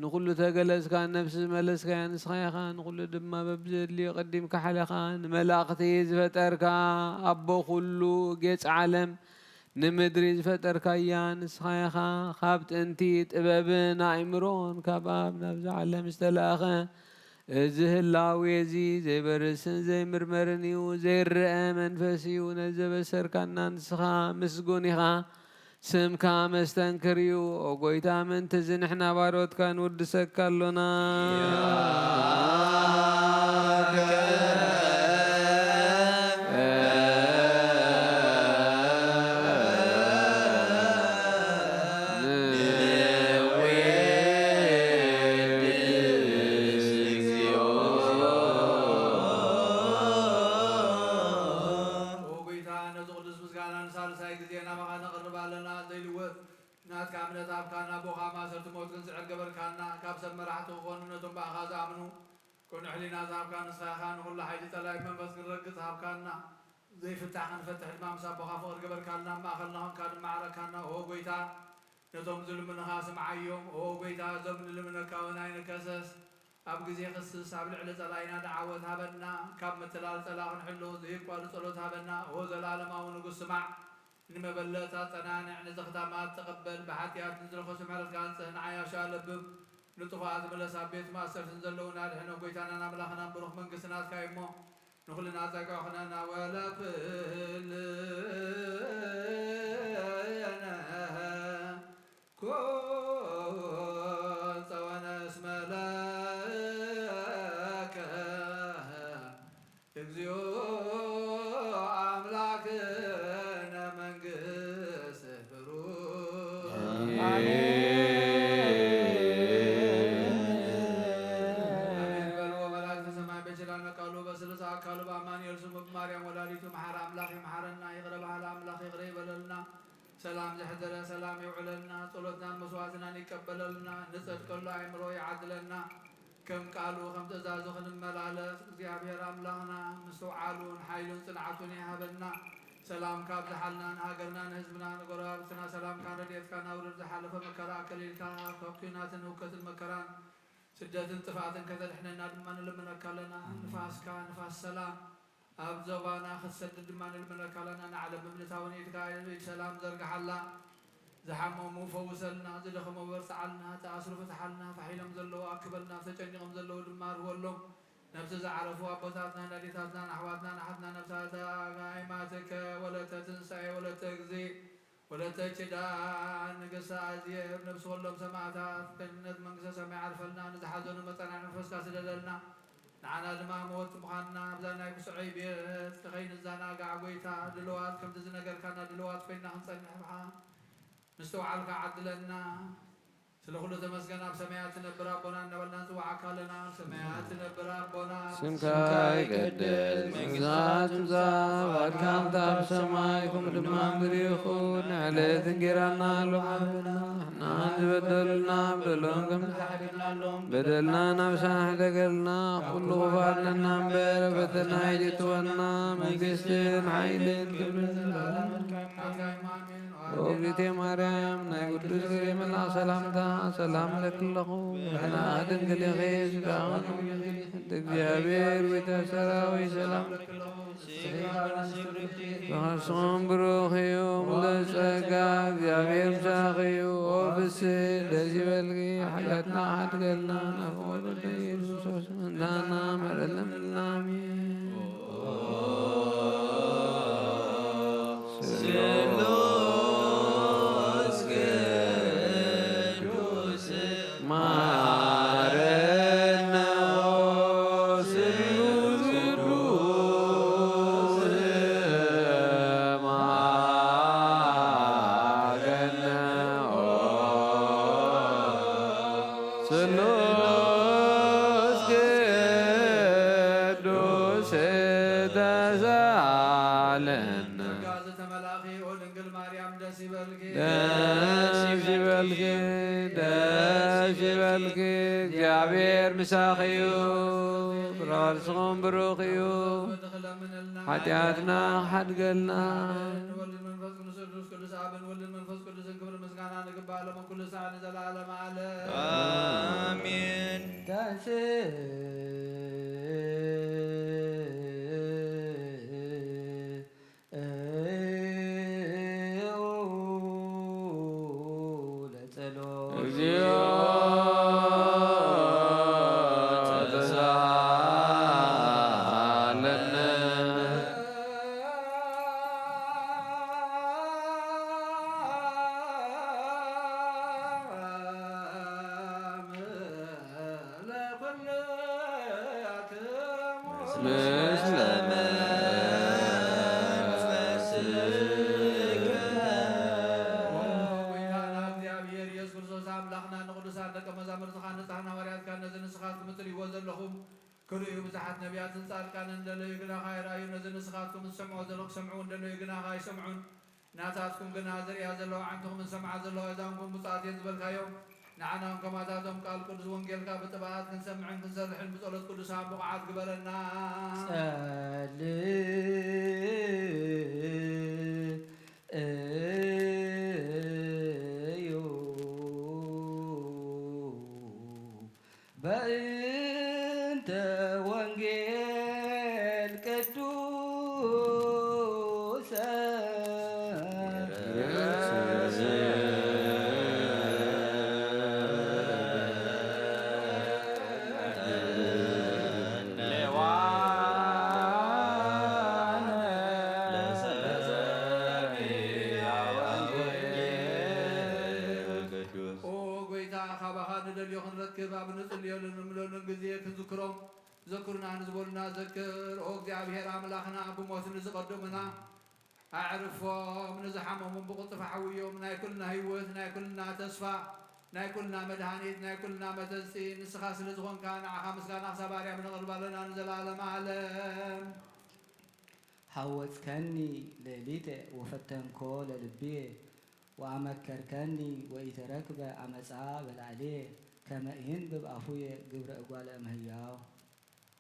[SPEAKER 3] ንኩሉ ተገለጽካ ነፍሲ ዝመለስካያ ንስኻ ኢኻ ንኩሉ ድማ በብዘድልዮ ቀዲምካ ሓለኻ ንመላእኽቲ ዝፈጠርካ ኣቦ ኩሉ ጌጽ ዓለም ንምድሪ ዝፈጠርካያ ንስኻ ኢኻ ካብ ጥንቲ ጥበብን ኣእምሮን ካብ ኣብ ናብዚ ዓለም ዝተላእኸ እዚ ህላዌ እዚ ዘይበርስን ዘይምርመርን እዩ ዘይርአ መንፈስ እዩ ነዘበሰርካና ንስኻ ምስጉን ኢኻ ስምካ መስተንክር እዩ ኦጎይታ ምንቲ ዝንሕና ባሮትካ ንውድሰካ ኣሎና زي فتح نفتح الإمام سابقا فوق قبل كنا ما أخذناهم كانوا معركنا هو قويتا نتوم ظلم خاسم عيوم هو قويتا زمن لمن كونين كسس أبقى زي خصص عبد العلز علينا دعوة هبنا كم مثلال تلاقن حلو زي قوال صلوت هبنا هو زلال ما ونقص مع إنما بلتا تنانع نزختامات تقبل بحاتيات نزل خصم على كان سنعيا شالب نطفات ملسا بيت ما سر نزلونا لحنا قويتانا نملخنا بروح من قسنات كايمو نخلنا تقعنا ولا بلنا كون سوانا اسم لك اجزيو أملاكنا من قسفرو سلام زحدر سلام يعلنا صلتنا مسواتنا يقبلنا نصد كل عمرو يعدلنا كم قالوا خم تزازو خدم ملالس እግዚአብሔር አምላክና مسوعالون حيلون صنعتون يهبنا سلام كاب زحلنا هاجرنا حزبنا غرابتنا سلام كان رديتك نور زحلف مكرا كليلك توقينات وكت المكران سدات انتفاعات كذا احنا ندمان لمن كلنا نفاس كان نفاس سلام أب زبانا خسد دمان لمن كلنا نعلم بملتاون يتكاي سلام زرق حلا زحمو مفوسلنا زلخم ورسعلنا تأسر فتحلنا فحيلم زلو أكبلنا تجنغم زلو دمار ولهم نفس زعرفوا أبوتاتنا نديتاتنا نحواتنا نحتنا نفساتا غايماتك ولا تنسى ولا تجزي ولا تجدا نقص عزيز نفس ولهم سماعتات كنت منقص سمع عرفلنا نتحدون مطلع نفس كاسللنا نعنا لما موت مخانا بزانا يكسعي بيت تخين الزانا قعويتا دلوات كم تزنقر كان دلوات فينا هنصنع بها نستوعلك عدلنا سلخلو تمسكنا بسميات نبرابنا نولنا نزوعك لنا سميات نبرابنا سمكاي قدس مغزات وزاب كام تاب سمايكم دمام بريخون على ذنقرنا لمعنا بدلنا بدلهم بدلنا نفسا حدقلنا كل غفارنا بيرفتنا يدتونا من قسطين حيلين وبريتي مريم نقدس كريم الله سلامتا سلام لك الله احنا عدن قل يخيس تجابير وتسراوي سلام فخصهم بروخيوم لسكا جابير مساخيو وبسي دزي بلقي حياتنا حد قلنا نقول يسوس من دانا مرلم الامين እግዚአብሔር ምሳኺዩ ብራርስኹም ብሩኽዩ ኃጢአትና ሓድገልና
[SPEAKER 1] ወልድ መንፈስ ቅዱስ አብን ወልድ መንፈስ ቅዱስ ክብር ምስጋና ንግባእ ለመ ኩሉ ሰዓት ዘለዓለመ ዓለም
[SPEAKER 5] አሜን። كلوا بزحت نبيات صار كان ندلو يقنا خير أيون نزل نسخاتكم السمعوا ذلك سمعوا ندلو يقنا خير يسمعون ناتاتكم قنا زري هذا لو عنكم من سمع هذا لو إذاكم مصادين زبل كيوم نعناهم كما تاتهم قال قدس وانجيل كابتبعات كنسمعن كنسرحن بطولة قدس عم بقعات قبلنا
[SPEAKER 2] بأنت وانجيل قدوس ذكرنا نزبولنا ذكر او እግዚአብሔር አምላክና ብሞትን ዝቀድሙና አዕርፎም ንዝሓመሙ ብቁልጥፍ ሓውዮም ናይ ኩልና ህይወት ናይ ኩልና ተስፋ ናይ ኩልና መድሃኒት ናይ ኩልና መተስቲ ንስኻ ስለ ዝኾንካ ንዓኻ ምስጋና ክሳብ ኣርያም ነቕርብ ኣለና ንዘለዓለመ ዓለም حوتكني ليلته وفتنكو للبيه وأمكركني وإتركب أمسعى بالعليه كما ينبب أخوي قبر أقوال أمهياو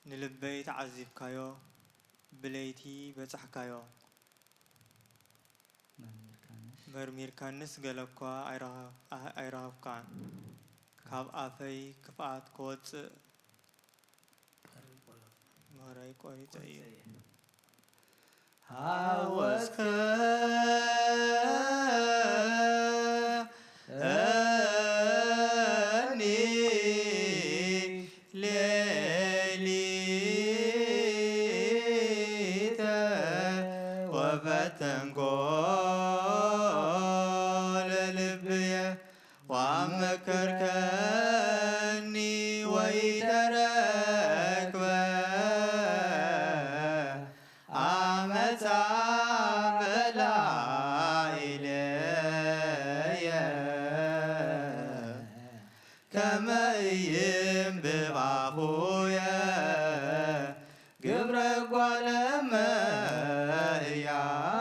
[SPEAKER 4] نلبي تعذب كايو بليتي بتحكايو مرمير كانس قلبكوا أيرهب كان كاب آفي كفات كوت مهراي كوري تأيي
[SPEAKER 2] حوتك
[SPEAKER 4] وعمكركني ويترك عمت بلا إلي كما ينبب أخويا قبرك ولما يعاود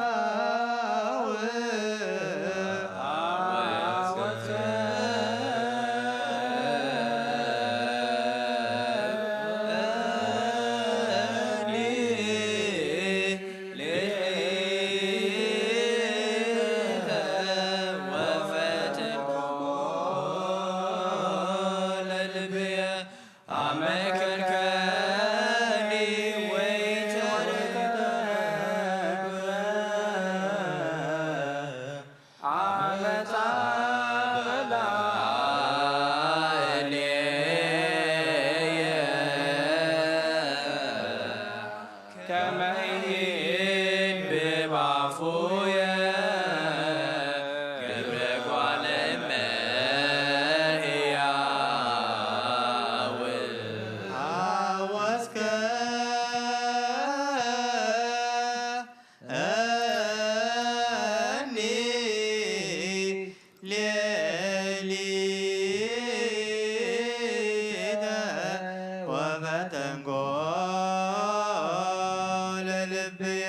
[SPEAKER 4] وفتنقول لبي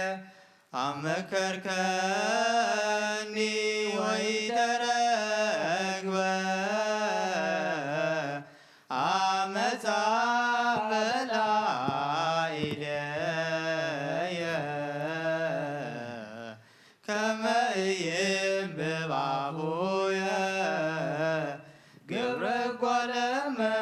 [SPEAKER 4] عمكركني ويتركب عمتا بلا إلي كما ينببابويا قبرك ولما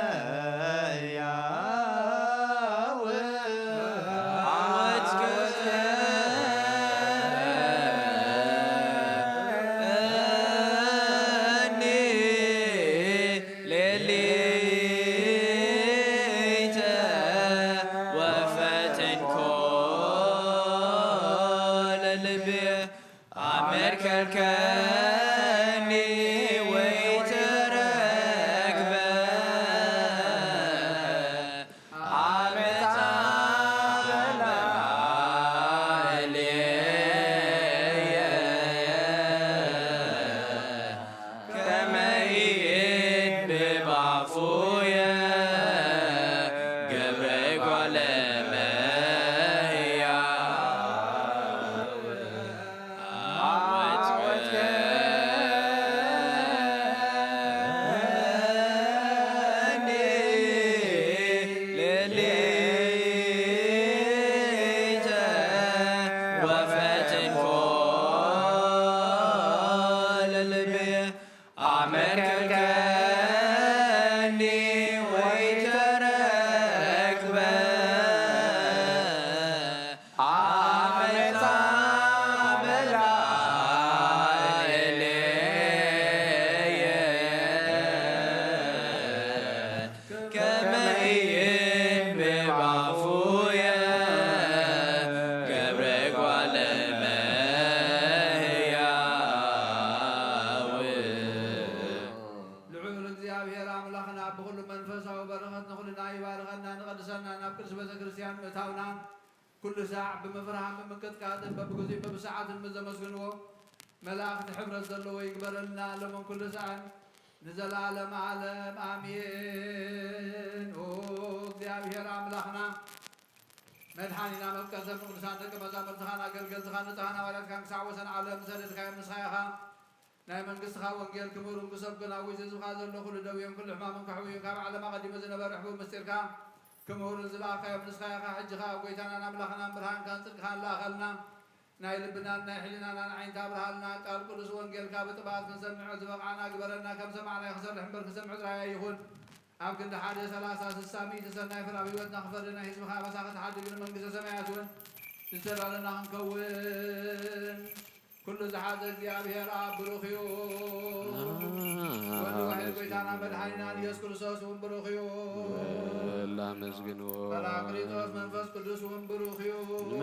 [SPEAKER 1] كل ساعة بمفرحة بمكتكات ببجوزي بساعات بزمسجنو ملاك حبر الزلو يقبل لنا لمن كل ساعة نزل عالم عالم آمين እግዚአብሔር አምላክና መድኃኒና መብቀሰብ ቅዱሳን ደቀ መዛሙርት ኻና አገልገል ዝኻነ ጣና ወላድ ካን ክሳዕ ወሰን ዓለም ሰደድካ ምስኻኻ ናይ መንግስትኻ ወንጌል ክብሩን ክሰብክን ኣብ ውሽጢ ህዝብኻ ዘሎ ኩሉ ደውዮም ኩሉ ሕማምን ካሕውዩ ካብ ዓለማ ቀዲመ ዝነበረ ሕቡብ ምስጢርካ ክምሁርን ዝለኣኻዮ ንስኻኻ ሕጂኻ ጎይታናን ኣምላኽናን ብርሃንካን ጽድቅኻን ላኸልና ናይ ልብናን ናይ ሕሊናናን ዓይንታ ብርሃልና ቃል ቅዱስ ወንጌልካ ብጥባት ክንሰምዖ ዝበቕዓና ግበረና ከም ሰማዕናይ ክሰርሕ እምበር ክሰምዖ ጥራይ ይኹን ኣብ ክንዲ 1:30 ሚእቲ ሰናይ ፍራብ ህይወትና ክፈሪ ናይ ህዝብኻ በሳኺ ተሓድግ ንመንግስተ ሰማያት እውን ዝተዳለና ክንከውን ኩሉ ዝሓዘ እግዚአብሔር ኣብ ብሩኽ እዩ ወልድ ዋሕድ ጎይታና መድኃኒናን ኢየሱስ ክርስቶስ እውን ብሩኽ እዩ
[SPEAKER 3] ላመስግንዎ
[SPEAKER 1] ጰራቅሊጦስ መንፈስ ቅዱስ እውን ብሩኽ እዩ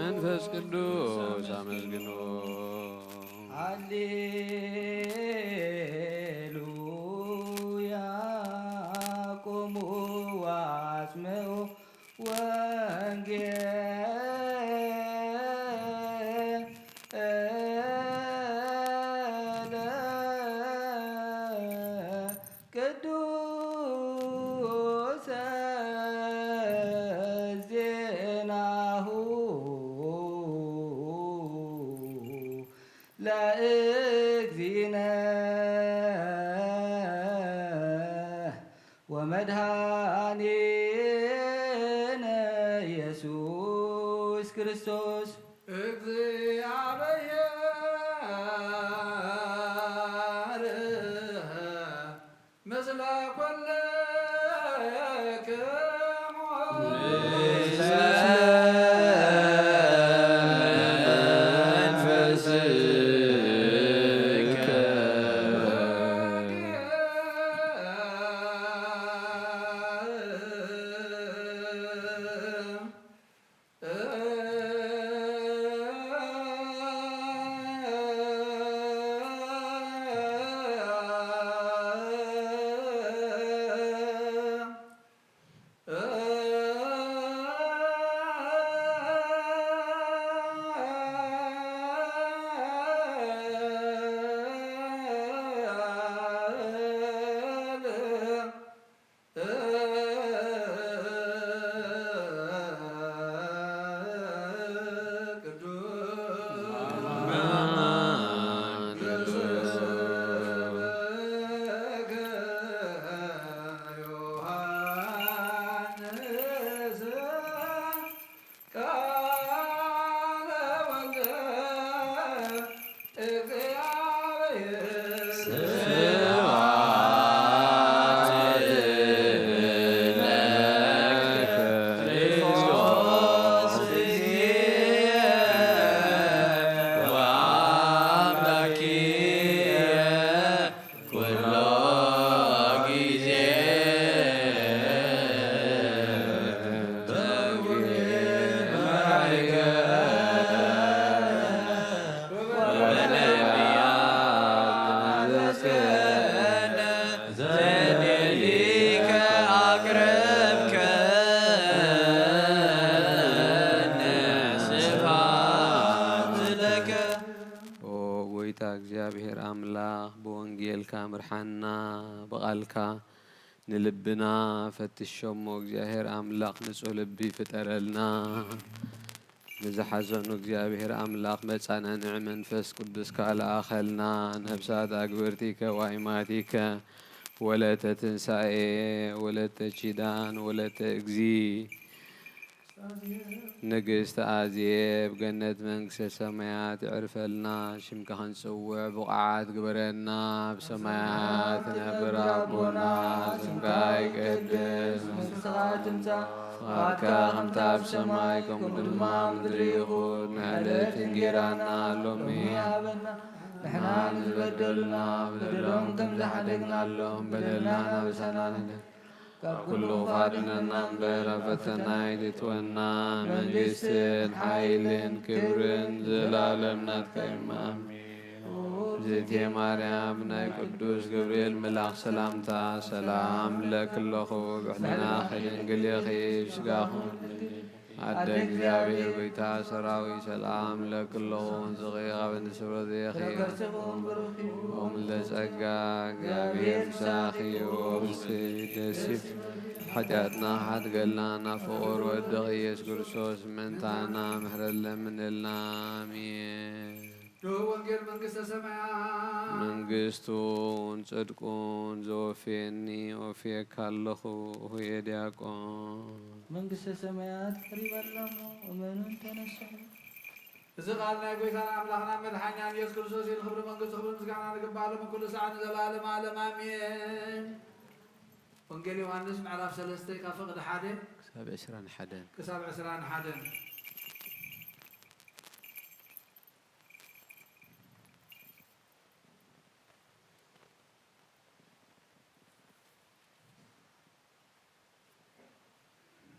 [SPEAKER 3] መንፈስ ቅዱስ አመስግንዎ
[SPEAKER 2] ሃሌሉያ ቆሙ ወአጽምዑ ወንጌለ ቅዱሰ ዜናሁ ለእግዚእነ ወመድኃኒነ ኢየሱስ ክርስቶስ
[SPEAKER 1] እግዚአብሔር ምስለ
[SPEAKER 3] مسلكا مرحنا بقالكا نلبنا فتشمو እግዚአብሔር አምላክ ንጹህ ልቢ ፍጠረልና ንዝሓዘኑ እግዚአብሔር አምላክ መጻነንዕ መንፈስ ቅዱስ ካልኣኸልና ነብሳት አግብርቲከ ዋይማቲከ ወለተ ትንሣኤ ወለተ ኪዳን ወለተ እግዚ ንግስት አዜብ ገነት መንግስተ ሰማያት ዕርፈልና ሽምካ ክንጽውዕ ብቕዓት ግበረና ብሰማያት ነብር አቦና ስምካ ይቀድስ
[SPEAKER 2] መንግሥትኻ ትምጻእ
[SPEAKER 3] ቃልካ ከምታ ኣብ ሰማይ ከምኡ ድማ ምድሪ ይኹን ንዕለት እንጀራና ሎሚ
[SPEAKER 2] ሃበና ንሕና ንዝበደሉና በደሎም ከም ዝሓደግናሎም በደልና ናብሳና
[SPEAKER 3] ኩሉ ፋድነና እምበር ኣብ ፈተና ኣይትእትወና መንግስትን ሓይልን ክብርን ዘለኣለም ናትካ እዩ እግዝእትየ ማርያም ናይ ቅዱስ ገብርኤል መልኣኽ ሰላምታ ሰላም ለክለኹ ብሕልና ከድንግል ኢኺ ብስጋኹም ኣደ እግዚአብሔር ጎይታ ሰራዊት ሰላም ለክለኹ ዝቕቐበ ንስብረት ኢኺ ኦም ለጸጋ እግዚአብሔር ምሳኺ ወብሲ ደሲብ ኃጢአትና ሓትገልና ናፍቑር ወድቕ ኢየሱስ ክርስቶስ ምንታና ምሕረት ለምንልና አሜን።
[SPEAKER 5] ወንጌል መንግሥተ ሰማያት
[SPEAKER 3] መንግስቱን ጽድቁን ዘወፌኒ ወፌካ ኣለኹ ሁየ ዲያቆን
[SPEAKER 2] መንግሥተ ሰማያት ቀሪበላሞ እመኑን ተነስሑ
[SPEAKER 5] እዚ ቃል ናይ ጎይታና ኣምላኽና መድሓኛን ኢየሱስ ክርስቶስ ንክብሪ መንግስቲ ክብሪ ምስጋና ንግባሎም ኩሉ ሰዓት ንዘላለም ዓለም ኣሜን። ወንጌል ዮሃንስ ምዕራፍ 3 ካብ ፍቕዲ 1
[SPEAKER 3] ክሳብ 21
[SPEAKER 5] ክሳብ 21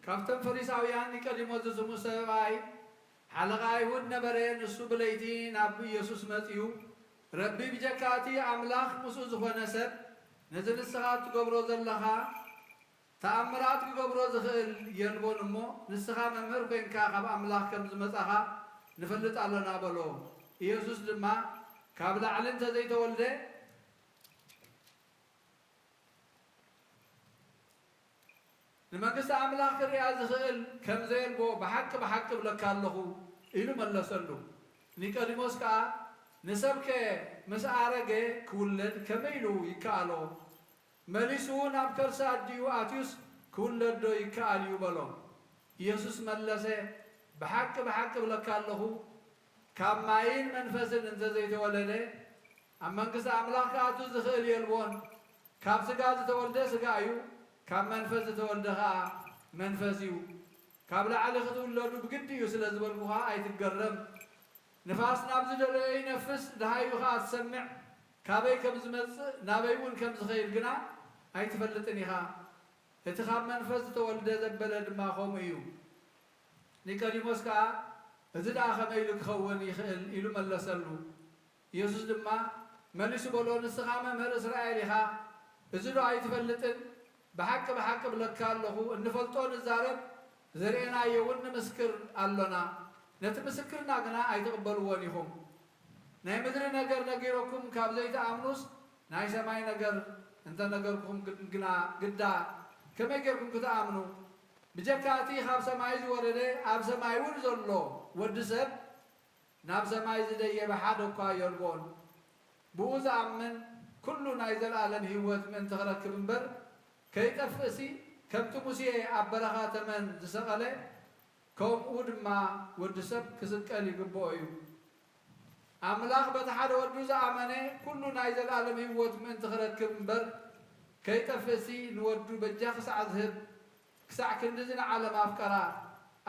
[SPEAKER 5] ካብቶም ፈሪሳውያን ኒቆዲሞስ ዝስሙ ሰብኣይ ሓለቓ አይሁድ ነበረ። ንሱ ብለይቲ ናብ ኢየሱስ መጺኡ ረቢ ብጀካቲ ኣምላኽ ምስኡ ዝኾነ ሰብ ነዚ ንስኻ ትገብሮ ዘለኻ ተኣምራት ክገብሮ ዝኽእል የልቦን እሞ ንስኻ መምህር ኮንካ ካብ ኣምላኽ ከም ዝመጻኻ ንፈልጥ ኣለና በሎ። ኢየሱስ ድማ ካብ ላዕሊ እንተዘይተወልደ ንመንግስቲ ኣምላኽ ክርያ ዝኽእል ከም ዘየልቦ ብሓቂ ብሓቂ ብለካ ኣለኹ ኢሉ መለሰሉ። ኒቆዲሞስ ከዓ ንሰብከ ምስ ኣረገ ክውለድ ከመይ ኢሉ ይከኣሎ? መሊሱ ናብ ከርሲ ኣድዩ ኣትዩስ ክውለድ ዶ ይከኣል እዩ በሎ። ኢየሱስ መለሰ ብሓቂ ብሓቂ ብለካ ኣለኹ ካብ ማይን መንፈስን እንተዘይተወለደ ኣብ መንግስቲ ኣምላኽ ክኣቱ ዝኽእል የልቦን። ካብ ስጋ ዝተወልደ ስጋ እዩ፣ ካብ መንፈስ ዝተወልደ ከዓ መንፈስ እዩ። ካብ ላዕሊ ክትውለዱ ብግዲ እዩ ስለ ዝበልኩ ከዓ ኣይትገረም። ንፋስ ናብ ዝደለዮ ይነፍስ ድሃዩ ከዓ ትሰምዕ፣ ካበይ ከም ዝመጽእ ናበይ እውን ከም ዝኸይድ ግና ኣይትፈልጥን ኢኻ። እቲ ካብ መንፈስ ዝተወልደ ዘበለ ድማ ከምኡ እዩ። ኒቆዲሞስ ከዓ እዚ ደኣ ከመይ ኢሉ ክኸውን ይኽእል ኢሉ መለሰሉ። ኢየሱስ ድማ መሊሱ በሎ ንስኻ መምህር እስራኤል ኢኻ፣ እዚ ዶ ኣይትፈልጥን? ብሓቂ ብሓቂ ብለካ ኣለኹ እንፈልጦ ንዛረብ ዘርኤናዮ እውን ንምስክር ኣሎና፣ ነቲ ምስክርና ግና ኣይትቕበልዎን ኢኹም። ናይ ምድሪ ነገር ነጊረኩም ካብ ዘይተኣምኑስ ናይ ሰማይ ነገር እንተነገርኩም ግና ግዳ ከመይ ጌርኩም ክትኣምኑ? ብጀካቲ ካብ ሰማይ ዝወረደ ኣብ ሰማይ እውን ዘሎ ወዲ ሰብ ናብ ሰማይ ዝደየበ ሓደ እኳ የልቦን። ብኡ ዝኣምን ኩሉ ናይ ዘለኣለም ህይወት ምእንቲ ክረክብ እምበር ከይጠፍእሲ ከምቲ ሙሴ ኣብ በረኻ ተመን ዝሰቐለ ከምኡ ድማ ወዲ ሰብ ክስቀል ይግብኦ እዩ። ኣምላኽ በቲ ሓደ ወዱ ዝኣመነ ኩሉ ናይ ዘለኣለም ህይወት ምእንቲ ክረክብ እምበር ከይጠፍእሲ ንወዱ በጃ ክሳዕ ዝህብ ክሳዕ ክንዲ ዝንዓለም ኣፍቀራ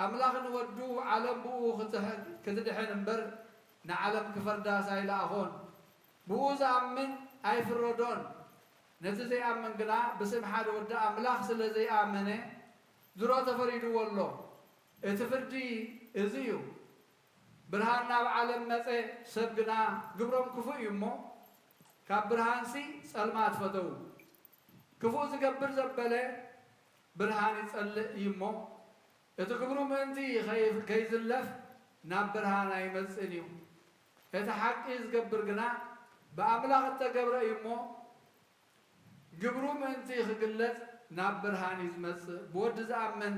[SPEAKER 5] ኣምላኽ ንወዱ ዓለም ብኡ ክትድሕን እምበር ንዓለም ክፈርዳስ ኣይለኣኾን። ብኡ ዝኣምን ኣይፍረዶን። ነቲ ዘይኣምን ግና ብስም ሓደ ወዲ ኣምላኽ ስለ ዘይኣመነ ድሮ ተፈሪድዎ ኣሎ። እቲ ፍርዲ እዚ እዩ። ብርሃን ናብ ዓለም መፀ፣ ሰብ ግና ግብሮም ክፉእ እዩ እሞ ካብ ብርሃንሲ ጸልማት ፈተው። ክፉእ ዝገብር ዘበለ ብርሃን ይጸልእ እዩ እሞ እቲ ግብሩ ምእንቲ ከይዝለፍ ናብ ብርሃን ኣይመጽእን እዩ። እቲ ሓቂ ዝገብር ግና ብኣምላኽ እተገብረ እዩ እሞ ግብሩ ምንቲ ክግለጽ ናብ ብርሃን ይዝመጽእ ብወዲ ዝኣምን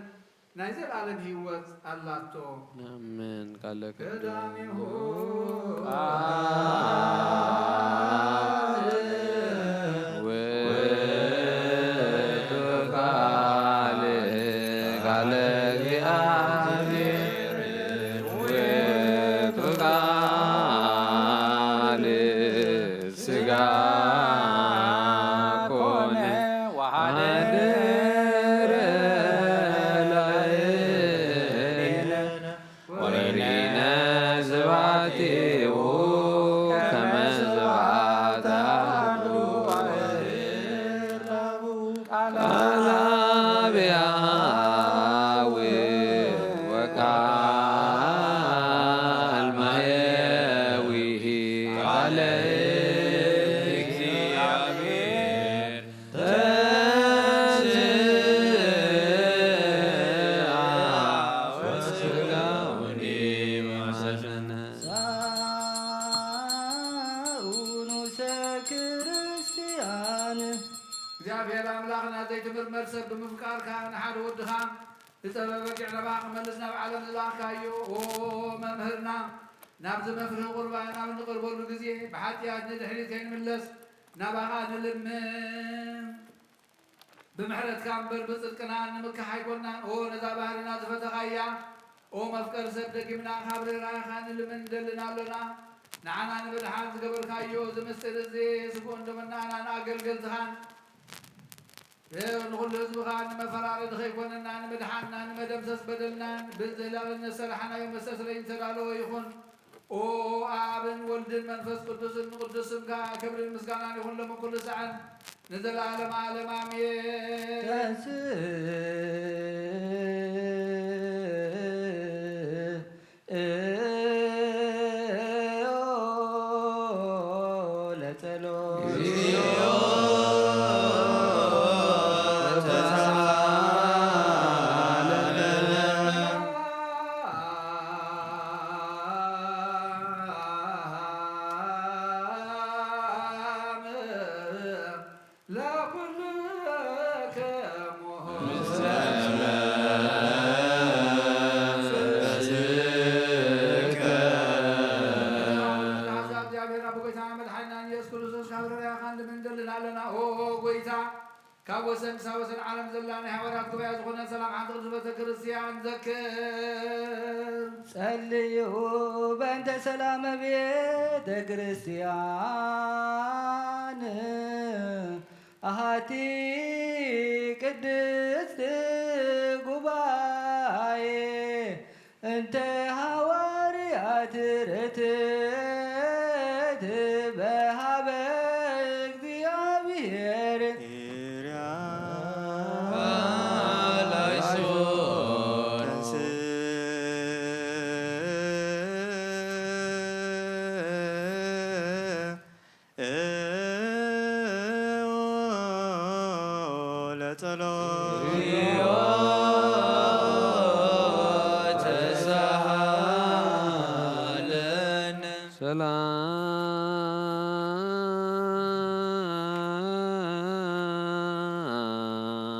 [SPEAKER 5] ናይ ዘለዓለም ህይወት ኣላቶ
[SPEAKER 3] አሜን ቃለ
[SPEAKER 5] ቀዳሚሁ እግዚአብሔር አምላክና ዘይትምርመር ሰብ ብምፍቃርካ ንሓደ ወድኻ ዝፀበበ ቂዕረባ ክመልስ ናብ ዓለም ዝለኣካዮ መምህርና ናብዚ መፍርሒ ቁርባን ናብ እንቕርበሉ ግዜ ብሓጢኣት ንድሕሪት ከይንምለስ ናባኻ ንልምን ብምሕረትካ እምበር ብፅድቅና ንምክሕ ኣይኮናን ነዛ ባህርና ዝፈተኻያ መፍቀር ሰብ ደጊምና ካብ ርህራይኻ ንልምን ንደልና ኣሎና ንዓና ንምድሓን ዝገበርካዮ እዚ ምስጢር እዚ ስጉእ እንደመናና ንኣገልገልትኻን ንኩሉ ህዝብኻ ንመፈራረዲ ከይኮነና ንምድሓንና ንመደምሰስ በደልናን ብዝህላልነት ሰራሕናዮ መስተስረይ ተዳለወ ይኹን አብን ወልድን መንፈስ ቅዱስን ንቅዱስ ስምካ ክብርን ምስጋናን ይኹን ሎምን ኩሉ ሰዓን ንዘለዓለም ዓለም አሜን። كابوسن ساوسن عالم زلان حوارات كبير زخنا سلام عند قدس كريستيان ذكر
[SPEAKER 2] صليوا بنت سلام بيت كريستيان أهاتي قدست قباي انت حواريات رتت بهابك ديابير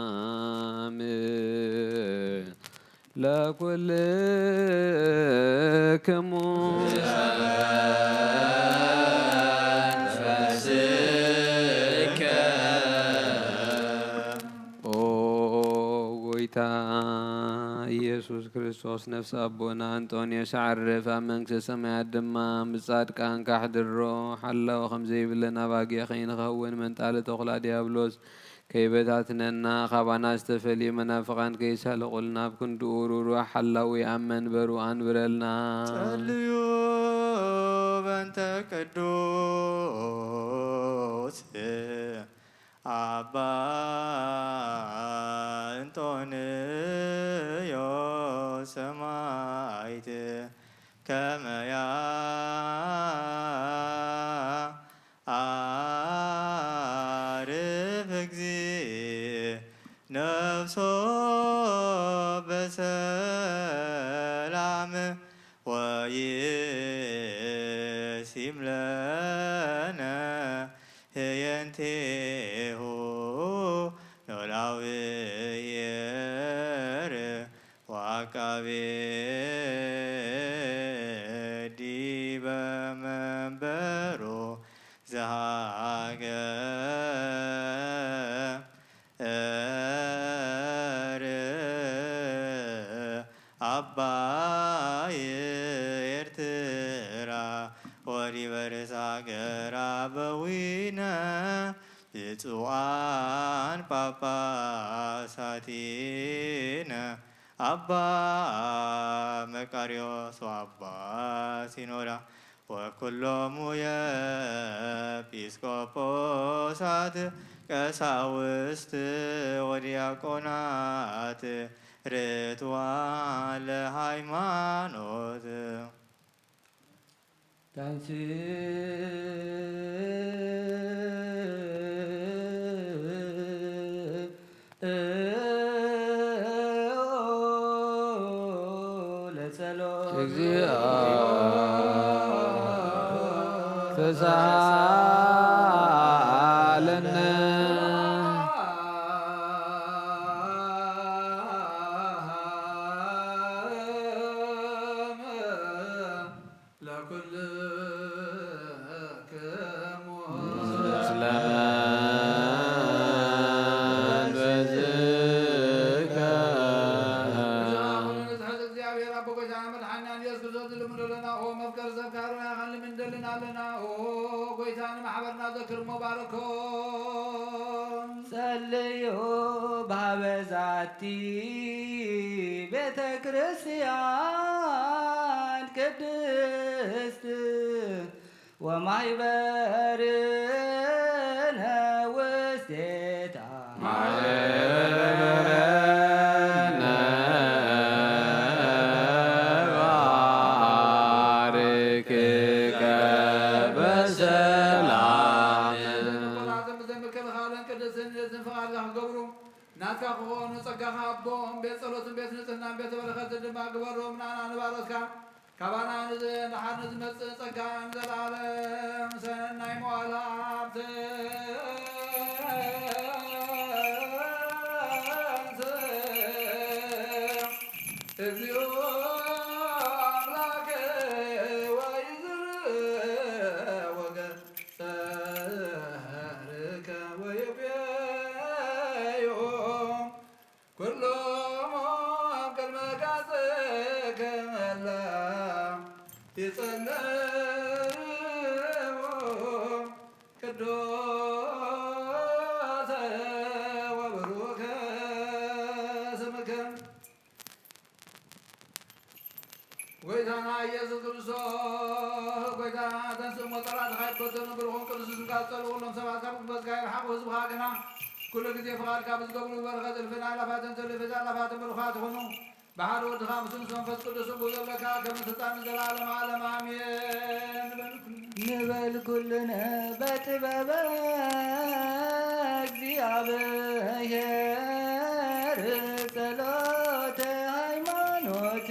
[SPEAKER 3] سلام لكلكم ኢየሱስ ክርስቶስ ነፍስ አቦና አንጦንዮስ ዓርፍ ኣብ መንግስቲ ሰማያት ድማ ብጻድቃን ካሕድሮ ሓላዊ ከምዘይብለን ኣባጊዕ ከይንኸውን መንጣሊ ተኹላ ዲያብሎስ ከይበታትነና ካባና ዝተፈልዩ መናፍቃን ከይሳልቁልና ኣብ ክንድኡ ሩሩሕ ሓላዊ ኣብ መንበሩ አንብረልና
[SPEAKER 4] ጸልዩ በእንተ ቅዱስ አባ እንጦንዮስ ሰማዕት ከመ ያዕርፍ እግዚእ ነፍሶ በሰላም ወይሲም ለነ ህየንቴሁ ወአቃቤ ዲበ መንበሮ ዘሀገር አባይ ኤርትራ ወዲበ ርእሰ ሀገረ አበዊነ ብፁዓን ጳጳሳቲነ አባ መቃርዮስ ወአባ ሲኖዳ ወኩሎሙ የኤጲስቆጶሳት ቀሳውስት ወዲያቆናት ርቱዓን ለሃይማኖት
[SPEAKER 2] ታንስ ለጸሎት
[SPEAKER 3] እግዚኦ ተሳሃለነ
[SPEAKER 2] ጸልዩ በሀበዛቲ ቤተ ክርስቲያን ቅድስት ወማይበርነ ውስቴታ
[SPEAKER 5] ናትካ ክኾኑ ፀጋኻ ኣቦም ቤት ጸሎትን ቤት ንጽህናን ቤት በረኸትን ድማ ግበሮም ናና ንባረትካ ካባና ንሓር ንዝመጽእ ጸጋን ዘለዓለም ሰናይ መዋዕለ ሃብቲ እግዚኦ ኣምላከ ወይዝር ወገጸርከ ወይቤዮ ኩሎም ኣብ ቅድመ ቃጽከ መላ ይጸልዩ ቅዱሰ ወብሩከ ስምከ ጎይታና ኢየሱስ ክርስቶስ ጎይታና ተንስእ ሞጠራትኻ ይትፈተኑ ብርኹም ቅዱስ ስምካ ዝጸልኡ ኩሎም ሰባት ካብ ክበዝካ ይርሓቑ ህዝብኻ ግና ኩሉ ግዜ ፍቓድካ ብዝገብሩ በረኸት እልፍን ኣእላፋትን ሰልፍት ኣእላፋትን ብሩኻት ይኹኑ ብሓደ ወድኻ ምስ ምስ መንፈስ ቅዱስ እጉ ዘለካ ከም ስልጣን ዘላለም ዓለም ኣሜን
[SPEAKER 2] ንበል ኩልነ በጥበበ እግዚአብሔር ጸሎተ ሃይማኖት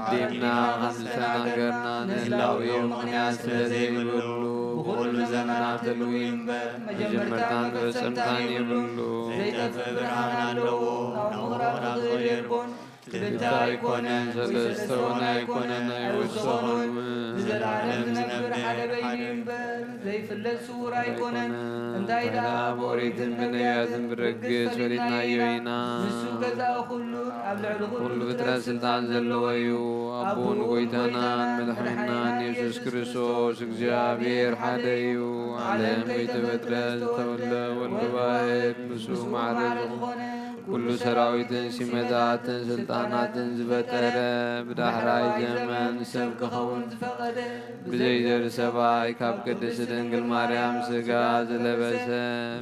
[SPEAKER 3] ቀዲምና ከምዝተናገርና ንህላዊ ምክንያት ስለዘይብሉ ብኩሉ ዘመናት ህልው እምበር መጀመርታን ፍጽምታን ይብሉ
[SPEAKER 2] ዘይጠፍእ ብርሃን ኣለዎ ናብ ምኽራብ ዝኽእል የርቦን ክልተ ኣይኮነን
[SPEAKER 3] ሰለስተ እውን ኣይኮነን ኣይወሰኹን
[SPEAKER 2] ብዘላለም ዝነብር ሓደ በይኑ እምበር ዘይፍለጥ ስውር ኣይኮነን እንታይ ደኣ
[SPEAKER 3] በኦሪትን ብነቢያትን ብረግጽ ፈሊጥናዮ ኢና
[SPEAKER 2] ንሱ ገዛኡ ኩሉን ኣብ ልዕሊ
[SPEAKER 3] ኩሉ ፍጥረት ስልጣን ዘለዎ እዩ ኣቦን ጎይታናን መድሓኒናን ኢየሱስ ክርስቶስ እግዚአብሔር ሓደ እዩ ዓለም ከይተፈጥረ ዝተወልደ ወልድ ዋሕድ ምስኡ ማዕረ ዝኾነ ኩሉ ሰራዊትን ሲመታትን ስልጣናትን ዝፈጠረ ብዳሕራይ ዘመን ሰብ ክኸውን
[SPEAKER 2] ዝፈቐደ
[SPEAKER 3] ብዘይዘር ሰባይ ካብ ቅድስት ድንግል ማርያም ስጋ ዝለበሰ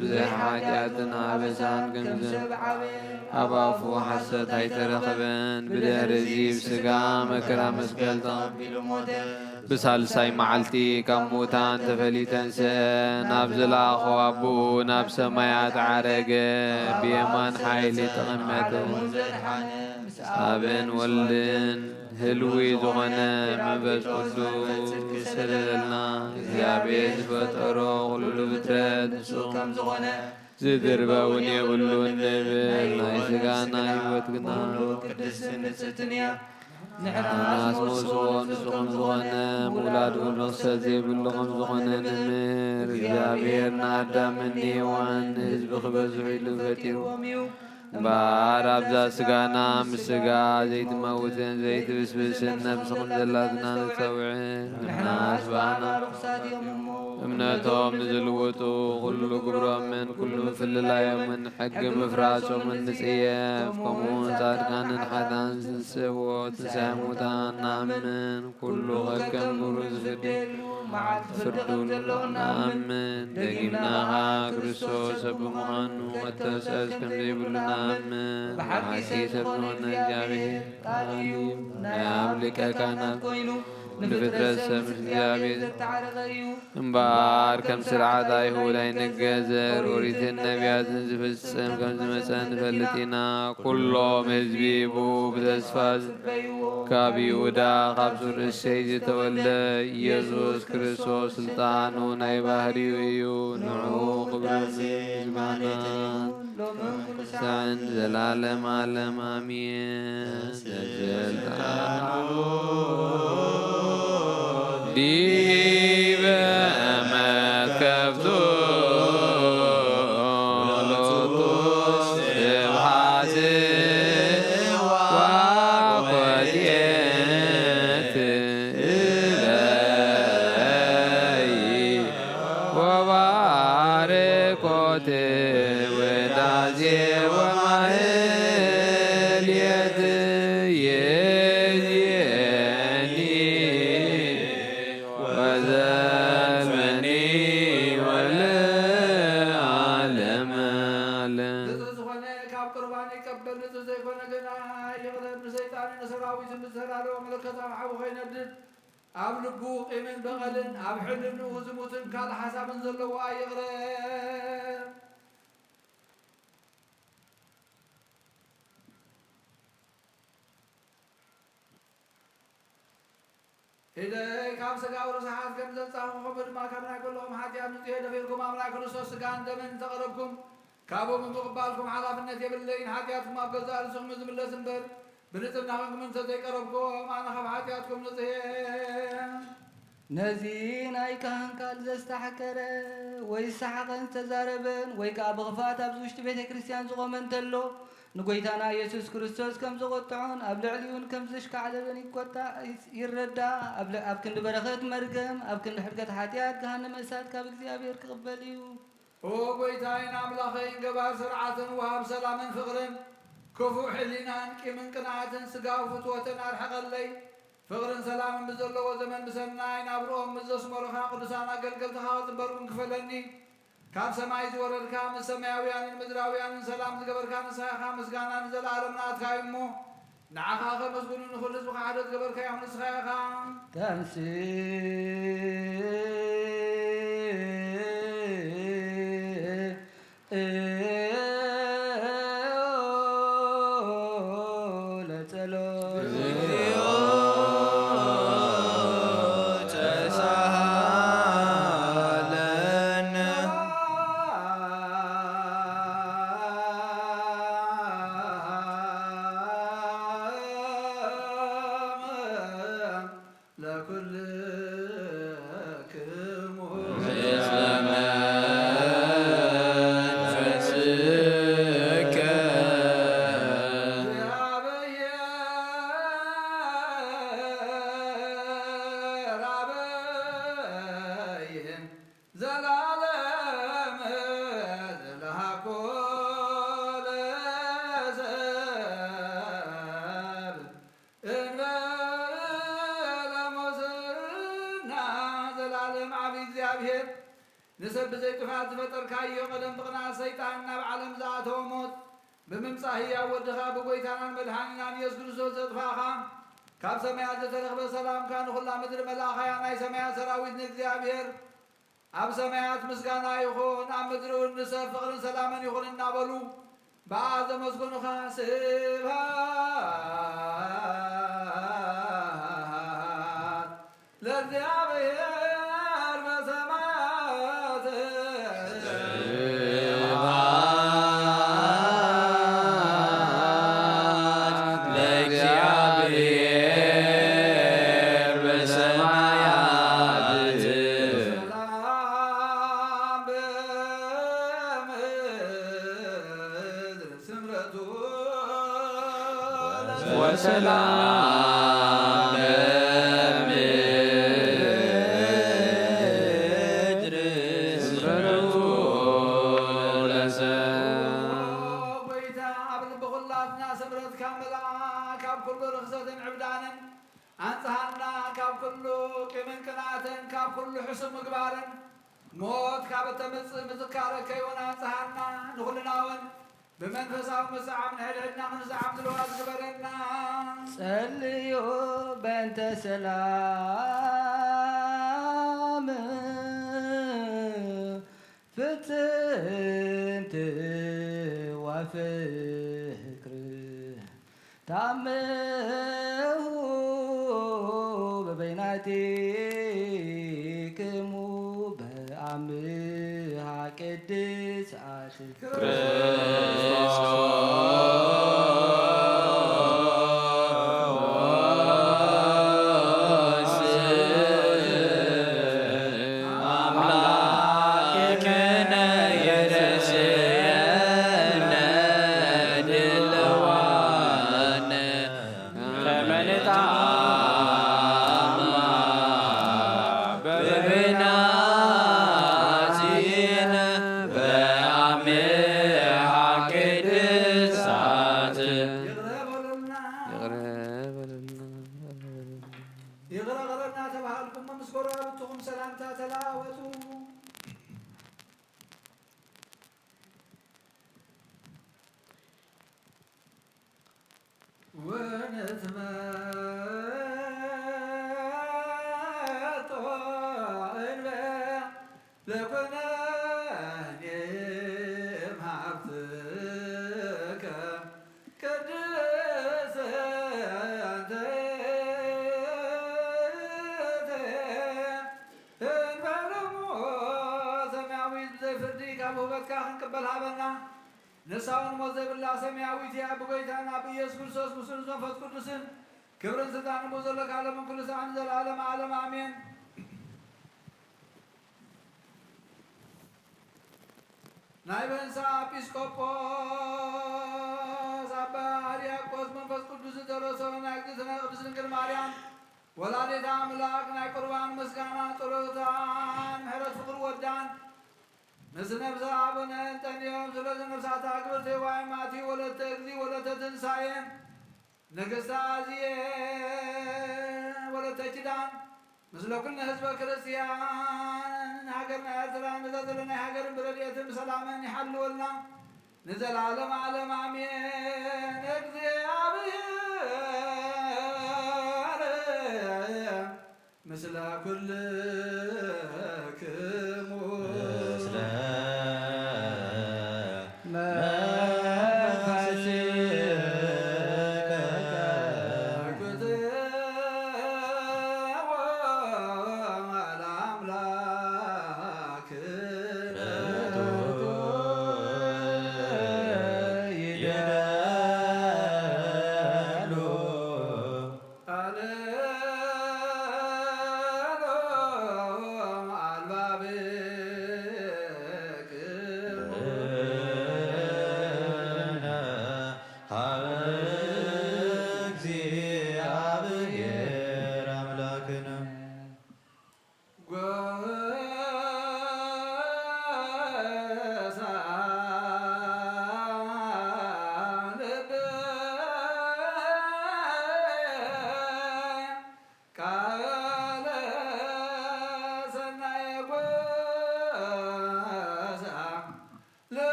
[SPEAKER 3] ብዘይ ሓጢኣትን ኣበሳን ገንዘብ
[SPEAKER 2] ሰብ ዓበየ
[SPEAKER 3] ኣብ ኣፉ ሓሰት ኣይተረኸበን ብድሕሪ እዚ ብስጋ መከራ መስቀል ተቐቢሉ ሞተ ብሳልሳይ መዓልቲ ካብ ሙታን ተፈሊተንሰ ናብ ዝለኣኾ ኣቦኡ ናብ ሰማያት ዓረገ ብየማን ሓይሊ ተቐመጠ ኣብን ወልድን ህልዊ ዝኾነ መንፈስ ቅዱስ ስለዘልና እግዚኣብሔር ዝፈጠሮ ኩሉ ፍጥረት ንሱ ከም ዝኾነ ዝድርበውን የብሉን ንብል ናይ ስጋና ህይወት ግና
[SPEAKER 2] ቅድስትን ንጽሕትን እያ
[SPEAKER 3] ናስ መውስቦ ንሱ ከም ዝኾነ ምውላዱ ርኽሰት ዘይብሉ ከም ዝኾነ ንምህር እግዚኣብሔር ንኣዳምን ሔዋን ንህዝቢ ክበዝሑ ኢሉ ፈጢሮም እዩ እምበር ኣብዛ ስጋና ምስ ስጋ ዘይትመውትን ዘይትብስብስን ነብሲ ከም ዘላትና ንፀውዕን ንሕናስ ባኣና
[SPEAKER 2] ርኩሳት እዮም እሞ
[SPEAKER 3] እምነቶም ንዝልውጡ ኩሉ ግብሮምን ኩሉ ምፍልላዮምን ሕጊ ምፍራሶምን ንጽየፍ ከምኡውን ጻድቃንን ሓጣን ዝንስሕዎ ትንሣኤ ሙታን ንኣምን ኩሉ ከከም ግብሩ ዝፍድል ፍርዱን ንኣምን ደጊምናኻ ክርስቶስ ሰብ ብምዃኑ መተሰስ ከም ዘይብሉ ንኣምን ብሓቂ ሰብ ዝኾነ እግዚኣብሔር ቃልዩ ናይ ኣብ ሊቀ ካህናት
[SPEAKER 2] ኮይኑ
[SPEAKER 3] ንፍጥረት ሰብ ምስ እግዚኣብሔር
[SPEAKER 2] ዝተዓረቐ እዩ
[SPEAKER 3] እምበር ከም ስርዓት ኣይሁድ ኣይንገዘር ኦሪትን ነቢያትን ዝፍጽም ከም ዝመፀ ንፈልጥ ኢና ኩሎም ህዝቢ ብኡ ብተስፋ ካብ ይሁዳ ካብ ሱር እሴይ ዝተወልደ ኢየሱስ ክርስቶስ ስልጣኑ ናይ ባህሪኡ እዩ ንዑ ክብርን ምስጋናን ሳን ዘላለም ዓለም ኣሜን ዘዘልጣኑ ዲበ መርከብቱ ሎቱ ስብሐት ወኮቴት እለይ ወባርኮት ወዳዜ ወማህልየት የዝየኒ ወዘልመኒ ወለዓለመ ዓለም
[SPEAKER 5] ንጹህ ዝኾነ ካብ ቁርባን ይቀበል ንጹህ ዘይኮነ ገና ይቕረብ ንሰይጣን ንሰራዊት ምዝተራረቦ መለከታዊ ሓዊ ኸይነድድ ኣብ ልቡ ቂምን በቐልን ኣብ ሕልንኡ ዝሙትን ካልእ ሓሳብን ዘለዎ ኣይቕረብ ኢለይ ካብ ስጋው ርስሓት ከም ዘንጻኽኹም ድማ ካብ ናይ ኩልኹም ሓጢኣት ንጽዮ ደፊርኩም ኣምላክ ክርስቶስ ስጋን ደምን ተቐረብኩም ካብኦም ምቕባልኩም ሓላፍነት የብለይን ሓጢኣትኩም ኣብ ገዛ ርእስኹም ዝምለስ እምበር ብንጽህናኹም እንተዘይቀረብኩም ኣነ ካብ ሓጢኣትኩም ንጽየ
[SPEAKER 2] ነዚ ናይ ካህን ቃል ዘስተሓከረ ወይ ሰሓቐን ዝተዛረበን ወይ ከዓ ብኽፋት ኣብዚ ውሽጢ ቤተ ክርስቲያን ዝቖመ እንተሎ ንጎይታና ኢየሱስ ክርስቶስ ከም ዘቆጥዖን ኣብ ልዕሊኡን ከም ዘሽካዕለበን ይረዳእ ኣብ ክንዲ በረኸት መርገም ኣብ ክንዲ ሕድገት ሓጢኣት ገሃነመ እሳት ካብ እግዚኣብሔር ክቕበል እዩ
[SPEAKER 5] ኦ ጎይታይን ኣምላኸይን ገባር ስርዓትን ወሃብ ሰላምን ፍቕርን ክፉእ ሕሊናን ቂምን ቅንዓትን ስጋዊ ፍትወትን ኣርሐቐለይ ፍቕርን ሰላምን ብዘለዎ ዘመን ብሰናይ ናብርኦም ምስ ዘስመሩኻ ቅዱሳን ኣገልገልትኻ ጽበርኩን ክፈለኒ ካብ ሰማይ ዝወረድካ ምስ ሰማያውያንን ምድራውያንን ሰላም ዝገበርካ ንስኻኻ ምስጋና ንዘለኣለም ናትካ እዩ እሞ ንዓኻ ኸመስግኑ ንኹሉ ህዝብኻ ሓደ ዝገበርካ እዮም ንስኻ ኢኻ
[SPEAKER 2] ከምስ
[SPEAKER 5] ለኩልክሙ እግዚአብሔር ንሰብ ብዘይ ጥፋት ዝፈጠርካዮ ቀደም ብቕናት ሰይጣን ናብ ዓለም ዝኣተወ ሞት ብምምጻእ ህያው ወድኻ ብጎይታናን መድሓኒናን ኢየሱስ ክርስቶስ ዘጥፋኻ ካብ ሰማያት ዘተረኽበ ሰላምካ ንኹላ ምድሪ መላእኻያ ናይ ሰማያት ሰራዊት ንእግዚአብሔር ኣብ ሰማያት ምስጋና ይኹን ኣብ ምድሪ እውን ንሰብ ፍቕርን ሰላምን ይኹን እናበሉ በኣብ ዘመስግኑኻ ስብሃት ለእግዚአብሔር በሰማያት
[SPEAKER 3] ለእግዚአብሔር በሰማያት
[SPEAKER 5] ሰላም በምድር ስምረቱ
[SPEAKER 3] ወሰላም በምድር ስምረቱ ለሰብእ
[SPEAKER 5] ጎይታ ኣብ ልቢ ኩላትና ስምረትካ መልኣክ ካብ ኩሉ ርክሰትን ዕብዳንን ኣንጽሃና ካብ ኩሉ ቂምን ቅንኣትን ካብ ኩሉ ሕሱብ ምግባርን ሞት ካብ እተምጽእ ምዝካረከ ይሆን ኣንጽሃና ንኹልና እውን ብመንፈሳዊ መሳዓብ ንሕድሕድና ክንሰዓብ ዝለዋ ዝግበረና
[SPEAKER 2] ጸልዩ በእንተ ሰላም ፍጽምት ወፍቅር ታምሁ በበይናቲክሙ በአምሃ ቅድሳት
[SPEAKER 3] አምላክነ የረስየነ ድለዋነ ከመንጣማ በብናዚነ በአምሃ ቅድሳት
[SPEAKER 5] ይቕረበሉና ይቕረበለና ተባሃልኩም ምስ ጎረቤትኩም ሰላምታ ተለዋወጡ ወነትመጦ እንበ ለኮነኔ ሃብትከ ቅድስት አንተ እንበለሞ ሰማያዊት ዘይፍርዲ ካብ ውበትካ ክንቅበል ሃበና ንሳውን ሞት ዘይብላ ሰማያዊት እያ ብጎይታና ብኢየሱስ ክርስቶስ ምስሉ መንፈስ ቅዱስን ክብርን ስልጣን ሞ ዘሎ ካለምን ኩሉ ሰዓን ዘለዓለም ዓለም ኣሜን ናይ በንሳ ኤጲስቆጶስ ኣባ ሕርያቆስ መንፈስ ቅዱስ ዘረሰ ናይ እግዝእትነ ቅድስት ድንግል ማርያም ወላዲተ ኣምላክ ናይ ቁርባን ምስጋና ጸሎታን ምሕረት ፍቅሪ ወዳን ምስ ነብሰ አቡነ እንጠንዮም ስለዚ ነፍሳታ ክብርት ዋይ ማቲ ወለተ እግዚ ወለተ ትንሣኤ ንግሥተ አዝየ ወለተ ኪዳን ምስለ ኩልነ ህዝበ ክርስቲያን ሃገርና ኤርትራ ነዛ ዘለና ሃገርን ብረድኤትን ብሰላምን ይሓልወልና ንዘላለም ዓለም አሜን እግዚአብሔር ምስለ ኩልክሙ
[SPEAKER 2] Yeah.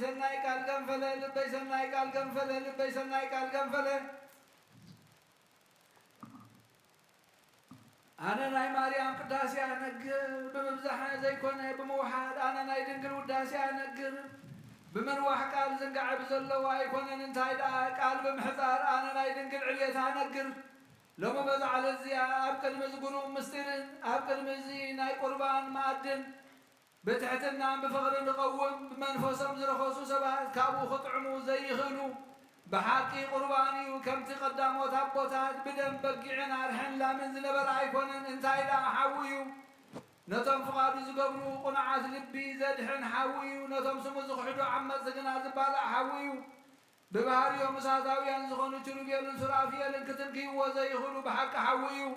[SPEAKER 5] ሰናይ ቃል ገንፈለ ልበይ ሰናይ ቃል ገንፈለ ልበይ ሰናይ ቃል ገንፈለ أنا ناي مريم قداسي أنقر بمبزحنا زي كنا بموحد أنا ناي دنقل وداسي أنقر بمروح قال زنقع بزلو وايكون انتهي قال بمحضار أنا ناي دنقل عليتها أنقر لو ما بزع على الزياء أبقى المزقونو مسترن أبقى المزي ناي قربان مادن بتحتنا بفغر نقوم بمنفوسهم زرخوصو سبات كابو خطعمو زي خلو بحقي قرباني وكم تقدموا تابوتات بدم بقعنا رحن لا من زنبر ايكونن انتاي لا حاويو نتم فقاد زقبرو قنعات لبي زدحن حاويو نتم سمو زخحدو عمت زقنا زبالا حاويو ببهاريو مساتاويان زخونو تروبيلن سرافيلن كتنكي وزي خلو بحق حاويو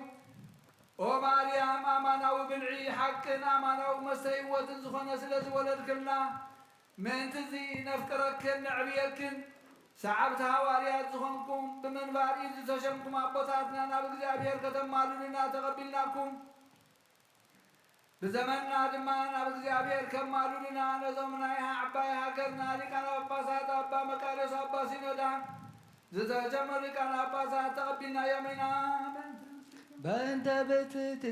[SPEAKER 5] او مريم اماناو بلعي حقن اماناو مستيوت زخونا سلز ولدكلنا من تزي نفكركن نعبيكن سعبت هواريات زخنكم بمنبار إذ تشمكم أبطاتنا نابق زابير كتمالوننا تقبلناكم بزمننا دمان نابق زابير كمالوننا نزمنا يها عبايها كرنا لكنا أباسات أبا مكارس أبا سنودا زتجمر لكنا أباسات تقبلنا يمينا
[SPEAKER 2] بأنت بتت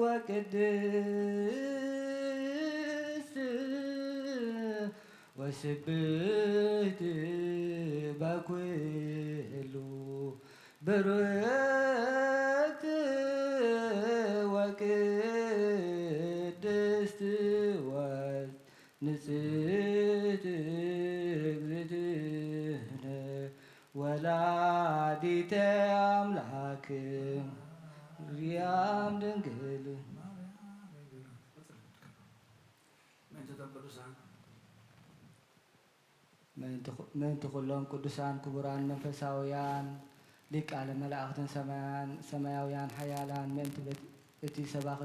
[SPEAKER 2] وقدس وسبت باكويلو برت وقدست ونسيت اجزتنا ولاديت أملاك ريام دنقل من تخلهم قدسان كبران منفساويان لك على ملائكة سماويان حيالان من تبتي سباق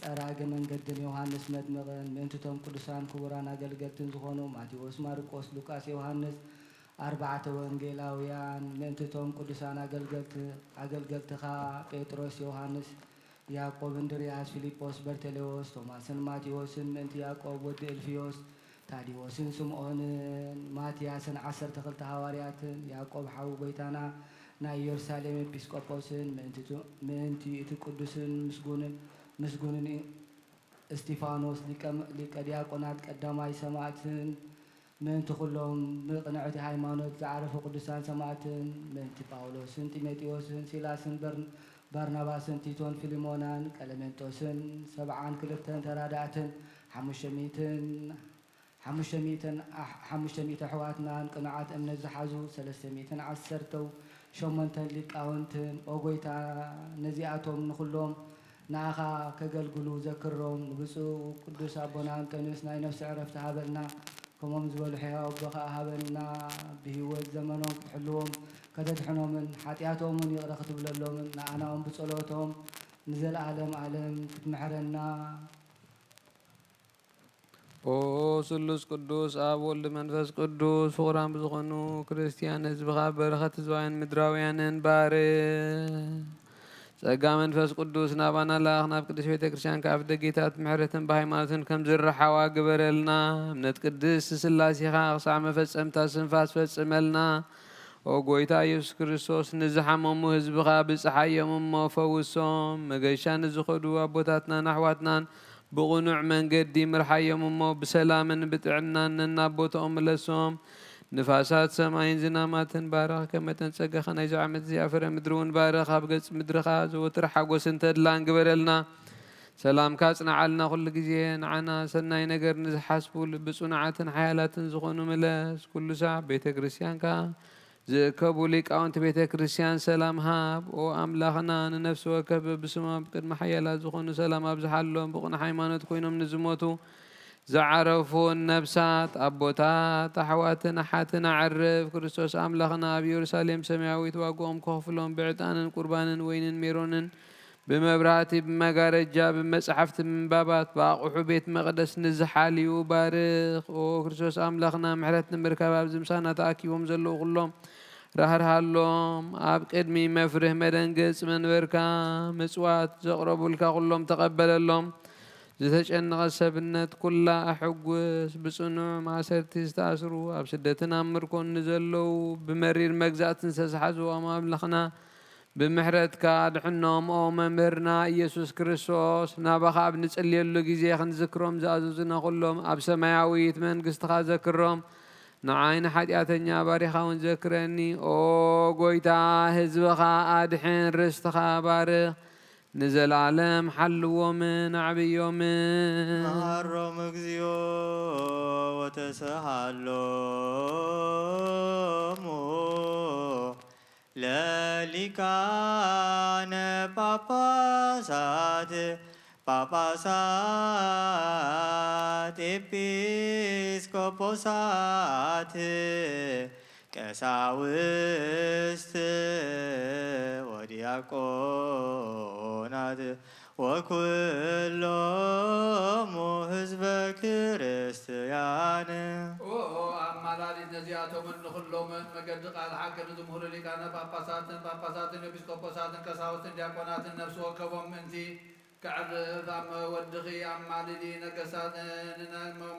[SPEAKER 2] سراج من قد يوحنس مدمغن من تتم قدسان كبران أجلجتن زخونو ماتيوس ماركوس لوكاس يوحنس أربعة وانجيلاويان من تتم قدسان أجلجت خا بطرس يوحنس يعقوب اندرياس فيليبوس برتليوس توماس ماتيوس من يعقوب ود الفيوس ታዲዎስን ስምዖንን ማትያስን 12 ሐዋርያትን ያዕቆብ ሓው ጎይታና ናይ ኢየሩሳሌም ኤጲስቆጶስን ምእንቲ እቲ ቅዱስን ምስጉንን እስጢፋኖስ ሊቀ ዲያቆናት ቀዳማይ ሰማዕትን ምእንቲ ኩሎም ብቕንዕቲ ሃይማኖት ዝዓረፉ ቅዱሳን ሰማዕትን ምእንቲ ጳውሎስን ጢሞቴዎስን ሲላስን ባርናባስን ቲቶን ፊሊሞናን ቀለሜንጦስን 72 ተራዳእትን 500 أحواتنا قناعات أمن الزحازو 310 شومنتن لقاونتن أوغويتا نزياتهم نخلهم ناخا كقلقلو ذكرهم نبسو قدوس أبونا أنتونيوس ناي نفس عرفت هابلنا كمهم زول حياة وبقى هابلنا بهوات زمنهم حلوهم كتدحنهم من حاتياتهم من يغرق تبللهم نعناهم بصلوتهم نزل عالم تتمحرنا
[SPEAKER 3] ኦ ስሉስ ቅዱስ አብ ወልድ መንፈስ ቅዱስ ፍቁራን ብዝኾኑ ክርስቲያን ህዝብኻ በረኸት ህዝባውያን ምድራውያንን ባርክ ጸጋ መንፈስ ቅዱስ ናባና ላኽ ናብ ቅዱስ ቤተ ክርስቲያን ከኣፍ ደጌታት ምሕረትን ብሃይማኖትን ከም ዝረሓዋ ግበረልና እምነት ቅድስት ስላሴኻ ክሳዕ መፈጸምታ ስንፋስ ፈጽመልና ኦ ጎይታ ኢየሱስ ክርስቶስ ንዝሓመሙ ህዝብኻ ብፀሓዮም እሞ ፈውሶም መገሻ ንዝኸዱ ኣቦታትናን ኣሕዋትናን بقنوع من قدي مرحيهم أمه بسلام بتعنان ننابوتهم لسهم نفاسات سماين زنامات بارخ كما تنسقى خنا يزعمت زيافر مدرون بارخ أبقى مدرخاز وترحق وسنتد لان قبرلنا سلام كاسنا علنا كل جزين عنا سناي نقر نزحاسبو بصناعات حيالات زغونو ملاس كل ساعة بيت كريستيان كا زكبو ليك أنت بيت كريستيان سلام هاب وأملاخنا نفس وكب بسما بقدم حيالات زغونو سلام أبزحلهم بقنا حيمانات كوينهم نزموتو زعرفوا النفسات أبوتات أحواتنا حاتنا عرف كريستوس أملاخنا بيرساليم سماويت واقوم كوفلهم بعتان قربان وين ميرون بمبراتي بمقارجة بمسحفت من بابات باقو بيت مقدس نزحالي وبارخ وكريستوس أملاخنا محرتنا مركباب زمسانا تاكي ومزلو غلهم رهر هاللهم أب قدمي مفره مدنقس من بركا مسوات زقربوا لك غلهم تقبل اللهم ዝተጨነቐ ሰብነት ኩላ ኣሕጉስ ብጽኑዕ ማእሰርቲ ዝተኣስሩ ኣብ ስደትን ኣብ ምርኮን ንዘለዉ ብመሪር መግዛእትን ዝተሰሓዝዎም ኣምላኽና ብምሕረትካ ድሕኖም ኦ መምህርና ኢየሱስ ክርስቶስ ናባኻ ኣብ ንጽልየሉ ግዜ ክንዝክሮም ዝኣዘዙና ኩሎም ኣብ ሰማያዊት መንግስትኻ ዘክሮም ንዓይኒ ሓጢኣተኛ ባሪኻ እውን ዘክረኒ ኦ ጎይታ ህዝብኻ ኣድሕን ርስትኻ ባርኽ ንዘለዓለም ሓልዎምን ኣዕብዮምን
[SPEAKER 4] መሃሮም እግዚኦ ወተሰሃሎሙ ለሊቃነ ጳጳሳት ኤጲስቆጶሳት ቀሳውስት ወዲያቆናት ወኩሎሙ ህዝበ ክርስቲያን
[SPEAKER 5] ኣማላሊት ነዚኣቶምን ንኩሎምን መገዲ ቃል ሓቂ ንዝምህሩ ሊቃነ ጳጳሳትን ኤጲስቆጶሳትን ቀሳውስትን ዲያቆናትን ነፍሲ ወከቦም ምእንቲ كعرف أم ودخي أم علي نجسات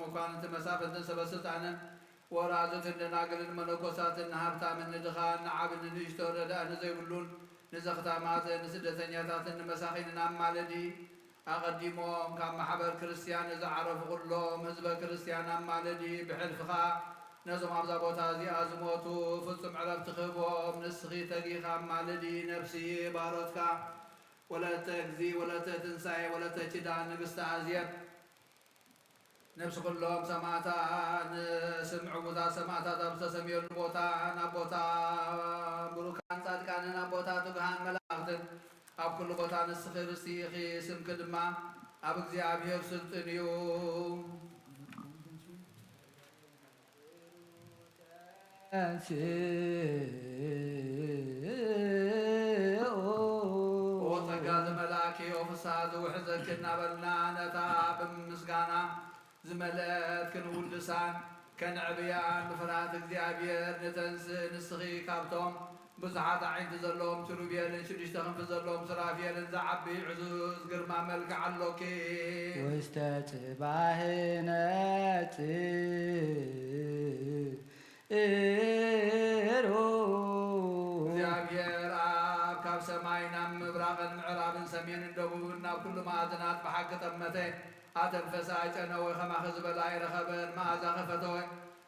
[SPEAKER 5] مكان تمسافة سبستانا ورازة الناقل الملكوسات النهارتا من ندخان نعاب نشتور لأن زيبلون نزختا مات نسدة نياتات المساخين أم علي أقدمهم كم محبر كريستيان إذا عرف كلهم حزب كريستيان أم علي بحلفها نزم عبزابوت هذه أزموتو فصم عرف تخبهم نسخي تقيخ أم علي نفسي باروتك ولا تجزي ولا تنسى ولا تجدان نقصت عزيز نفس كلهم سماتا سمعوا بوتا سماتا تبس سمير بوتا نبوتا بروكان صادقان نبوتا تقهان ملاختن أب كل بوتا نسخر سيخي سم كدما أب እግዚአብሔር ስልጥንዩ وتقاد ملاكي وفساد وحزكنا بلنا نتا بمسقانا زملات كنقول لسان كنعبيان بفرات እግዚአብሔር نتنس نسخي كابتوم بزحات عين تزلوم تروبيالن شديشتهم تزلوم سرافيالن زعبي عزوز قرما ملك علوكي
[SPEAKER 2] وستات باهنات
[SPEAKER 5] እግዚአብሔር አብ ካብ ሰማይና ምብራቅን ምዕራብን ሰሜንን ደቡብና ኩሉ ማዕዘናት ብሓቂ ጠመተ ኣተንፈሳ ጨነወ ከማኸ ዝበላ ይረኸበን መዓዛ ኸፈተወ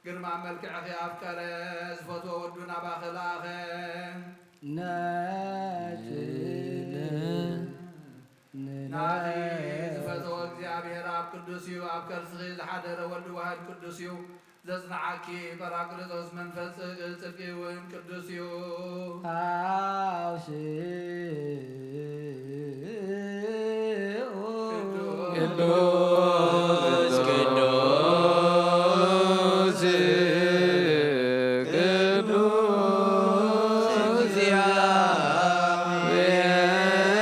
[SPEAKER 5] ግርማ መልክዕኺ ኣፍቀረ ዝፈትዎ ወዱ ናባኸ ለኣኸ ናዚ ዝፈትዎ እግዚአብሔር ኣብ ቅዱስ እዩ ኣብ ከርስኺ ዝሓደረ ወልዱ ዋህድ ቅዱስ እዩ ዘጽንዓኪ ጰራቅሊጦስ መንፈስ ጽድቂ እውን ቅዱስ እዩ
[SPEAKER 3] ቅዱስ ቅዱስ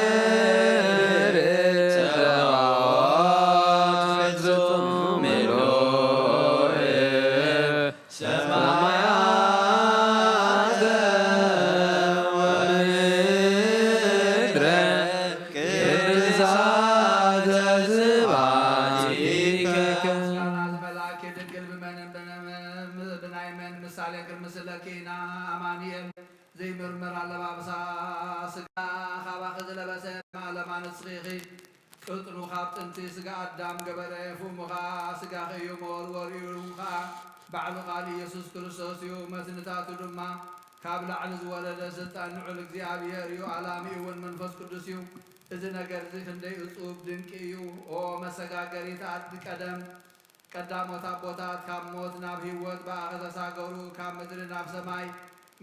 [SPEAKER 3] እግዚአብሔር ጸባኦት ፍጹም ምሉእ ሰማያተ ወምድረ ቅድሳተ ስብሐቲከ
[SPEAKER 5] መልአክ ድንግል ብናይመን ምሳሌ ቅድምስለኪና አማኑኤል ዘይምርምር ኣለባብሳ ስጋ ካባኺ ዝለበሰ ማለማንስኺኺ ቅጥኑ ካብ ጥንቲ ስጋ ኣዳም ገበረ ፉሙኻ ስጋኺ እዩ መወርወር እዩ ከዓ ባዕሉ ቃል ኢየሱስ ክርስቶስ እዩ መትንታቱ ድማ ካብ ላዕሊ ዝወለደ ስልጣን ንዑል እግዚአብሔር እዩ ኣላሚ እውን መንፈስ ቅዱስ እዩ እዚ ነገር እዚ ክንደይ እፁብ ድንቂ እዩ ኦ መሰጋገሪታት ቀደም ቀዳሞት ኣቦታት ካብ ሞት ናብ ህይወት በኣኸ ተሳገሩ ካብ ምድሪ ናብ ሰማይ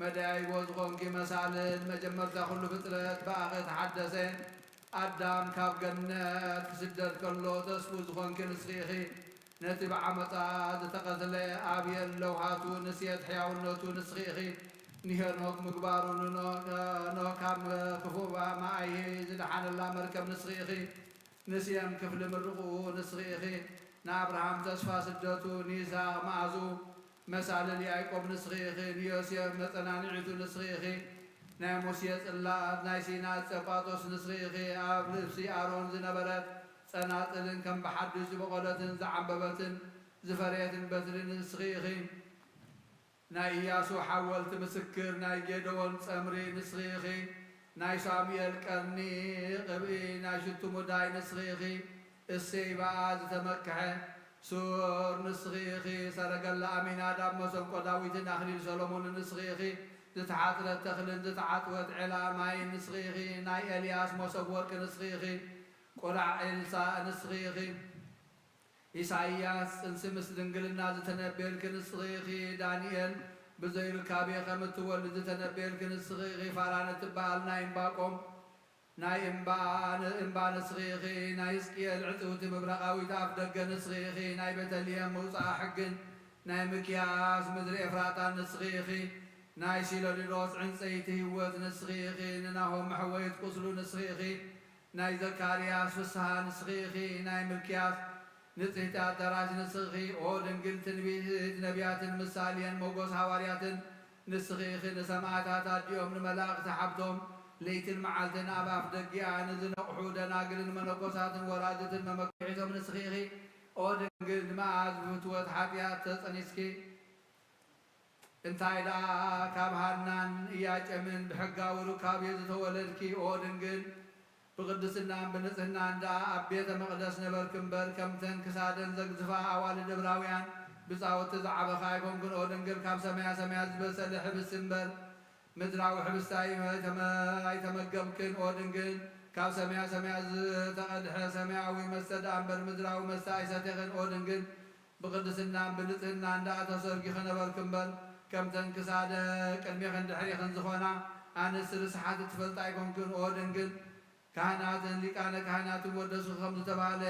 [SPEAKER 5] መዳይቦ ዝኾንኪ መሳልን መጀመርታ ኩሉ ፍጥረት በኣኸ ተሓደሰ ኣዳም ካብ ገነት ክስደድ ከሎ ተስፉ ዝኾንኪ ንስኺኺ ነቲ ብዓመፃ ዝተቐትለ ኣብየን ለውሃቱ ንስየት ሕያውነቱ ንስኺኺ ንሄኖክ ምግባሩ ኖህ ካብ ክፉእ ማይ ዝደሓነላ መርከብ ንስኺኺ ንስየም ክፍሊ ምርቑ ንስኺኺ ንኣብርሃም ተስፋ ስደቱ ንይስሐቅ መዓዙ መሳልል ያዕቆብ ንስኺኺ ንዮሴፍ መፀናንዒቱ ንስኺኺ ናይ ሙሴ ጽላት ናይ ሲና ጸጳጦስ ንስኺኺ ኣብ ልብሲ ኣሮን ዝነበረት
[SPEAKER 1] ጸናጽልን ከም በሐድስ በቆለትን ዘዓንበበትን ዝፈርየትን በትርን ንስኺኺ ናይ ኢያሱ ሓወልቲ ምስክር ናይ ጌዶን ጸምሪ ንስኺኺ ናይ ሳሙኤል ቀርኒ ቅብኢ ናይ ሽቱ ሙዳይ ንስኺኺ እሰይ በኣ ዝተመክሐ ሱር ንስኺኺ ሰረገላ አሚናዳብ መሰንቆ ዳዊትን አክሊል ሰሎሞን ንስኺኺ ዝተሓፅረት ተኽልን ዝተዓጥወት ዒላ ማይ ንስኺኺ ናይ ኤልያስ መሶብ ወርቂ ንስኺኺ ቆላዕ ኤልሳ ንስኺኺ ኢሳይያስ ጽንሲ ምስ ድንግልና ዝተነበየልክ ንስኺኺ ዳንኤል ብዘይርካቤ ከም እትወልድ ዝተነበየልክ ንስኺኺ ፋራን እትበሃል ናይ እምባቆም ናይ እምባ ንስኺኺ ናይ ሕዝቅኤል ዕፅውቲ ምብራቃዊት ኣፍ ደገ ንስኺኺ ናይ ቤተልሔም ምውፃእ ሕግን ናይ ሚክያስ ምድሪ ኤፍራታ ንስኺኺ ናይ ሲሎሊሎስ ዕንፀይቲ ህይወት ንስኺኺ ንናሆም መሕወይት ቁስሉ ንስኺኺ ናይ ዘካርያስ ፍስሓ ንስኺኺ ናይ ሚልክያስ ንጽሕቲ ኣዳራሽ ንስኺ ኦ ድንግል ትንቢት ነቢያትን ምሳሌን ሞጎስ ሃዋርያትን ንስኺኺ ንሰማዕታት ኣዲኦም ንመላእኽቲ ሓብቶም ለይትን መዓልትን ኣብ ኣፍ ደጊኣ ንዝነቕሑ ደናግልን መነኮሳትን ወራድትን መመክሒቶም ንስኺኺ ኦ ድንግል ንመዓዝ ብፍትወት ሓጢኣት ተጸኒስኪ እንታይ ደኣ ካብ ሃናን እያጨምን ብሕጋዊ ሩካቤ ዝተወለድኪ ኦ ድንግል ብቅድስናን ብንጽህናን ደኣ ኣብ ቤተ መቕደስ ነበርክ እምበር ከምተን ክሳደን ዘግዝፋ ኣዋልድ ዕብራውያን ብፃወቲ ዝዓበኻ ኣይኮንክን ኦ ድንግል ካብ ሰማያ ሰማያት ዝበሰለ ሕብስ እምበር ምድራዊ ሕብስታ ኣይተመገብክን ኦ ድንግል ካብ ሰማያ ሰማያት ዝተቐድሐ ሰማያዊ መስተ ደኣ እምበር ምድራዊ መስተ ኣይሰተኽን ኦ ድንግል ብቅድስናን ብንጽህናን ደኣ ተሰጊኺ ነበርክ እምበር ከምተን ክሳደ ቅድሚኽን ድሕሪኽን ዝኾና ኣንስቲ ርስሓት ትፈልጥ ኣይኮንክን ኦ ድንግል ካህናትን ሊቃነ ካህናትን ወደሱ ከም ዝተባሃለ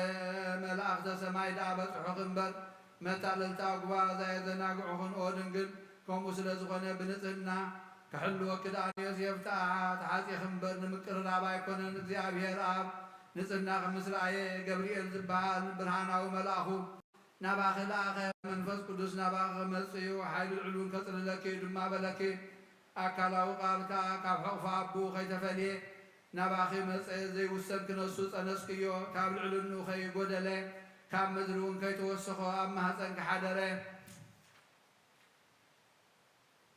[SPEAKER 1] መላእኽተ ሰማይ ደኣ በጽሑኽ እምበር መታለልቲ ኣጉባእ ዘየዘናግዑኽን ኦ ድንግል ከምኡ ስለ ዝኾነ ብንጽህና ክሕልወኪ ደኣ ዮሴፍ ደኣ ተሓጺኽ እምበር ንምቅርራብ ኣይኮነን እግዚኣብሔር ኣብ ንጽህናኺ ምስ ረኣየ ገብርኤል ዝበሃል ብርሃናዊ መልኣኹ ናባኺ ለኣኸ መንፈስ ቅዱስ ናባኺ መጽኡ ሓይሊ ልዕሉን ከጽልለኪ ድማ በለኪ ኣካላዊ ቃል ከዓ ካብ ሕቑፋ ኣቡ ከይተፈልየ ናባኺ መጽ ዘይውሰን ክነሱ ጸነስክዮ ካብ ልዕልኑ ከይጐደለ ካብ ምድሪ እውን ከይተወሰኾ ኣብ ማህፀን ክሓደረ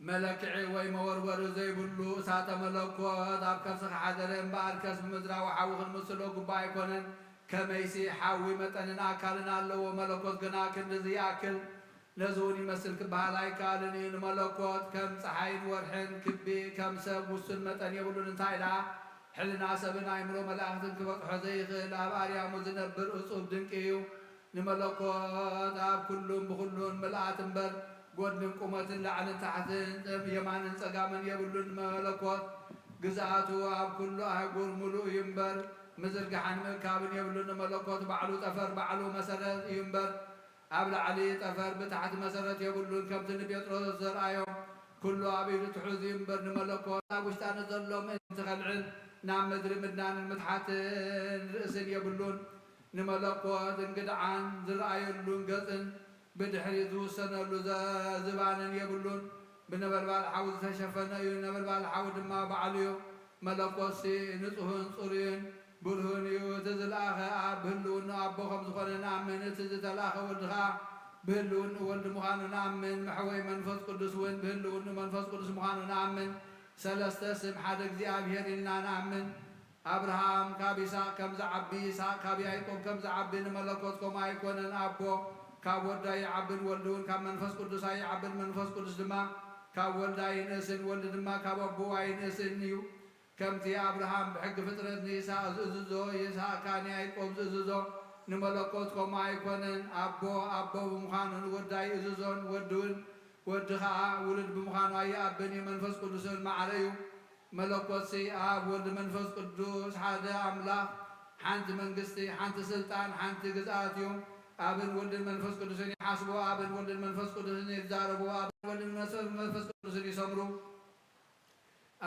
[SPEAKER 1] መለክዒ ወይ መወርወሪ ዘይብሉ እሳተ መለኮት ኣብ ከርሲ ክሓደረ እምበኣር ከስ ብምድራዊ ሓዊ ክንምስሎ ግባ ኣይኮነን ከመይሲ ሓዊ መጠንን ኣካልን ኣለዎ መለኮት ግና ክንዲ ዝይኣክል ነዚ እውን ይመስል ክበሃል ኣይከኣልን እዩ ንመለኮት ከም ፀሓይን ወርሕን ክቢ ከም ሰብ ውሱን መጠን የብሉን እንታይ ደኣ ሕልና ሰብን ኣእምሮ መላእኽትን ክበፅሖ ዘይኽእል ኣብ ኣርያሙ ዝነብር እጹብ ድንቂ እዩ ንመለኮት ኣብ ኩሉን ብኩሉን ምልኣት እምበር ጎድንን ቁመትን ላዕልን ታሕትን የማንን ፀጋምን የብሉን መለኮት ግዝኣቱ ኣብ ኩሉ ኣህጉር ሙሉእ እዩ እምበር ምዝርጋሕን ምእካብን የብሉን መለኮት ባዕሉ ጠፈር ባዕሉ መሰረት እዩ እምበር ኣብ ላዕሊ ጠፈር ብታሕቲ መሰረት የብሉን ከምቲ ንጴጥሮስ ዘርኣዮም ኩሉ ኣብ ኢዱ ትሑዝ እዩ እምበር ንመለኮት ኣብ ውሽጣ ንዘሎ ምእንቲ ኸልዕል ናብ ምድሪ ምድናንን ምትሓትን ርእስን የብሉን ንመለኮት እንግድዓን ዝረኣየሉን ገጽን ብድሕሪት ዝውሰነሉ ዝባንን የብሉን ብነበልባል ሓዊ ዝተሸፈነ እዩ ነበልባል ሓዊ ድማ ባዕሉ እዩ መለኮት ንጹህን ጽሩይን ብርህን እዩ እቲ ዝለኣኸ ኣብ ብህልውኑ ኣቦ ከም ዝኾነ ንኣምን እቲ ዝተለኣኸ ወልዲ ከዓ ብህልውኑ ወልዲ ምዃኑ ንኣምን መሕወይ መንፈስ ቅዱስ እውን ብህልውኑ መንፈስ ቅዱስ ምዃኑ ንኣምን ሰለስተ ስም ሓደ እግዚኣብሔር ኢልና ንኣምን ኣብርሃም ካብ ይስሐቅ ከም ዝዓቢ ይስሐቅ ካብ ያዕቆብ ከም ዝዓቢ ንመለኮት ከምኡ ኣይኮነን ኣቦ ካብ ወልዳ ይዓብን ወልዲ እውን ካብ መንፈስ ቅዱስ ኣይዓብን መንፈስ ቅዱስ ድማ ካብ ወልዳ ይንእስን ወልዲ ድማ ካብ ኣቦ ኣይንእስን እዩ ከምቲ ኣብርሃም ብሕጊ ፍጥረት ንይስሐቅ ዝእዝዞ ይስሐቅ ከዓ ንያዕቆብ ዝእዝዞ ንመለኮት ከምኡ ኣይኮነን ኣቦ ኣቦ ብምዃኑ ንወዳ ይእዝዞን ወዲ እውን ወዲ ከዓ ውሉድ ብምዃኑ ኣይኣብን እዩ መንፈስ ቅዱስን ማዕረ እዩ መለኮት ኣብ ወልዲ መንፈስ ቅዱስ ሓደ ኣምላኽ ሓንቲ መንግስቲ ሓንቲ ስልጣን ሓንቲ ግዝኣት እዩ ኣብን ወልድን መንፈስ ቅዱስን ይሓስቦ ኣብን ወልድን መንፈስ ቅዱስን ይዛረቡ ኣብን ወልድን መንፈስ ቅዱስን ይሰምሩ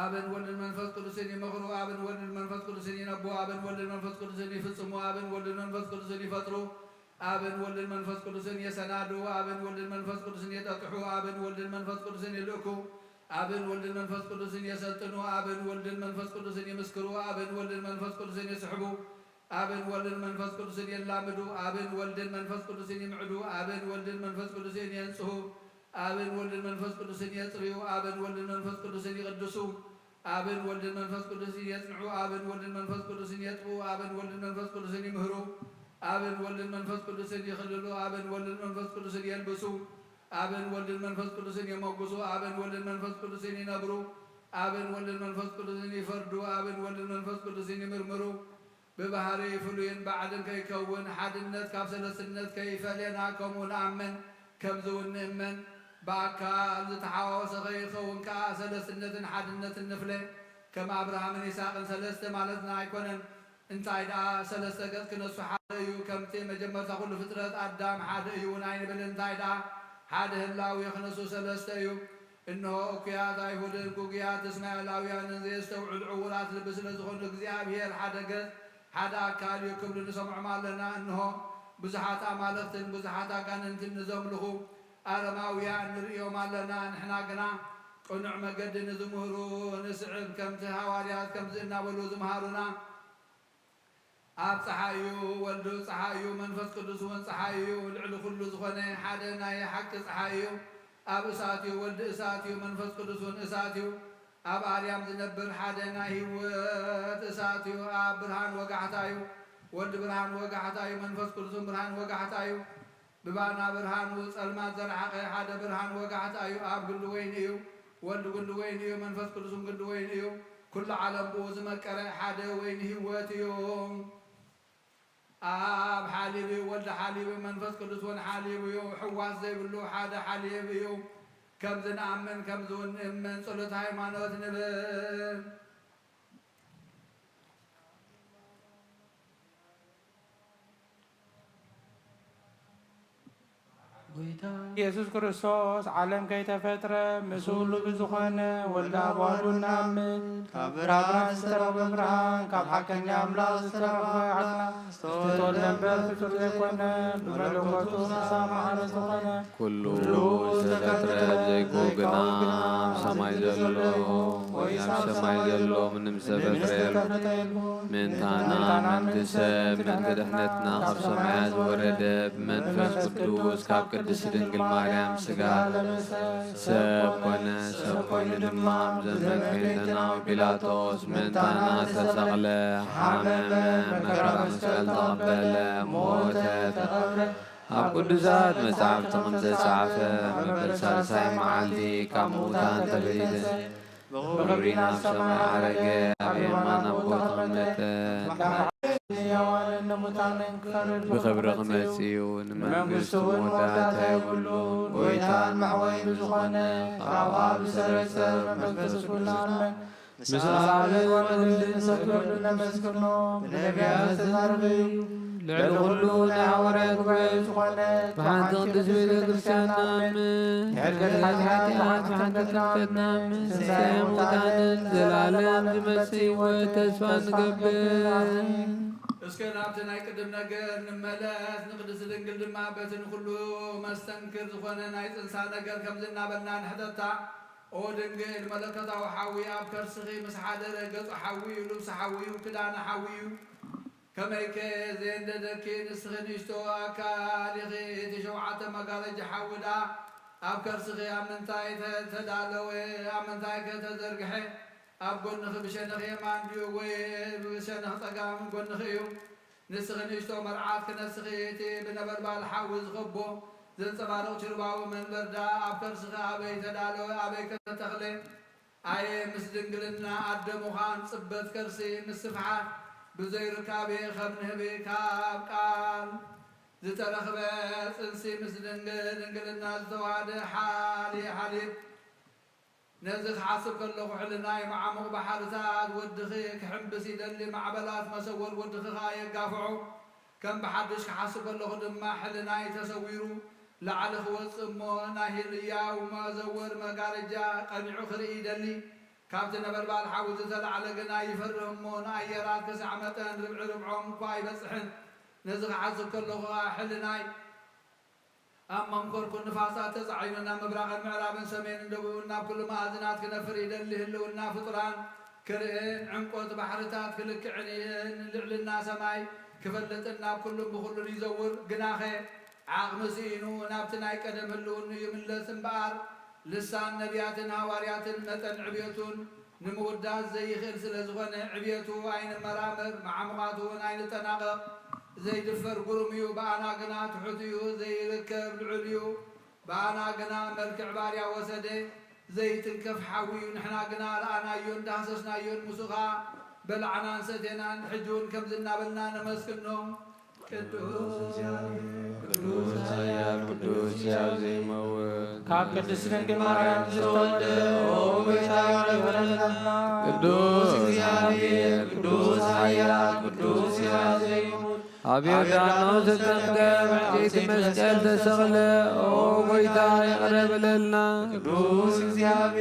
[SPEAKER 1] ኣብን ወልድን መንፈስ ቅዱስን ይመኽሩ ኣብን ወልድን መንፈስ ቅዱስን ይነብቡ ኣብን ወልድን መንፈስ ቅዱስን ይፍጽሙ ኣብን ወልድን መንፈስ ቅዱስን ይፈጥሩ ኣብን ወልድን መንፈስ ቅዱስን የሰናዱ ኣብን ወልድን መንፈስ ቅዱስን የጠጥሑ ኣብን ወልድን መንፈስ ቅዱስን ይልእኩ ኣብን ወልድን መንፈስ ቅዱስን የሰልጥኑ ኣብን ወልድን መንፈስ ቅዱስን ይምስክሩ ኣብን ወልድን መንፈስ ቅዱስን ይስሕቡ አብን ወልድን መንፈስ ቅዱስን የላምዱ አብን ወልድን መንፈስ ቅዱስን ይምዕዱ አብን ወልድን መንፈስ ቅዱስን የንጽሑ አብን ወልድን መንፈስ ቅዱስን የጽርዩ አብን ወልድን መንፈስ ቅዱስን ይቅድሱ አብን ወልድን መንፈስ ቅዱስን የጽንዑ አብን ወልድን መንፈስ ቅዱስን የጥቡ አብን ወልድን መንፈስ ቅዱስን ይምህሩ አብን ወልድን መንፈስ ቅዱስን ይኽልሉ አብን ወልድን መንፈስ ቅዱስን የልብሱ አብን ወልድን መንፈስ ቅዱስን የሞግሱ አብን ወልድን መንፈስ ቅዱስን ይነብሩ አብን ወልድን መንፈስ ቅዱስን ይፈርዱ አብን ወልድን መንፈስ ቅዱስን ይምርምሩ ببهاري فلوين بعدن كيكون حدنت كابسلسنت كيفلينا كمون أمن كبزون نمن باكا لتحاوس غير خون كاسلسنت حدنت النفلة كما أبراهام إسحاق سلسة مالتنا يكونن انت عيدا سلسة قد كنسو حاد ايو كم تيم جمع تقول فترة أدام حاد ايو ناين بل انت عيدا حاد هلاو يخنسو سلسة ايو إنه أوكيات عيهودن كوكيات اسمع لاويان زيستوعوا العورات لبس لزخون اكزياب هي الحدقة حدا أكال يكبر نسمع مالنا إنه بزحات أمالتن بزحات أكاننتن نزملخو أرماويان نريو مالنا نحنا قنا ونعم قد نزمهرو نسعب كم تهواريات كم زئنا ولو زمهارنا أب صحايو ولدو صحايو منفس قدس ون صحايو العلو كله زخنة حدنا يحق صحايو أب إساتيو ولد إساتيو منفس قدس ون إساتيو أب أريام زنبر حدنا هيوت إساتيو أب برهان وقعتايو ولد برهان وقعتايو منفس قدس برهان وقعتايو ببانا برهان وسلمات زرعق حدا برهان وقعتايو أب قل وين إيو ولد قل وين إيو منفس قدس قل وين إيو كل عالم بوز مكرة حدا وين هيوتيو أب حاليبي ولد حاليبي منفس قدس ون حاليبي حواس زي بلو حدا حاليبي كم زن أمن كم زون من صلت هاي مانوت نبن
[SPEAKER 7] ኢየሱስ ክርስቶስ ዓለም ከይተፈጥረ ምስሉ ብዙኾነ ወልደ ኣባሉ ናምን ካብ ብርሃን ዝተረኸበ ብርሃን ካብ ሓቀኛ ኣምላኽ ዝተረኸበ ሓቅና ዝተወልደ እምበር ፍጡር ዘይኮነ ብመለኮቱ ዝተሰማዕረ ዝኾነ
[SPEAKER 3] ኩሉ ዝተፈጥረ ዘይኮነ ግና ኣብ ሰማይ ዘሎ ወይ ኣብ ሰማይ ዘሎ ምንም ዝተፈጥረ ምንታና ምንቲ ሰብ ምንቲ ድሕነትና ካብ ሰማያት ዝወረደ ብመንፈስ ቅዱስ ካብ ቅድስት ድንግል ማርያም ስጋ ሰብ ኮነ ሰብ ኮይኑ ድማ ብዘመን ከይተናዊ ጲላጦስ ምንታና ተሰቕለ ሓመመ መከራ መስቀል ተቐበለ ሞተ ተቐብረ ኣብ ቅዱሳት መጻሕፍቲ ከምዘፀሓፈ መበል ሳልሳይ መዓልቲ ካብ ምውታን ተለይተ ብክብሪ ናብ ሰማይ ዓረገ ኣብ የማን ኣቦ ተቐመጠ ብክብሪ ክመጽ እዩ ንመንግስቱ መወዳእታ የብሉን ጎይታን ማዕወይኑ ዝኾነ ካብ ኣብ ዝተረጸ መንፈስ ኩላነ ምስ ኣብ ወልድ ንሰግደሉ ነመስግኖ ብነቢያት ዝተዛረበ እዩ ልዕሊ ኩሉ ናይ ሓዋርያት ጉባኤ ዝኾነ ብሓንቲ ቅዱስ ቤተ ክርስቲያን ናምን ንሕድገት ሓጢኣት ብሓንቲ ጥምቀት ናምን ትንሣኤ ሙታንን ዘለዓለም ዝመጽእ ሕይወት ተስፋ ንገብር
[SPEAKER 1] እስከ ናብቲ ናይ ቅድም ነገር ንመለስ ንቅድስት ድንግል ድማ በትን ኩሉ መስተንክር ዝኾነ ናይ ፅንሳ ነገር ከምዚ እናበልና ንሕተታ ኦ ድንግል መለከታዊ ሓዊ ኣብ ከርስኺ ምስ ሓደረ ገጹ ሓዊ እዩ ልብሲ ሓዊ እዩ ክዳነ ሓዊ እዩ ከመይከ ዘየንደደኪ ንስኺ ንእሽቶ ኣካል ኢኺ እቲ ሸውዓተ መጋረጃ ሓዊዳ ኣብ ከርስኺ ኣብ ምንታይ ተዳለወ ኣብ ምንታይ ከተዘርግሐ ኣብ ጎንኺ ብሸነኺ የማን ድዩ ወይ ብሸነኺ ፀጋም ጎንኺ እዩ ንስኺ ንእሽቶ መርዓት ክነስኺ እቲ ብነበልባል ሓዊ ዝኸቦ ዘንፀባርቕ ሽርባዊ መንበርዳ ኣብ ከርስኺ ኣበይ ተዳለወ ኣበይ ከተተኽለ ኣየ ምስ ድንግልና ኣደ ምዃን ፅበት ከርሲ ምስ ስፍሓት ብዘይርካቤ ከም ንህቢ ካብ ቃል ዝተረኽበ ፅንሲ ምስ ድንግልና ዝተዋሃደ ሓሊብ ነዚ ክሓስብ ከለኹ ሕልናይ መዓሙቕ ባሕርታት ወድኺ ክሕምብስ ይደሊ ማዕበላት መሰወር ወድኺ ኸ የጋፍዑ ከም ብሓድሽ ክሓስብ ከለኹ ድማ ሕልናይ ተሰዊሩ ላዕሊ ክወፅእ እሞ ናይ ህልያው መዘወር መጋረጃ ቀኒዑ ክርኢ ይደሊ ካብቲ ነበልባል ሓዊ ዝተላዕለ ግና ይፈርህ እሞ ንኣየራት ክሳዕ መጠን ርብዒ ርብዖም እኳ ኣይበፅሕን ነዚ ክሓስብ ከለኹ ሕልናይ ኣብ መንኮርኩ ንፋሳት ተፃዒኑ ናብ ምብራቕን ምዕራብን ሰሜንን ደቡብን ናብ ኩሉ ማእዝናት ክነፍር ይደሊ ህልውና ፍጡራን
[SPEAKER 5] كرئن عنقود بحرتات كلك عنين لعلنا سماي كفلتنا كلهم بخلون يزور قناخي عاقمسينو نابتناي قدم اللون يملس مبار لسان نبياتنا وارياتن متن عبيتون نمودات زي خير سلزغن عبيتو عين مرامر مع مغاتون عين تناغق زي دفر قرميو بانا قنا تحتيو زي ركب العليو بانا قنا ملك عباريا وسدي زي تلكف حاوي ونحنا قنا رانا يون داسسنا يون مسوخا بلعنا نسيتنا نحجون كم زلنا بلنا نمسكنهم قدوس
[SPEAKER 3] يا قدوس يا زي موت
[SPEAKER 7] كاب قدس ننقل مريم زتولد
[SPEAKER 3] قدوس يا قدوس يا قدوس يا زي أبيض عنو تتنقل عديت مسجل تسغلة أو قيتا يقرب لنا قدوس يا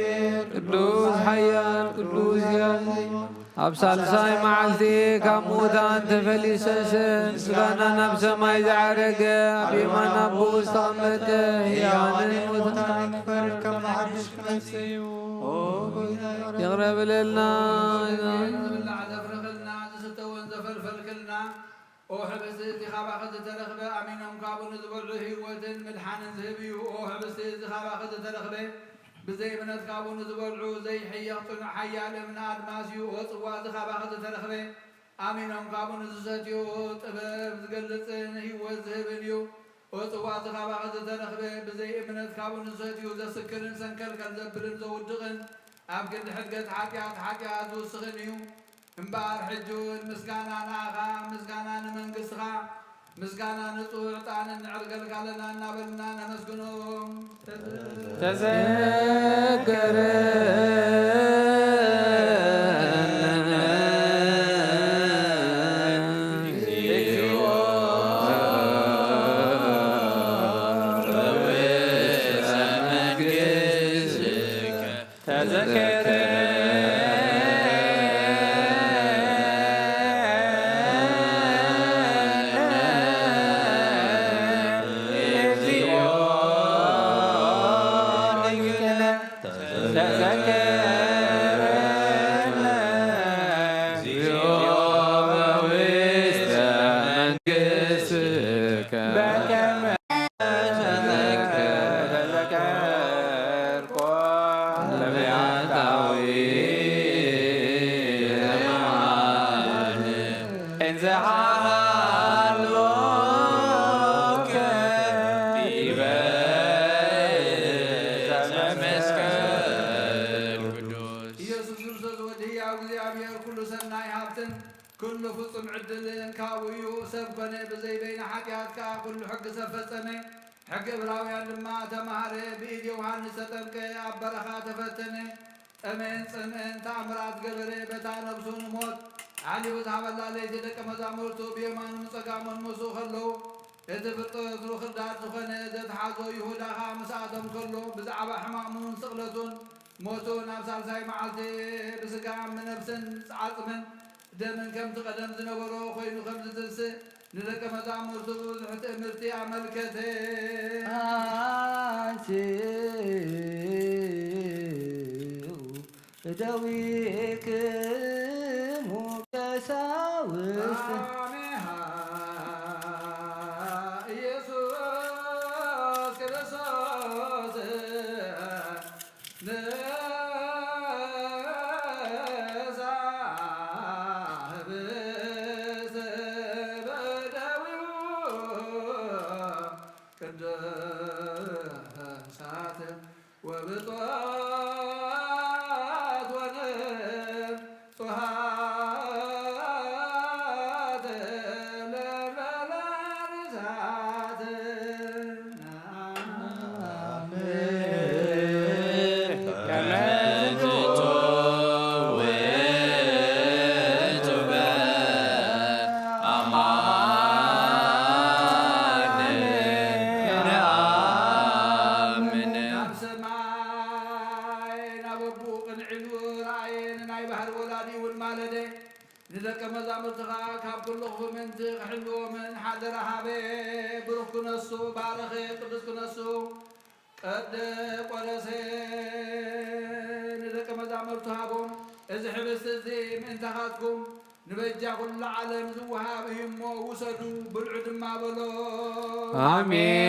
[SPEAKER 3] قدوس حيان قدوس يا زي أبصال ساي معلتي كموتان تفليسسن سكانا نفس ما يزعرق بما نبوس طمته يعني موتان
[SPEAKER 4] فركم عرش مسيو
[SPEAKER 3] يغرب لنا
[SPEAKER 5] وحبس انتخابا خد ترخبه امينهم كابون زبرعه هيوتن ملحان ذهبيو وحبس انتخابا خد ترخبه بزي منت كابون زبرعو زي حيقتن حيال من ادماسيو وصوا انتخابا خد ترخبه امينهم كابون زساتيو طبب زقلصن هيوت ذهبيو وصوا انتخابا خد ترخبه بزي منت كابون زساتيو زسكرن سنكل كنزبرن زودقن ابقد حقت حاجات وسخنيو امبار حجون مسكانا ناغا مسكانا نمنقصغا مسكانا نطوع طانا نعرقل قالنا نابلنا نمسكنهم
[SPEAKER 3] تذكر
[SPEAKER 5] كل فصم عدل كاويو سبكني بزي بين حكياتك كل حق سفتني حق براويان لما تمهري بإيد يوحنس تبك أبرخا تفتني أمين سمين تعمرات قبري بتان بسون موت علي وذهب الله ليس لك مزامرتو بيمان مصقام المسوخ اللو إذا بطلو خدار سخني إذا تحازو يهودا خامس آدم كله بزعب حمامون سغلتون موتو نفسال ساي معالتي بسقام من نفسن عظمن دمن كم تقدم زنبرو خوينو خمس تنسي نلك مزامرتو زحت امرتي عملكتي
[SPEAKER 2] دويك مكساوس
[SPEAKER 5] يسوس كرسوس إذا حبست زي من تخاتكم نبجع كل عالم زوهاب يمو وصلوا بالعد ما بلو
[SPEAKER 3] آمين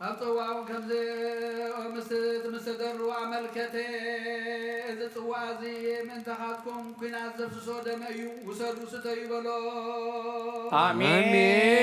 [SPEAKER 5] أبطوا كمزة مستدر وعملكتي إذا توازي من تحتكم كنا زف صود مأيو وسروا ستيبلو
[SPEAKER 3] آمين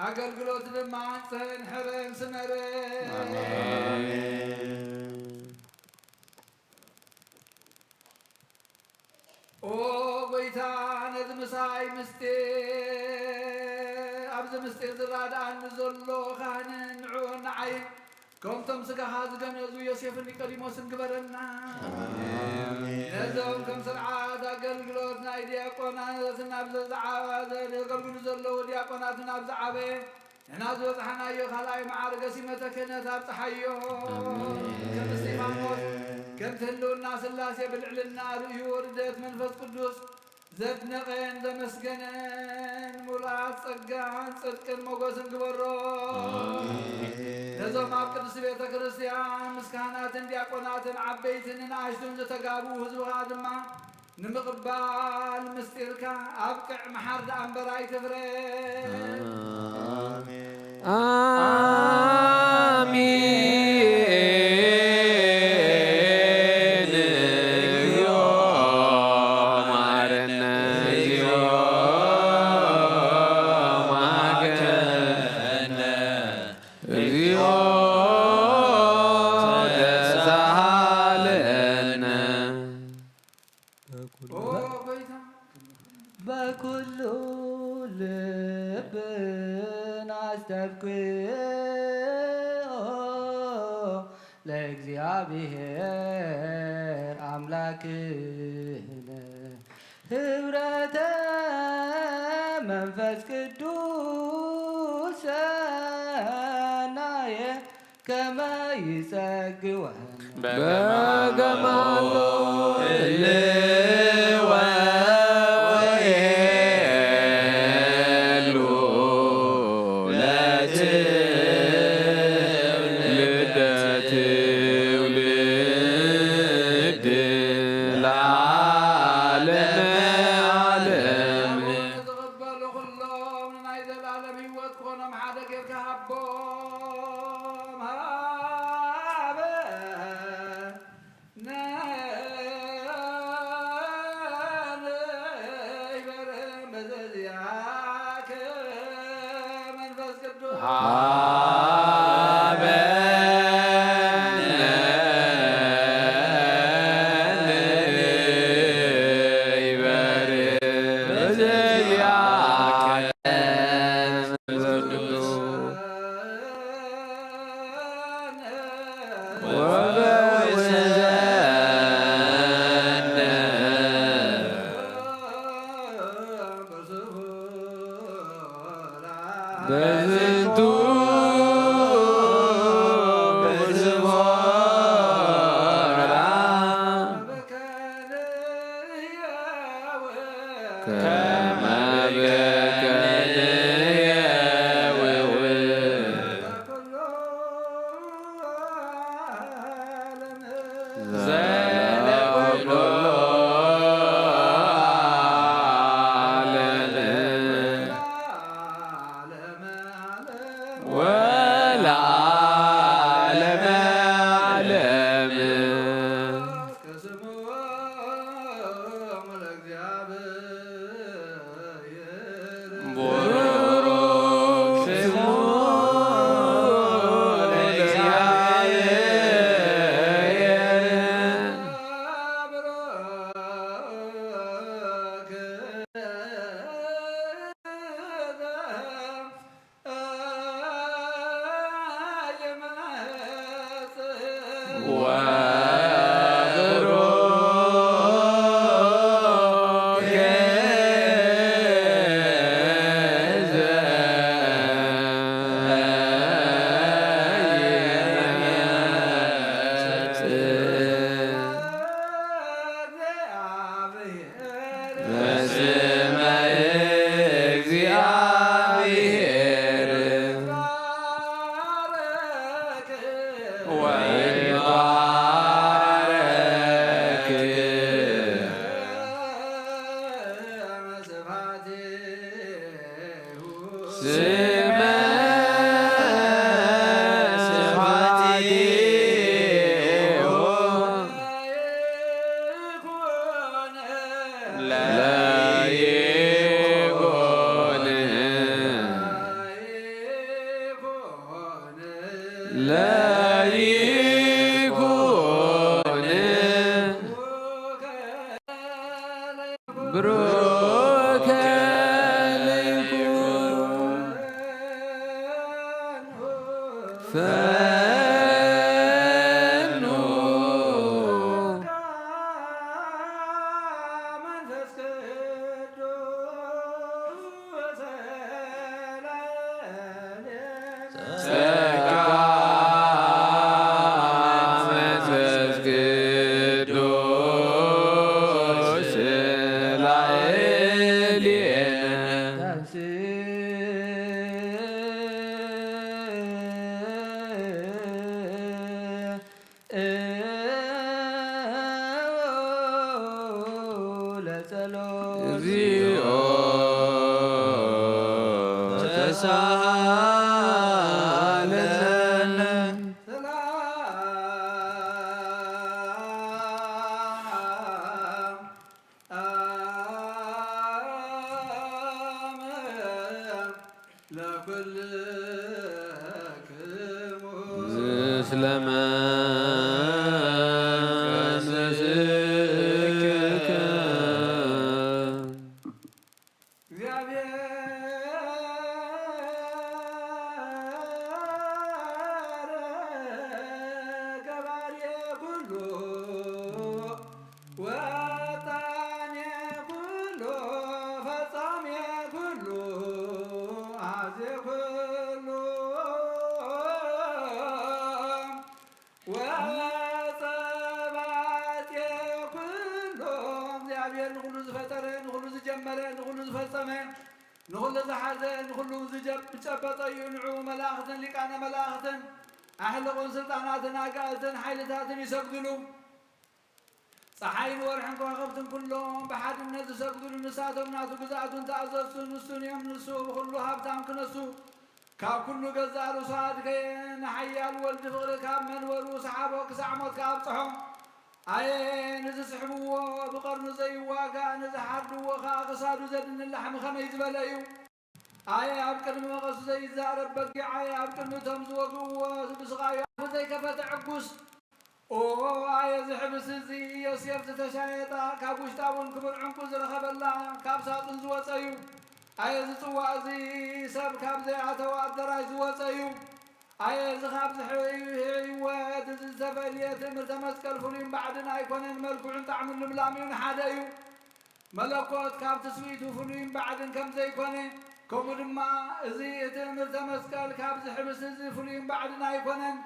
[SPEAKER 5] አገልግሎት ለማንተን ሐረን ስመረ ኦ ጎይታ ነዝምሳይ ምስቴ አብዝ ምስቴ ዝራዳን ዘሎ ካህንን ንዑን ዓይን ከምቶም ስጋኻ ዝገነዙ ዮሴፍን ኒቆዲሞስን ግበረና ነዞም ከም ስርዓት አገልግሎት ናይ ዲያቆናት ናብ ዘዓበ ዘገልግሉ ዘለዉ ዲያቆናት ናብ ዝዓበየ ንሕና ዝበፅሓናዮ ካልኣይ ማዕርገ ሲመተ ክህነት ኣብፅሓዮ ከም እስጢፋኖስ ከም ትህልውና ስላሴ ብልዕልና ርእዩ ርደት መንፈስ ቅዱስ ዘድነቐን ዘመስገነን ሙላት ጸጋን ጽድቅን ሞገስን ግበሮ ነዞም ኣብ ቅድስቲ ቤተ ክርስቲያን ምስ ካህናትን ዲያቆናትን ዓበይትን ንኣሽቱን ዝተጋቡ ህዝብኻ ድማ ንምቕባል ምስጢርካ ኣብቅዕ መሓር ደኣንበራ ይትፍረን
[SPEAKER 3] አሜን እግዚኦ መሐረነ እግዚኦ ማከነ እግዚኦ ተሳሃለነ
[SPEAKER 5] ኦ ጎይታ
[SPEAKER 2] በኩሉ ልብን አስተብቅዖ ለእግዚአብሔር አምላክነ ህብረተ መንፈስ ቅዱስ ሰናየ ከመ ይጸግወን
[SPEAKER 3] በገማሎ እልወ ወየሉ ለትውልድ ለዓለመ ዓለም
[SPEAKER 5] ተቀበሉ ኩሎም ናይ ዘለዓለም ህይወት ኮኖም ሓደ ጌርካ ሃቦም ሃበ ነይበረ መዘዝያከ መንፈስ ቅዱስ
[SPEAKER 3] በዝንቱ በዝሞራ ከመ በከልየ ውእቱ ዘለኩሎ ዓለም ወለዓለመ ዓለም ቡሩክ ስሙ ለእግዚአብሔር ወብሩክ በስመ እግዚአብሔር ወይባረክ ስመ ስብሐቲሁ ለይኩን ለይኩን ብሩከ ለይኩን ፈኑ ጸጋ
[SPEAKER 5] نقول زحزن نقول زجب بتشبط ينعو ملاختن لقانا ملاختن أحلقون سلطاناتنا قالتن حيلتاتن يسقدلوا صحاين ورحن كواخبتن كلهم بحد الناس يسقدلوا نساتهم ناسو قزاتون تأززتو نسون يمنسو بخلو هابتان كنسو كاب كلو قزارو صاد كين حيال ولد فغر كاب من ورو صحابو كسعموت كاب صحوم أي نزسحبوا بقرن زيوا كان نزحردوا خا قصادو زدن اللحم خميز بلايو أي أبكر مغص زي زارب بقي أي أبكر متمز وقوة بسغايا زي كفت عقوس أو أي زحبس زي يسير تتشايطا كابوش تاون كبر عنقوز رخبلا كاب ساطن زواتيو أي زطوا زي سب كاب زي عتوا الدراج زواتيو أي زخاب زحيوات الزفالية مرتمس كالفولين بعدنا يكونن ملكوعن طعم الملامين حدايو ملكوت كاب تسويتو فولين بعدن كم زي كونن كومدما زي مرتمس كاب زحبس زي فولين بعدنا يكونن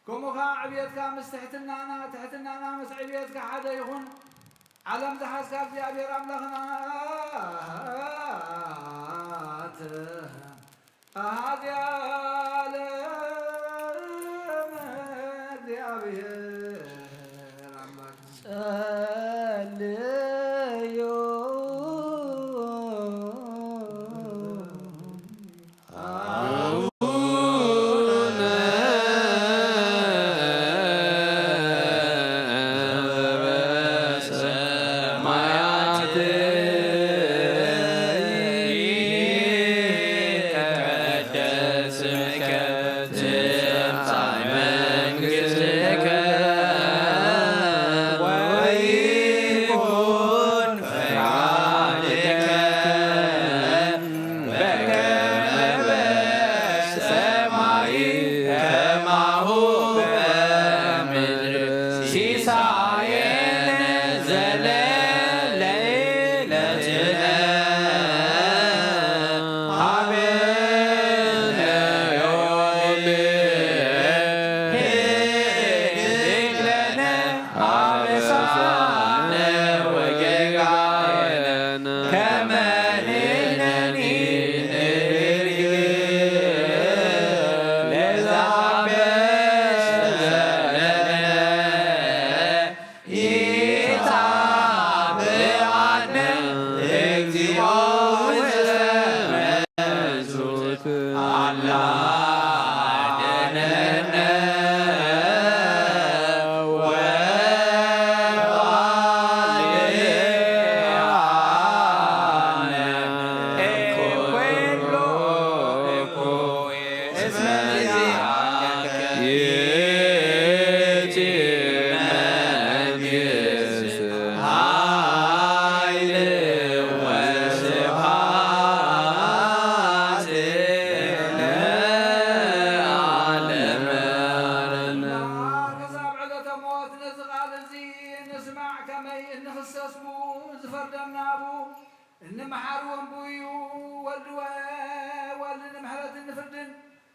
[SPEAKER 5] كومخا عبيتك مستحتنا أنا تحتنا أنا مسعبيتك حدا يخون علم زحاس كاب زي أبير أملخنا هذا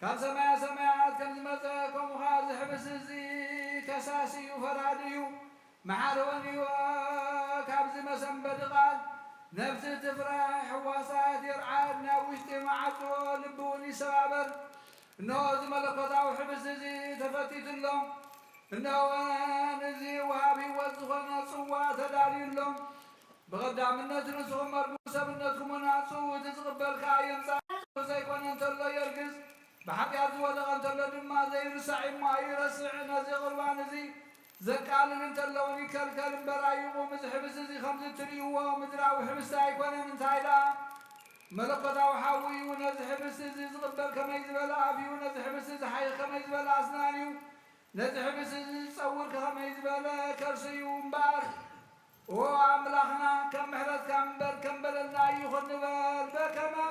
[SPEAKER 5] كان سمايات كم زمزكم وخاز حبس زي كساسي وفراديو محاروني وكابز مسن بدقال نفس تفرح حواسات يرعاد ناوشتي معطو لبوني سبابر نوز ملكوتا وحبس زي تفتيت اللهم النوان زي وهابي وزخنا صوا تداري اللهم بغدام النترسو مربوسة بالنتكم وناسو وتزغبل خايم زي كون انت الله يرقص بحقيقة زودق أنت لدما زي رسعي ما يرسع نزي قربان زي زكالن انت اللوني كالكال برايقو مزحبس زي خمسة تريوه مدراو حبس تايكون من تايلا ملقطا وحاوي ونزحبس زي زغبل كما يزبل آفي ونزحبس زي حي كما يزبل أسنانيو نزحبس زي تصور كما يزبل كرسي ومبار وعملخنا كم محرد كم بلنا يخن بال بكما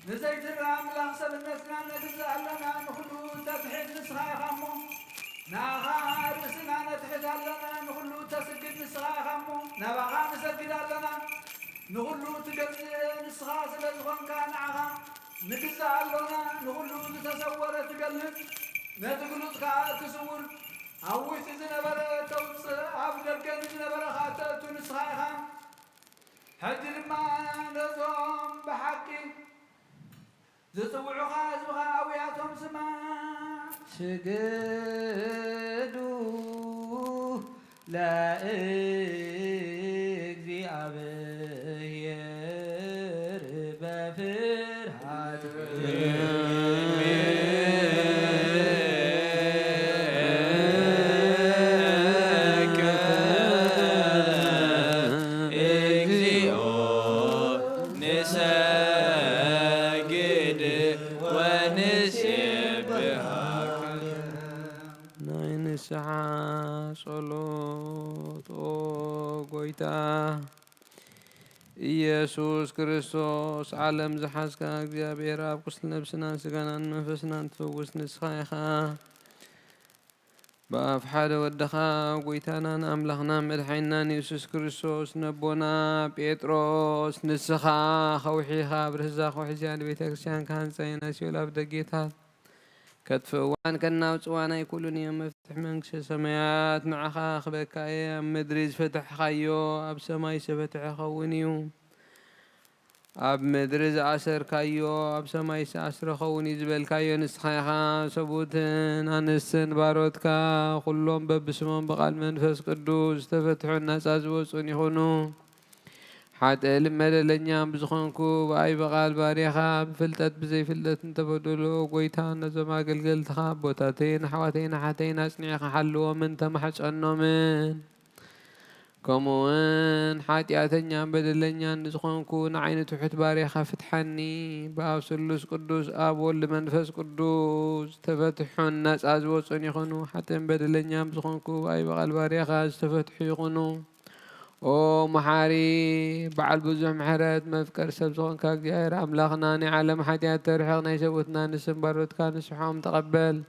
[SPEAKER 5] نزيت الرامل أحسن النسنا نجزع لنا نخلو تفحيد نسخة خمو ناغا رسنا نتحد لنا نخلو تسجد نسخة خمو نبغى نسجد لنا نخلو تجد نسخة سلزغن كان عغا نجزع لنا نخلو تتصور تقلب نتقلو تسور أويت زنبرة توص أفضل كان زنبرة خاتت نسخة خم هجر ما نظام بحقي زتوعو خازوها أوياتهم سما
[SPEAKER 2] سجدوا لا እግዚአብሔር በፍርሃት ጸሎት ኦ ጎይታ ኢየሱስ ክርስቶስ ዓለም ዝሓዝካ እግዚአብሔር ኣብ ቁስል ነብስናን ስጋናን መንፈስናን ትፈውስ ንስኻ ኢኻ በኣፍ ሓደ ወድኻ ጎይታናን ኣምላኽናን መድሓኒናን ኢየሱስ ክርስቶስ ነቦና ጴጥሮስ ንስኻ ኸውሒኻ ብርህዛ ኸውሒዝያ ንቤተ ክርስቲያን ካህንፀይና ሲኦል ኣብ ደጌታት كتفوان كنا وصوانا يقولون يوم مفتح منكش سمايات معها خبكاية مدريز فتح خيو أب سماي سفتح خونيو أب مدريز عشر كايو أب سماي عشر خوني زبل كايو نسخيخا سبوتن أنسن باروتكا كلهم ببسمون بقال منفس قدوس تفتحوا الناس أزوصون يخونو
[SPEAKER 3] حتى المدلنيا بزخنكو باي بقال باريخا بفلتت بزي فلتت انتبدلو قويتان زما قلقل تخاب بوتاتين حواتين حتين اسنيخ حلو من تمحش انو من كمون حاتياتنيا بدلنيا نزخنكو نعين تحت باريخا فتحني باب سلوس قدوس اب ولد منفس قدوس تفتحون الناس ازوصن يخونو حتى بدلنيا بزخنكو باي بقال باريخا استفتحو يخونو او محاري بعل بزح محرت مفكر سبزون كاك جاير املاخنا عالم حاتيات ترحقنا يسوتنا نسم بارود كان سحوم تقبل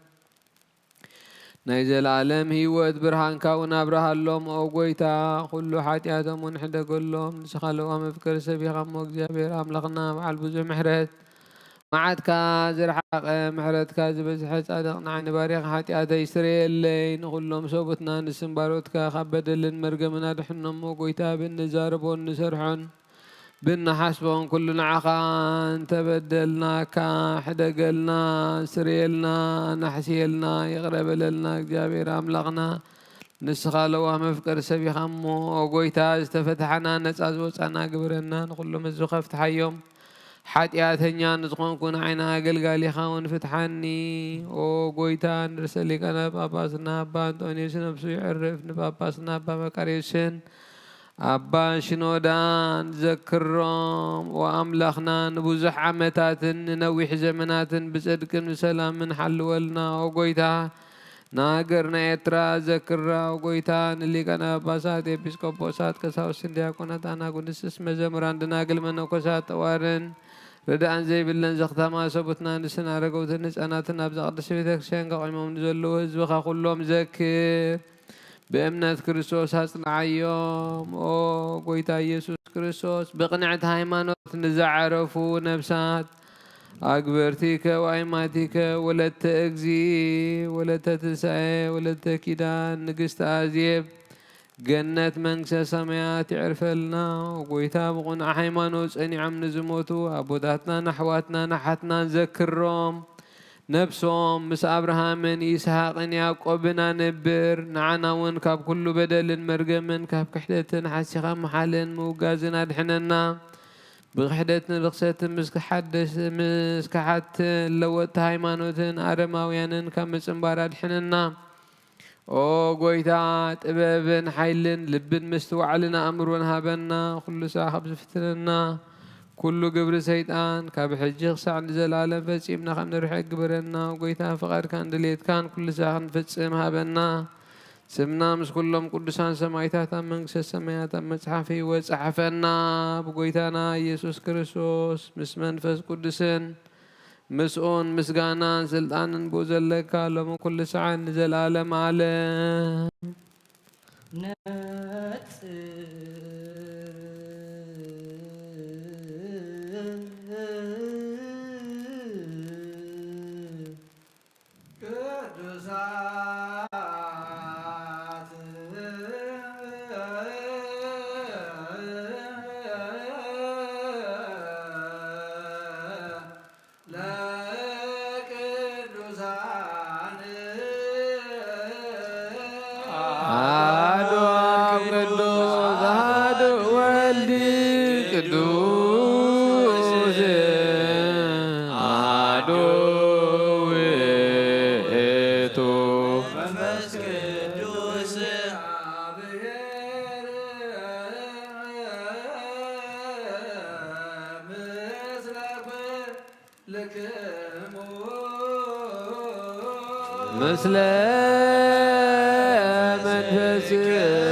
[SPEAKER 3] نيزل العالم هيوت برهان كاونا برها اللوم او قويتا كل حاتياتهم ونحدى قلهم نسخلوا مفكر سبي خمو جابير املاخنا بعل بزح محرت معاد كازر حق محرت كاز بزحت صادقنا عن باريخ حاتيات يسري اللين كلهم صوبتنا نسم بارود كا خبد للمرقمنا دحنهم وقويتا بالنزارب والنسرحون بالنحسبهم كلنا عقان تبدلنا كاحدا قلنا سريلنا نحسيلنا يغرب لنا جابير املغنا نسخالوا مفكر سبي خمو وقويتا استفتحنا نساز وصانا قبرنا نقول مزوخة فتحيهم حاتياتنيا نزخون عينا قلقالي خاون فتحني او قويتا نرسلي كان باباسنا با انتونيوس نفسو يعرف نباباسنا با مكاريسن أبا شنودان ذكرهم وأملخنا نبوزح عمتات نويح زمنات بصدق وسلام من حل ولنا وقويتا ناقرنا يترا ذكرا وقويتا اللي كان باسات يبسكوبوسات كساوسن دياكونات أنا قنس اسم زمران دناقل من وكسات وارن ردان زي بلن زختها ما سبتنا نسنا رقوت النس أنا تنابز قدس بيتك شنقا قيمهم نزلو هزبخا كلهم ذكر بأمنة كريستوس هصنع يوم او قويتا يسوس كريستوس بقنعة هايمانوت نزعرفو نفسات أكبرتيك وأيماتيك ولدت أجزي ولدت تسعي ولدت كيدان نقست أزيب جنة منكسة سميات يعرفلنا وقويتا بقنع هايمانوت أني عم نزموتو أبوداتنا نحواتنا نحتنا نذكرهم نفسهم مس أبراهام إسحاق يعقوبنا نبر نعنا ون كاب كل بدل مرجمن كاب كحدتن حسيخا محلن موجازنا دحننا بحدتنا رخصت مسكحت لوت هايمانوتن أرماويانن كم سنبارا دحننا او قويتا تبابن حيلن لبن مستوعلنا أمرون هابنا كل ساعة خبز فتننا كل قبر سيطان كاب حجيخ ساعة نزلالة فسيبنا خم نروح قبرنا وقويتا فقر كان دليت كان كل ساعة نفتسم هابنا سمنا مس كلهم قدسان سمايتات منكس السمايات مصحفي وصحفنا بقويتانا يسوس كريستوس مس منفس قدسن مسؤون مسغانا سلطان بوزلك لهم كل ساعة نزلالة معلم مثل منفسك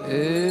[SPEAKER 3] እግዚኦ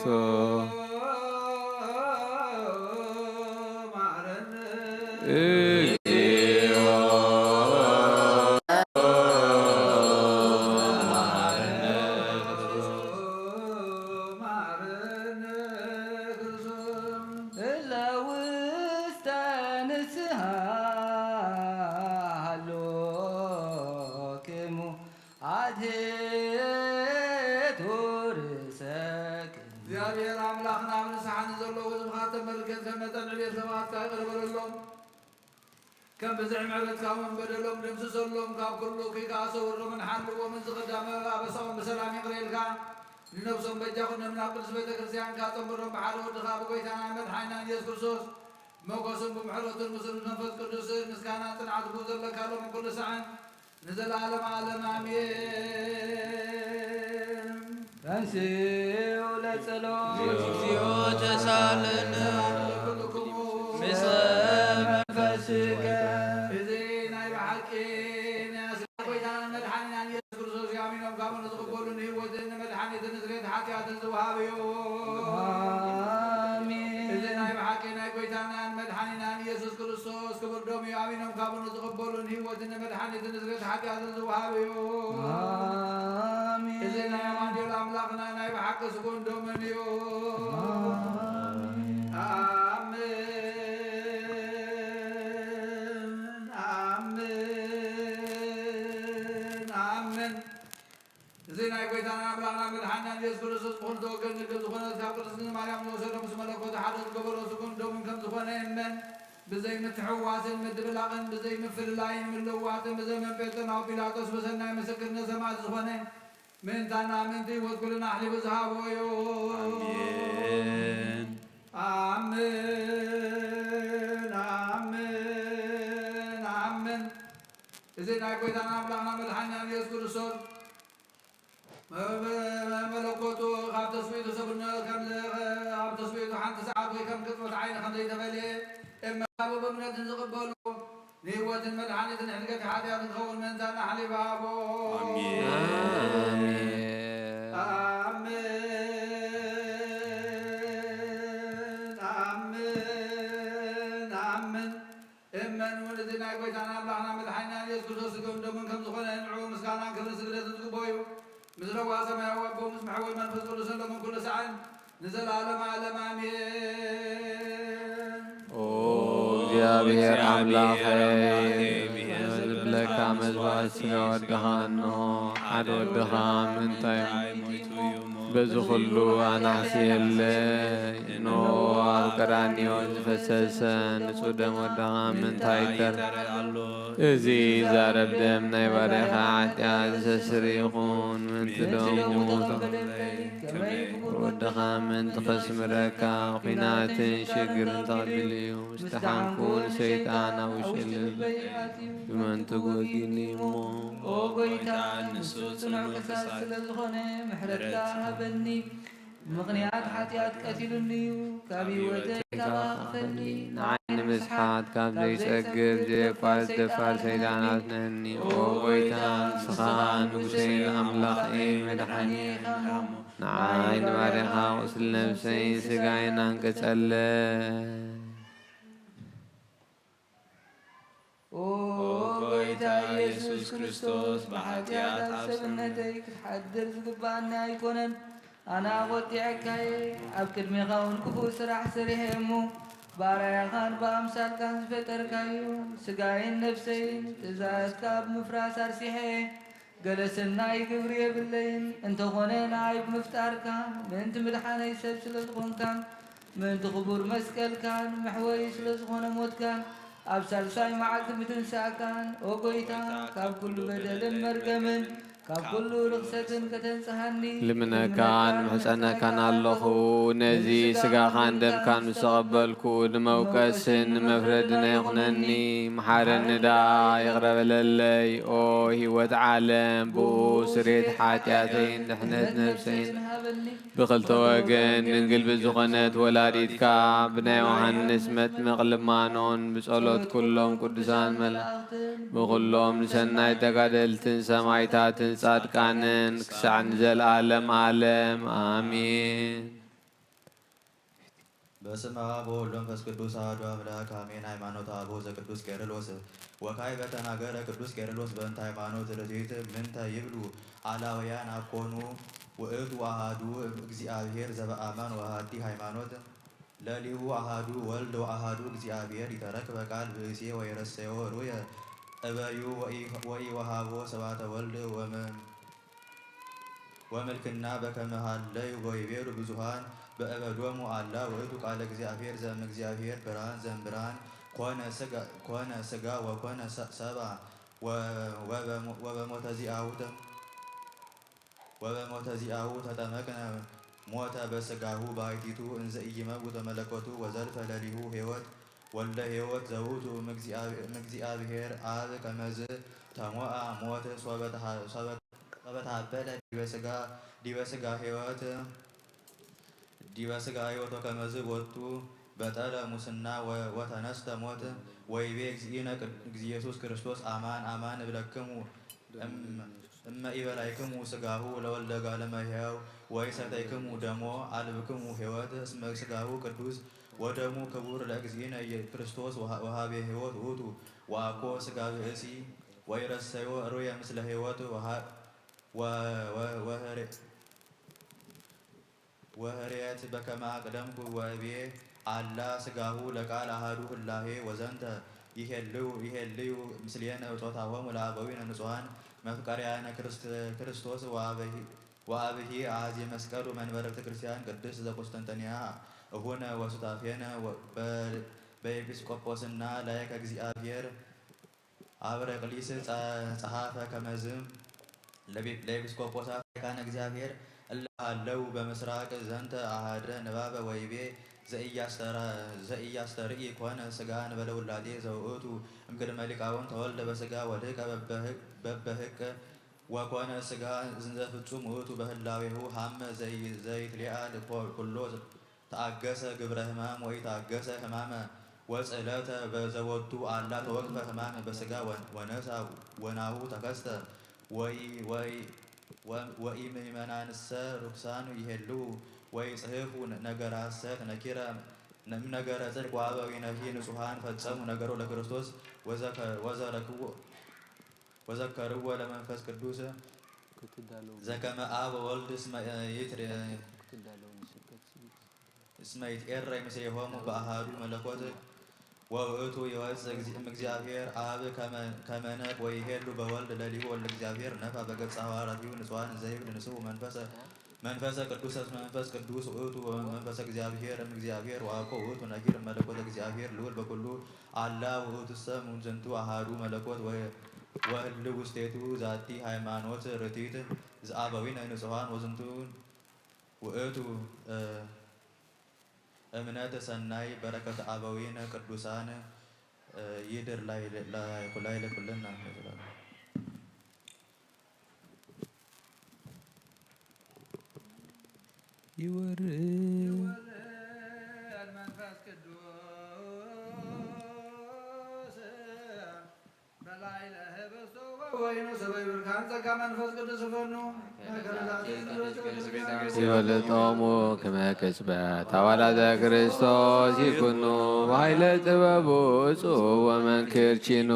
[SPEAKER 3] ክርስቶስ
[SPEAKER 5] እግዚአብሔር አምላክና ንስሓን ዘለዎ ህዝብካ ተመልከት ከመጠን ዕቤት ሰማዕትካ ይቕርበለሎም ከም ብዝሕ ምሕረትካ እውን በደሎም ደምስሰሎም ካብ ኩሉ ከይከኣሰውሮምን ሓልዎምን ዝቐዳመ ኣበሳኦም ብሰላም ይቕረልካ ንነብሶም በጃ ኩኖም ናብ ቅዱስ ቤተ ክርስቲያንካ ፀምሮም ብሓደ ወድኻ ብጎይታና መድሓኒና ኢየሱስ ክርስቶስ ሞገስን ብምሕረትን ምስል መንፈስ ቅዱስን ምስጋና ፅንዓት ክቡር ዘለካ ሎምን ኩሉ ሰዓን ንዘለዓለም ዓለም ኣሜን።
[SPEAKER 2] ተንሥኡ ለጸሎት
[SPEAKER 8] እግዚኦ ተሳለነ
[SPEAKER 2] ምስለ መንፈስከ
[SPEAKER 5] እዚ ናይ ባሓቂ ጎይታና መድሓኒና ኢየሱስ ክርስቶስ ያሚኖም ካብኡ ዝቕበሉ ንህይወትን ንመድሓኒትን ንስሬት ሓጢኣትን ዝውሃብ እዩ። እዚ ናይ ባሓቂ ናይ ጎይታናን መድሓኒናን ኢየሱስ ክርስቶስ ክቡር ደሙ እዩ ኣሚኖም ካብኡ ዝቕበሉ ንህይወትን ንመድሓኒትን ንስሬት ሓጢኣትን ዝውሃብ እዩ። እዚ ናይ ኣማኑኤል ኣምላኽና ናይ ባሓቂ ስጉን ደሙን እዩ። እዚ ናይ ጎይታና ኣምላኽና መድሓኒና ኢየሱስ ክርስቶስ ብኩልተ ወገን ንግብ ዝኾነት ካብ ቅድስቲ ማርያም ዝወሰዶ ምስ መለኮት ሓደ ዝገበሮ ስጉን ደሙን ከም ዝኾነ እመን ብዘይ ምትሕዋስን ምድብላቕን ብዘይ ምፍልላይን ምልውዋጥን ብዘመን ጴንጤናዊ ጲላጦስ ብሰናይ ምስክርነት ሰማዕቲ ዝኾነ ምእንታና ምእንቲ ህይወት ኩልና ኣሕሊፉ ዝሃቦ እዩ። ኣሜን ኣሜን ኣሜን። እዚ ናይ ጎይታና ኣምላኽና መድሓኒና ኢየሱስ ክርስቶስ መለኮቱ ካብ ተስቢቱ ሰብነት ኣብ ተስቢቱ ሓንቲ ሰዓት ወይ ከም ቅፅበት ዓይኒ ከምዘይተፈልየ እመካብ ብእምነትን ዝቕበሉ ንህይወትን መድሓኒትን ሕድገት ሓጢኣት እንትኸውን ምእንታና ኣሕሊፉ ሃቦ። እመን እውን እዚ ናይ ጎይታና ኣምላኽና መድሓኒና ኢየሱስ ክርስቶስ ስግኡን ደሙን ከም ዝኾነ ንዑ ምስጋናን ክብርን ስግደትን ዝግበኦ እዩ። ምስለ ዋ ሰማያዊ ኣቦ ምስ መሕወይ መንፈስ ቅዱስን ሎምን ኩሉ ሰዓን ንዘለዓለም ዓለም ኣሜን።
[SPEAKER 3] እግዚአብሔር አምላኸይ ዝብለካ መዝባት ስጋ ወድኻ እንሆ ሓደ ወድኻ ምንታይ በዚ ኩሉ ኣናሕሲየለይ እንሆ ኣብ ቀራንዮ ዝፈሰሰ ንጹህ ደም ወድኻ ምንታይ ተር እዚ ዛረብ ደም ናይ ባርያኻ ኃጢአት ዘስሪ ይኹን ምንቲ ደሙ ወድኻ ምንቲ ኸስምረካ ኹናትን ሽግርን ተቐቢል እዩ ምስተሓንኩን ሰይጣን ኣብ ውሽጢ ልብ ብመንቱ ጐጊኒ እሞ
[SPEAKER 2] ኦ ጎይታ ንሱ ጽኑዕ ቅሳት ስለ ዝኾነ ምሕረትካ ሃበኒ ምኽንያት ሓጢኣት ቀቲሉኒ እዩ ካብ ህይወተይ ተባኽፈኒ
[SPEAKER 3] ንዓይኒ ምስሓት ካብ ዘይጸግብ ዘየቋት ደፋር ሰይጣናት ነኒ ኦ ጎይታ ንስኻ ንጉሰይን ኣምላኽእይ መድሓኒ ንዓይ ንባርኻ ቁስል ነብሰይን ስጋይን አንቀጸለ
[SPEAKER 2] ኦ ጎይታ ኢየሱስ ክርስቶስ ብሓጢኣት ኣብ ሰብነተይ ክትሓድር ዝግባአኒ ኣይኮነን ኣነ ቖጢዐካየ ኣብ ቅድሜኻ እውን ክፉእ ስራሕ ሰሪሐ እሞ ባርያኻን ብኣምሳልካን ዝፈጠርካዩ ስጋይን ነፍሰይን ትእዛዝካ ብምፍራስ ኣርሲሐ ገለ ሰናይ ግብሪ የብለይን እንተኾነ ንዓይ ብምፍጣርካን ምእንቲ ምድሓነይ ሰብ ስለ ዝኾንካን ምእንቲ ክቡር መስቀልካን መሕወይ ስለ ዝኾነ ሞትካን ኣብ ሳልሳይ መዓልቲ ምትንሳእካን ኦ ጎይታ ካብ ኩሉ በደልን መርገምን ካብ ኩሉ ርክሰትን ከተንጽሐኒ
[SPEAKER 3] ልምነካን ምሕፀነካን ኣለኹ ነዚ ስጋኻን ደምካን ምስ ተቐበልኩ ንመውቀስን ንመፍረድን ኣይኹነኒ መሓረኒ ዳ ይቕረበለለይ ኦ ህይወት ዓለም ብኡ ስሬት ሓጢኣተይን ድሕነት ነብሰይን ብኽልተ ወገን ድንግል ብዝኾነት ወላዲትካ ብናይ ዮሃንስ መጥምቕ ልማኖን ብጸሎት ኩሎም ቅዱሳን መላእኽት ብኹሎም ንሰናይ ተጋደልትን ሰማዕታትን ጻድቃንን ክሳዕ ንዘለዓለም ዓለም አሜን።
[SPEAKER 9] በስመ አብ ወወልድ ወመንፈስ ቅዱስ አሐዱ አምላክ አሜን። ሃይማኖተ አበው ዘቅዱስ ቄርሎስ ወካይ በተናገረ ቅዱስ ቄርሎስ በእንተ ሃይማኖት ርትዕት ምንተ ይብሉ አላውያን አኮኑ ውእቱ አሐዱ እግዚአብሔር ዘበአማን ወአሐቲ ሃይማኖት ለሊሁ አሐዱ ወልድ ወአሐዱ እግዚአብሔር ይተረክበ ቃል ብእሴ ወይረሰዮ ሩየ እበዩ ወኢወሃቦ ስብሐተ ወልድ ወመልክና በከመ ሀለዩ ወይቤሉ ብዙኃን በእበዶሙ አላ ውእቱ ቃለ እግዚአብሔር ዘእምእግዚአብሔር ብርሃን ዘእምብርሃን ኮነ ሥጋ ወኮነ ሰብአ ወበሞተ ዚአሁ ተጠመቅነ ሞተ በሥጋሁ ባሕቲቱ እንዘ ኢይመውት በመለኮቱ ወዘልፈ ለሊሁ ሕይወት ወልደ ሕይወት ዘውቱ እምእግዚአብሔር አብ ከመዝ ተሞአ ሞት ሶበ ተሃበለ ዲበ ሥጋ ሕይወት ወከመዝ ቦቱ በጠለ ሙስና ወተነስተ ሞት ወይቤ እግዚእነ ኢየሱስ ክርስቶስ አማን አማን እብለክሙ እመ ኢበላይክሙ ሥጋሁ ለወልደ እጓለ እመሕያው ወኢሰተይክሙ ደሞ አልብክሙ ሕይወት እስመ ሥጋሁ ቅዱስ ወደሙ ክቡር ለእግዚእነ ክርስቶስ ወሃቤ ሕይወት ውእቱ ወአኮ ሥጋ ብእሲ ወይረሰዮ ሩየ ምስለ ሕይወት ወህርየት በከመ አቅደምኩ ወእቤ አላ ሥጋሁ ለቃል አሐዱ ህላዌ ወዘንተ ይሄልዩ ምስሌነ ጾታሆሙ ለአበዊነ ንጹሐን መፍቀርያነ ክርስቶስ ወአብሂ አሐዜ መስቀሉ መንበረ ቤተ ክርስቲያን ቅድስት ዘቁስጥንጥንያ እሁነ ወሱታፌነ በኤጲስቆጶስና ላይከ እግዚአብሔር አብረቅሊስ ጸሐፈ ከመዝም ለኤጲስቆጶሳት ላይካነ እግዚአብሔር እላሃለው በምስራቅ ዘንተ አሐደ ንባበ ወይቤ ዘኢያስተርኢ ኮነ ሥጋ እንበለ ውላዴ ዘውእቱ እምቅድመ ሊቃውንት ተወልደ በሥጋ ወድቀ በበህቅ ወኮነ ሥጋ እንዘ ፍጹም ውእቱ በህላዌሁ ሀመ ዘይትሊአል ኩሎ ተአገሰ ግብረ ሕማም ወኢታገሰ ሕማመ ወጽዕለተ በዘቦቱ አላ ተወክፈ ሕማመ በሥጋ ወነሳ ወናሁ ተከስተ ወኢምእመናንሰ ርኩሳኑ ይሄልው ወይጽሕፉ ነገረ ሐሰት ነኪረ ነገረ ጽድቅ ወአበዊነሂ ንጹሐን ፈጸሙ ነገሮ ለክርስቶስ ወዘከርዎ ለመንፈስ ቅዱስ ዘከመ አብ ወልድ እስመ ይትዔረይ ምስሌሆሙ በአሐዱ መለኮት ወውእቱ ይወፅእ እምእግዚአብሔር አብ ከመ ነቅ ወይሄሉ በወልድ ለሊሁ ወልደ እግዚአብሔር ነፋ በገጸ ሐዋርያቲሁ ንጹሐን ዘይብል ንስኡ መንፈሰ ቅዱስ እስመ መንፈስ ቅዱስ ውእቱ መንፈሰ እግዚአብሔር እምእግዚአብሔር ወአኮ ውእቱ ነኪር መለኮት እግዚአብሔር ልዑል በኩሉ አላ ውእቱሰ እሙንዝንቱ አሐዱ መለኮት ወህልው ውስቴቱ ዛቲ ሃይማኖት ርትዕት ዘአበዊነ ንጹሐን ወዝንቱ ውእቱ እምነት ሰናይ በረከተ አበዊነ ቅዱሳን ይድር ላይ ለኩልና
[SPEAKER 2] ይወርድ
[SPEAKER 5] መንፈስ ቅዱስ በላይ ለህብስቱ ወይኑ ሰበይ ብርካን ጸጋ መንፈስ ቅዱስ ፈኑ
[SPEAKER 3] ሲወልጦሙ ከመ ቅጽበት አዋላደ ክርስቶስ ይኩኑ በኃይለ ጥበቡ እጹብ ወመንክር ቺኑ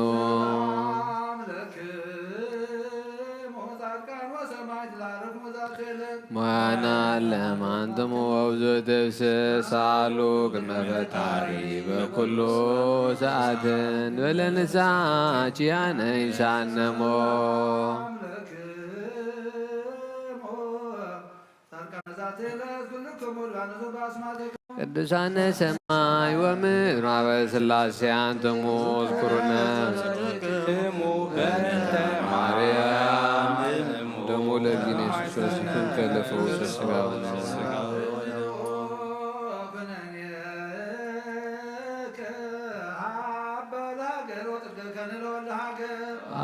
[SPEAKER 3] ሞያና ለማንትሙ ወብዙ ትብስ ሳሉ ቅድመ ፈጣሪ በኩሉ ሰዓትን በለንስሐ ጭያነ ይሳነሞ ቅዱሳነ ሰማይ ወምድር ማኅበረ ሥላሴ አንትሙ እዝኩሩነ ማርያም ደሙ ለእግዚእነ ኢየሱስ ክርስቶስ ይኩን ከለፈውሰ ሥጋው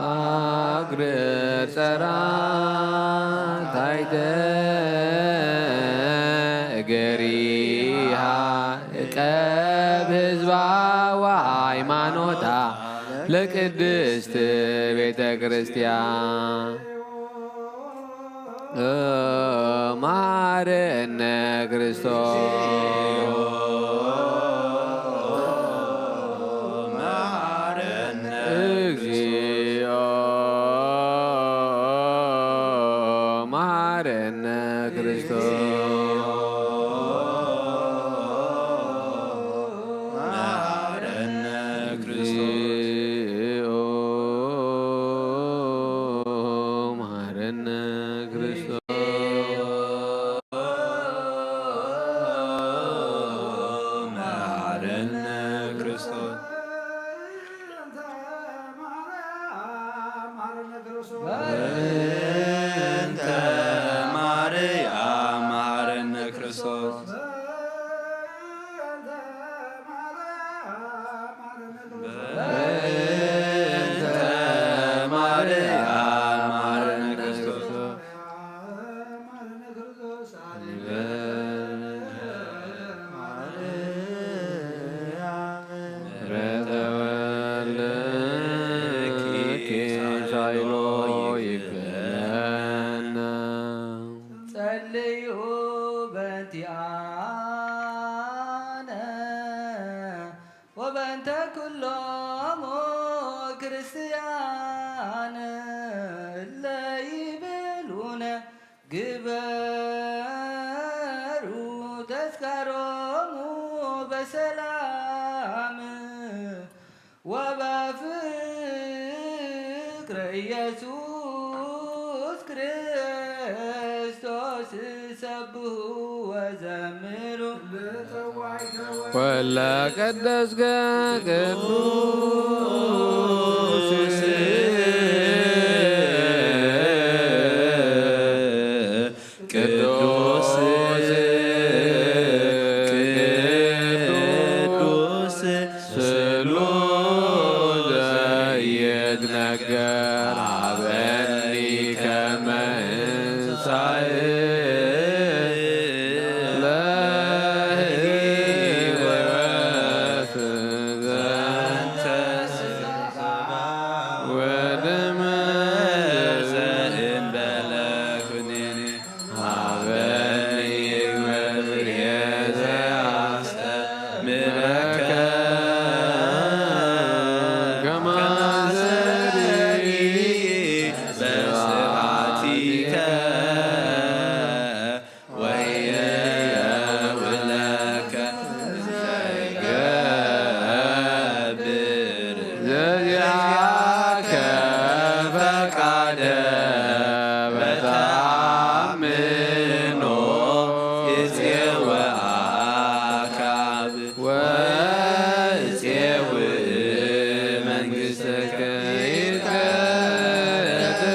[SPEAKER 3] አግር ጸራ ታይተ እገሪሃ እቀብ ህዝባ ወሃይማኖታ ለቅድስት ቤተ ክርስቲያን ማረነ ክርስቶስ ማረነ ክርስቶስ
[SPEAKER 9] መሐረነ ክርስቶስ
[SPEAKER 3] ማረነ ክርስቶስ
[SPEAKER 9] መሐረነ ክርስቶስ በእንተ ማርያም መሐረነ ክርስቶስ በእንተ ማርያም መሐረነ ክርስቶስ
[SPEAKER 3] ሳይሎ ይግለነ
[SPEAKER 2] ጸልዩ በእንቲአነ ወበእንተ ኩሎሙ ክርስቲያነ እለ ይቤሉነ ግበሩ ተዝካሮሙ በሰላም ወበፍቅረ ኢየሱስ ክርስቶስ ሰብሑ ወዘምሩ
[SPEAKER 3] ወለ ቀደስከ ቅዱስ
[SPEAKER 9] ቅዱስ ቅዱስ
[SPEAKER 3] ስሉስ ዘይትነገር ሀበኒ ከመ እንሳእ ለሕይወት ዘንተ ወደመ
[SPEAKER 9] ዘእንበለ ኩነኔ
[SPEAKER 3] ሀበኒ እግዚአብሔር
[SPEAKER 9] ዘያስተምረከ
[SPEAKER 3] ከማዘሪ
[SPEAKER 9] በስብሐቲከ ወየውለከ ዘይገብር
[SPEAKER 3] ዘዚአከ ፈቃደ በተአምኖ
[SPEAKER 9] ይፄወአካብ
[SPEAKER 3] ወፄው መንግሥተከ ይትቀደስ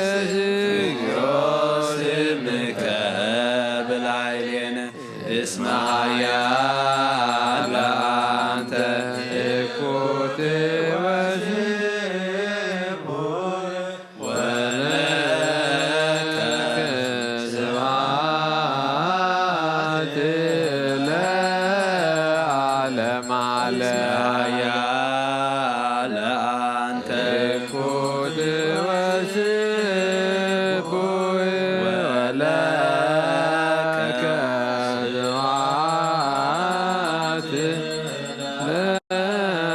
[SPEAKER 9] ስምከ በላዕሌነ እስመ ኃያል አንተ
[SPEAKER 3] እኩት ወስብሖ ወለከ ስብሐት ለዓለመ ዓለም
[SPEAKER 9] ኃያል አንተ
[SPEAKER 3] እኩት ወስብሖ ወለከ ስብሐት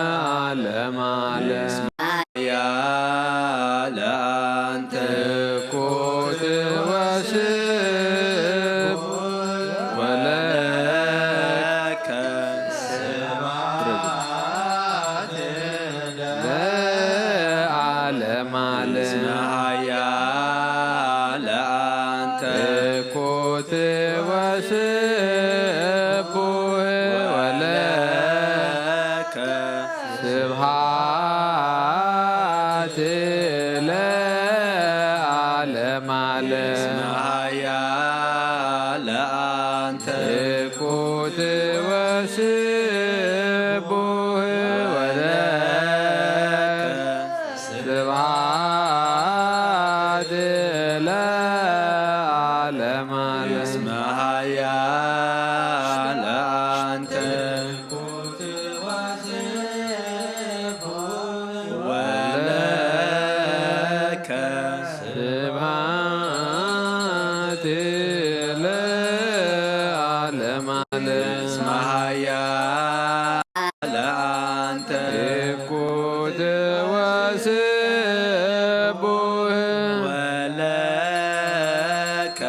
[SPEAKER 3] ለዓለመ ዓለም
[SPEAKER 9] ኃያል አንተ
[SPEAKER 3] እኩት ወስብሖ ወለከ ስብሐት ለዓለመ ዓለም
[SPEAKER 9] ኃያል አንተ
[SPEAKER 3] እኩት ወስብሖ ወለከ ስብሐት ለዓለመ ዓለም
[SPEAKER 9] ኃያል አንተ
[SPEAKER 3] እኩት ወስብሖ ወለከ ስብሐት ለዓለመ ዓለም
[SPEAKER 9] ኃያል አንተ ወለከ
[SPEAKER 3] ስብሐት ለዓለመ ዓለም
[SPEAKER 9] ኃያል አንተ
[SPEAKER 3] እኩት ወስብሖ
[SPEAKER 9] ወለከ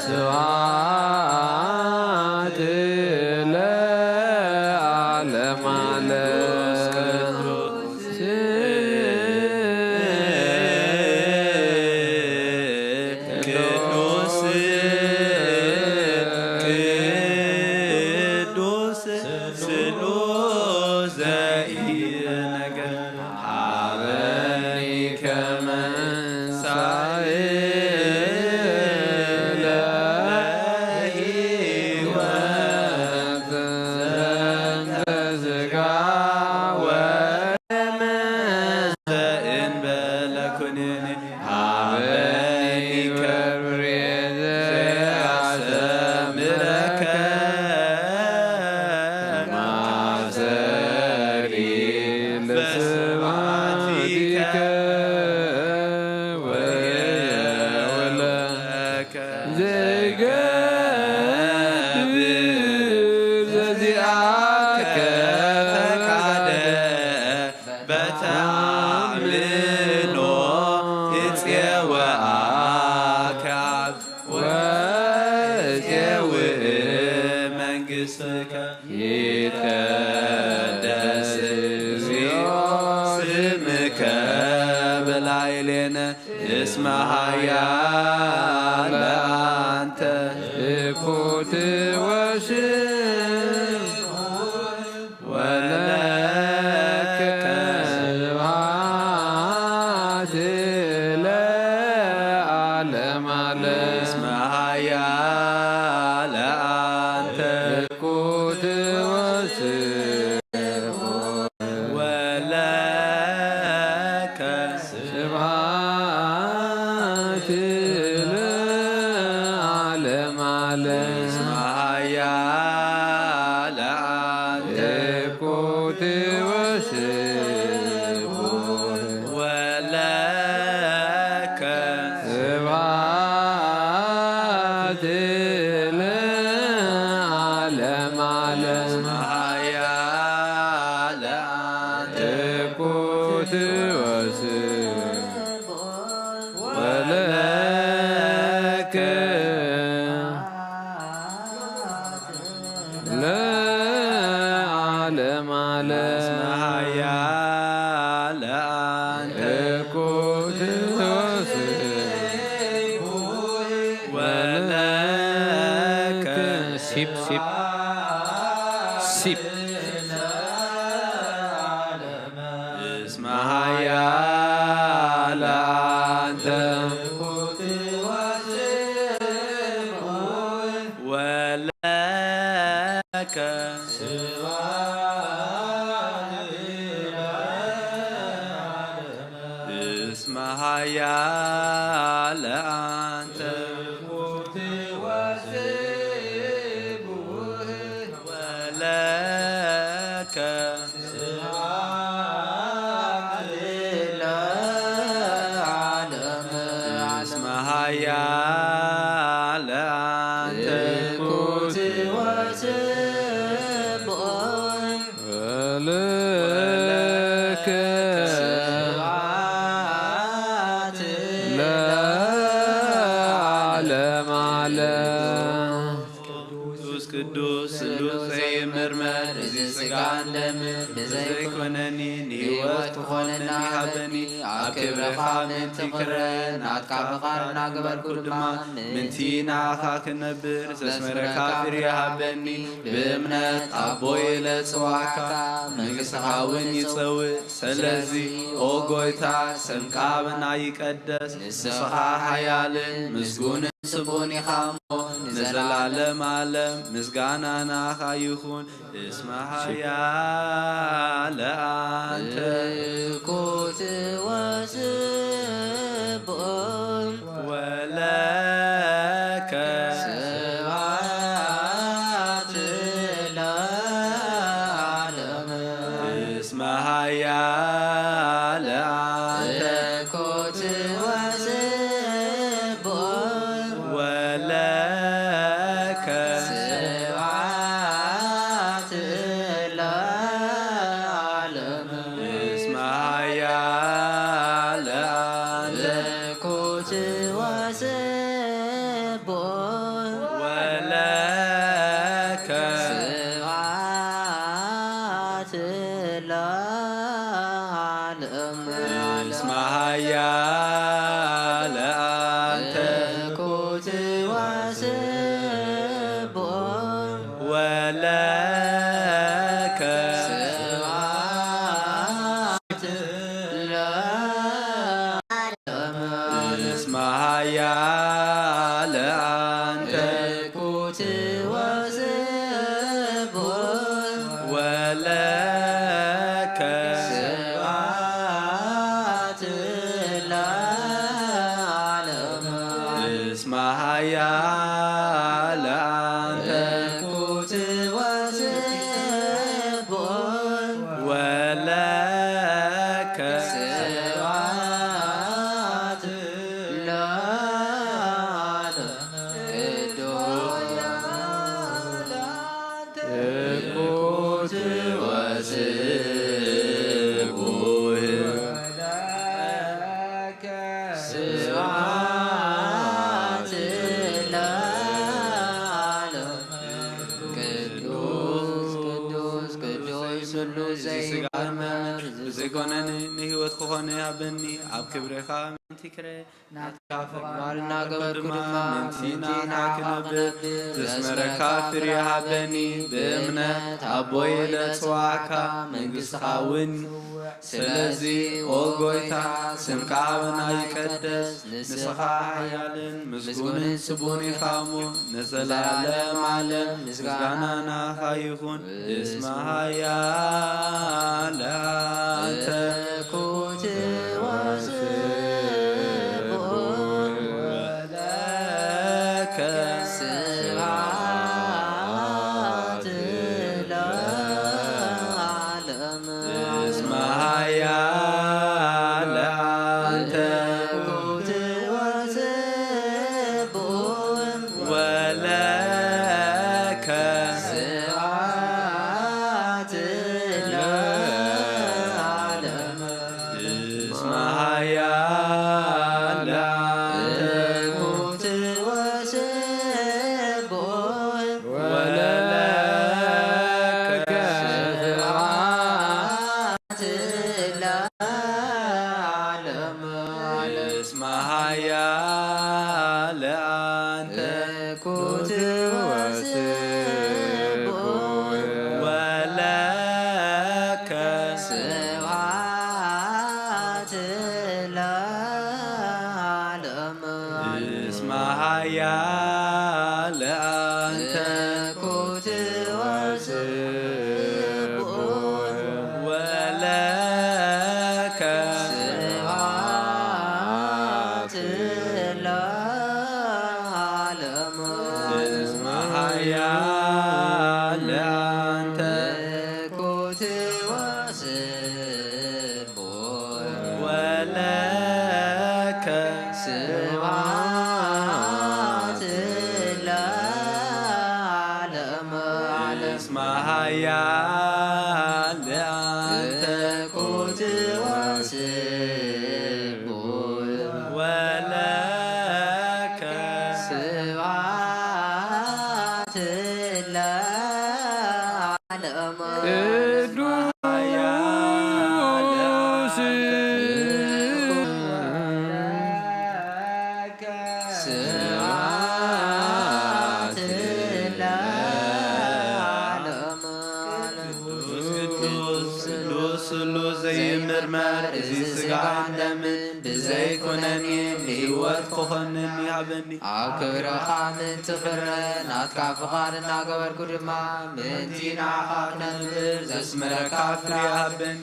[SPEAKER 3] ስብሐት ለዓለመ እስመ ኃያል አንተ እኩት ወሽም ወለከ ስብሐት ለዓለመ እስመ ኃያል አንተ እኩት ወሽም ወለከ ስብሐት ለዓለመ እስመ ኃያል አንተ እኩት ወሽም ወለከ ስብሐት ለዓለመ እስመ ኃያል አንተ እኩት ወሽም ወለከ ለዓለመ እስመ ኃያል አንተ እኩት ወሽም ወለከ ሲብ ሲብ ሲብ እስመ ኃያል አንተ ወለከ እስመ ኃያል አንተ ወለከ እስመ ኃያል አንተ እኩት ወለከ ለዓለመ ቅዱስ ቅዱስ ስሉስ ዘይምርመር እዚ ሥጋ እንደም ብዘይኮነኒ ንሕይወት ክኾነኒ ሃበኒ ኣብ ክብረኻ ምንቲ ክረን ናትካ ፍቓድ ናገበርኩ ድማ ምንቲ ንዓኻ ክነብር ዘስመረካ ፍርያ ሃበኒ ብእምነት ኣቦይ ለጽዋዕካ መንግሥትኻ እውን ይጸውዕ ስለዚ ኦ ጐይታ ስምካ ብና ይቀደስ ንስኻ ሓያልን ምስጉንን ስቡን ኢኻ እሞ ንዘላለም ዓለም ምስጋና ናኻ ይኹን እስመ ኃያል አንተ እኩት ወስቡን ወለከ ስብሐት ለዓለመ እስመ ኃያል አንተ እኩት ወስቡን ወለከ ስብሐት ለዓለመ እስመ ኃያል አንተ እኩት ወስቡን እስመ ኃያል አንተ
[SPEAKER 8] እኩት ወስቡሕ
[SPEAKER 3] ወለከ
[SPEAKER 8] ስብሐት ለዓለመ
[SPEAKER 3] እስመ ኃያል አንተ
[SPEAKER 8] እኩት ወስቡሕ
[SPEAKER 3] ወለከ
[SPEAKER 8] ስብሐት ለዓለመ ቅዱስ እኩት ወስቡሕ ስብሐት ለዓለመ ቅዱስ ቅዱስ ቅዱስ ሁሉ ዘይመር
[SPEAKER 3] ዘይኮነኒ ንህይወት ክኾነ ያበኒ ኣብ ክብረኻ ምንቲ ክረ
[SPEAKER 8] ናትካ ፍቅማልና ገበርኩ ድማ
[SPEAKER 3] ምንቲና ክነብር ዘስመረካ ፍርያ ሃበኒ ብእምነት ኣቦይ ለፅዋዕካ መንግሥትኻ እውን ስለዚ ኦ ጎይታ ስምካ ኣበና ይቀደስ ንስኻ ሓያልን ምስጉንን ስቡን ኢኻ እሞ ንዘለዓለም ዓለም ምስጋና ናኻ ይኹን እስመ ኃያል አንተ
[SPEAKER 8] እኩት ወስቡሕ
[SPEAKER 3] ወለከ
[SPEAKER 8] ስብሐት ለዓለመ
[SPEAKER 3] እስመ ኃያል አንተ
[SPEAKER 8] እኩት ወስቡሕ
[SPEAKER 3] ወለከ
[SPEAKER 8] ስብሐት ለዓለመ
[SPEAKER 3] እስመ ኃያል አንተ
[SPEAKER 8] እኩት ወስቡሕ
[SPEAKER 3] ወለከ
[SPEAKER 8] ስብሐት ለዓለመ
[SPEAKER 3] እስመ ኃያል አንተ
[SPEAKER 8] እኩት ወስቡሕ
[SPEAKER 3] ወለከ
[SPEAKER 8] ስብሐት ለዓለመ
[SPEAKER 3] እስመ ኃያል አንተ
[SPEAKER 8] እኩት ወስቡሕ
[SPEAKER 3] ወለከ
[SPEAKER 8] ስብሐት ለዓለመ
[SPEAKER 3] እስመ ኃያል አንተ
[SPEAKER 8] እኩት ወስቡሕ
[SPEAKER 3] ወለከ
[SPEAKER 8] ስብሐት ለዓለመ
[SPEAKER 3] እስመ ኃያል አንተ
[SPEAKER 8] እኩት ወስቡሕ
[SPEAKER 3] ወለከ
[SPEAKER 8] ስብሐት ለዓለመ ስብሐት ለዓለመ
[SPEAKER 3] ቅዱስ ስሉስ ዘይምርመር እዚ ስጋን ደምን ብዘይኮነኒ ንህይወት ክኾንኒ ሃበኒ
[SPEAKER 8] ኣብ ክብረኻ ምንቲ ክረ ናትካ ፍቓድ እናገበርኩ ድማ ምንቲ ንዓኻ ክነብር ዘስምረካ ፍርያ
[SPEAKER 3] ሃበኒ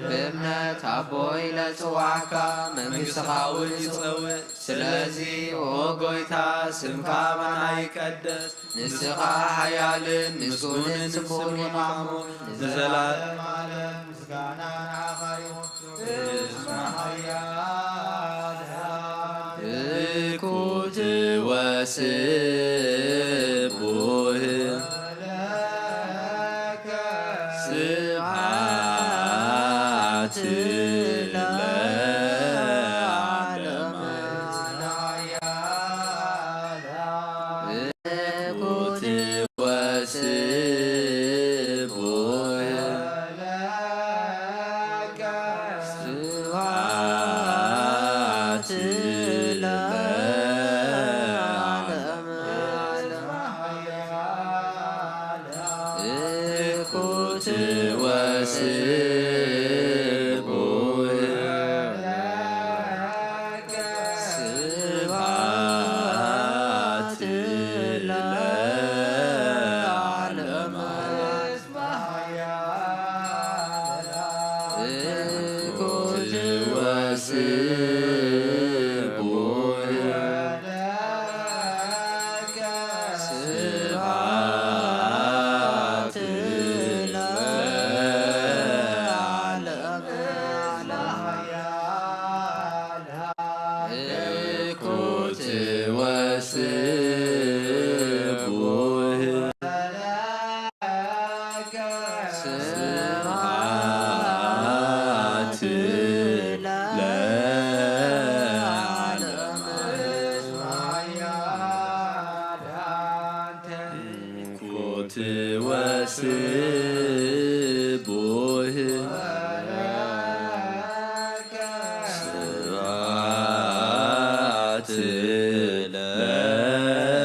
[SPEAKER 8] ብእምነት ኣቦይ ለፅዋዕካ መንግሥትኻ እውን
[SPEAKER 3] ይፀውዕ
[SPEAKER 8] ስለዚ ኦ ጎይታ ስምካ ኣበና ይቀደስ ንስኻ ሓያልን ምስጉንን ስቡን ኢኻ እሞ ንዘለዓለም ዓለም ምስጋና ንዓኻ ይኹን እስመ ኃያል እኩት ወስቡሕ ስብሐት ለዓለመ እኩት ወስቡሕ ስብሐት ለዓለመ እኩት ወስቡሕ
[SPEAKER 3] ወስቡህ ወስቡህ ስብሐት ለዓለመ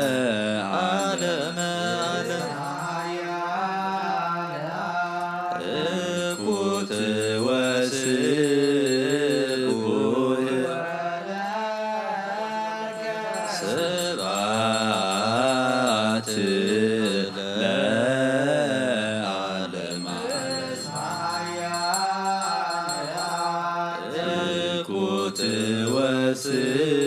[SPEAKER 3] ዓለም እኩት ወስቡህ ስብሐት ወስቡህ ስብሐት ለዓለመ እኩት ወስቡህ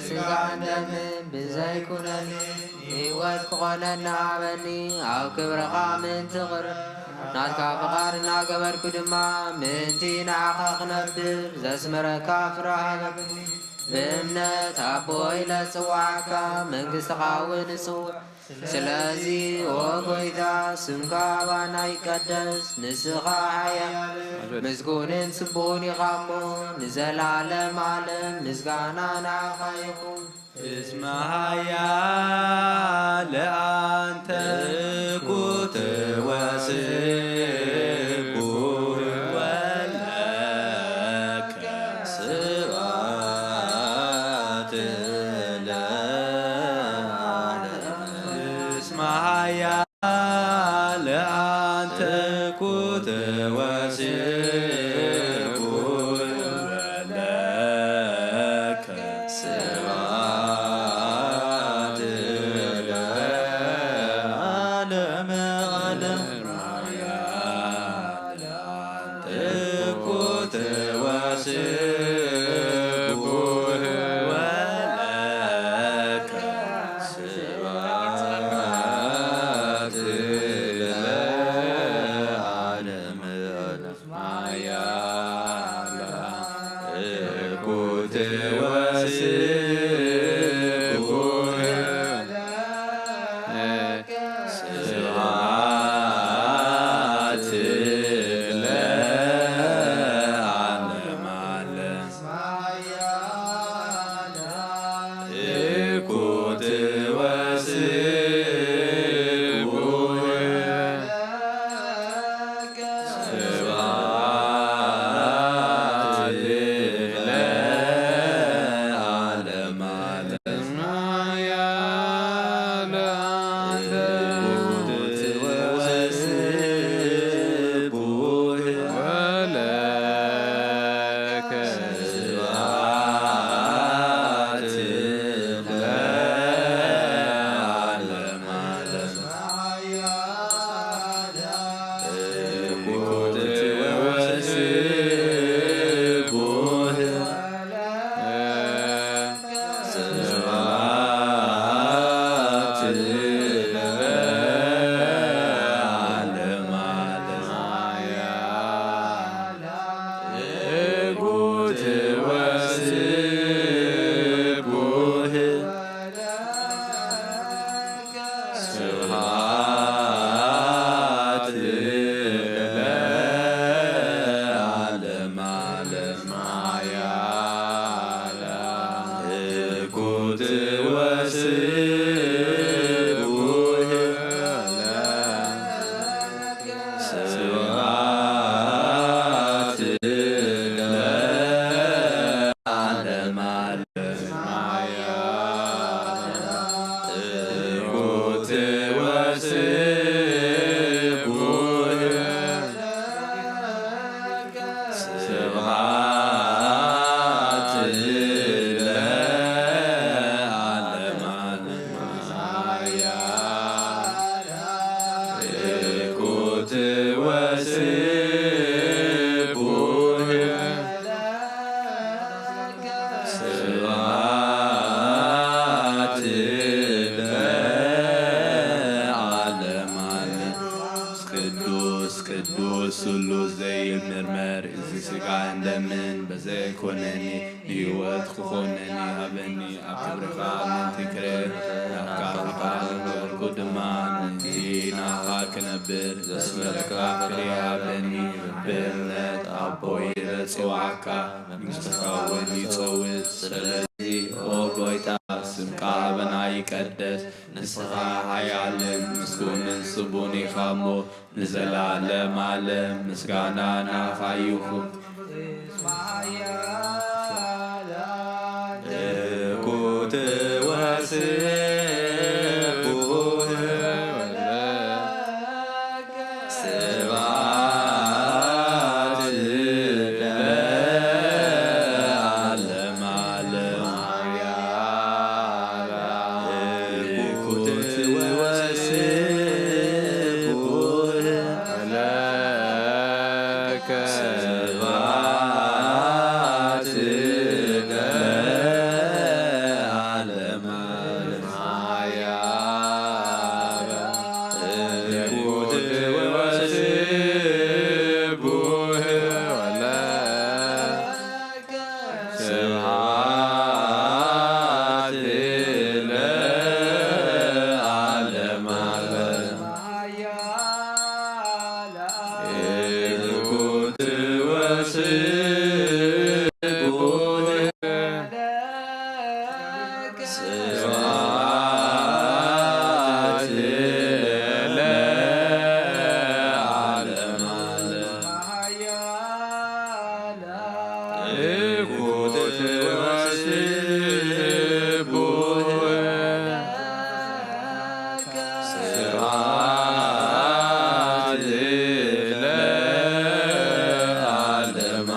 [SPEAKER 3] ስብሐት
[SPEAKER 8] ብዘይኩነኒ ህይወት ክኾነና ሃበኒ ኣብ ክብርኻ ምንቲ ቕር ናትካ ፍቓድ እናገበርኩ ድማ ምንቲ ንዓኻ ክነብር ዘስመረካ ፍርሃበኒ ብእምነት ኣቦይ ለጽዋዕካ መንግሥትኻ እውን እጽውዕ ስለዚ ኦ ጐይታ ስምካ ባና ይቀደስ ንስኻ ሓያል ምስጉንን ጽቡቕን ኢኻ እሞ ንዘላለም ዓለም ምስጋና ንዓኻ ይኹን
[SPEAKER 3] እስመ ኃያል አንተ እኩት ወስቡህ ወለከ ስብሐት ለዓለመ እስመ ኃያል አንተ እኩት ወስቡህ ወለከ ስብሐት ለዓለመ ዓለም እኩት ወስቡህ ወለከ ስብሐት ለዓለመ እኩት ወስቡህ ስብሐት ለዓለመ ዓለም ስብሐት ለዓለመ እኩት ወስቡሕ ስብሐት ለዓለመ ቅዱስ ቅዱስ ሁሉ ዘይምርመር እዚ ስጋ እንደምን በዘይኮነኒ ሕይወት ክኾነኒ ሃበኒ ኣብ ክብርኻ ምንትክረ ናብካ ፍቃድወርኩ ድማ ምንቲ ናኻ ክነብር ዘስመልካ ፍሬ ሃበኒ ብእምነት ኣቦይ በፅዋዕካ መንግሥትኻ እውን ይፀውት ስለዚ ኦ ጎይታ ስምካ ሃበና ይቀደስ ንስኻ ሓያልን ምስጉንን ጽቡን ኢኻ እሞ ንዘላለም ዓለም ምስጋና ናኻ ይኹን እኩት ወስቡሕ ስብሐት ለዓለመ እኩት ወስቡሕ ለከ ስብሐት ለዓለመ እኩት ወስቡሕ ለከ ስብሐት ለዓለመ እኩት ወስቡሕ ስብሐት ለዓለመ እኩት ወስቡሕ ስብሐት ለዓለመ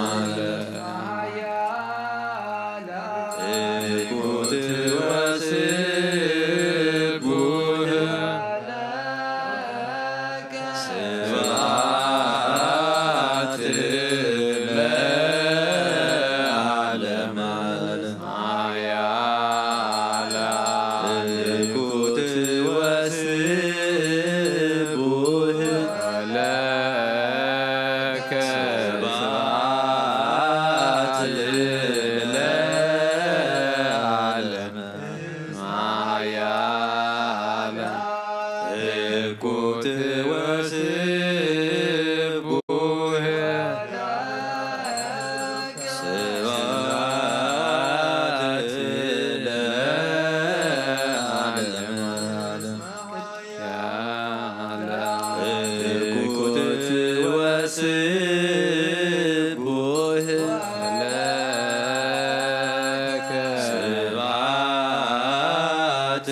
[SPEAKER 3] እኩት ወስቡሕ ስብሐት ለዓለመ እኩት ወስቡሕ ለከ ስብሐት ለዓለመ እኩት ወስቡሕ ስብሐት ለዓለመ እኩት ወስቡሕ ለከ ስብሐት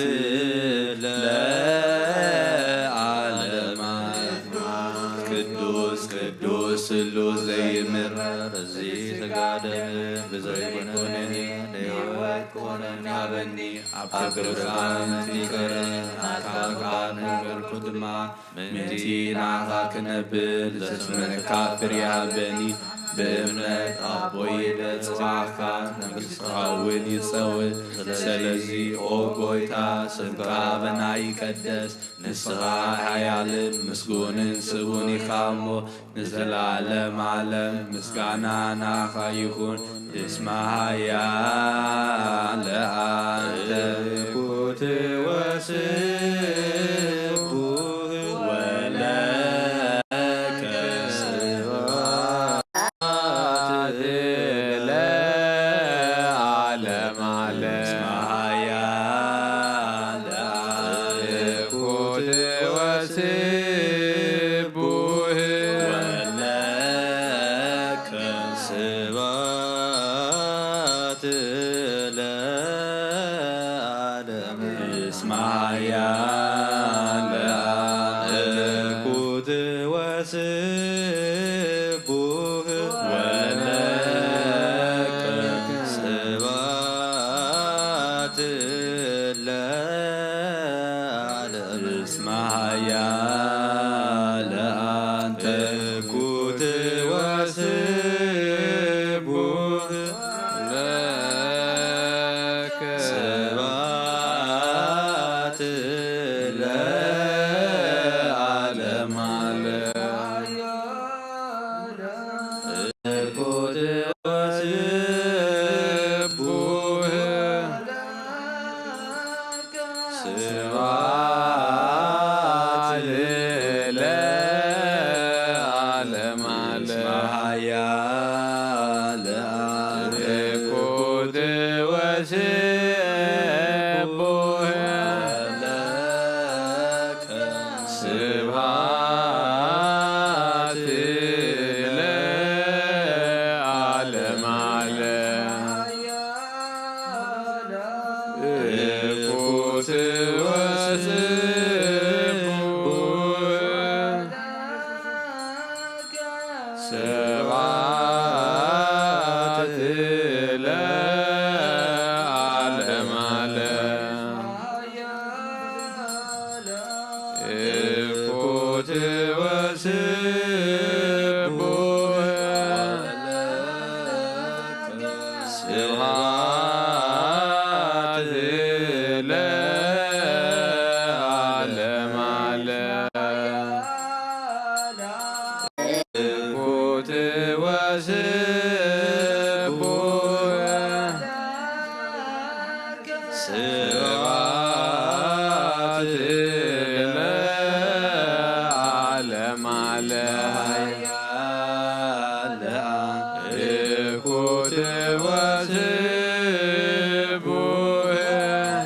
[SPEAKER 3] ለዓለመ ቅዱስ ቅዱስ ስሉስ ዘይምርመር እዚ ስጋ ደም ብዘይኮነኒ ንሕይወት ክኾነኒ ሃበኒ ኣብ ክብርኻ ምንቲከረ ናትካ ፍቃድ ንገርኩ ድማ ምንቲ ናኻ ክነብል ዘስመረካ ፍሬ ሃበኒ بإمنات أبوي بتصبعك نقصها يتصوت سلزي أو قويتا سبقا بناي كدس نسغا حيال مسكون سبوني خامو نزل عالم عالم مسكانا ناخا يكون اسمها يا لأنت كوت وسبوه ولك سوات لا عالم على اسمها يا لأنت كوت وسبوه ولك سوات لا عالم اسمها يا لأنت كوت وسبوه ولك ስብሐት ለዓለመ ዓለም እኩት ወስቡሕ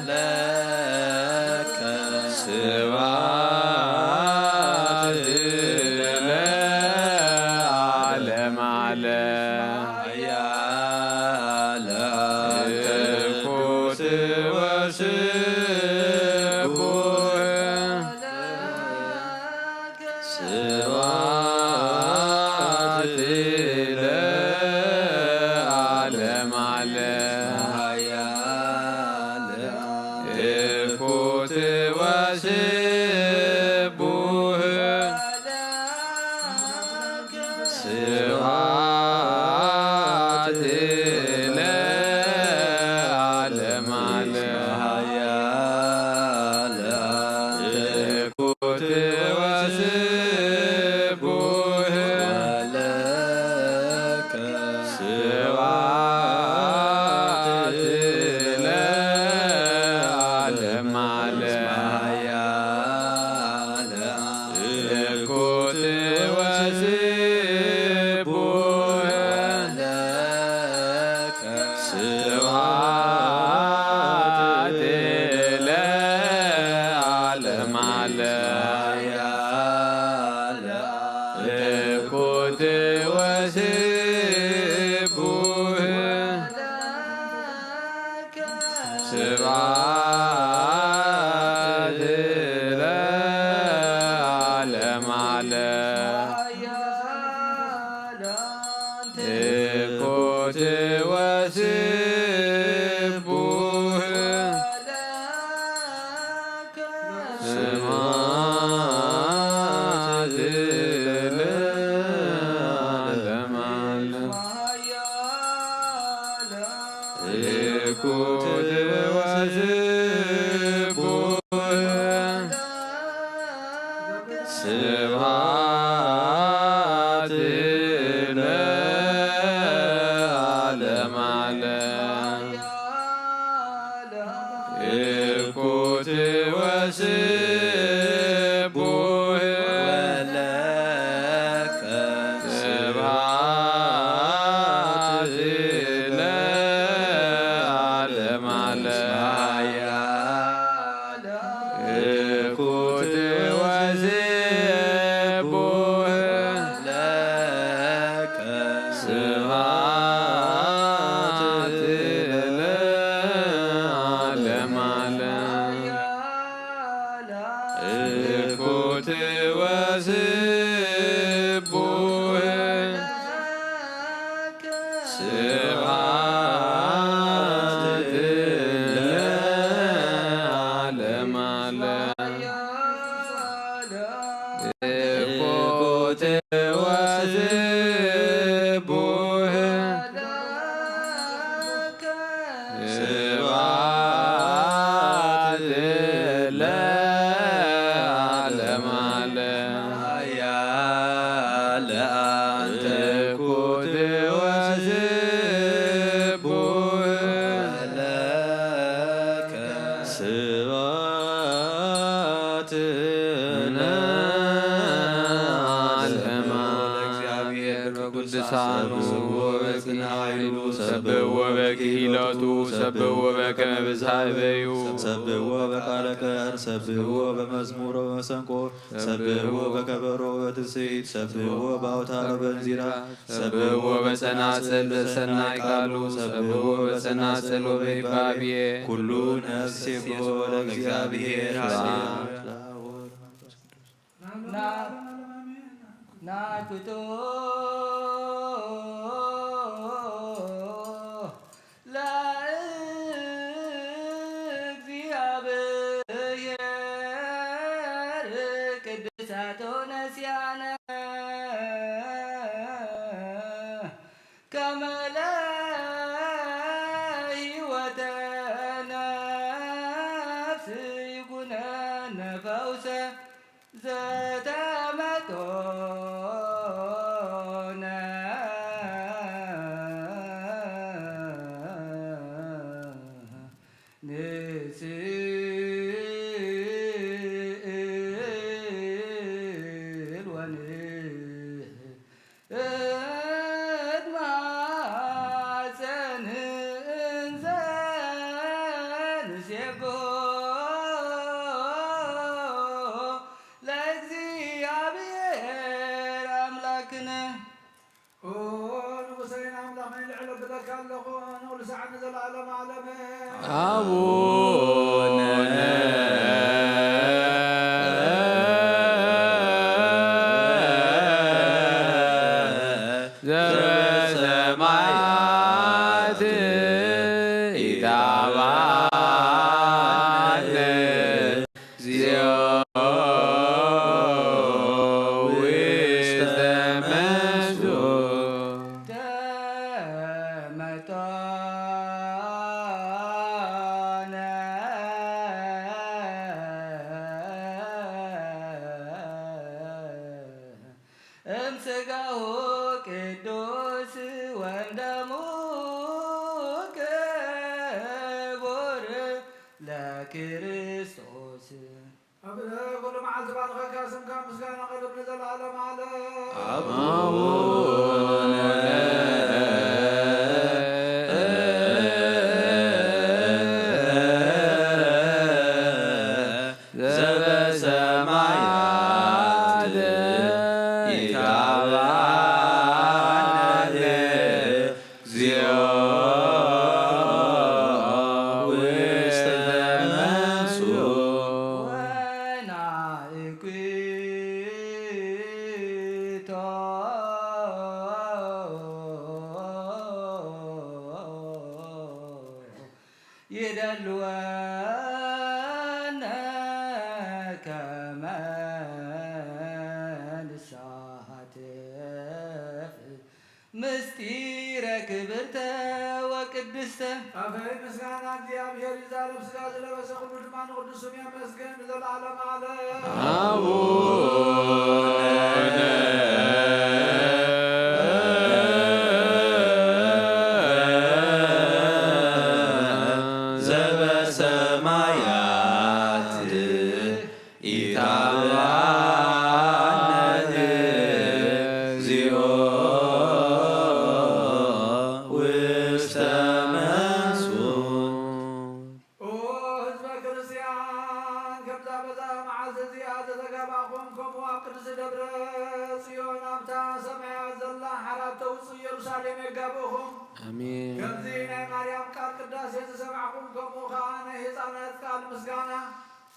[SPEAKER 3] ለከ ስብሐት ለዓለመ ዓለም እኩት ወስቡሕ ስብሐት ለዓለመ ዓለም እኩት ወስቡሕ ስብሐት ለዓለመ ዓለም እኩት ወስቡሕ ለከ ስብሐት ለዓለመ ዓለም እኩት ወስቡሕ ለከ ስብሐት ለዓለመ ዓለም እኩት ወስቡሕ ስብሐት ለዓለመ ዓለም እኩት ወስቡሕ ስብሐት ለዓለመ ዓለም እኩት ወስቡሕ ስብሐት ለዓለመ ዓለም እኩት ወስቡሕ ለከ ስብሐት ለዓለመ ዓለም እኩት ወስቡሕ ለከ ስብሐት ለዓለመ ዓለም እኩት ወስቡሕ ስብሐት ለዓለመ ዓለም እኩት ወስቡሕ ስብሐት ለዓለመ ዓለም እኩት ወስቡሕ ለከ ስብሐት ለዓለመ ለእግዚአብሔር በቅዱሳኑ በጽንዐ ኃይሉ ሰብሕዎ በክሂሎቱ ሰብሕዎ በከመ ብዝኃ እበዩ
[SPEAKER 9] ሰብሕዎ በቃለ ቀር ሰብሕዎ በመዝሙር በመሰንቆ ሰብሕዎ በከበሮ በትስብእት ሰብሕዎ በአውታረ በንዚራ
[SPEAKER 3] ሰብሕዎ በጸናጽል በሰናይ ቃሉ ሰብሕዎ በጸናጽል ወበይባብየ
[SPEAKER 9] ኩሉ ነፍስ ይሴብሖ ለእግዚአብሔር
[SPEAKER 2] ናኩቶ ለእግዚአብሔር ቅዱሳቶ ነሲያነ ከመ ለሕይወተ ነፍስ ይኩነነ ፈውሰ ዘተመጦነ ንሴብሖ ለእግዚአብሔር አምላክነ
[SPEAKER 5] ንጉሰይን አምላኽን ልዕለ ብለካ ኣለኹ ንኩሉ ሰዓት ንዘለዓለም ዓለመ
[SPEAKER 3] አቡነ ዘበሰማያት ኢታብአነ እግዚኦ ውስተ መንሱት
[SPEAKER 2] ተመጦነ እምሥጋሁ ቅዱስ ወእምደሙ ክቡር ለክርስቶስ
[SPEAKER 5] ኣብነ ኩሉ መዓልቲ ባርኸካ ስምካ ምስጋና ቀርብ ንዘለዓለም ዓለም
[SPEAKER 3] አቡነ ዘበሰማያት ኢታብአነ እግዚኦ ውስተ መንሱት
[SPEAKER 2] ወናእኩቶ ይደልወነ ከመ ንሳተፍ ምስጢረ ክብርተ ወቅድስተ
[SPEAKER 5] ኣፈይ ምስጋና እግዚኣብሔር ይዛረብ ስጋ ዝለበሰ ኩሉ ድማ ንቅዱስ ስም የመስግን ንዘለዓለም ዓለም
[SPEAKER 3] አቡነ ዘበሰማያት ኢታብአነ እግዚኦ ውስተ መንሱት
[SPEAKER 5] ኦ ህዝበ ክርስቲያን ከምዛ በዛ መዓልቲ እዚኣ ተተጋባኹም ከምኡ ኣብ ቅድሲ ደብረ ጽዮን ኣብታ ሰማያት ዘላ ሓራብ ተውፅእ ኢየሩሳሌም የጋብእኹም
[SPEAKER 3] አሜን
[SPEAKER 5] ከምዚ ናይ ማርያም ቃል ቅዳሴ ዝሰማዕኹም ከምኡ ከዓ ናይ ህፃናት ቃል ምስጋና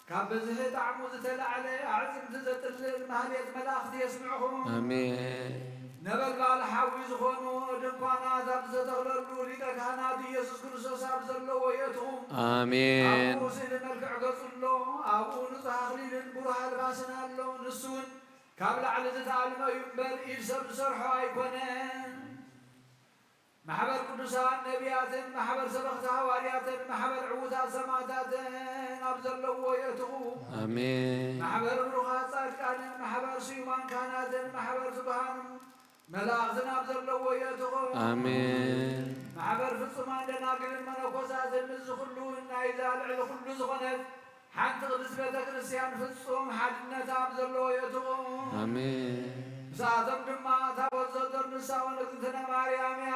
[SPEAKER 5] ካብ ብዝሒ ጣዕሙ ዝተላዕለ ኣዕፅምቲ ዘጥልል ማህሌት መላእኽቲ የስምዕኹም
[SPEAKER 3] አሜን
[SPEAKER 5] ነበልባል ሓዊ ዝኾኑ ድንኳናት ኣብ ዝተተኽለሉ ሊቀ ካህናት ኢየሱስ ክርስቶስ ኣብ ዘለዎ የትኹም
[SPEAKER 3] አሜን
[SPEAKER 5] ኣብኡ ስእሊ መልክዕ ገጹ ኣሎ ኣብኡ ንጹሕ ኣኽሊልን ብሩህ ኣልባስን ኣሎ ንሱ እውን ካብ ላዕሊ ዝተኣልመ እዩ እምበር ኢድ ሰብ ዝሰርሖ ኣይኮነን ማሕበር ቅዱሳን ነቢያትን ማሕበር ሰበኽቲ ሃዋርያትን ማሕበር ዕዉታት ሰማዕታትን ኣብ ዘለዎ የትኹ
[SPEAKER 3] አሜን
[SPEAKER 5] ማሕበር ብሩኻት ጻድቃንን ማሕበር ስዩማን ካህናትን ማሕበር ትጉሃን መላእኽትን ኣብ ዘለዎ የትኹ
[SPEAKER 3] አሜን
[SPEAKER 5] ማሕበር ፍጹማን ደናግልን መነኮሳትን እዚ ኩሉ ናይ ዛ ልዕሊ ኩሉ ዝኾነት ሓንቲ ቅድስት ቤተ ክርስቲያን ፍጹም ሓድነት ኣብ ዘለዎ የትኹ
[SPEAKER 3] አሜን
[SPEAKER 5] ንሳቶም ድማ ታቦት ዘደር ንሳውን እግዝእትነ ማርያም እያ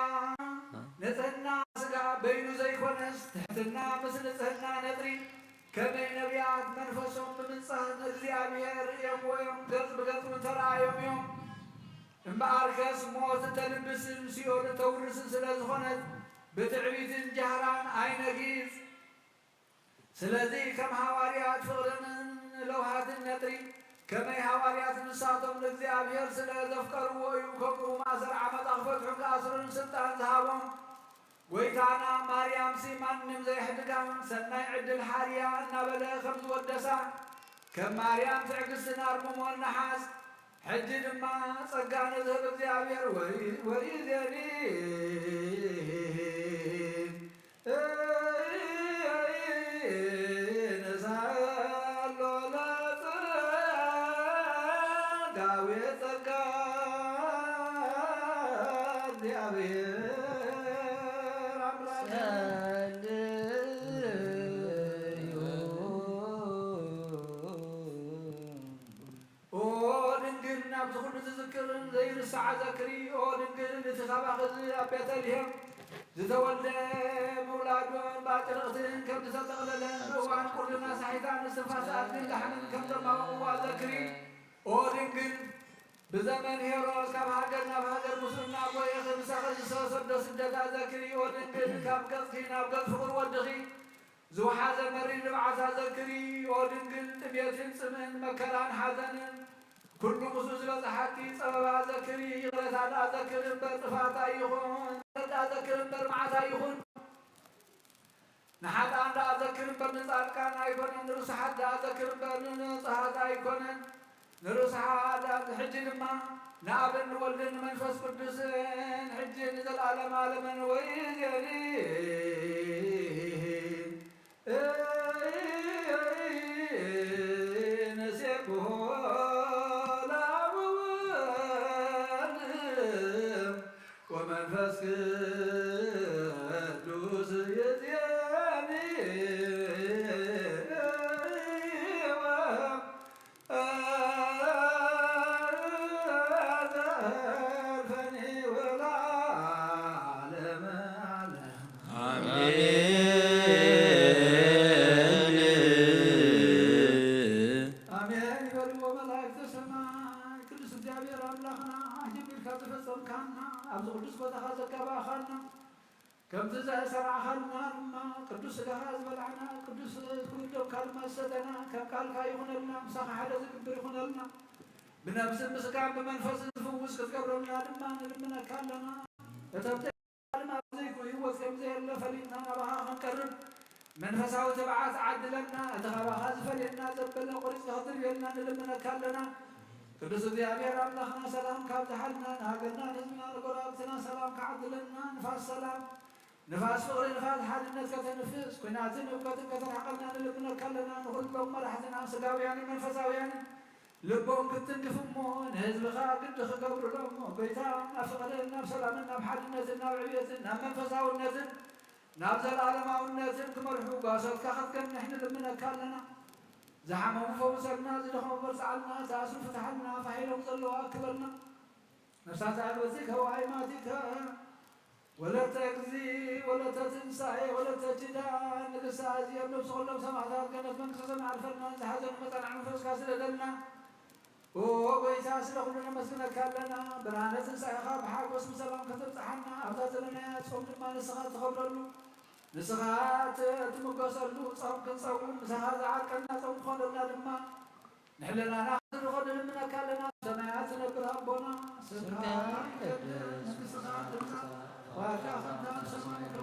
[SPEAKER 5] ንጽህና ስጋ በይኑ ዘይኮነስ ትሕትና ምስ ንጽህና ነጥሪ ከመይ ነቢያት መንፈሶም ብምንጻህ እግዚአብሔር እዮም ገጽ ብገጽ ተረኣዮም እዮም እምበኣርከስ ሞት እተልብስን ሲኦል እተውርስን ስለ ዝኾነት ብትዕቢትን ጃህራን ኣይነጊጽ ስለዚ ከም ሃዋርያት ፍቕርን ለውሃትን ነጥሪ ከመይ ሃዋርያት ንሳቶም ንእግዚአብሔር ስለ ዘፍቀርዎ እዩ ከምኡ ማእሰር ዓመት ኣኽፈትሑ ከኣስሩን ስልጣን ዝሃቦም ጎይታና ማርያም ሲ ማንም ዘይሕድጋ ሰናይ ዕድል ሓርያ እናበለ ከም ዝወደሳ ከም ማርያም ትዕግስትን ኣርምሞን ነሓስ ሕጂ ድማ ጸጋ ንዝህብ እግዚአብሔር ወይዜኒ ነሳሎ ለጸጋዊ ጸጋ እግዚአብሔር አምላክ ኦ ድንግል ናብቲ ኩሉ ትዝክርን ዘይርስዓ ዘክሪ ኦ ድንግል እቲ ኻባኽዚ ኣብ ቤተልሔም زتولى مولادون باطرقتن كم تتقللن بوان قرنا سحيتان استنفاسات لحن كم دماغ ذكري أودنكن بزمن هيروس كم هاجرنا بهاجر مسلمنا بوي خمسة سد سدة ذكري أودنكن كم قصدين أبقى فقر ودخي زو حزن مريض بعثا ذكري أودنكن تبيتن سمن مكران حزن كل مسوس بزحاتي سبب ذكري يغرس على ذكر بطفاتا يخون ذكر برمعتا يخون نحن عند ذكر برنزال كان أيضا نرس حدا ذكر برنزال أيضا نرس حدا حجن ما نابن ولدن منفس قدسين حجن ذا العالم عالما ويجرين نسيبه ومنفس قدوس يدياني فني والعالم آمين يبارك وملائكة السماء كل سجابير أملاخنا جبريل كاتب الصمكانا أبز قدس بتخاز كباخنا كم تزا سرع خلنا لما قدس جهاز بلعنا قدس كل كلمة ستنا كم قال كايخون لنا مسخ حدا ذكبر يخون لنا بنفس المسكان بمنفس الفوس كتقبرنا لما نلمنا كلنا تتبتع لما زيكو يوز كم زي اللي فلينا نبها نقرب منفسه تبعات عدلنا اتخابها زفلنا زبلنا قريس خطر يلنا نلمنا كلنا ቅዱስ እግዚአብሔር አምላክና ሰላም ካብዝሓልና ንሃገርና ንህዝብና ንጎረቤትና ሰላም ከዓድለና ንፋስ ሰላም ንፋስ ፍቅሪ ንፋስ ሓድነት ከተንፍስ ኩናትን እውቀትን ከተራቀልና ንልብነካ ኣለና ንኩሎም መራሕትና ስጋውያንን መንፈሳውያንን ልቦም ክትንድፍ እሞ ንህዝብኻ ግዲ ክገብርሎም ጎይታ ናብ ፍቅርን ናብ ሰላምን ናብ ሓድነትን ናብ ዕብየትን ናብ መንፈሳውነትን ናብ ዘለኣለማውነትን ክመርሑ ጓሶትካ ክትከንሕ ንልብነካ ኣለና زحمهم فوزرنا زدهم برزعلنا زاسو فتحنا فحيلهم صلوا أكبرنا نفسات عبزك هو عيماتك ولا تكزي ولا تنسى ولا تجدان نقصى زيام نفس غلب سمعتات كانت منكسة سمع الفرنا زحزن مثلا عن فرس كاسر دلنا وقويتا سلخلنا مسكنا كالنا برهانة تنسى يخاب حاق واسم سلام كتب صحنا أبدات لنا يتفهم لما نسخات تخبرلو نسخات تمقصلو صوم كنصوم نسخات عاقلنا صوم خلنا لما نحلنا ناخذ خلنا من كلنا سماعات نبر ربنا سماعات نسخات وكافنا سماعات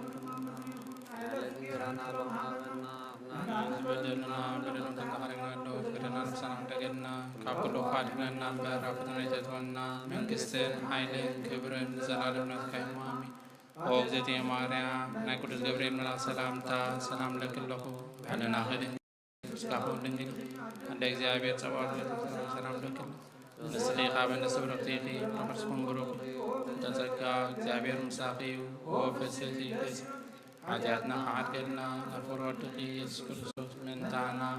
[SPEAKER 5] على ذكرنا رحمنا
[SPEAKER 7] بدلنا بدلنا تنقلنا لو بدلنا سنة دقنا كابلو خالنا بارفتنا يتونا من قصة حيل كبر زلالنا كيمامي وأوزتي ماريا نقول جبريل ملا سلامتا سلام لك الله على خير سكاهو لنجل عندك زيابير سوار سلام لك نسلي خابن نسبر تيجي نفسكم بروك تزكى زيابير مساقي وفسيتي كيس حاجاتنا حاجتنا الفروض كيس كرسوس من تانا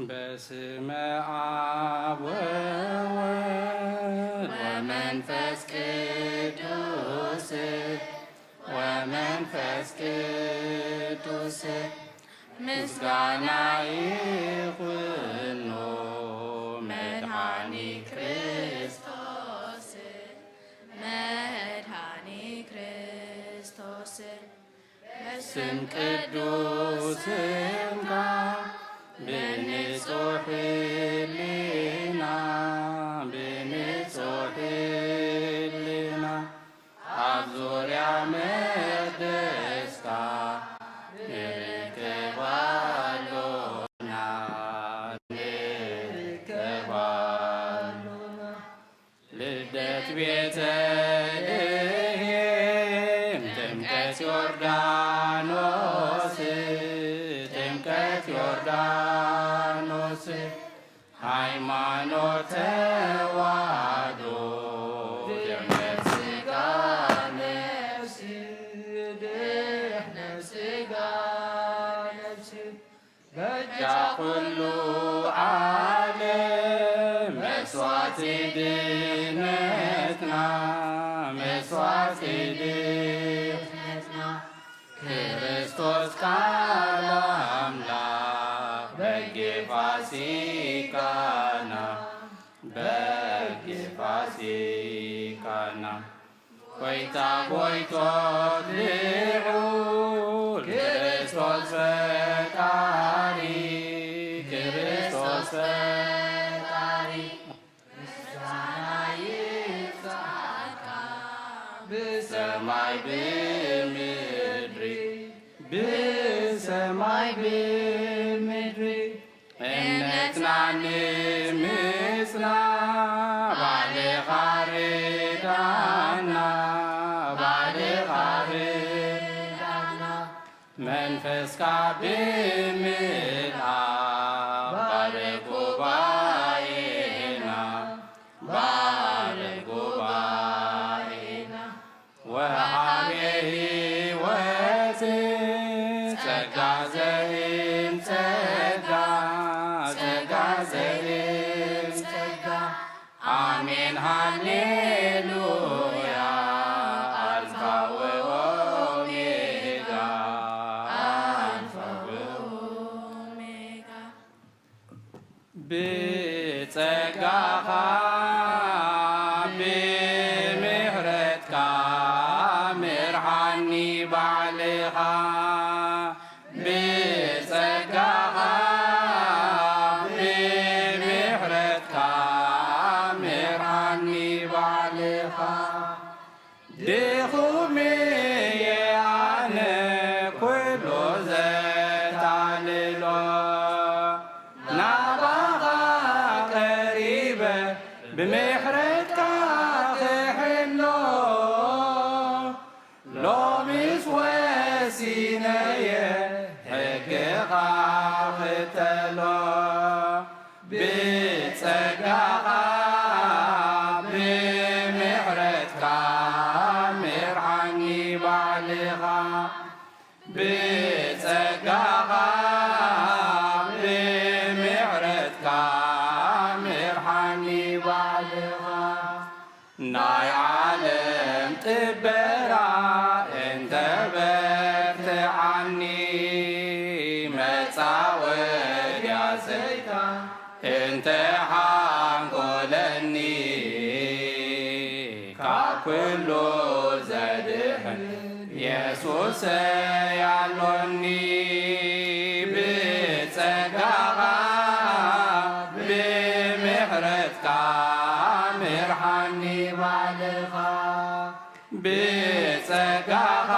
[SPEAKER 7] በስመ አብ ወወልድ ወመንፈስ ቅዱስ ምስጋና ይሁን መድኃኒ ክርስቶስ በስም ቅዱስም ጋር በንጹሕ ሕሊና አብ ዙሪያ መቅደስካ ንርከባሎና ልደት ቤተልሔም ጥምቀት ዮርዳኖስ ሃይማኖት ተዋሕዶ ድኅነት ሥጋ ነፍስ በጃ ኩሉ ዓለም መስዋዕት ድኅነትና ክርስቶስ ቃል አምላክ በጌ ፋሲካና ኮይታ ጎይቶት ልዑል ክርስቶስ ፈጣሪ ምስጋና ይብዛልካ በሰማይ በምድሪ እምነትና ንምጽና ባልኻ ርዳና መንፈስካ ብምልኣብ ባርክ ጉባኤና ወሃቤ ሕይወት ጸጋ ዘእንተ ባዕልኻ ብጸጋኻ ብምሕረትካ ምርዓኒ ባዕልኻ ድኹም እየ ኣነ ኩሉ ዘታልሎ ናባኻ ቀሪበ ብምሕረትካ ክሕሎ ሎሚስ ወሲነየ ሕግኻ ክተሎ ብጸጋኻ ብምሕረትካ ምርዓኒ ባዕልኻ ብጸጋኻ ብምሕረትካ ምርዓኒ ባዕልኻ ናይ ዓለም ጥበራ እንተ በርትዓኒ መጻወድያ ሰይጣን እንተ ሓንጎለኒ ካብ ኩሉ ዘድሕን ኢየሱስ ያሎኒ ብጸጋኻ ብምሕረትካ ምርዓኒ ባዕልኻ ብጸጋኻ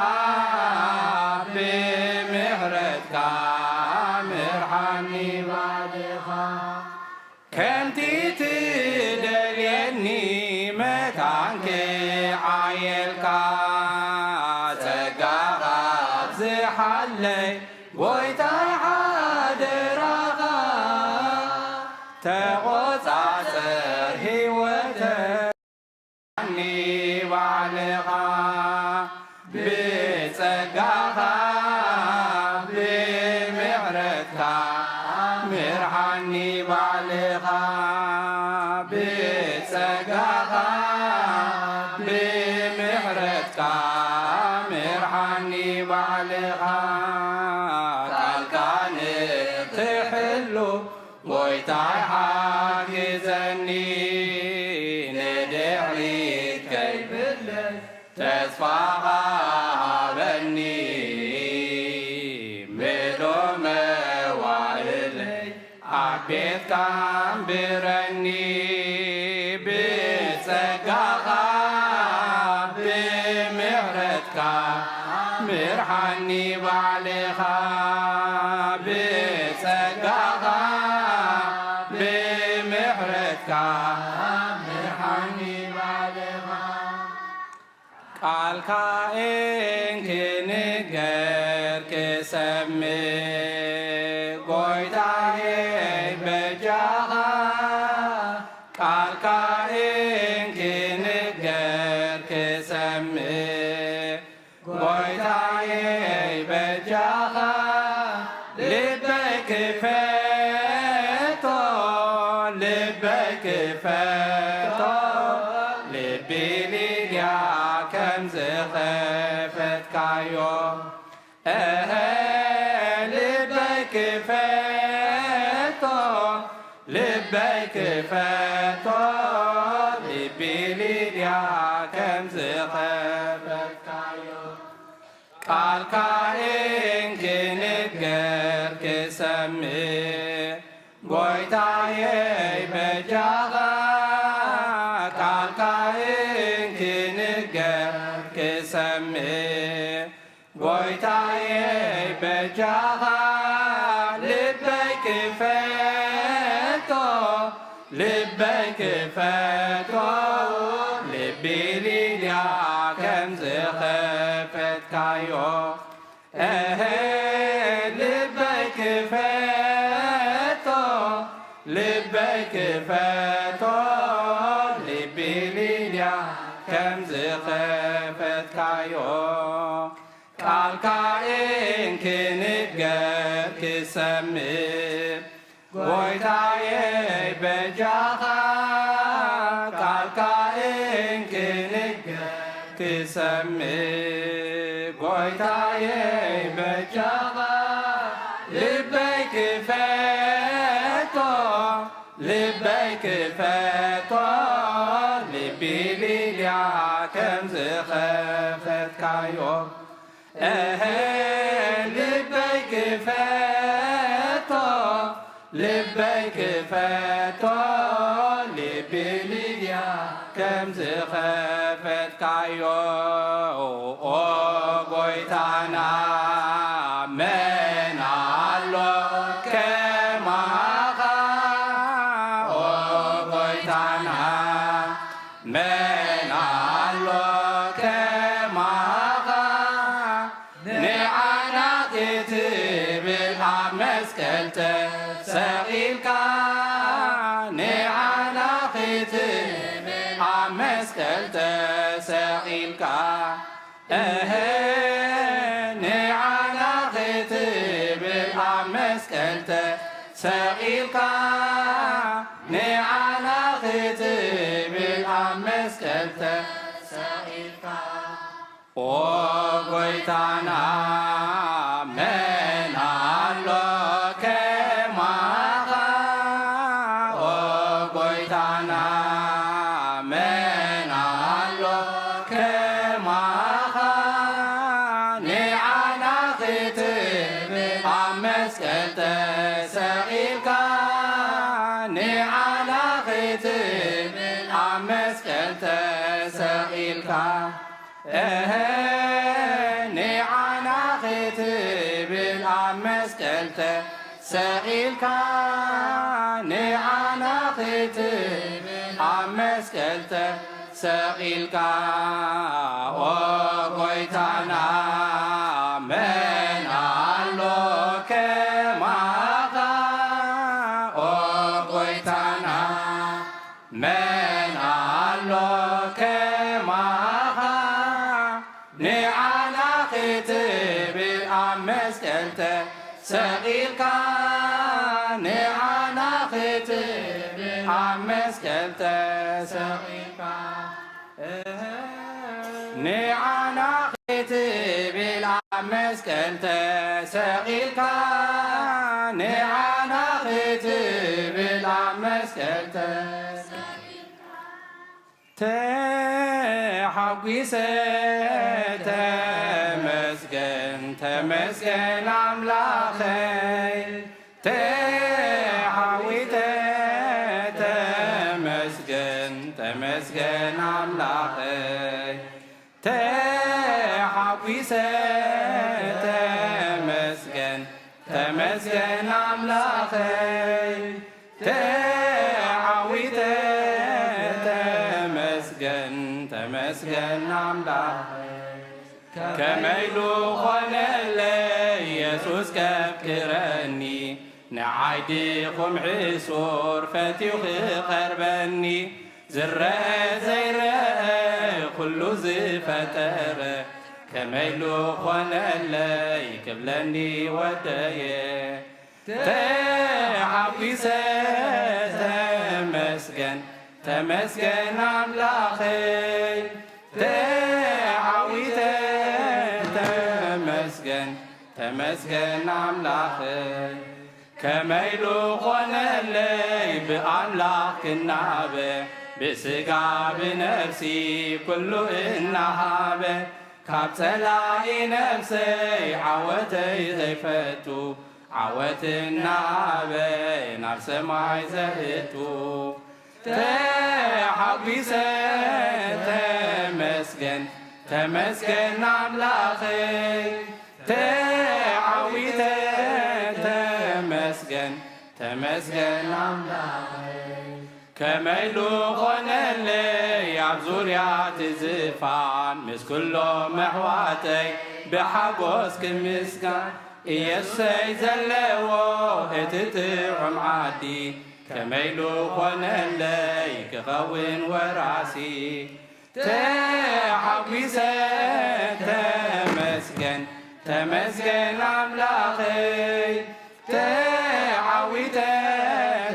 [SPEAKER 7] ብምሕረትካ ምርዓኒ ባዕልኻ ከምቲ ትደልየኒ መካንክ ዓየልካ ጸጋኻ ዝሓለይ ጐይታይ ሓደራኻ ተቖጻጸር ሕይወተኒ ባዕልኻ ብጸጋኻ ብምሕረትካ ምርዓኒ ባዕልኻ ብጸጋኻ ብምሕረትካ ምርዓኒ ባዕልኻ ቃልካ ንክሕሉ ጐይታይ ሓግዘኒ ንድሕሪት ከይብለይ ተስፋኻ ሃበኒ ምሉእ መዋዕለይ ኣብ ቤትካ እምብረኒ ብጸጋኻ ብምሕረትካ ምርዓኒ ባዕልኻ ብጸጋኻ ብምሕረትካ ምርዓኒ ባዕልኻ ቃልካ እንክንገር ክሰምዕ ጐይታዬ በጃኻ ቃልካ እንክንገር ክሰምዕ ጐይታዬ በጃኻ ልበይ ክፈቶ ልበይ ክፈቶ ልቢ ልድያ ከም ዝኸፈትካዮ ልበይ ክፈቶ ልበይ ክፈቶ ልቢ ልድያ ከም ዝኸፈትካዮ ቃልካ እንክንገር ክሰምዕ ጐይታዬ በጃኻ ቃልካ እንክንገር ክሰምዕ ጐይታዬ በጃኻ ልበይ ክፈቶ ልበይ ክፈቶ ልቢ ልድያ ከም ዝኸፈትካዮ ልበይ ክፈቶ ልበይ ክፈቶ ልቢ ልድያ ከም ዝኸፈትካዮ ቃልካ እንክንገር ክሰምዕ ጐይታዬ በጃኻ ቃልካ እንክንገር ክሰምዕ ጐይታዬ በጃኻ ልበይ ክፈቶ ልበይ ክፈቶ ልቢ ልድያ ከም ዝኸፈትካዮ ዝኸፈትካዮ ኦ ጎይታና መን ኣሎ ከማኻ ኦ ጎይታና መን ኣሎ ከማኻ ንዓና ክትብል ኣብ መስቀል ተሰቒልካ ንዓና ክትብል ኣብ መስቀል ተሰቒልካ ንዓና ክትብል ኣብ መስቀል ተሰቒልካ ንዓና ክትብል ኣብ መስቀል ተሰቒልካ ኦ ጎይታና መን ኣሎ ከማኻ ኦ ጎይታና መን ኣሎ ከማኻ ንዓና ክትብል ኣብ መስቀል ተሰቒልካ ንዓና ክትብል ኣብ መስቀል ተሰቒልካ ንዓና ክትብል ኣብ መስቀል ተሰቒልካ ንዓና ክትብል ኣብ መስቀል ተሰቒልካ ኦ ጎይታና መን ኣሎ ከማኻ ኦ ጎይታና መን ኣሎ ከማኻ ንዓና ክትብል ኣብ መስቀል ተሰቒልካ ንዓና ክትብል ኣብ መስቀል ተሰቒልካ ንዓና ክትብል ኣብ መስቀል ተሰቒልካ ንዓና ክትብል ኣብ መስቀል ተሓጒሰ ተመስገን ተመስገን ኣምላኸይ ተሓዊተ ተመስገን ተመስገን ኣምላኸይ ተሓጒሰ ተመስገን ተመስገን ኣምላኸይ ተሓዊተ ተመስገን ተመስገን ኣምላኸይ ከመይሉ ኾነለ ኢየሱስ ከብክረኒ ንዓይድኹም ዕሱር ፈትዩ ክቐርበኒ ዝረአ ዘይረአ ኩሉ ዝፈጠረ ከመይሉ ኾነለይ ክብለኒ ወደየ ተሓጒሰ ተመስገን ተመስገን ኣምላኸይ ተዓዊተ ተመስገን ተመስገን ኣምላኸይ ከመይሉ ኾነለይ ብኣምላኽ ክናበ ብስጋ ብነፍሲ ኩሉ እናሃበ ካብ ጸላኢ ነፍሰይ ዓወተይ ዘይፈቱ ዓወት እናሃበ ናብ ሰማይ ዘህቱ ተሓጒሰ ተመስገን ተመስገን ኣምላኸይ ተዓዊተ ተመስገን ተመስገን ኣምላኸይ ከመይሉ ኾነለይ ኣብ ዙርያ ትዝፋን ምስ ኩሎም ኣሕዋተይ ብሓጎስ ክምስጋን ኢየሱሰይ ዘለዎ እቲ ጥዑም ዓዲ ከመይሉ ኾነለይ ክኸውን ወራሲ ተሓጒሰ ተመስገን ተመስገን ኣምላኸይ ተዓዊተ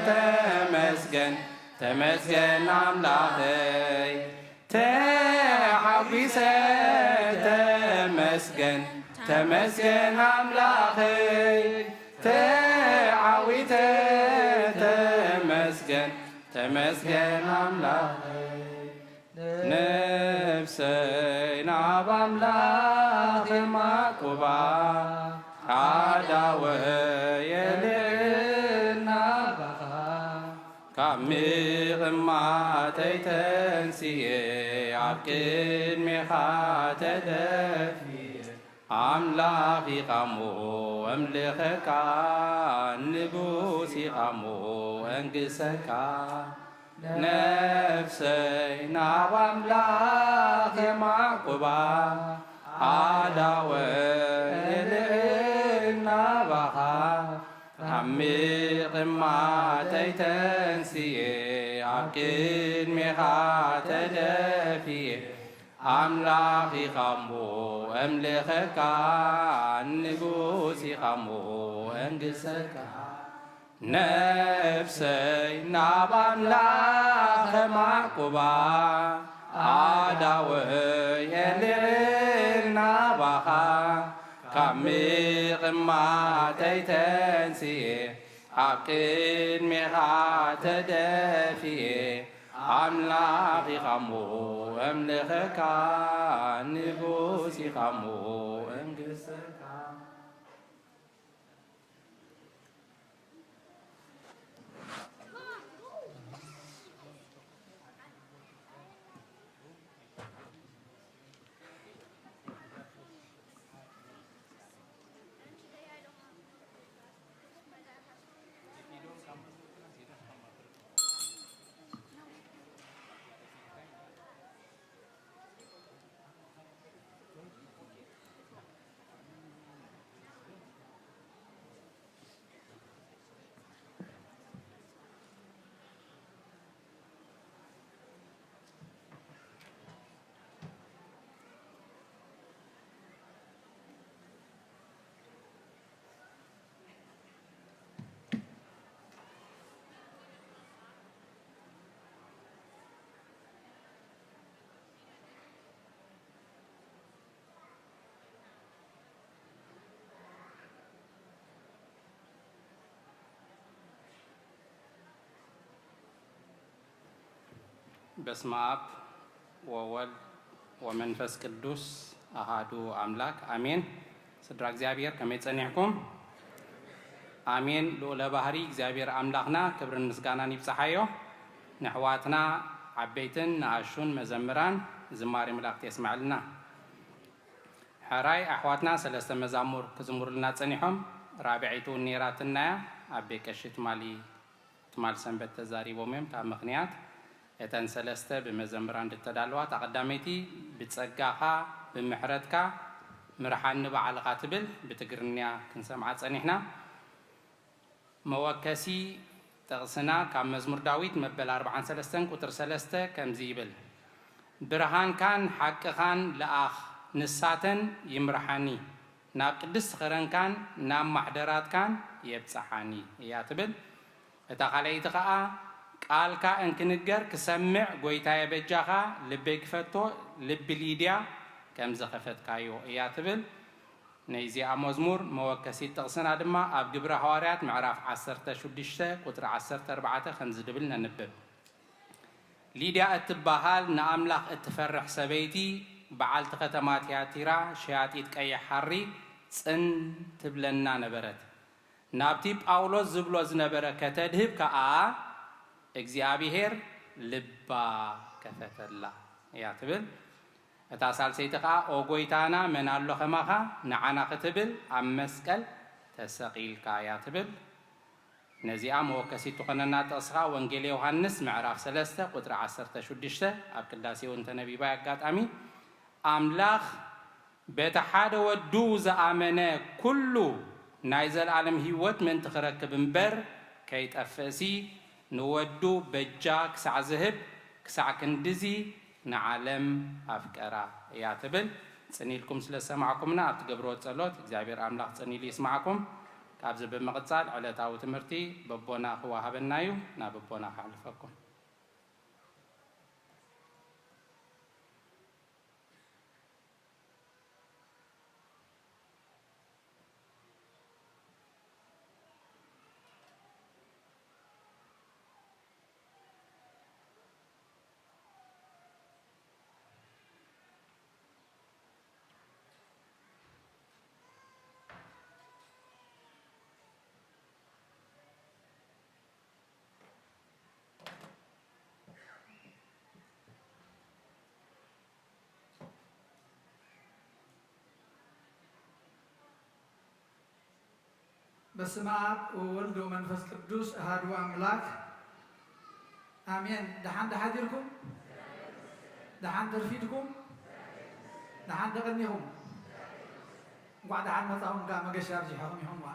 [SPEAKER 7] ተመስገን ተመስገን ኣምላኸይ ተሓጒሰ ተመስገን ተመስገን ኣምላኸይ ተዓዊተ ተመስገን ተመስገን ኣምላኸይ ነፍሰይ ናብ ኣምላኽ ማቁባ ዓዳወየልና ባኻ ካብ ምቕማተይ ተንስየ يعقد مخاتدفي أملاخي قامو أملخك نبوسي قامو أنقسك نفسي نار أملاخي معقوبة عداوة يلئنا بخا عميق ما تيتنسي عقد مخات دفي أملاخي خمو أملخك النبوسي خمو أنقسك نفسي ناب أملاخ معقوبة عداوة يلينا بخا كميق ما تيتنسي عقد مخات دفي أملاخي خمو أملخك نبوسي خمو أنقسك በስመ አብ ወወልድ ወመንፈስ ቅዱስ አሃዱ አምላክ አሜን። ስድራ እግዚአብሔር ከመይ ጸኒዕኩም? አሜን። ልዑለ ባህሪ እግዚአብሔር አምላኽና ክብርን ምስጋናን ይብፅሓዮ። ንኣሕዋትና ዓበይትን ንኣሹን መዘምራን ዝማሬ መላእክቲ የስማዕልና። ሕራይ ኣሕዋትና ሰለስተ መዛሙር ክዝሙሩልና ጸኒሖም ራብዒቱ ኔራትናያ ኣቤ ቀሺ ትማል ሰንበት ተዛሪቦም እዮም። ካብ ምክንያት እተን ሰለስተ ብመዘምራን እንድተዳለዋ ተቐዳመይቲ ብፀጋኻ ብምሕረትካ ምርሓኒ በዓልኻ ትብል ብትግርኛ ክንሰምዓ ፀኒሕና። መወከሲ ጥቕስና ካብ መዝሙር ዳዊት መበል 43 ቁጥር 3 ከምዚ ይብል ብርሃንካን ሓቅኻን ለኣኽ ንሳተን ይምርሓኒ ናብ ቅድስቲ ኽረንካን ናብ ማሕደራትካን የብፅሓኒ እያ ትብል። እታ ካልአይቲ ከዓ ቃልካ እንክንገር ክሰምዕ ጎይታየ በጃኻ ልበይ ክፈቶ ልቢ ሊድያ ከም ዝኸፈትካዮ እያ ትብል። ነይዚኣ መዝሙር መወከሲት ጥቕስና ድማ ኣብ ግብረ ሐዋርያት ምዕራፍ 16 ቁጥሪ 14 ከምዚ ድብል ነንብብ። ሊድያ እትበሃል ንኣምላኽ እትፈርሕ ሰበይቲ በዓልቲ ከተማ ቲያቲራ ሸያጢት ቀይሕ ሓሪ ፅን ትብለና ነበረት። ናብቲ ጳውሎስ ዝብሎ ዝነበረ ከተድህብ ከዓ እግዚአብሔር ልባ ከፈተላ እያ ትብል። እታ ሳልሰይቲ ከዓ ኦ ጎይታና መን ኣሎ ኸማኻ ንዓና ክትብል ኣብ መስቀል ተሰቂልካ እያ ትብል። ነዚኣ መወከሲት ትኾነና ጥቕስኻ ወንጌል ዮሃንስ ምዕራፍ 3 ቁጥሪ 16 ኣብ ቅዳሴ እውን ተነቢባ ኣጋጣሚ ኣምላኽ በቲ ሓደ ወዱ ዝኣመነ ኩሉ ናይ ዘለዓለም ህይወት ምእንቲ ክረክብ እምበር ከይጠፍእሲ ንወዱ በጃ ክሳዕ ዝህብ ክሳዕ ክንድዚ ንዓለም ኣፍቀራ እያ ትብል። ፅኒኢልኩም ስለ ዝሰማዕኩምና ኣብ ትገብርዎ ጸሎት እግዚአብሔር ኣምላኽ ፀኒኢሉ ይስማዓኩም። ካብዚ ብምቕፃል ዕለታዊ ትምህርቲ በቦና ክወሃበና እዩ። ናብ በቦና ክሕልፈኩም።
[SPEAKER 5] በስመ አብ ወወልድ ወመንፈስ ቅዱስ አሐዱ አምላክ አሜን። ደሓን ደሓዲርኩም ደሓን ደርፊድኩም ደሓን ደቐኒኹም እንኳዕ ደሓን መጻኹም ካ መገሻ ብዚሕኹም ኢኹም ዋ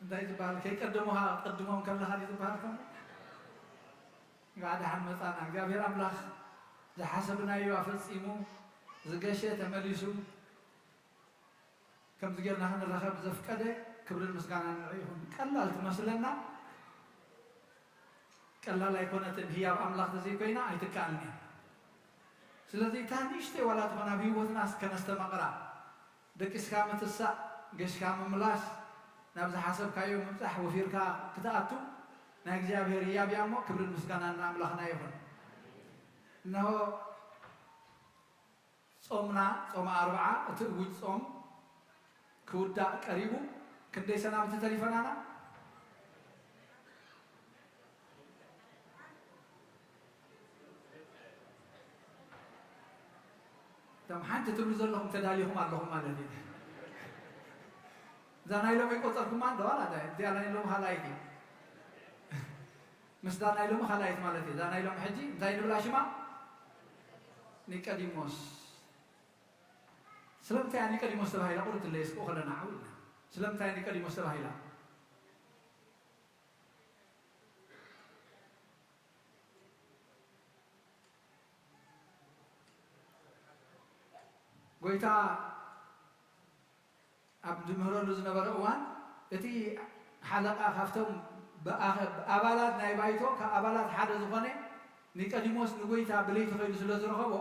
[SPEAKER 5] እንታይ ዝበሃል ከይቀደሙኻ ቅድሞም ከለኻ ዝበሃል ከም እንኳዕ ደሓን መጻና እግዚአብሔር አምላክ ዝሓሰብናዮ ኣፈጺሙ ዝገሸ ተመሊሱ ከምዚ ጌርና ክንረኸብ ዘፍቀደ ክብርን ምስጋና ንዕኡ ይኹን። ቀላል ትመስለና ቀላል ኣይኮነትን ህያብ ኣምላኽ ተዘይኮይና ኣይትከኣልኒ። ስለዚ እታ ንእሽተይ ዋላ ትኾና ብሂወትና ከነስተመቕራ ደቂስካ ምትሳእ ገሽካ ምምላስ ናብ ዝሓሰብካዮ ምብፃሕ ወፊርካ ክትኣቱ ናይ እግዚኣብሔር ህያብ እያ እሞ ክብርን ምስጋና ንኣምላኽና ይኹን። እነሆ ጾምና ጾመ ኣርብዓ እቲ እውጅ ጾም ክውዳእ ቀሪቡ ክንደይ ሰናብቲ ተሪፈናና? እቶም ሓንቲ ትብሉ ዘለኹም ተዳሊኹም ኣለኹም ማለት እዩ። እዛ ናይ ሎሚ ቆፀርኩማ እንደዋላ እዚኣ ናይ ሎሚ ካልኣይቲ እዩ ምስዳ ናይ ሎሚ ካልኣይቲ ማለት እዩ። እዛ ናይ ሎሚ ሕጂ እንታይ ንብላ ሽማ ኒቆዲሞስ። ስለምንታይ ኒቆዲሞስ ተባሂላ ቁርት ለየስክኡ ከለና ዓውልና ስለምንታይ ኒቆዲሞስ ተባሂላ? ጎይታ ኣብ ዝምህረሉ ዝነበረ እዋን እቲ ሓለቃ ካብቶም ኣባላት ናይ ባይቶ ካብ ኣባላት ሓደ ዝኾነ ኒቆዲሞስ ንጎይታ ብለይቲ ኸይዱ ስለ ዝረኸቦ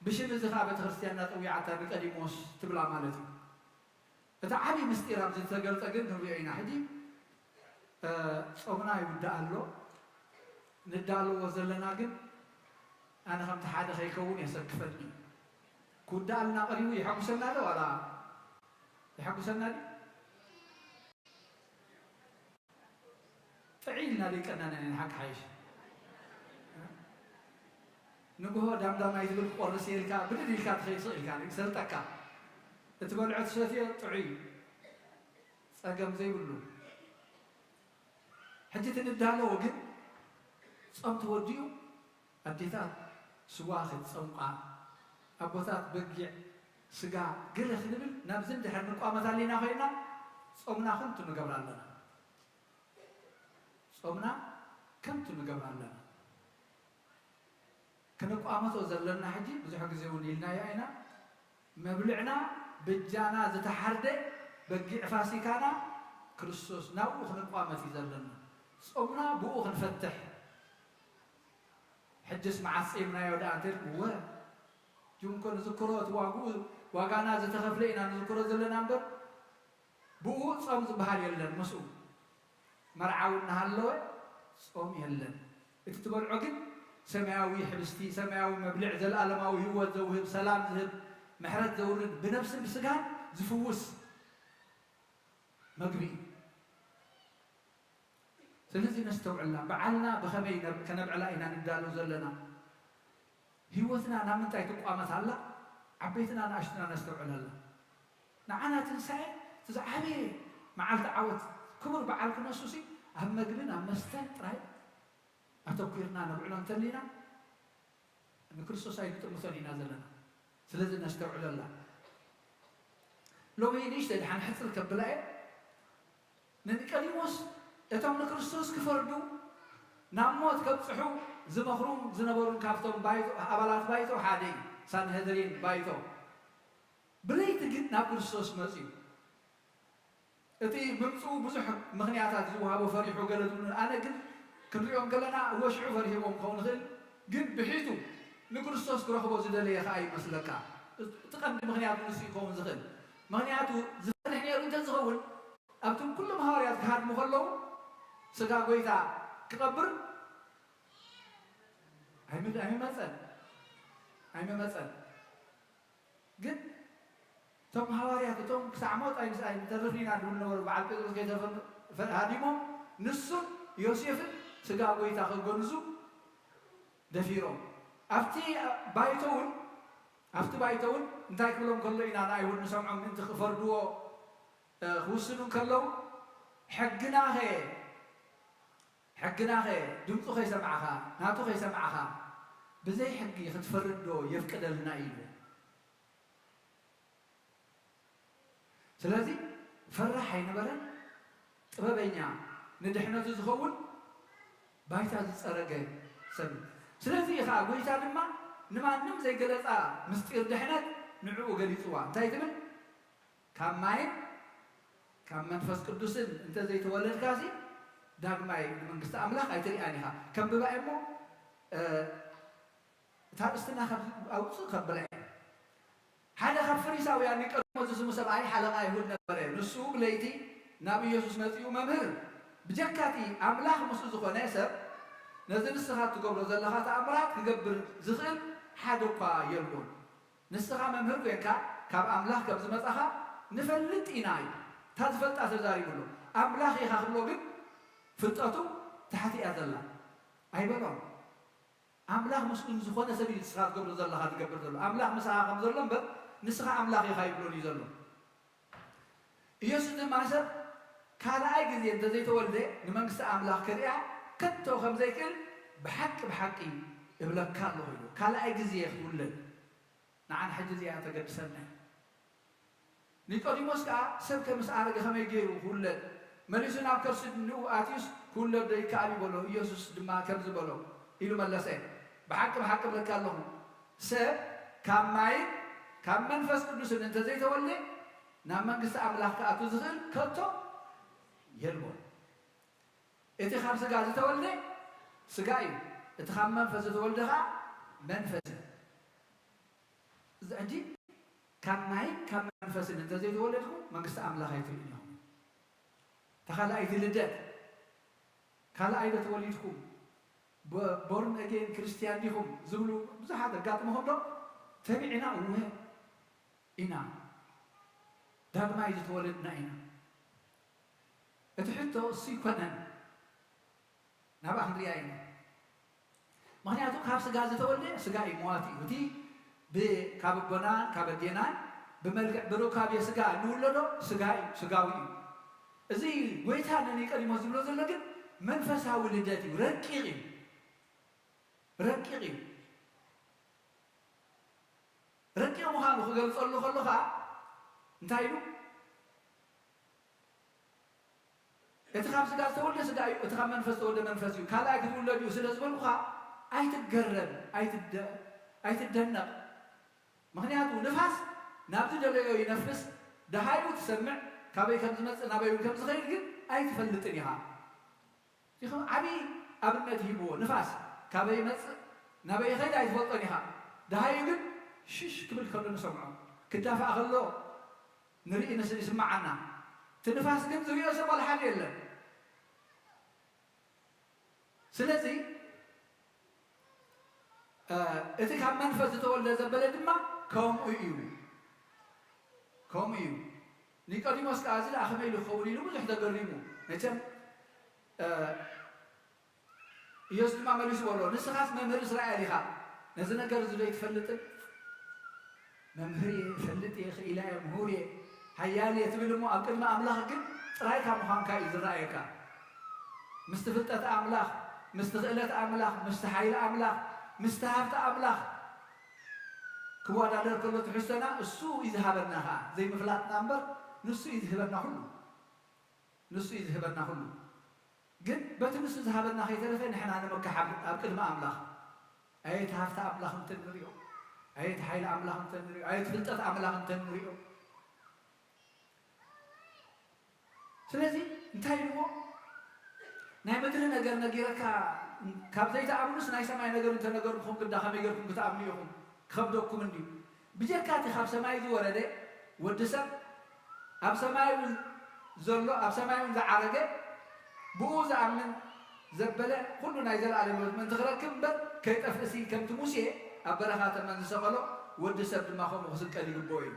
[SPEAKER 5] ብሽም እዚ ከዓ ቤተ ክርስቲያንና ፀዊዓታ ኒቆዲሞስ ትብላ ማለት እዩ። እቲ ዓብዪ ምስጢር ኣብዚ ዝተገልፀ ግን ንሪኦ ኢና ሕጂ ጾምና ይውዳእ ኣሎ ንዳልዎ ዘለና ግን ኣነ ከምቲ ሓደ ከይከውን የሰክፈኒ ክውዳእልና ቀሪቡ ይሐጉሰና ዶ ዋላ ይሐጉሰና ዲ ጥዒልና ደይቀናና ንሓቂ ሓይሽ ንግሆ ዳምዳማይ ትብል ክቆርስ የልካ ብድድ ኢልካ ትኸይስቕ ኢልካ ይሰልጠካ እቲ በልዖ ትሰትዮ ጥዑይ ፀገም ዘይብሉ ሕጂ ትንዳለዎ ግን ጾም ተወዲኡ ኣዴታት ስዋ ክትፀምቃ ኣቦታት በጊዕ ስጋ ገለ ክንብል ናብዚ እንድሕር ንቋመት ኣለና ኮይና ጾምና ከምቱ ንገብር ኣለና ጾምና ከምቱ ንገብር ኣለና ክንቋመቶ ዘለና ሕጂ ብዙሕ ግዜ እውን ኢልናዮ ኢና መብልዕና ብጃና ዝተሓርደ በጊዕ ፋሲካና ክርስቶስ ናብኡ ክንቋመት እዩ ዘለና ጾምና ብኡ ክንፈትሕ ሕጅስ መዓስ ጼምናዮ ዳ እንተል ወ ጅንኮ ንዝክሮ እቲ ዋጋና ዝተኸፍለ ኢና ንዝክሮ ዘለና እምበር ብኡ ጾም ዝበሃል የለን ምስኡ መርዓዊ እናሃለወ ጾም የለን እቲ ትበልዖ ግን ሰማያዊ ሕብስቲ ሰማያዊ መብልዕ ዘለኣለማዊ ህይወት ዘውህብ ሰላም ዝህብ ምሕረት ዘውርድ ብነፍስን ብስጋን ዝፍውስ መግቢ ስለዚ ነስተውዕልና በዓልና ብኸመይ ከነብዕላ ኢና ንዳሉ ዘለና ህይወትና ናብ ምንታይ ትቋመት ኣላ ዓበይትና ንኣሽትና ነስተውዕለላ ንዓና ትንሳኤ ትዝዓበየ መዓልቲ ዓወት ክቡር በዓል ክነሱሲ ኣብ መግብን ኣብ መስተን ጥራይ ኣተኲርና ነብዕሎ እንተሊና ንክርስቶስ ኣይንጥምቶን ኢና ዘለና ስለዚ ነስተውዕለላ ሎሚ ንእሽተይ ድሓን ሕፅር ከብላ እየ ንኒቆዲሞስ እቶም ንክርስቶስ ክፈርዱ ናብ ሞት ከብፅሑ ዝመኽሩ ዝነበሩን ካብቶም ኣባላት ባይቶ ሓደ እዩ ሳንሄድሪን ባይቶ ብለይቲ ግን ናብ ክርስቶስ መፅዩ እቲ ምምፅኡ ብዙሕ ምክንያታት ዝውሃቦ ፈሪሑ ገለ ዝብሉ ኣነ ግን ክንሪኦም ከለና ወሽዑ ፈሪሂቦም ክኸውን ይኽእል ግን ብሒቱ ንክርስቶስ ክረኽቦ ዝደለየ ከዓ ይመስለካ እቲ ቀንዲ ምክንያቱ ንሱ ይኸውን ዝኽእል ምክንያቱ ዝፈርሕ ነይሩ እንተዝኸውን ኣብቶም ኩሎም ሃዋርያት ክሃድሙ ከለዉ ስጋ ጎይታ ክቐብር ኣይመመፀን ግን እቶም ሃዋርያት እቶም ክሳዕ ሞት ተረፍኒና ድብል ነበሩ በዓል ጴጥሮስ ከይተሃዲሞም ንሱን ዮሴፍን ስጋ ጎይታ ክገንዙ ደፊሮም ኣብቲ ባይቶ እውን أفتو بايتون انتاي كلهم كله إنا نايون نسمعهم انت خفردوا خوسنون كلهم حقنا هي دمتو خي سمعها ناتو خي سمعها بزي حقي ختفردوا يفقد لنا إيده سلازي فرح ينبرن طبابينيا ندحنا تزخون بايتا زصرقه سب سلازي خا غويتا لما نمانم زي غلصا مستير دحنات نعو غليصوا انتي تبل كماي كم منفس قدوسن انت زي تولد كاسي داغماي منغست املاح ايتري انيها كم ببايمو تابستنا خب اوص خبلاي حدا خب فريساويان يقدمو زسمو سبعي حلقه يهود نبره نسو ليتي نبي يسوع متيو ممهر بجكاتي املاح مسو زخونه سب نزل السخات تقبل زلخات امرات يقبر زخل حدوكا يلون نسخه ممهر وينكا كاب املاح كب زمصخا نفلط إناي تزفلط أتزاري بلو أملاخ يخلو جد فلطاتو تحتي أذلا أي بلون أملاخ مسلم زخونة سبيل سخات قبل زلا هاد قبل زلا أملاخ مساها خم زلهم بس نسخة أملاخ يخاي بلون يزلون يسوع ماسر كلا أي جزء أنت زي تولده نمنقص أملاخ كريا كتو خم زي كل بحقي يبلغ كارلو هيلو كلا أي جزء يخولد نعن حجزي أتقد سنة نيكوديموس كا سب كمس أرجع خم يجيرو هولد مليسنا كرسد نو آتيس هولد ده كاري بلو يسوع دما كرز بلو إلو ملسه بحق بلكالهم سب كماي كم منفس قدوس أنت زي تولي نامن قصة أملاك أتوزخل كتو يلبون إتخام سجاز تولي سجاي إتخام منفس تولدها منفس زعجي كماي كم منفس أنت زي تولدهم من قصة أملاك يتوليهم تخيل أيدي للدد خلا أيدي توليدكم بورن أجين كريستيانيهم زولو بزحات قاتمهم دو تبعنا وين إنا دام ما يتولدنا إنا أتحطه سيكونن نبأ هندرياين ما هي أتوقع خاف سجاز تولد سجاي مواتي ودي بكاببنا كابدينا بملك بروكابي سجا نولدو سجاوي زي ويتها نيك اللي مزبلو زلقن منفسها ولدتي ركيغي ركيغ مخانو خجل صلو خلوها انتايلو اتخام سجاز تولد سجاي اتخام منفس تولد منفسيو كلا يقولون لديو سلسل بلوها أيتقرب أيتدنق مخنياتو نفس نابتو جليو ينفس دهايو تسمع كابي كمزمت نابيو كمزغير جن أيتفلتنيها يخم عبي أبنت هيبو نفس كابي مت نابي خير أيتفلتنيها دهايو جن شش كبل خلنا نسمعه كتافة أغلو نري نسل يسمع عنا تنفس جن زوجي أسمع الحال يلا سلسي إذا كان منفذ تولد زبالة ما كم إيو نيكوديموس كازل أخمي لخوري لو مزح تقريمو نتم يوسف ما ملوش والله نسخاس ممهر إسرائيلي خا نزلنا قرز ليت فلت ممهري فلت يا أخي إلهي مهوري هيالي يتبلمو أكل ما أملاخ كن رأيك مخان كايز رأيك مستفتت أملاخ مستغلت أملاخ مستحيل أملاخ مستهابت أملاخ كوادا در كله تحسنا السو يذهبناها زي مفلات نمبر نسو يذهبنا كله جد بتنس يذهبنا خي ثلاثة نحن هذا مكحب أكل ما أملاخ أي تهافت أملاخ تنريو أي تحيل أملاخ تنريو أي تفلتت أملاخ تنريو سلازي انتهي نمو نعم بدل نجرك كابزاي تعملوس ناي سماي نجر انت نجركم قد خم يجركم كتعمليهم خبدوكم اندي بجركاتي خاب سماي ذي ورده ودسب اب سماي زلو اب سماي زعرجه بوز امن زبله كل ناي زل على من تخركم بل كيطفسي كم تموسي ابرخات من سقلو ودسب ما خم خسق لي بوي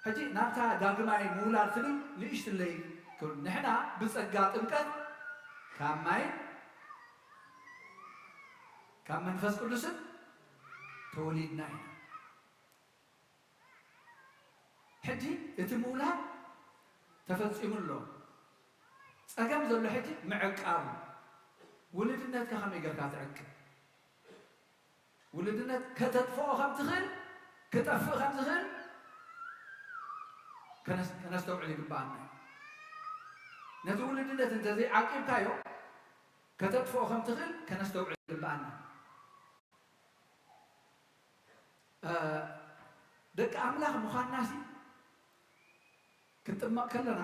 [SPEAKER 5] هجي ناتا داغماي مولار تلي ليشت لي كل نحنا بصقا طمقت كاماي كم منفس قدوس توليدنا حجي اتمولا تفصيم له ጸገም ዘሎ ሕጂ ምዕቃብ ውልድነት ከመይ ጌርካ ትዕቅብ ውልድነት ከተጥፍኦ ከም ትኽእል ክጠፍእ ከም ዝኽእል ከነስተውዕል ይግባአና ነቲ ውልድነት እንተዘይዓቂብካዮ ከተጥፍኦ ከም ትኽእል ከነስተውዕል ይግባአና ደቂ ኣምላኽ ምዃንናሲ ክንጥመቕ ከለና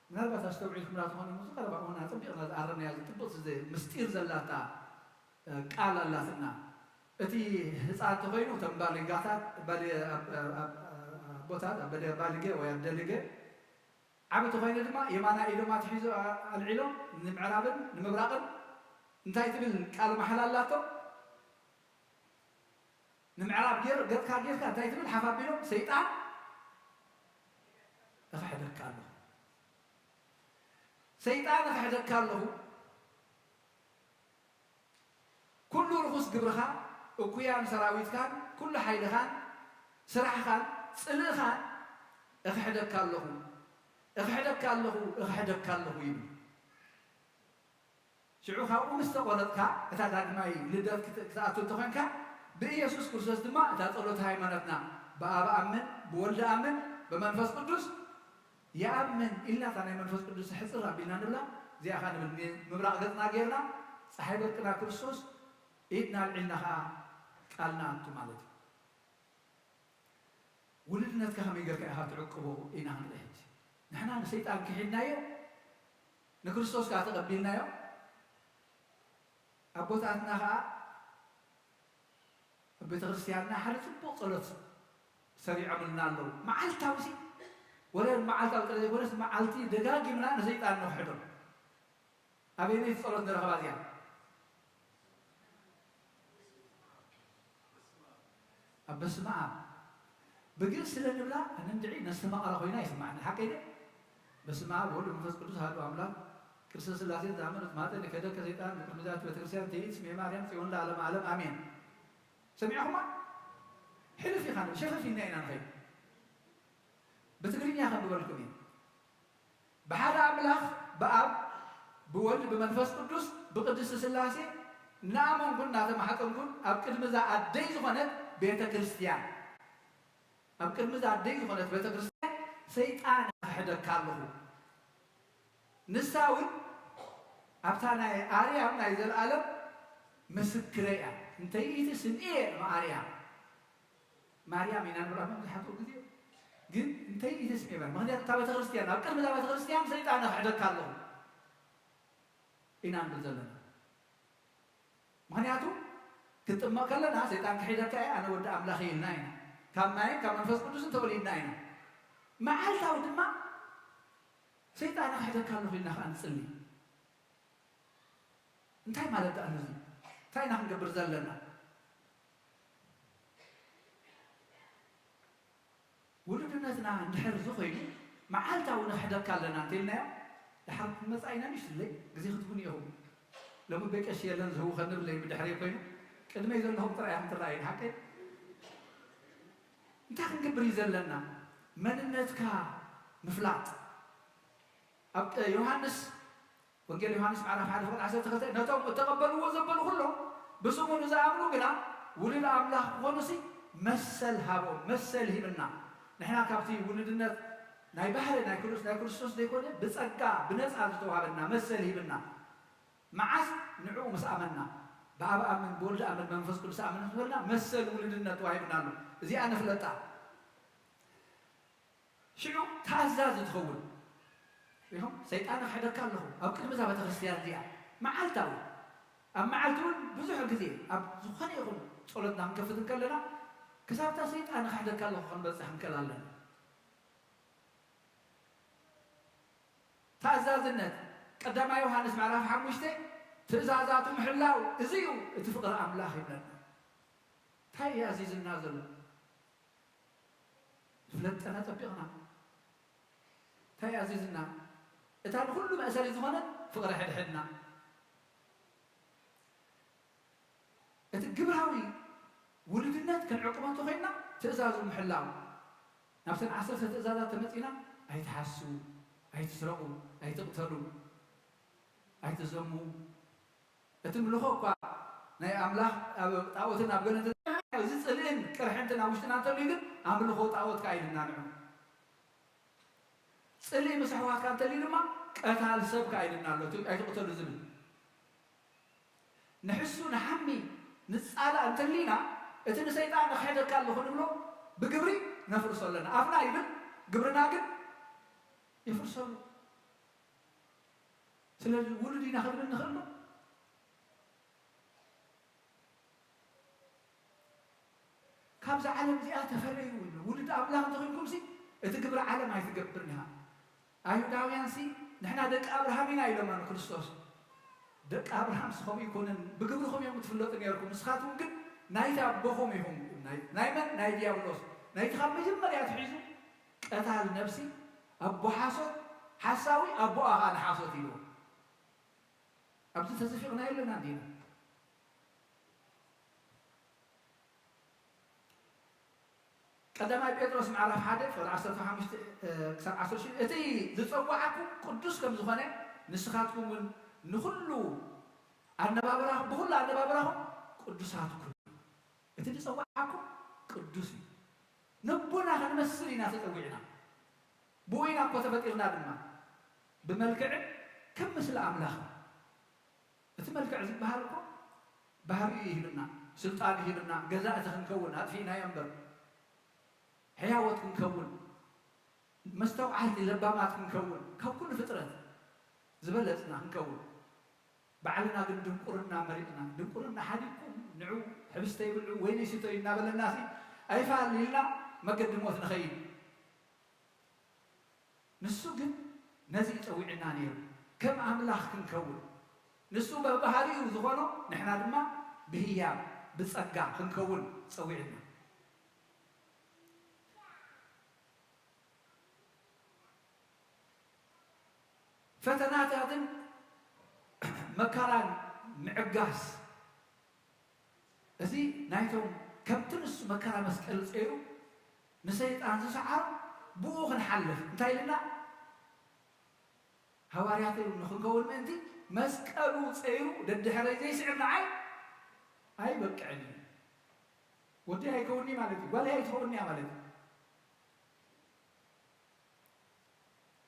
[SPEAKER 5] ምናልባት ኣስተውዒልኩም ላትኾኑ ሙዙ ቀረባ ሆና ፅቢቕና ዝኣረናያ ዝጥብቕ ምስጢር ዘላታ ቃል ኣላትና እቲ ህፃን ተኮይኑ እቶም ባልጋታት ቦታት ባልጌ ወይ ኣደልጌ ዓብ ተኮይኑ ድማ የማና ኢዶማ ትሒዙ ኣልዒሎም ንምዕራብን ንምብራቕን እንታይ ትብል ቃል ማሕላ ኣላቶ ንምዕራብ ገጥካ ጌርካ እንታይ ትብል ሓፋቢሎም ሰይጣን እኽሕደካ ኣለሁ ሰይጣን እኽሕደካ ኣለሁ ኩሉ ርኩስ ግብርኻ እኩያን ሰራዊትካን ኩሉ ሓይልኻን ስራሕኻን ፅልእኻን እኽሕደካ ኣለሁ እኽሕደካ ኣለሁ እኽሕደካ ኣለሁ ይብል ሽዑ ካብኡ ምስ ተቆረፅካ እታ ዳግማይ ልደት ክትኣቱ እንተኮንካ ብኢየሱስ ክርስቶስ ድማ እታ ጸሎት ሃይማኖትና በአብ አምን በወልድ አምን በመንፈስ ቅዱስ يأمن إلا تاني منفس قدوس حصر ربنا نبلا زي أخان مبرق قدنا غيرنا صاحبتنا كريستوس إدنا العلنها قالنا أنتم مالتي ولدنا تكهم يقرك أهات عقبه إنا هنلهج نحن سيطان كحينا يو نكريستوس كاتقبلنا يو أبوتاتنا بيت غرسياننا حالة بوصلت سريع عملنا له مع التوسي ولا معلت القلب ولا معلتي دقاقي من أنا سيطان نوحدهم أبيني صلوات نرغباتيا بس معه بقول سلنا بلا أنا ندعي نسمع على خوينا يسمعنا حقيقة بس معه بقول المنفس قدوس هذا أملاك كرسي سلاسل زعمت ما تاني كذا كزيتان بمزاج بترسيان تيجي اسمه مريم في ولا على معلم آمين سمعهما حلو في خانم شاف في النين أنا خير بتقولين يا خبر بالكم بحال أملاخ بأب بولد بمنفس قدوس بقدس السلاسي نعم كنا ما حكم كن أبكر مزا أديز خانت بيت كريستيان أبكر مزا أديز خانت بيت كريستيان سيطان حدا كارله نساوي أبتانا آريام نايزل العالم مسكرية انت يتسن إيه مع آريام مريم من أمر أمام الحقوق دي جن انت يتسن إيه ما هي تابع كريستيان أبكر مزا بيت كريستيان سيطان حدا كارله إنان بزلنا مهنياتو كنت ما كلنا سيطان كحيدا كأي أنا ود أملاخي الناين كمان كمان فس قدوس تولي الناين ما حالته ود ما سيطان كحيدا كله في النخ أنسلني انتهي ما لدى أنزل انتهي نحن قبر زلنا ولدنا نحن نحر زخين ما حالته ود كحيدا كلنا تلنا لحرب مسعينا مش اللي جزي خطبوني يوم لما بيك أشياء لنز هو خنر اللي بدحري قينه كده ما يزال لهم ترى هم تراين حكي انت خنقبر يزال لنا من الناس مفلات أبقى يوحنس وقال يوحنس معنا فعلا فقط عسى تقبلوا وزبلوا كلهم بسموا نزا عملوا بنا ولد أملاح ونسي مسل هابو مسل هبنا نحن كابتي ولد الناس ناي بحر ناي كريستوس ديكونه بسقا بنص عزتوا هابنا مسل هبنا معاس نعو مسامنا بابا امن بولد امن منفس كل سامن فلنا مسل ولدنا توعيبنا له زي انا فلتا شنو تعزاز تخول فيهم سيطان حدك له او كل مزابه كريستيان دي معلتاو ام معلتون بزح كثير اب زخن يقول صلتنا نكفت كلنا كسابتا سيطان حدك له خن بصح نكلالنا تعزازنت قدما يوحنس معرف حمشته تزازاتو محلاو ازيو اتفقر املاح يبلنا تاي عزيز النازل فلت انا تبقنا تاي عزيزنا اتان كل مأسر يزمنا فقر حدنا اتقبراوي ولدنات كان عقبان تخينا تزازو محلاو نفس العصر ستأزادات تمتينا أي تحسوا أي تسرقوا أي تقتلوا أي تزموا أتملخوا ناي أملاح تعوتنا بقولنا زيت سلين كرحنتنا وشتنا تليقن أملخوا تعوت كايدنا نعم سلين مسحوا كان تليقن ما قتال سب كايدنا لو أي تقتلوا زمن نحسوا نحمي نسأل أنت لينا إتن سيطان خيدر كان له خنبلو بقبري نفرص لنا أفنا يبن قبرنا قد يفرص له سلال ولدي نخلنا كابز عالم زيادة تفريون ولد أبلاغ تغيركم سي إتقبر عالم هاي تقبرنها أيو داويان سي نحنا دك أبراهامينا إلى من كريستوس دك أبراهام سخوم يكونن بقبرهم يوم تفلتن يركم مسخاتهم قد نايتا بخوم يهم نايمن ناي ديابلوس نايت خام مجمّر يتحيزو قتال نفسي أبو حاسد حساوي أبو أغان حاسد يلو أبدو تزفقنا إلا نادينا قدما بيتروس معرف حادث في العصر فحمشت كسر عصر شيء إتي ذتصوعكم قدوس كم زخانة نسخاتكم من نخلو النبابراهم بخلا النبابراهم قدوساتكم إتي ذتصوعكم قدوسي نبونا هنمسلنا تتوعنا بوينا كتبتيرنا دما بملكع كم مثل أملاخ تملكع زي بحركم بحري لنا سلطان لنا جزاء تنكون هاتفينا ينبر حياوت كنكون مستوعات لبامات كنكون كون فطرة زبلتنا كنكون بعلنا قد دنقرنا مريضنا دنقرنا حديكم نعو حبستي يبلعو وين يسيطي نابل الناس أي فعل لنا ما قدموت نخيل نسو قد نزي توعنا نير كم أملاخ كنكون نسو ببهاري وزغانو نحنا لما بهيام بتصقع كنكون توعنا فتنات هذن مكران معقاس أزي نايتهم كم تنس مكران مسكال صيرو نسيت أنزو سعر بوغ نحلف انتاي لنا هوارياتي ونخنقول منتي مسكالو صيرو دد حري زي سعرنا عاي هاي بقعني ودي هاي كوني مالتي ولا هاي تكوني مالتي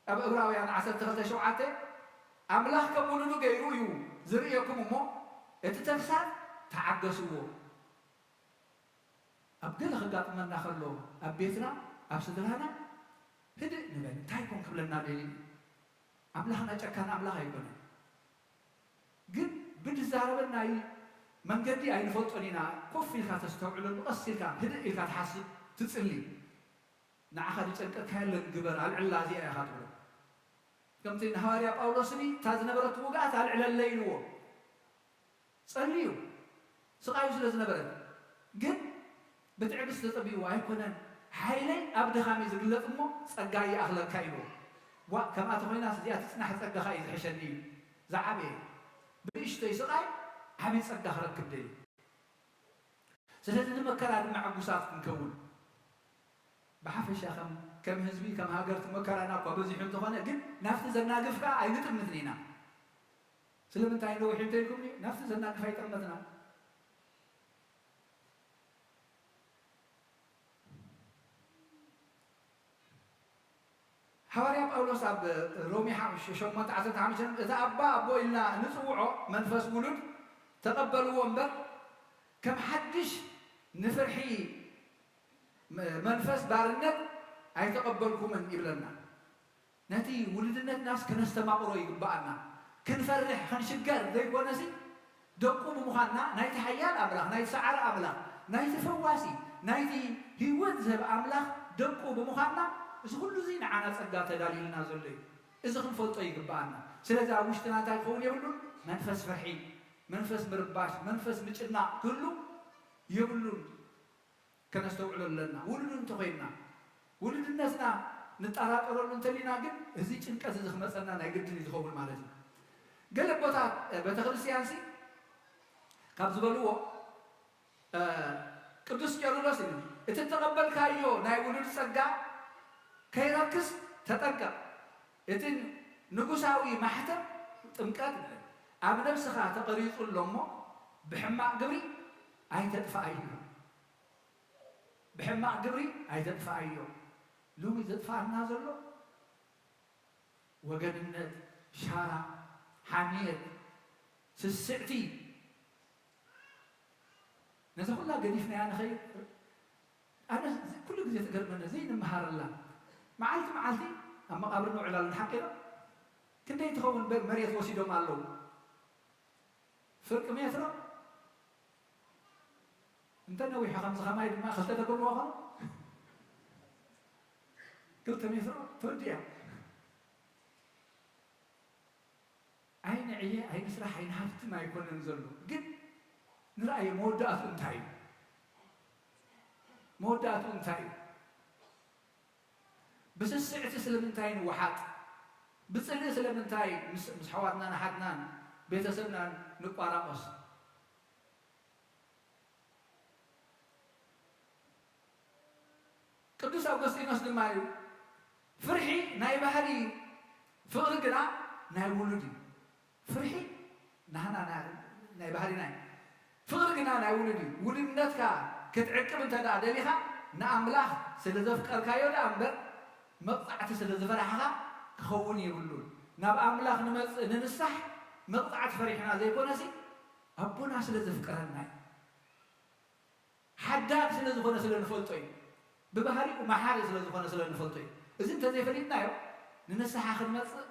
[SPEAKER 5] أب إبراهيم عسل تغذى شوعته أملاك كمونو غيرو يو زريكم مو اتتفسد تعجسوا أبدل خقات من نخلو أبيتنا أبصدرنا هدي نبين تايكون قبلنا لي أملاكنا كان أملاك يكون قد بدزاربنا من قدي أي فوتونينا كفي كاتستوعلو نقصير كان هدي إذا تحسب تتصلي نعخذ تلك كان الجبر على العلازي يا خاطر كم تين هواريا باولوسني تازنا برت وقعت على الليل هو صليو سقايو سلازنا برت قد بتعبس تطبيو وايكونن حيلي أبدا خامي زقلت أمو صقاي أخلق كايلو وكما تخوينا سديات تسنح صقا خايز حشني زعبي بيشتي سقاي حمي صقا خرق كبدي سلازنا مكران مع قصاتكم كون بحفش يا خم كم هزبي كم هاجرت مكرنا قبزي حمت خانة قل نفس زنا قفقة عينت مثلنا سلم انت عين لو حمتيكم لي نفس زنا قفقة يتمتنا حواري باولوس أب رومي حمش شو عزت حمشن إذا أبو إلا نسوعه منفس ولد تقبلوا وانبر كم حدش نفرحي منفس بارنت أي تقبلكم من إبلنا نتي ولدنا الناس كنستمع قريب بعنا كنفرح خنشجر ذيك ونسي دقوا بمخنا نايت حيال أملاخ نايت سعر أملاخ نايت فواسي نايت هيود ذهب أملاخ دقوا بمخنا إذا كل زين عنا صدقات دليلنا زلي إذا خنفوت طيب بعنا سلذا وشتنا تكون يقولون منفس فرحي منفس مرباش منفس مجنا كله يقولون كنستوعلو لنا ولدن تخينا ولد الناسنا نتعرض لنا قل هذي ጭንቀት ዝመፀና ናይ ግድን ይዝኸውን ማለት ነው ገለ ቦታ በተክርስቲያን ካብ ዝበልዎ ቅዱስ ቄርሎስ እቲ ተቀበልካዮ ናይ ውሉድ ጸጋ ከይረክስ ተጠንቀቅ እቲ ንጉሳዊ ማሕተም ጥምቀት ኣብ ነብስኻ ተቐሪጹ ኣሎ እሞ ብሕማቕ ግብሪ ኣይተጥፋእዮ ብሕማቕ ግብሪ ኣይተጥፋእዮ ሎሚ ዘጥፋእና ዘሎ ወገንነት ሻራ ሓሜት ስስዕቲ ነዚ ኩላ ገዲፍናያ ንኸይድ ኣነ ኩሉ ግዜ ትገርመኒ ዘይንመሃረላ መዓልቲ መዓልቲ ኣብ መቃብር ንውዕላሉ ንሓቂና ክንደይ ትኸውን መሬት ወሲዶም ኣለዉ ፍርቂ ሜትሮ እንተ ነዊሖ ከምዚ ከማይ ድማ ክልተ ተገብርዎ ኾኑ 2 ሜትሮ ትወዲያ ዓይኒ ዕየ ዓይኒ ስራሕ ዓይኒ ሃፍትን ኣይኮነን ዘሎ ግን ንረኣየ መወዳእቱ እንታይ እዩ መወዳእቱ እንታይ እዩ ብስስዕቲ ስለምንታይ ንወሓጥ ብፅልኢ ስለምንታይ ምስ ሓዋትናን ሓትናን ቤተሰብናን ንቋራቆስ ቅዱስ አውገስጢኖስ ድማ እዩ ፍርሒ ናይ ባህሪ ፍቕሪ ግና ናይ ውሉድ እዩ ፍርሒ ናህና ናይ ባህሪ ናይ ፍቕሪ ግና ናይ ውሉድ እዩ ውሉድነትካ ክትዕቅብ እንተዳ ደሊኻ ንኣምላኽ ስለ ዘፍቀርካዮ ዳ እምበር መቕፃዕቲ ስለ ዝፈራሕኻ ክኸውን የብሉን ናብ ኣምላኽ ንመፅእ ንንሳሕ መቕፃዕቲ ፈሪሕና ዘይኮነሲ ኣቦና ስለ ዘፍቀረና እዩ ሓዳግ ስለ ዝኾነ ስለ ንፈልጦ እዩ ብባህሪኡ መሓሪ ስለ ዝኾነ ስለ ንፈልጦ እዩ እዚ እንተዘይፈሊጥናዮ ንንስሓ ክንመፅእ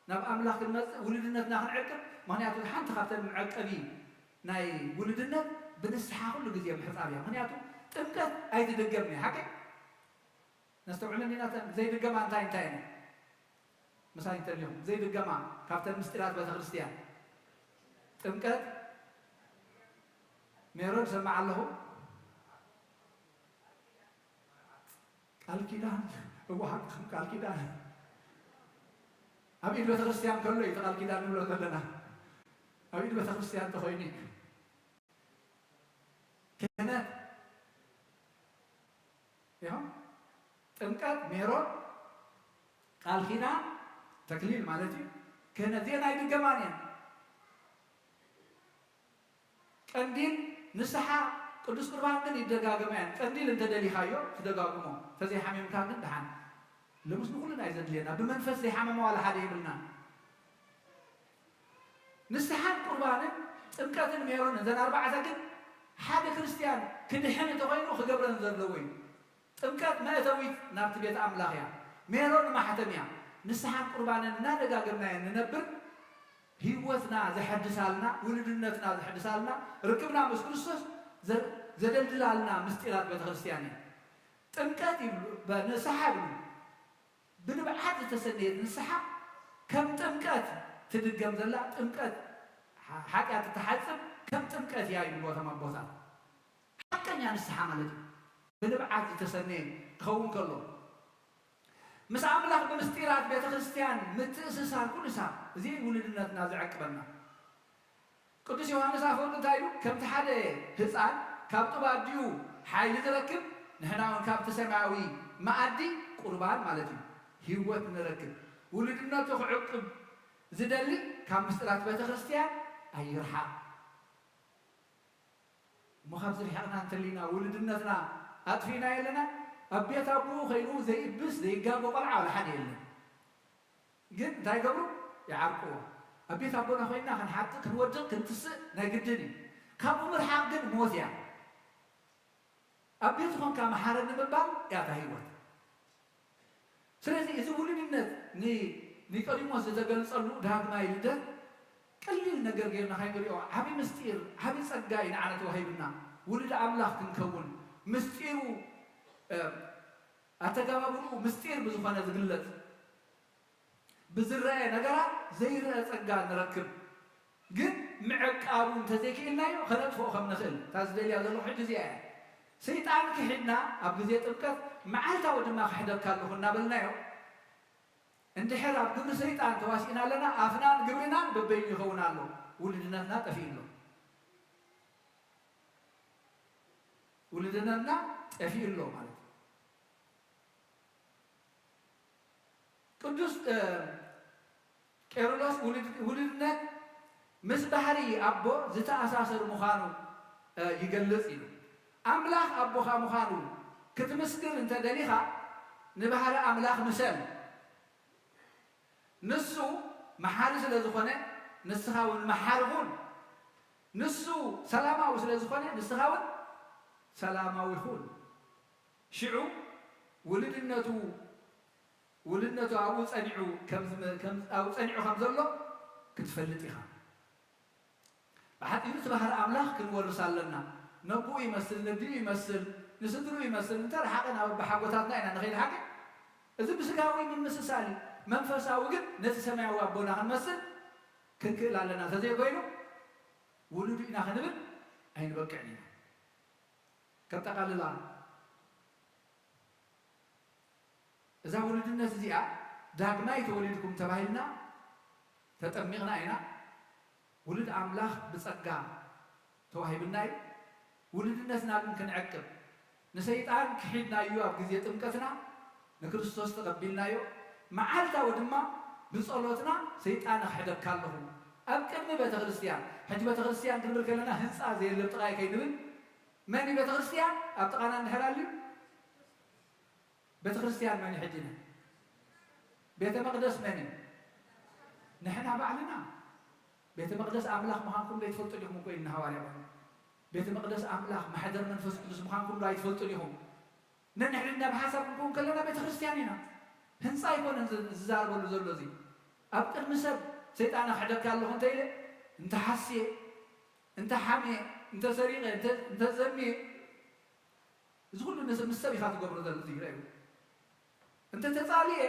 [SPEAKER 5] ናብ ኣምላኽ ክንመፅእ ውሉድነትና ክንዕቅብ ምክንያቱ ሓንቲ ካብተን መዐቀቢ ናይ ውሉድነት ብንስሓ ኩሉ ግዜ ምሕፃብ እያ ምክንያቱ ጥምቀት ኣይትድገምኒ ሓቂ ነስተውዕለኒ ናተን ዘይድገማ እንታይ እንታይ ነ ምሳይ እንተልዮም ዘይድገማ ካብተን ምስጢራት ቤተ ክርስቲያን ጥምቀት ሜሮን ሰማዕ ኣለኹ ቃል ኪዳን እዋሓቅኹም ቃል ኪዳን ኣብ ኢድ ቤተ ክርስቲያን ከሎ እዩ ቃል ኪዳን ንብሎ ዘለና ኣብ ኢድ ቤተ ክርስቲያን ተኮይኑ ክህነት ይኸው ጥምቀት ሜሮን ቃል ኪዳን ተክሊል ማለት እዩ ክህነት ዜና ይድገማን እየን ቀንዲል ንስሓ ቅዱስ ቁርባን ግን ይደጋገማ እየን ቀንዲል እንተደሊኻዮ ትደጋግሞ ተዘይሓሚምካ ግን ድሓን ልሙስ ንኩሉና እዩ ዘድልየና ብመንፈስ ዘይሓመመ ዋላ ሓደ ይብልና ንስሓን ቁርባንን ጥምቀትን ሜሮንን እዘን ኣርባዕተ ግን ሓደ ክርስቲያን ክድሕን እንተኮይኑ ክገብረን ዘለዎ እዩ ጥምቀት መእተዊት ናብቲ ቤተ ኣምላኽ እያ ሜሮን ማሕተም እያ ንስሓን ቁርባንን እናደጋገምና ንነብር ህይወትና ዘሐድሳልና ውሉድነትና ዘሐድሳልና ርክብና ምስ ክርስቶስ ዘደልድላልና ምስጢራት ቤተ ክርስቲያን እያ ጥምቀት ይብሉ በንስሓ ይብሉ ብንብዓት ዝተሰነየት ንስሓ ከም ጥምቀት ትድገም ዘላ ጥምቀት ሓጢኣት እትሓፅብ ከም ጥምቀት እያ ይብልዎ እቶም ኣቦታት ሓቀኛ ንስሓ ማለት እዩ ብንብዓት ዝተሰነየ ክኸውን ከሎ ምስ ኣምላኽ ብምስጢራት ቤተ ክርስቲያን ምትእስሳር ኩሉ ሳብ እዚ ውሉድነትና ዝዕቅበና ቅዱስ ዮሃንስ ኣፈወርቅ እንታይ ኢሉ ከምቲ ሓደ ህፃን ካብ ጥባድዩ ሓይሊ ዝረክብ ንሕና እውን ካብቲ ሰማያዊ መኣዲ ቁርባን ማለት እዩ ህይወት ንረክብ ውሉድነቱ ክዕቅብ ዝደሊ ካብ ምስጢራት ቤተ ክርስቲያን ኣይርሓቕ እሞ ካብዚ ርሒቕና እንተሊና ውሉድነትና ኣጥፊና የለና ኣብ ቤት ኣቦኡ ኮይኑ ዘይብስ ዘይጋቦ ቆልዓ ወላ ሓደ የለን ግን እንታይ ገብሩ ይዓርቅዎ ኣብ ቤት ኣቦና ኮይና ክንሓጥእ ክንወድቕ ክንትስእ ናይ ግድን እዩ ካብኡ ምርሓቕ ግን ሞት እያ ኣብ ቤት ኮንካ መሓረኒ ምባል እያታ ህይወት ስለዚ እዚ ውሉድነት ኒቆዲሞስ ዝተገልጸሉ ዳግማይ ልደት ቀሊል ነገር ጌርና ከይንሪኦ ዓብዪ ምስጢር ዓብዪ ፀጋ እዩ ንዓነ ተዋሂብና ውሉድ ኣምላኽ ክንከውን ምስጢሩ ኣተጋባብኡ ምስጢር ብዝኾነ ዝግለጽ ብዝረአየ ነገራት ዘይርአ ፀጋ ንረክብ ግን ምዕቃቡ እንተዘይክእልናዮ ከነጥፍኦ ከም ንኽእል እታ ዝደልያ ዘለኹ ሕጂ እዚኣ እያ ሰይጣን ክሒድና ኣብ ግዜ ጥምቀት መዓልታዊ ድማ ክሕደካ ኣለኹ እናበልናዮ እንድሕር ኣብ ግብሪ ሰይጣን ተዋሲእና ኣለና ኣፍናን ግብርናን በበይኑ ይኸውን ኣሎ ውሉድነትና ጠፊኡ ኣሎ ውሉድነትና ጠፊኡ ኣሎ ማለት ቅዱስ ቄርሎስ ውልድነት ምስ ባህሪ አቦ ዝተኣሳሰር ምዃኑ ይገልጽ እዩ አምላኽ አቦኻ ምዃኑ ክትምስክር እንተደሊኻ ንባህሪ አምላኽ ምሰል ንሱ መሓሪ ስለ ዝኾነ ንስኻ እውን መሓሪ ሁን ንሱ ሰላማዊ ስለ ዝኾነ ንስኻ እውን ሰላማዊ ሁን ሽዑ ውልድነቱ ኣብኡ ፀኒዑ ከም ዘሎ ክትፈልጥ ኢኻ ብሓጢሩ ትባህሪ አምላኽ ክንወርስ ኣለና ነብኡ ይመስል ነቢዩ ይመስል ንስድሩ ይመስል እንተረሓቕን ኣብ ብሓጎታትና ኢና ንኸይድ ሓቂ እዚ ብስጋዊ ምምስሳል መንፈሳዊ ግን ነቲ ሰማያዊ ኣቦና ክንመስል ክንክእል ኣለና ተዘይኮይኑ ውሉዱ ኢና ክንብል ኣይንበቅዕን ኢና ከጠቃልላ እዛ ውሉድነት እዚኣ ዳግማይ ተወሊድኩም ተባሂልና ተጠሚቕና ኢና ውሉድ አምላኽ ብጸጋ ተዋሂብና እዩ ውሉድነትና ግን ክንዕቅብ ንሰይጣን ክሒድናዮ ኣብ ግዜ ጥምቀትና ንክርስቶስ ተቐቢልናዮ መዓልታዊ ድማ ብጸሎትና ሰይጣን ክሕደካ ኣለኹ ኣብ ቅድሚ ቤተ ክርስቲያን ሕጂ ቤተ ክርስቲያን ክንብል ከለና ህንፃ ዘየለ ጥቃይ ከይንብል መን ቤተ ክርስቲያን ኣብ ጥቃና እንድሕራልዩ ቤተ ክርስቲያን መን ሕጂና ቤተ መቅደስ መን ንሕና ባዕልና ቤተ መቅደስ አምላኽ ምዃንኩም ዘይትፈልጡ ዲኹም እኮ ኢልና ሃዋርያ ቤተ መቅደስ አምላኽ ማሕደር መንፈስ ቅዱስ ምዃንኩም ኣይትፈልጡ ዲኹም ነንሕልና ብሓሳብ ክንከውን ከለና ቤተ ክርስቲያን ኢና ህንፃ ኣይኮነን ዝዛረበሉ ዘሎ እዚ ኣብ ቅድሚ ሰብ ሰይጣን ክሕደካ ኣለኹ እንተኢለ እንተሓስየ እንተሓምየ እንተሰሪቐ እንተዘምየ እዚ ኩሉ ምስ ሰብ ኢኻ ትገብሮ ዘሎ እዚ ይረአዩ እንተተፃልየ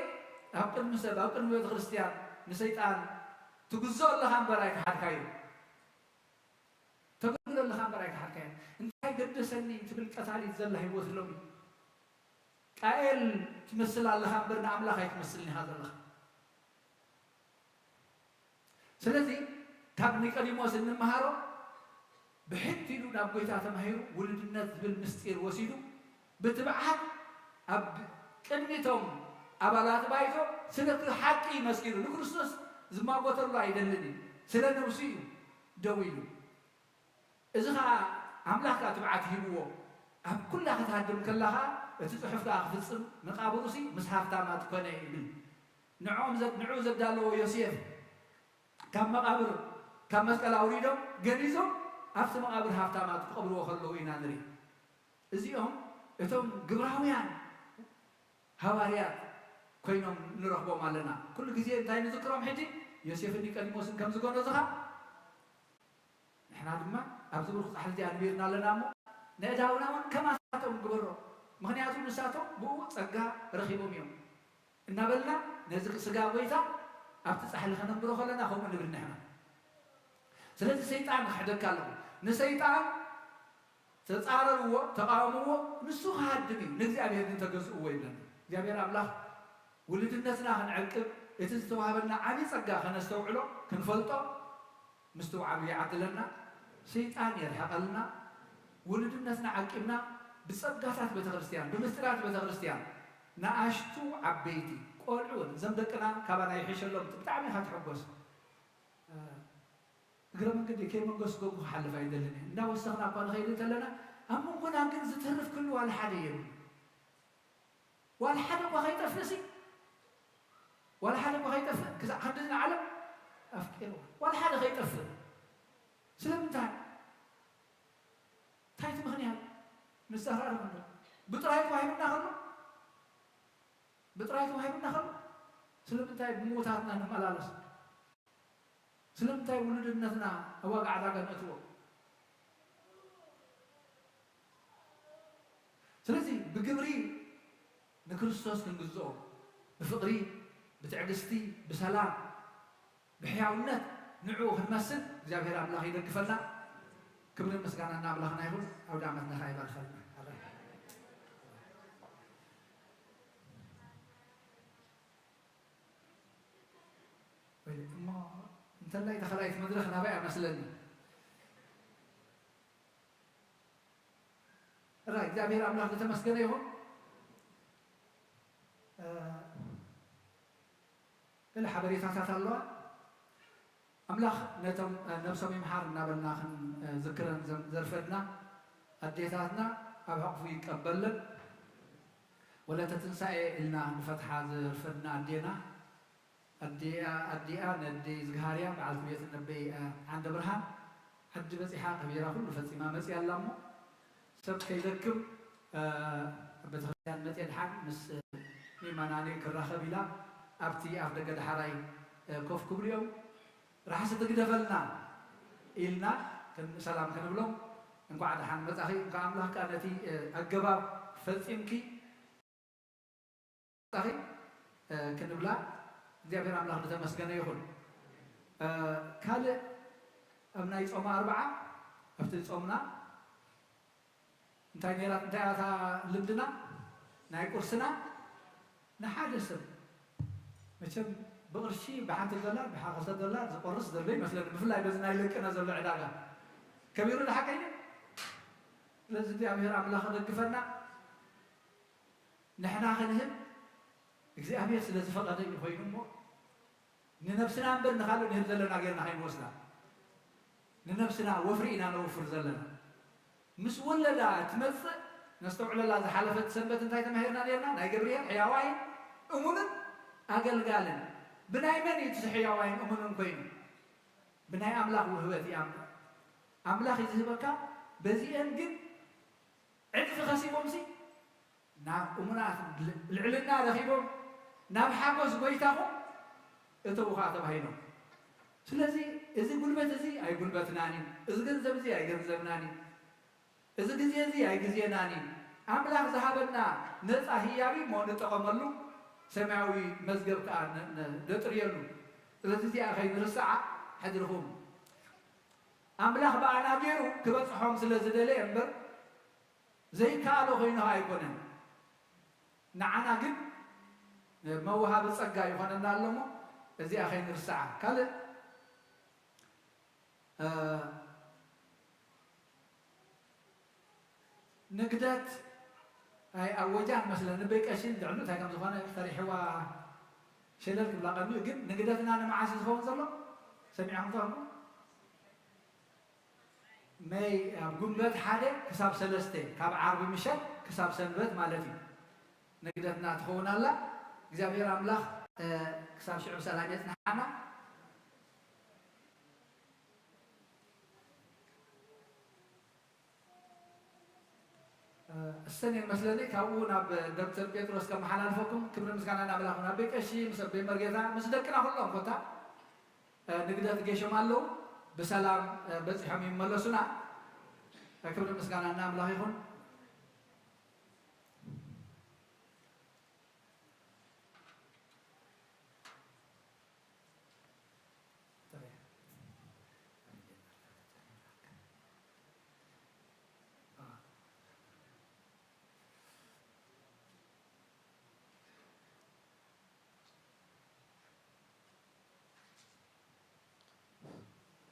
[SPEAKER 5] ኣብ ቅድሚ ሰብ ኣብ ቅድሚ ቤተ ክርስቲያን ንሰይጣን ትግዝኦ ኣለኻ እምበር ኣይከሓድካዮ ተገልግሎ ኣለኻ እምበር ኣይከሓድካዮ እንታይ ገደሰኒ ትብል ቀታሊት ዘላ ሂወት ሎሚ ቃኤል ትመስል ኣለኻ እምበር ንኣምላኽ ኣይትመስልን ኢኻ ዘለኻ ስለዚ ካብ ኒቆዲሞስ እንመሃሮ ብሕቲ ኢሉ ናብ ጎይታ ተማሂሩ ውልድነት ዝብል ምስጢር ወሲዱ ብትብዓት ኣብ ቅድሚቶም ኣባላት ባይቶ ስለቲ ሓቂ መስኪሩ ንክርስቶስ ዝማጎተሉ ኣይደልን ስለ ነብሱ እዩ ደው ኢሉ እዚ ከዓ ኣምላኽካ ትብዓት ሂብዎ ኣብ ኩላ ክትሃድም ከላኻ እቲ ፅሑፍ ከዓ ክፍፅም መቃብሩሲ ምስ ሃፍታማት ኮነ ይብል ንዕኡ ዘዳለዎ ዮሴፍ ካብ መቃብር ካብ መስቀል ኣውሪዶም ገኒዞም ኣብቲ መቃብር ሃፍታማት ክቀብርዎ ከለዉ ኢና ንርኢ እዚኦም እቶም ግብራውያን ሃዋርያት ኮይኖም ንረኽቦም ኣለና ኩሉ ግዜ እንታይ ንዝክሮም ሕጂ ዮሴፍን ኒቆዲሞስን ከም ዝገነዙኻ ንሕና ድማ ኣብዚ ብርኩ ፃሕሊ እዚኣ ንቢርና ኣለና እሞ ንእዳውና እውን ከማሳቶም ግበሮ ምክንያቱ ንሳቶም ብኡ ፀጋ ረኺቦም እዮም እናበልና ነዚ ስጋ ጎይታ ኣብቲ ፃሕሊ ከነንብሮ ከለና ከምኡ ንብል ንሕና ስለዚ ሰይጣን ክሕደካ ኣለኹ ንሰይጣን ተፃረርዎ ተቃወምዎ ንሱ ክሃድም እዩ ንእግዚኣብሔር ግን ተገዝእዎ የለን እግዚአብሔር አምላኽ ውልድነትና ክንዕቅብ እቲ ዝተዋሃበና ዓብይ ፀጋ ከነስተውዕሎ ክንፈልጦ ምስትውዓሉ ይዓድለና ሰይጣን የርሐቐልና ውልድነትና ዓቂብና ብፀጋታት ቤተ ክርስቲያን ብምስጢራት ቤተ ክርስቲያን ንኣሽቱ ዓበይቲ ቆልዑ እውን እዞም ደቅና ካባና ይሕሸሎም ብጣዕሚ ኢኻ ትሕጎስ እግረ መንገዲ ከይመንገስጎ ክሓልፍ ኣይደልን እየ እንዳወሰኽና እኳ ንኸይድ እንተለና ኣብ መንጎና ግን ዝተርፍ ክሉ ዋላ ሓደ የብሉ ዋላ ሓደ እኳ ከይጠፍእሲ ዋላ ሓደ እኳ ከይጠፍእ ክሳዕ ክንድዝና ዓለም ኣፍቂርዎ ዋላ ሓደ ከይጠፍእ ስለምንታይ እንታይ እቲ ምክንያት ንዝተራርፍ እንዶ ብጥራይ ተዋሂብና ከሎ ብጥራይ ተዋሂብና ከሎ ስለምንታይ ብሞታትና ንመላለስ ስለምንታይ ውልድነትና ኣዋጋዕ ዳጋ ነእትዎ ስለዚ ብግብሪ ንክርስቶስ ክንግዝኦ ብፍቅሪ ብትዕግስቲ ብሰላም ብሕያውነት ንዕኡ ክንመስል እግዚአብሔር ኣምላኽ ይደግፈና ክብርን ምስጋና ኣምላኽና ይኹን ኣውደ ዓመትና ኸ ይባርኸልና እሞ እንተላይ ተኸላይት መድረኽ ናባይ ኣመስለኒ ራይ እግዚአብሔር ኣምላኽ ዝተመስገነ ይኹን إلا حبريتات الله أملاخ نتم نفسهم يمحرنا بالناخن ذكرا زرفدنا أديتاتنا أبحق في قبلن ولا تتنسى إلنا نفتح زرفدنا أدينا أديا ندي زهاريا بعد بيت النبي عند برهان حد بزيحة كبيرة كل فسيمة مسي اللامو سبت كيذكر بتخيل متى الحق مس ميماناني كراخة بلا أبتي أبدا قد حراي كوف كبريو راح ستقدفلنا إلنا كن سلام كنبلهم إنكو عاد حن متأخي إنكو عمله كانتي الجباب فسيمكي أخي كنبلا እግዚአብሔር አምላክ ተመስገነ ይሁን ካለ አምና ይጾም 40 አፍተ ጾምና እንታይ ነራት እንታያታ ልምድና ናይ ቁርስና ንሓደሰብ መቸም ብቅርሺ በሓንቲ ዶላር በሓንቲ ዶላር ዝቆርስ ዘሎ ይመስለኒ ብፍላይ በዚ ናይ ለቅና ዘሎ ዕዳጋ ከቢሩ ንሓቀይነ ስለዚ እግዚአብሔር አምላክ ደግፈና ንሕና ክንህብ እግዚአብሔር ስለዚህ ፈቃደ ይሆይኑ ሞ ንነፍስና እንበር ንኻሉ ንህብ ዘለና ጌርና ኸይንወስዳ ንነፍስና ወፍሪኢና ነወፍር ዘለና ምስ ወለዳ ትመፅእ ነስተውዕለላ ዝሓለፈት ሰንበት እንታይ ተማሂርና ነርና ናይ ገብርኤል ሕያዋይን እሙንን ኣገልጋልን ብናይ መን እዩ እቲ ሕያዋይን እሙንን ኮይኑ ብናይ ኣምላኽ ውህበት እዩ ኣምላኽ እዩ ዝህበካ በዚአን ግን ዕድፊ ኸሲቦምሲ ናብ እሙናት ልዕልና ረኺቦም ናብ ሓጎስ ጎይታኹም እተውኻ ተባሂሎም ስለዚ እዚ ጉልበት እዚ ኣይ ጉልበትናኒ እዚ ገንዘብ እዚ ኣይ ገንዘብናኒ እዚ ግዜ እዚ ኣይ ግዜናኒ ኣምላኽ ዝሃበና ነፃ ህያቢ ሞ ንጠቐመሉ ሰማያዊ መዝገብ ከዓ ነጥርየሉ ስለዚ እዚኣ ከይንርስዓ ሕድርኹም ኣምላኽ በኣና ገይሩ ክበፅሖም ስለ ዝደለየ እምበር ዘይከኣሎ ኮይኑኻ ኣይኮነን ንዓና ግን መውሃብ ጸጋ ይኾነና ኣለሞ እዚኣ ከይንርስዓ ካልእ ንግደት ኣይ ኣወጃን መስለን በይቀሽን ድዕሉ እንታይ ከም ዝኾነ ተሪሕዋ ሸለል ክብላ ቀድሚኡ ግን ንግደትና ንመዓስ ዝኸውን ዘሎ ሰሚዕኹም ትኾኑ መይ ኣብ ጉንበት ሓደ ክሳብ 3 ካብ ዓርቢ ምሸት ክሳብ ሰንበት ማለት እዩ ንግደትና ትኸውን ኣላ እግዚአብሔር አምላክ ክሳብ ሽዑ ሰላም የጽናዕና السنة المسلمة كون أب دكتور بيتروس كم حلال فوقهم كبر مسكنا نعمله هنا بيكشي مسبب مرجعنا مسدكنا كلهم كتا نقدر تجيش مالو بسلام بس حميم ملصنا كبر مسكنا نعمله هون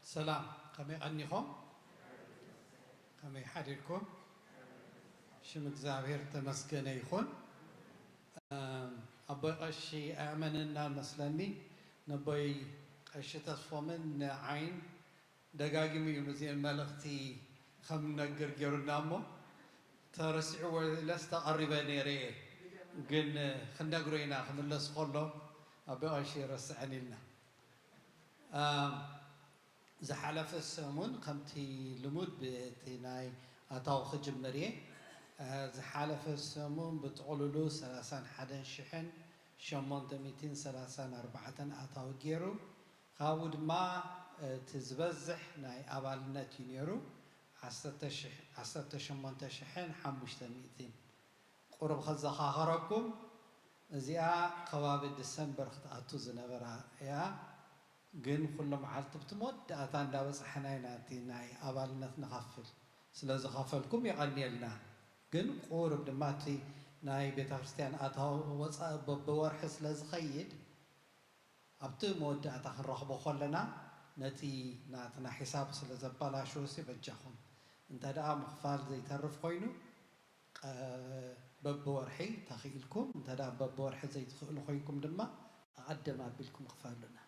[SPEAKER 10] سلام كمي أنيكم كمي حديركم شم እግዚአብሔር ተመስገነ ይሁን أبي أشي أمننا مسلمي نبي أشي تصفمن عين دقاقي ميونزين ملختي خم نقر جرنامو ترسع ولست قريبا نيري قن خنقرينا خم الله سخلو أبي أشي رسعني لنا زحلف السمون قمتي لمود بتناي أتاو خجم مريه زحلف السمون بتقولوا 31 شحن شمون 234 أتاو جيرو خاود ما تزبزح ناي أبالنا تينيرو 10 شمون شحن 500 قرب خزخا خربكم زيا قواب ديسمبر خطأتو زنبرا يا ግን ኩሎም ዓልቲ ብትሞድ ኣታ እንዳበፅሐና ኢና እቲ ናይ ኣባልነት ንኸፍል ስለ ዝኸፈልኩም ይቐኒየልና ግን ቁርብ ድማ እቲ ናይ ቤተ ክርስቲያን ኣታዊ ወፃኢ በብወርሒ ስለ ዝኸይድ ኣብቲ መወዳእታ ክንረኽቦ ከለና ነቲ ናትና ሒሳብ ስለ ዘበላሽወሲ በጃኹም እንተ ደኣ ምኽፋል ዘይተርፍ ኮይኑ በብወርሒ ተኽኢልኩም እንተ ደኣ በብወርሒ ዘይትኽእሉ ኮይንኩም ድማ قدم أبيلكم خفالنا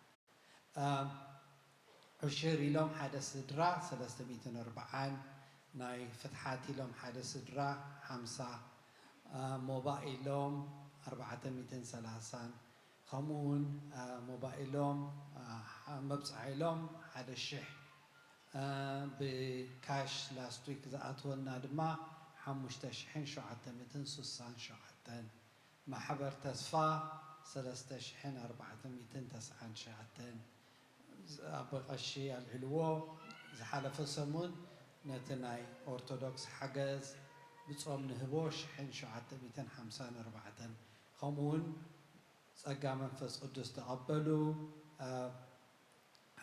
[SPEAKER 10] عشر لهم حدث درا 340 ناي فتحات لهم حدث درا 5 موبايلهم 430 خمون موبايلهم مبصعيلهم حدا الشح بكاش لاست ويك زاتولنا دما 5767 محبر تصفى 3499 أبغشي العلو زحلف سمون نتناي أرثوذكس حجز بتصوم نهبوش حين شعات 254 خمون ጸጋ መንፈስ ቅዱስ ተቀበሉ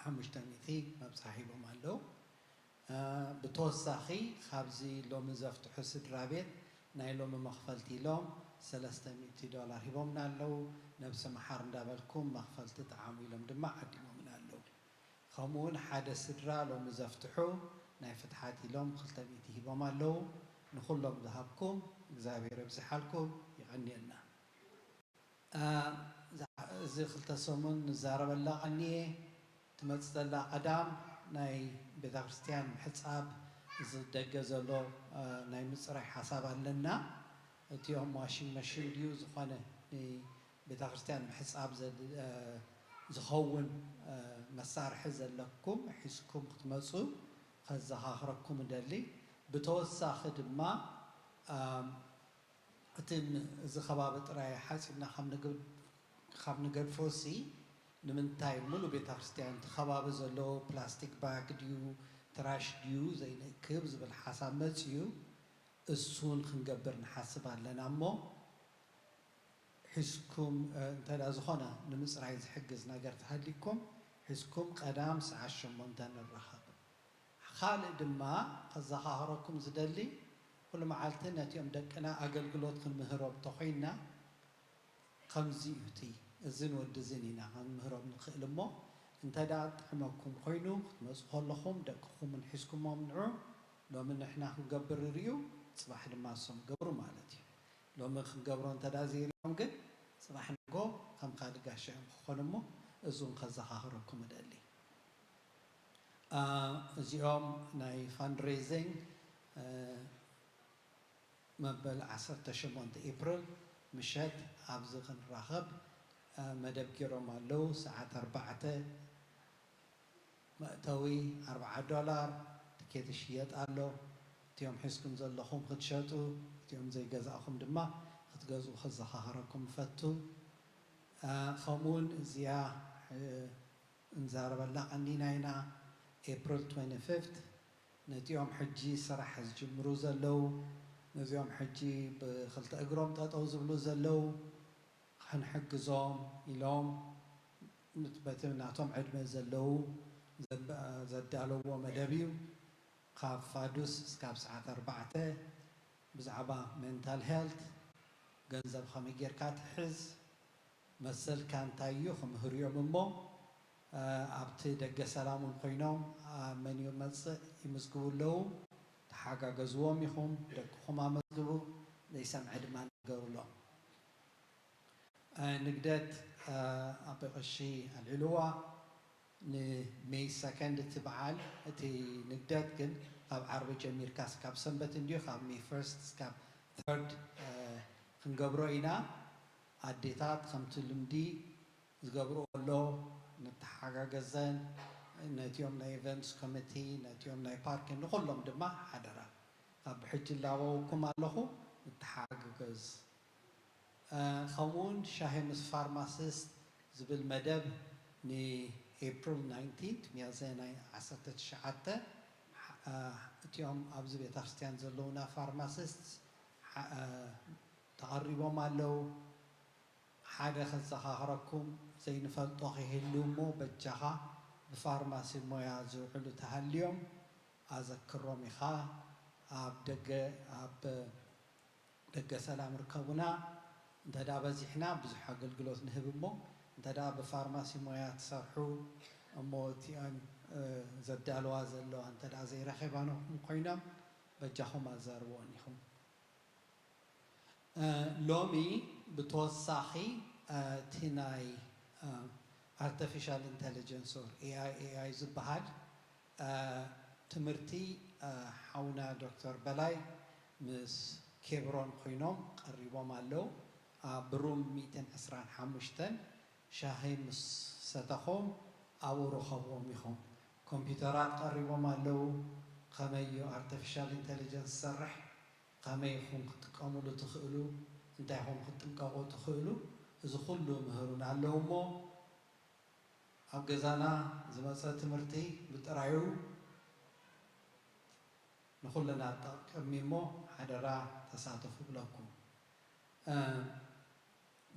[SPEAKER 10] 500 መብጻሒሎም ኣለው ብተወሳኺ ካብዚ ሎሚ ዘፍትሑ ስድራ ቤት ናይ ሎሚ መኽፈልቲ ኢሎም $300 ሂቦምና ኣለው ነብሲ መሓር እንዳበልኩም መኽፈልቲ ጣዕሙ ኢሎም ድማ ዓዲሞምና ኣለው ከምኡውን ሓደ ስድራ ሎሚ ዘፍትሑ ናይ ፍትሓት ኢሎም 200 ሂቦም ኣለው ንኩሎም ዝሃብኩም እግዚአብሔር ይብዝሓልኩም ይቀኒየና እዚ ክልተ ሰሙን ንዛረበላ ቀኒየ ትመፅእ ዘላ ቀዳም ናይ ቤተ ክርስቲያን ምሕፃብ ዝደገ ዘሎ ናይ ምፅራይ ሓሳብ ኣለና እቲኦም ዋሽንግ መሽን ድዩ ዝኾነ ቤተ ክርስቲያን ምሕፃብ ዝኸውን መሳርሒ ዘለኩም ሒዝኩም ክትመፁ ከዘኻኽረኩም ደሊ ብተወሳኺ ድማ እቲ ከባቢ ጥራይ ሓፂብና ካብ ንገድፎሲ ንምንታይ ሙሉእ ቤተ ክርስቲያን እቲ ከባቢ ዘሎ ፕላስቲክ ባግ ድዩ ትራሽ ድዩ ዘይንእክብ ዝብል ሓሳብ መፅዩ እሱን ክንገብር ንሓስብ ኣለና እሞ ሒዝኩም እንተዳ ዝኾነ ንምፅራይ ዝሕግዝ ነገር ተሃሊኩም ሒዝኩም ቀዳም ሰዓት 8 ንራኸብ ካልእ ድማ ከዘኻኽረኩም ዝደሊ ኩሉ መዓልቲ ነቲኦም ደቅና ኣገልግሎት ክንምህሮም ተኾይንና ከምዚ እዩ እቲ እዚ ንወድዝን ኢና ክንምህሮም ንኽእል እሞ እንተዳ ጥዕመኩም ኮይኑ ክትመፁ ከለኹም ደቅኹምን ሒዝኩሞም ንዑ ሎሚ ንሕና ክንገብር ርዩ ፅባሕ ድማ እሶም ገብሩ ማለት እዩ ሎሚ ክንገብሮ እንተዳ ዘይርዮም ግን ፅባሕ ንጎ ከም ካልእ ጋሻ እዮም ክኾኑ እሞ እዙን ከዘኻኽረኩም እደሊ እዚኦም ናይ ፋንድሬዚንግ መበል 18 ኤፕሪል ምሸት ኣብዚ ክንራኸብ መደብ ገይሮም ኣለው ሰዓት 4 መእተዊ $40 ትኬት ይሽየጥ ኣሎ እቲኦም ሒዝኩም ዘለኹም ክትሸጡ እቲኦም ዘይገዛእኹም ድማ ክትገዝኡ ከዘኻኽረኩም ፈቱ ከምኡውን እዚኣ እንዛረበላ ቀኒና ኢና ኤፕሪል 25 ነቲኦም ሕጂ ስራሕ ዝጅምሩ ዘለው ነዚኦም ሕጂ ብክልተ እግሮም ጠጠው ዝብሉ ዘለው ክንሕግዞም ኢሎም በቲ ናቶም ዕድመ ዘለው ዘዳለዎ መደብ እዩ ካብ ፋዱስ እስካብ ሰዓት 4 ብዛዕባ ሜንታል ሄልት ገንዘብ ከመይ ጌርካ ትሕዝ መሰልካ እንታይ እዩ ክምህርዮም እሞ ኣብቲ ደገ ሰላሙን ኮይኖም መን ይመፅእ ይምዝግቡ ኣለው ተሓጋገዝዎም ኢኹም ደቅኹም ኣመዝግቡ ዘይሰምዐ ድማ ንገሩሎም ንግደት ኣቦ ቀሺ ኣልዕልዋ ንሜይ 2 እቲ በዓል እቲ ንግደት ግን ካብ ዓርቢ ጀሚርካ እስካብ ሰንበት እንድዩ ካብ ሜይ 1 እስካብ 3 ክንገብሮ ኢና ኣዴታት ከምቲ ልምዲ ዝገብርዎ ኣሎ ንተሓጋገዘን ነቲኦም ናይ ኢቨንትስ ኮሚቲ ነቲኦም ናይ ፓርክ ንኩሎም ድማ ሓደራ ካብ ሕጂ ላበውኩም ኣለኹ ንተሓጋገዝ ከምኡውን ሻሂ ምስ ፋርማሲስት ዝብል መደብ ንኤፕሪል 19 ሚያዝያ ናይ 19 እቲኦም ኣብዚ ቤተ ክርስቲያን ዘለውና ፋርማሲስት ተቐሪቦም ኣለው ሓደ ከዘኻኽረኩም ዘይንፈልጦ ክህሉ እሞ በጃኻ ብፋርማሲ ሞያ ዝውዕሉ ተሃልዮም ኣዘክሮም ኢኻ ኣብ ደገ ሰላም ርከቡና እንተዳ በዚሕና ብዙሕ ኣገልግሎት ንህብ እሞ እንተዳ ብፋርማሲ ሞያ ትሰርሑ እሞ እቲአን ዘዳልዋ ዘለዋ እንተዳ ዘይረኺባኖም ኮይኖም በጃኹም ኣዛርብዎን ኢኹም ሎሚ ብተወሳኺ እቲ ናይ artificial intelligence or AI ዝበሃል ትምህርቲ ሓውና ዶክተር በላይ ምስ ኬብሮን ኮይኖም ቀሪቦም ኣለው ብሩም 125 ሻሂ ምስ ሰተኾም ኣብኡ ረኸብዎም ኢኹም ኮምፒውተራት ቀሪቦም ኣለው ከመይ artificial intelligence ዝሰርሕ ከመይ ኢኹም ክትጥቀምሉ ትኽእሉ እንታይ ኢኹም ክትጥንቀቑ ትኽእሉ እዚ ኩሉ ምህሩን ኣለው እሞ ኣብ ገዛና ዝመፀ ትምህርቲ ብጥራዩ ንኩልና ጠቅሚ እሞ ሓደራ ተሳተፉ ብለኩም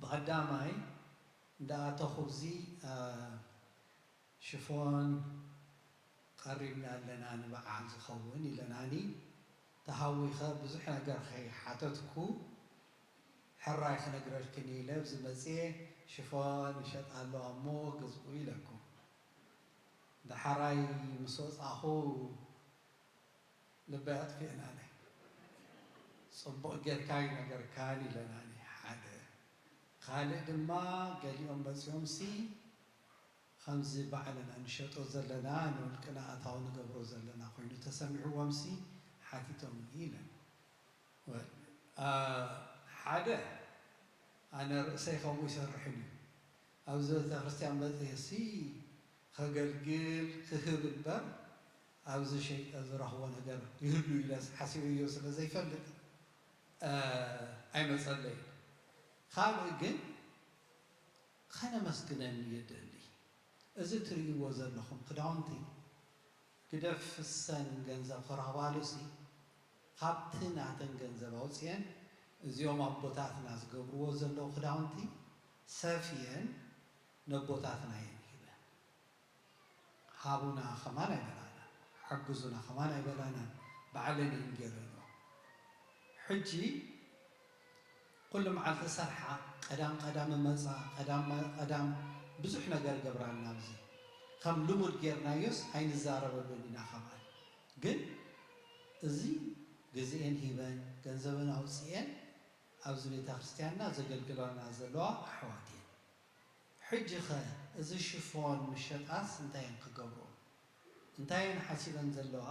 [SPEAKER 10] ብቐዳማይ እንዳኣተኹ እዚ ሽፎን ቀሪብና ኣለና ንበዓል ዝኸውን ኢለናኒ ተሃዊኸ ብዙሕ ነገር ከይሓተትኩ ሕራይ ክነግረልክን ኢለ ብዝመፅአ ሽፎን ይሸጥ ኣሎ እሞ ግዝኡ ኢለኩም ድሓራይ ምስ ወፃኹ ልበይ ኣጥፊእናኒ ፅቡቕ ጌርካይ ነገርካን ኢለናኒ ሓደ ካልእ ድማ ገሊኦም መፂኦም ሲ ከምዚ ባዕልና ንሸጦ ዘለና ንውልቅና ኣታዊ ንገብሮ ዘለና ኮይኑ ተሰሚዕዎም ሲ ሓቲቶም ኢለን ሓደ ኣነ ርእሰይ ከምኡ ይሰርሕን እዩ ኣብዚ ቤተ ክርስቲያን መፅየ ሲ ከገልግል ክህብ እምበር ኣብዚ ሸይጠ ዝረኽቦ ነገር ይህሉ ኢለስ ሓሲቡ እዮ ስለ ዘይፈልጥ ኣይመፀለይ ካልእ ግን ከነመስግነን የደሊ እዚ ትርእይዎ ዘለኹም ክዳውንቲ ግደፍ ፍሰን ገንዘብ ክረኽባሉ ሲ ካብቲ ናተን ገንዘብ ኣውፅአን እዚኦም ኣቦታትና ዝገብርዎ ዘለዉ ክዳውንቲ ሰፍየን ነቦታትና እየን ሂበን ሃቡና ኸማን ኣይበላና ሓግዙና ኸማን ኣይበላና ባዕለን እየን ገይረንዎ ሕጂ ኩሉ መዓልቲ ሰርሓ ቀዳም መፃ ቀዳም ብዙሕ ነገር ገብራልና ኣብዚ ከም ልሙድ ጌርናዮስ ኣይንዛረበሉን ኢና ኸማን ግን እዚ ግዜአን ሂበን ገንዘበን ኣውፅአን ኣብዚ ቤተ ክርስቲያንና ዘገልግለና ዘለዋ ኣሕዋት እየን ሕጂ ኸ እዚ ሽፎን ምሸጣስ እንታይን ክገብሮ እንታይን ሓሲበን ዘለዋ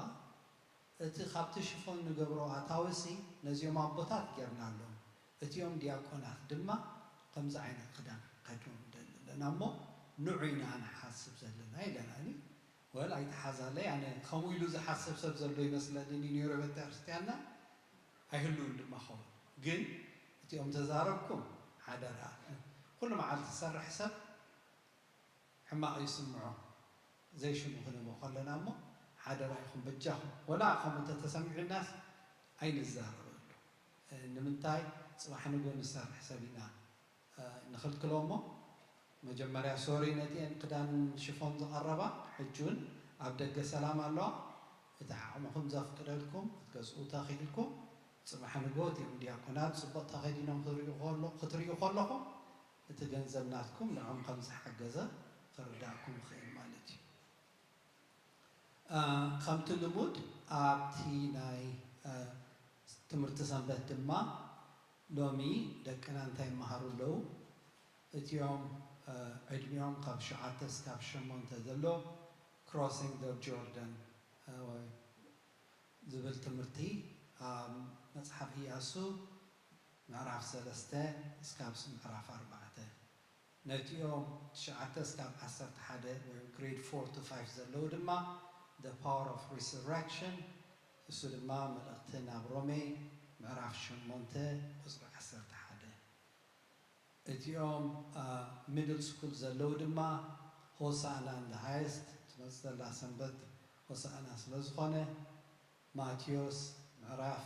[SPEAKER 10] እቲ ካብቲ ሽፎን ንገብሮ ኣታውሲ ነዚኦም ኣቦታት ጌርና ኣለዎም እቲኦም ዲያቆናት ድማ ከምዚ ዓይነት ክዳን ከድዎም ዘለና እሞ ንዑ ኢና ንሓስብ ዘለና ኢለናኒ ወል ኣይተሓዛለይ ኣነ ከምኡ ኢሉ ዝሓስብ ሰብ ዘሎ ይመስለኒ ነይሩ ቤተ ክርስቲያንና ኣይህልውን ድማ ኸውን ግን እቲኦም ተዛረብኩም ሓደራ ኩሉ መዓልቲ ዝሰርሕ ሰብ ሕማቕ ይስምዖ ዘይሽሙ ክንቦ ከለና እሞ ሓደራ ኢኹም በጃኹም ወላ ከምኡ ተተሰሚዑናስ ኣይንዛረበሉ ንምንታይ ፅባሕ ንጎ ንሰርሕ ሰብ ኢና ንኽልክሎ እሞ መጀመርያ ሶሪ ነቲአን ክዳን ሽፎን ዝቐረባ ሕጂውን ኣብ ደገ ሰላም ኣለዋ እቲ ዓቕምኹም ዘፍቅደልኩም ክትገዝኡ ተኽኢልኩም ፅባሕ ንጎ እቲኦም ዲያቆናት ፅቡቕ ተኸዲኖም ክትርእዩ ከለኹም እቲ ገንዘብ ናትኩም ንዖም ከም ዝሓገዘ ክርዳእኩም ክእል ማለት እዩ ከምቲ ልሙድ ኣብቲ ናይ ትምህርቲ ሰንበት ድማ ሎሚ ደቅና እንታይ ይመሃሩ ኣለዉ እቲኦም ዕድሚኦም ካብ 7 እስካብ 8 ዘሎ ክሮሲንግ ደ ጆርዳን ዝብል ትምህርቲ መፅሓፍ ኢያሱ ምዕራፍ 3 እስካብ ምዕራፍ 4 ነቲኦም 9 እስካብ 11 ወይ ግሬድ 4 to 5 ዘለዉ ድማ the power of resurrection እሱ ድማ መልእኽቲ ናብ ሮሜ ምዕራፍ 8 ቁፅሪ 11 እቲኦም ሚድል ስኩል ዘለዉ ድማ ሆሳዕና እንደ ሃይስት ትመፅእ ዘላ ሰንበት ሆሳዕና ስለ ዝኾነ ማቴዎስ ምዕራፍ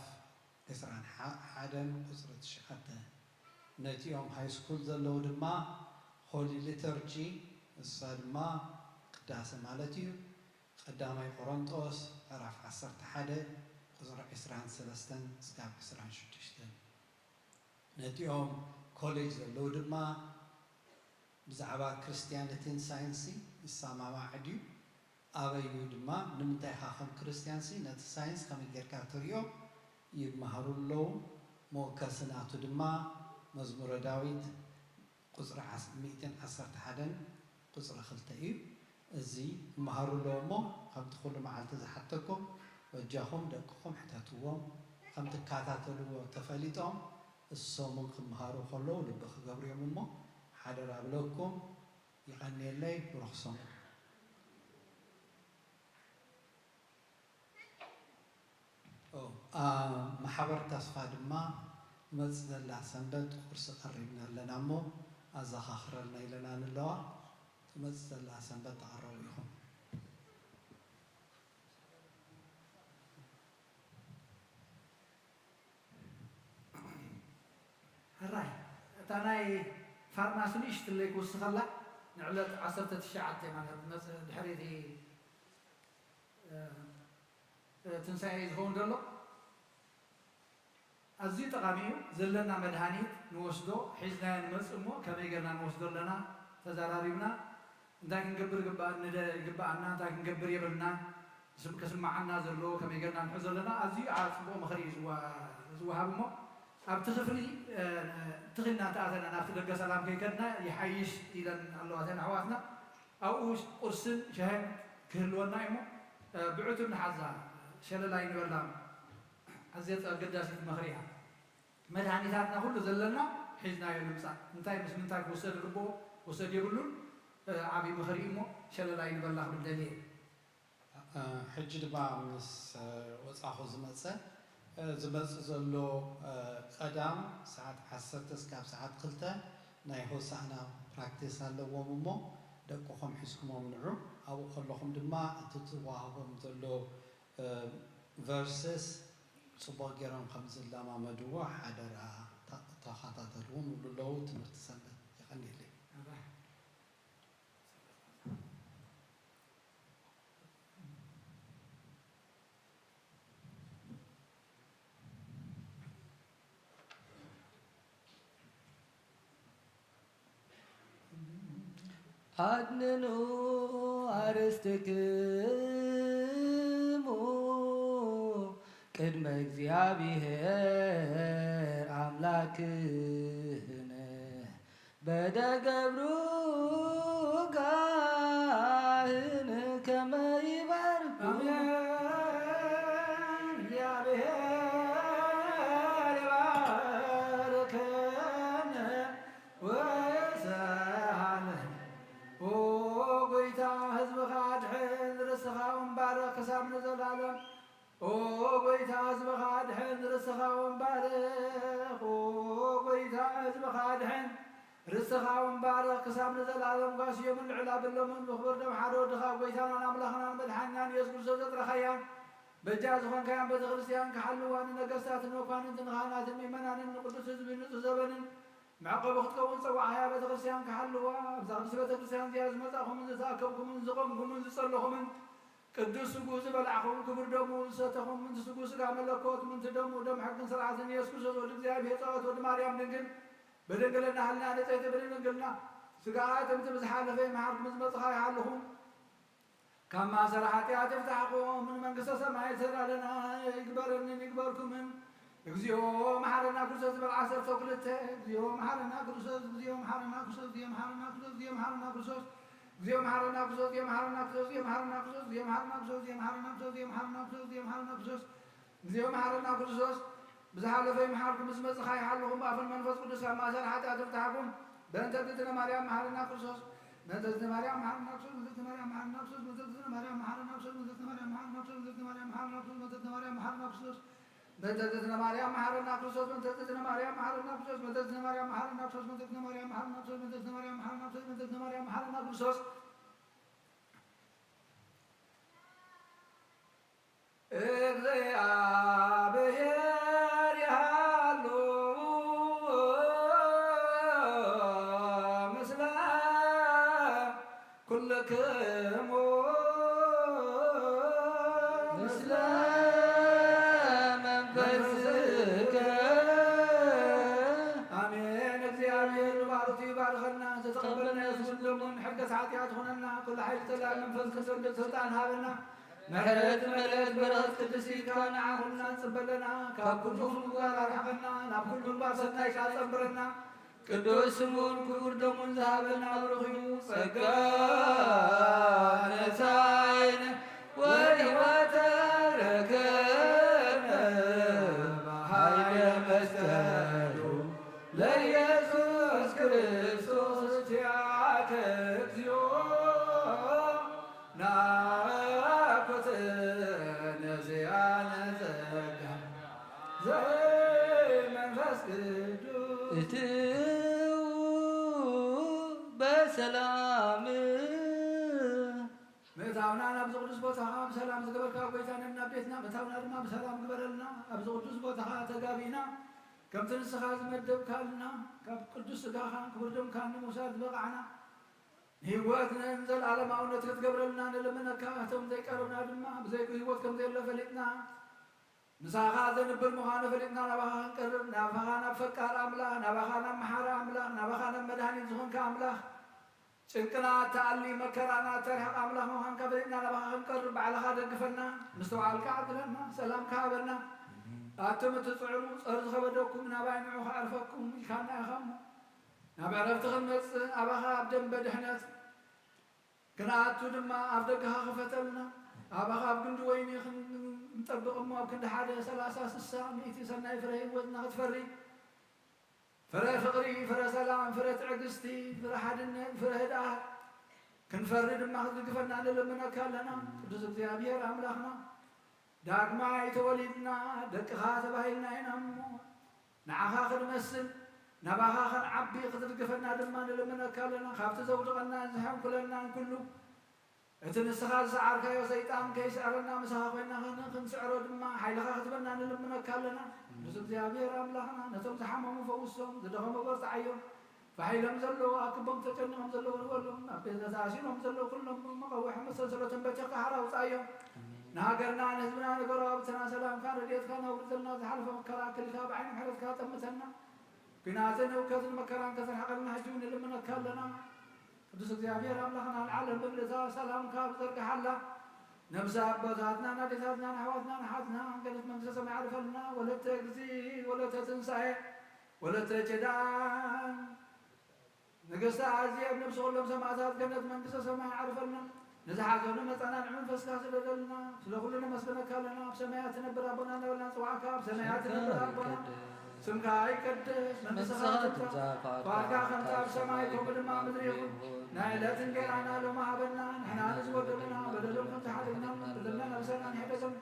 [SPEAKER 10] 21 ቁፅሪ 9 ነቲኦም ሃይ ስኩል ዘለዉ ድማ ሆሊ ሊተርጂ እሳ ድማ ቅዳሴ ማለት እዩ ቀዳማይ ቆሮንጦስ ምዕራፍ 11 ቁፅሪ 23 እስካብ 26 ነቲኦም ኮሌጅ ዘለዉ ድማ ብዛዕባ ክርስቲያንቲን ሳይንሲ ይሰማማዕ ድዩ ኣበዩ ድማ ንምንታይ ኻ ከም ክርስቲያንሲ ነቲ ሳይንስ ከመይ ጌርካ ትሪኦ ይመሃሩ ኣለዉ መወከሲ ናቱ ድማ መዝሙረ ዳዊት ቁፅሪ 111 ቁፅሪ 2 እዩ እዚ መሃሩ ሎሞ ከምቲ ኩሉ መዓልቲ ዝሓተኩም ወጃኹም ደቅኹም ሕተትዎም ከም ትከታተልዎ ተፈሊጦም እሶምን ክመሃሩ ከለዉ ልቢ ክገብሩ እዮም እሞ ሓደራ ብለኩም ይቐኒየለይ ብረኽሶም ማሕበር ተስፋ ድማ መፅእ ዘላ ሰንበት ቁርሲ ቀሪብና ኣለና እሞ ኣዘኻኽረልና ኢለና ንለዋ መፅእ ዘላ ሰንበት ተቐረቡ ኢኹም
[SPEAKER 5] هراي تاناي فارماسي نشتلي كوسخلا نعلت 19 ማለት ድሕሪት ትንሳኤ ዝኸውን ደሎ ኣዝዩ ጠቃሚ እዩ ዘለና መድሃኒት ንወስዶ ሒዝናዮ ንመፅእ እሞ ከመይ ጌርና ንወስዶ ኣለና ተዘራሪብና እንታይ ክንገብር ይግባአና እንታይ ክንገብር የብልና ክስማዓና ዘሎ ከመይ ጌርና ንሕዞ ኣለና ኣዝዩ ፅቡቅ ምኽሪ ዝወሃብ እሞ ኣብቲ ክፍሊ ትኽልና ተኣተና ናብቲ ደገ ሰላም ከይከድና ይሓይሽ ኢለን ኣለዋ ተን ኣሕዋትና ኣብኡ ቁርስን ሸህን ክህልወና እሞ ብዕቱብ ንሓዛ ሸለላ ይንበላ ኣዝየ ኣገዳሲት ምኽሪ እያ መድሃኒታትና ኩሉ ዘለና ሒዝናዮ ንምፃእ እንታይ ምስ ምንታይ ክውሰድ ግብኦ ውሰድ የብሉን ዓብዪ ምኽሪ እሞ ሸለላ ይንበላ ክብል ደልየ
[SPEAKER 10] ሕጂ ድማ ምስ ወፃኹ ዝመፅእ ዘሎ ቀዳም ሰዓት 10 እስካብ ሰዓት 2 ናይ ሆሳዕና ፕራክቲስ ኣለዎም እሞ ደቅኹም ሒዝኩሞም ንዑ ኣብኡ ከለኹም ድማ እቲ ትዋሃቦም ዘሎ ቨርስስ ፅቡቅ ጌሮም ከም ዝለማመድዎ ሓደራ ተኸታተልዎም ብለዉ ትምህርቲ ሰንበት ይቐኒየለይ
[SPEAKER 2] አድንኑ አርስትክሙ ቅድመ እግዚአብሔር አምላክነ በደገብሩ ጋህን ከመ ይባርኩ
[SPEAKER 5] كسامن زلالم او قويتا ازبخاد حن رسخا ومبارك او قويتا ازبخاد حن رسخا ومبارك كسامن زلالم قاس يوم العلا باللمن بخبر دم حارو دخا قويتا ناملخنا مدحنان يسكر سوزت رخيان بجاز خان كان بتغرسيان كحلوان نقصات نوفان تنغانات ميمنان القدس زبين زبن معقب اختكم صوعها بتغرسيان كحلوا بتغرس بتغرسيان زياز مزاقهم من زاكبكم من زقمكم من زصلهم ቅዱስ ስጉስ በላዕኹም ክብር ደሙ ሰተኹም ምን ስጉስ ጋር መለኮት ምን ደሙ ደም ሐቅን ስርዓትን ኢየሱስ ክርስቶስ ወደ እግዚአብሔር ጸሎት ወደ ማርያም ድንግል በድንግልና ሀልና ነጸይተ በድንግልና ስጋአትም ትብዝሓለፈ መዓልት ምዝመጽኻ ያለኹም ካማ ሰራሓት ያተፍታሕኩም ምን መንግስተ ሰማይ ሰራለና ይግበርኩምን እግዚኦ መሐረና ክርስቶስ በልዓሰር ተኩልተ እግዚኦ መሐረና ክርስቶስ እግዚኦ መሐረና ክርስቶስ እግዚኦ መሐረና ክርስቶስ እግዚኦ መሐረና ክርስቶስ እግዚኦ መሐረና ክርስቶስ እግዚኦ መሐረና ክርስቶስ እግዚኦ መሐረና ክርስቶስ እግዚኦ መሐረና ክርስቶስ እግዚኦ መሐረና ክርስቶስ እግዚኦ መሐረና ክርስቶስ እግዚኦ መሐረና ክርስቶስ እግዚኦ መሐረና ክርስቶስ ብዝሓለፈ ይመሓርኩም ምስ መፅኻ ይሓለኹም ብኣፈን መንፈስ ቅዱስ ካብ ማእሰር ሓጢኣት ፍታሕኩም በእንተ እግዝእትነ ማርያም መሐረና ክርስቶስ በእንተ እግዝእትነ ማርያም መሐረና ክርስቶስ በእንተ እግዝእትነ ማርያም መሐረና ክርስቶስ በእንተ እግዝእትነ ማርያም መሐረና ክርስቶስ በእንተ እግዝእትነ ማርያም መሐረና ክርስቶስ በእንተ እግዝእትነ ማርያም መሐረና ክርስቶስ በእንተ እግዝእትነ ማርያም መሐረና ክርስቶስ በእንተ እግዝእትነ ማርያም መሐረና ክርስቶስ በእንተ እግዝእትነ ማርያም መሐረና ክርስቶስ በእንተ እግዝእትነ ማርያም መሐረና ክርስቶስ በእንተ እግዝእትነ ማርያም መሐረና ክርስቶስ በእንተ እግዝእትነ ማርያም መሐረና ክርስቶስ በእንተ እግዝእትነ ማርያም መሐረና ክርስቶስ እግዚአብሔር ያሉ ምስለ ኩልክሙ
[SPEAKER 2] ምስለ መንፈስከ
[SPEAKER 5] አሜን። እግዚአብሔር ባርኩ ይባርከና ዘተቀበልና የሱልሙን ሕገት ኃጢአት ሆነና ኩሉ ኃይል ተላል መንፈስ ቅዱስ ስልጣን ሀበና ምሕረት መለክ በረኸት ቅዱስ ኢልካና ዓኹና ጽበለና ካብ ኩሉ ጋር አርሐቀና ናብ ኩሉ ባሰናይ ሻጸምብረና ቅዱስ ስሙን ክቡር ደሙን ዝሃበና ብርኺቡ ጸጋ ነሳይነ ወሕይወተ ረከብነ በኃይለ መስቀሉ ለኢየሱስ ክርስቶስ ቲአከ እግዚኦ ናኮተ ነዚያነ ጸጋ ዘመንፈስ ቅዱስ
[SPEAKER 2] እትው በሰላም
[SPEAKER 5] ምእታውና ናብ ቅዱስ ቦታኻ ብሰላም ዝገበርካ ጎይታ ነና ቤትና ምእታውና ድማ ብሰላም ግበረልና ኣብዚ ቅዱስ ቦታኻ ተጋቢና ከምቲ ንስኻ ዝመደብካልና ካብ ቅዱስ ስጋኻ ክቡር ደምካ ንምውሳድ ዝበቕዓና ንህይወት ዘለኣለማውነት ክትገብረልና ንልምነካ እቶም ዘይቀረብና ድማ ብዘይኩ ህይወት ከም ዘየሎ ፈሊጥና ንሳኻ ዘንብል ምዃኑ ፈሊጥና ናባኻ ክንቀርብ ናባኻ ናብ ፈቃር ኣምላኽ ናባኻ ናብ መሓሪ ኣምላኽ ናባኻ ናብ መድሃኒት ዝኾንካ ኣምላኽ ጭንቅና ተኣሊ መከራና ተርሕቕ ኣምላኽ ምዃንካ ፈሊጥና ናባኻ ክንቀርብ ባዕልኻ ደግፈና ምስተውዓልካ ዓድለና ሰላምካ ሃበና ኣቶም እትፅዕሩ ፀር ዝኸበደኩም ናባይ ንዑ ከዕርፈኩም ኢልካና ኢኻ እሞ ናብ ዕረፍቲ ክንመፅእ ኣባኻ ኣብ ደንበ ድሕነት ክንኣቱ ድማ ኣብ ደገኻ ክፈተልና ኣባኻ ኣብ ግንዲ ወይኒ ክንጠብቕ እሞ ኣብ ክንዲ 1 30 60 100 ሰናይ ፍረ ህይወትና ክትፈሪ ፍረ ፍቕሪ ፍረ ሰላም ፍረ ትዕግስቲ ፍረ ሓድነት ፍረ ህድኣት ክንፈሪ ድማ ክትድግፈና ንልምነካ ኣለና ቅዱስ እግዚኣብሔር ኣምላኽና ዳግማይ ተወሊድና ደቅኻ ተባሂልና ኢና እሞ ንዓኻ ክንመስል ናባኻ ክንዓቢ ክትድግፈና ድማ ንልምነካ ኣለና ካብቲ ዘውድቐና ዝሕንኩለናን ኩሉ እቲ ንስኻ ዝሰዓርካዮ ሰይጣን ከይስዕረና ምሳኻ ኮይና ክንስዕሮ ድማ ሓይልኻ ክትበና ንልምነካ ኣለና ቅዱስ እግዚኣብሔር ኣምላኽና ነቶም ዝሓመሙ ፈውሶም ዝደኸሙ በርትዓዮም ብሓይሎም ዘለዎ ኣብ ክቦም ተጨኒቖም ዘለዎ ንበሎም ኣብ ቤት ተኣሲሮም ዘለዎ ኩሎም መቐዊሖም መሰንሰለቶም በቸካ ሓራ ውፃዮም ንሃገርና ንህዝብና ነገሮ ኣብትና ሰላምካ ረድኤትካ ነብሩ ዘለና ዝሓለፈ መከራ ክልካ ብዓይኒ ምሕረትካ ጠምተና ኩናትን እውከትን መከራን ከተርሐቐልና ሕጂ እውን ንልምነካ ኣለና ቅዱስ እግዚኣብሔር ኣምላኽና ንዓለም ብምልእታ ሰላምካ ብዘርግሓላ ነብሲ ኣቦታትና ናዴታትና ንኣሕዋትና ንሓትና ገነት መንግስተ ሰማይ ዓርፈልና ወለተ ግዚ ወለተ ትንሳኤ ወለተ ጭዳን ንግስተ ኣዝየብ ነብሲ ኩሎም ሰማዕታት ገነት መንግስተ ሰማይ ዓርፈልና ንዝሓዘኑ መፀናንዕ መንፈስካ ስለዘልና ስለኩሉ ነመስግነካ ኣለና ኣብ ሰማያት ትነብር ኣቦና እናበልና ንፅዋዕካ ኣብ ሰማያት ትነብር ኣቦና ስምካ ይቀደስ መንግስትኻ ትምጻእ ፈቃድካ ከምቲ ኣብ ሰማይ ከምኡ ድማ ምድሪ ይኹን ናይ ዕለት እንጀራና ሎሚ ሃበና ንሕና ንዝበደሉና በደሎም ከምዝሓለፍና በደልና ነብሰና ንሕደቶም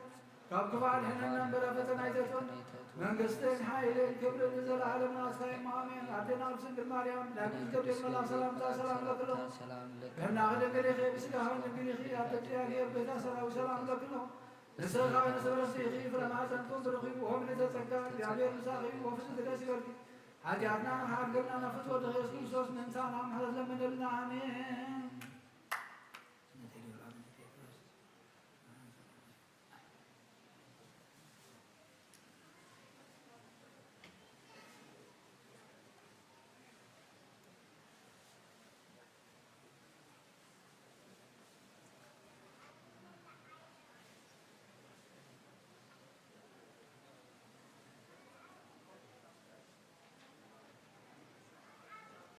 [SPEAKER 5] ካብ ክፉእ ድሕነና እምበለ ፈተና ኣይተትም መንግስትን ሓይልን ክብርን ንዘለኣለም ናትካ እሞ ኣሜን ኣዴና ቅድስት ድንግል ማርያም ናይ ቅዱስ ገብርኤል መልኣክ ሰላምታ ሰላም ለክሎ ብሕና ክድንግል ኢኺ ብስጋኻ ድንግል ኢኺ ኣብ እግዚአብሔር ቤተ ሰራዊት ሰላም ለክሎ ንስኻ ንስብረሲ ኢኺ ፍረ ማሕፀንኩም ብርኺቡ ወምልዕተ ጸጋ እግዚአብሔር ምሳኺ ወፍስቲ ደስ ይበልኪ ሓጢኣትና ንሓድገልና ናብ ፍትወ ድኺ የሱስ ክርስቶስ ምንሳና ምሕረት ለምንልና ኣሜን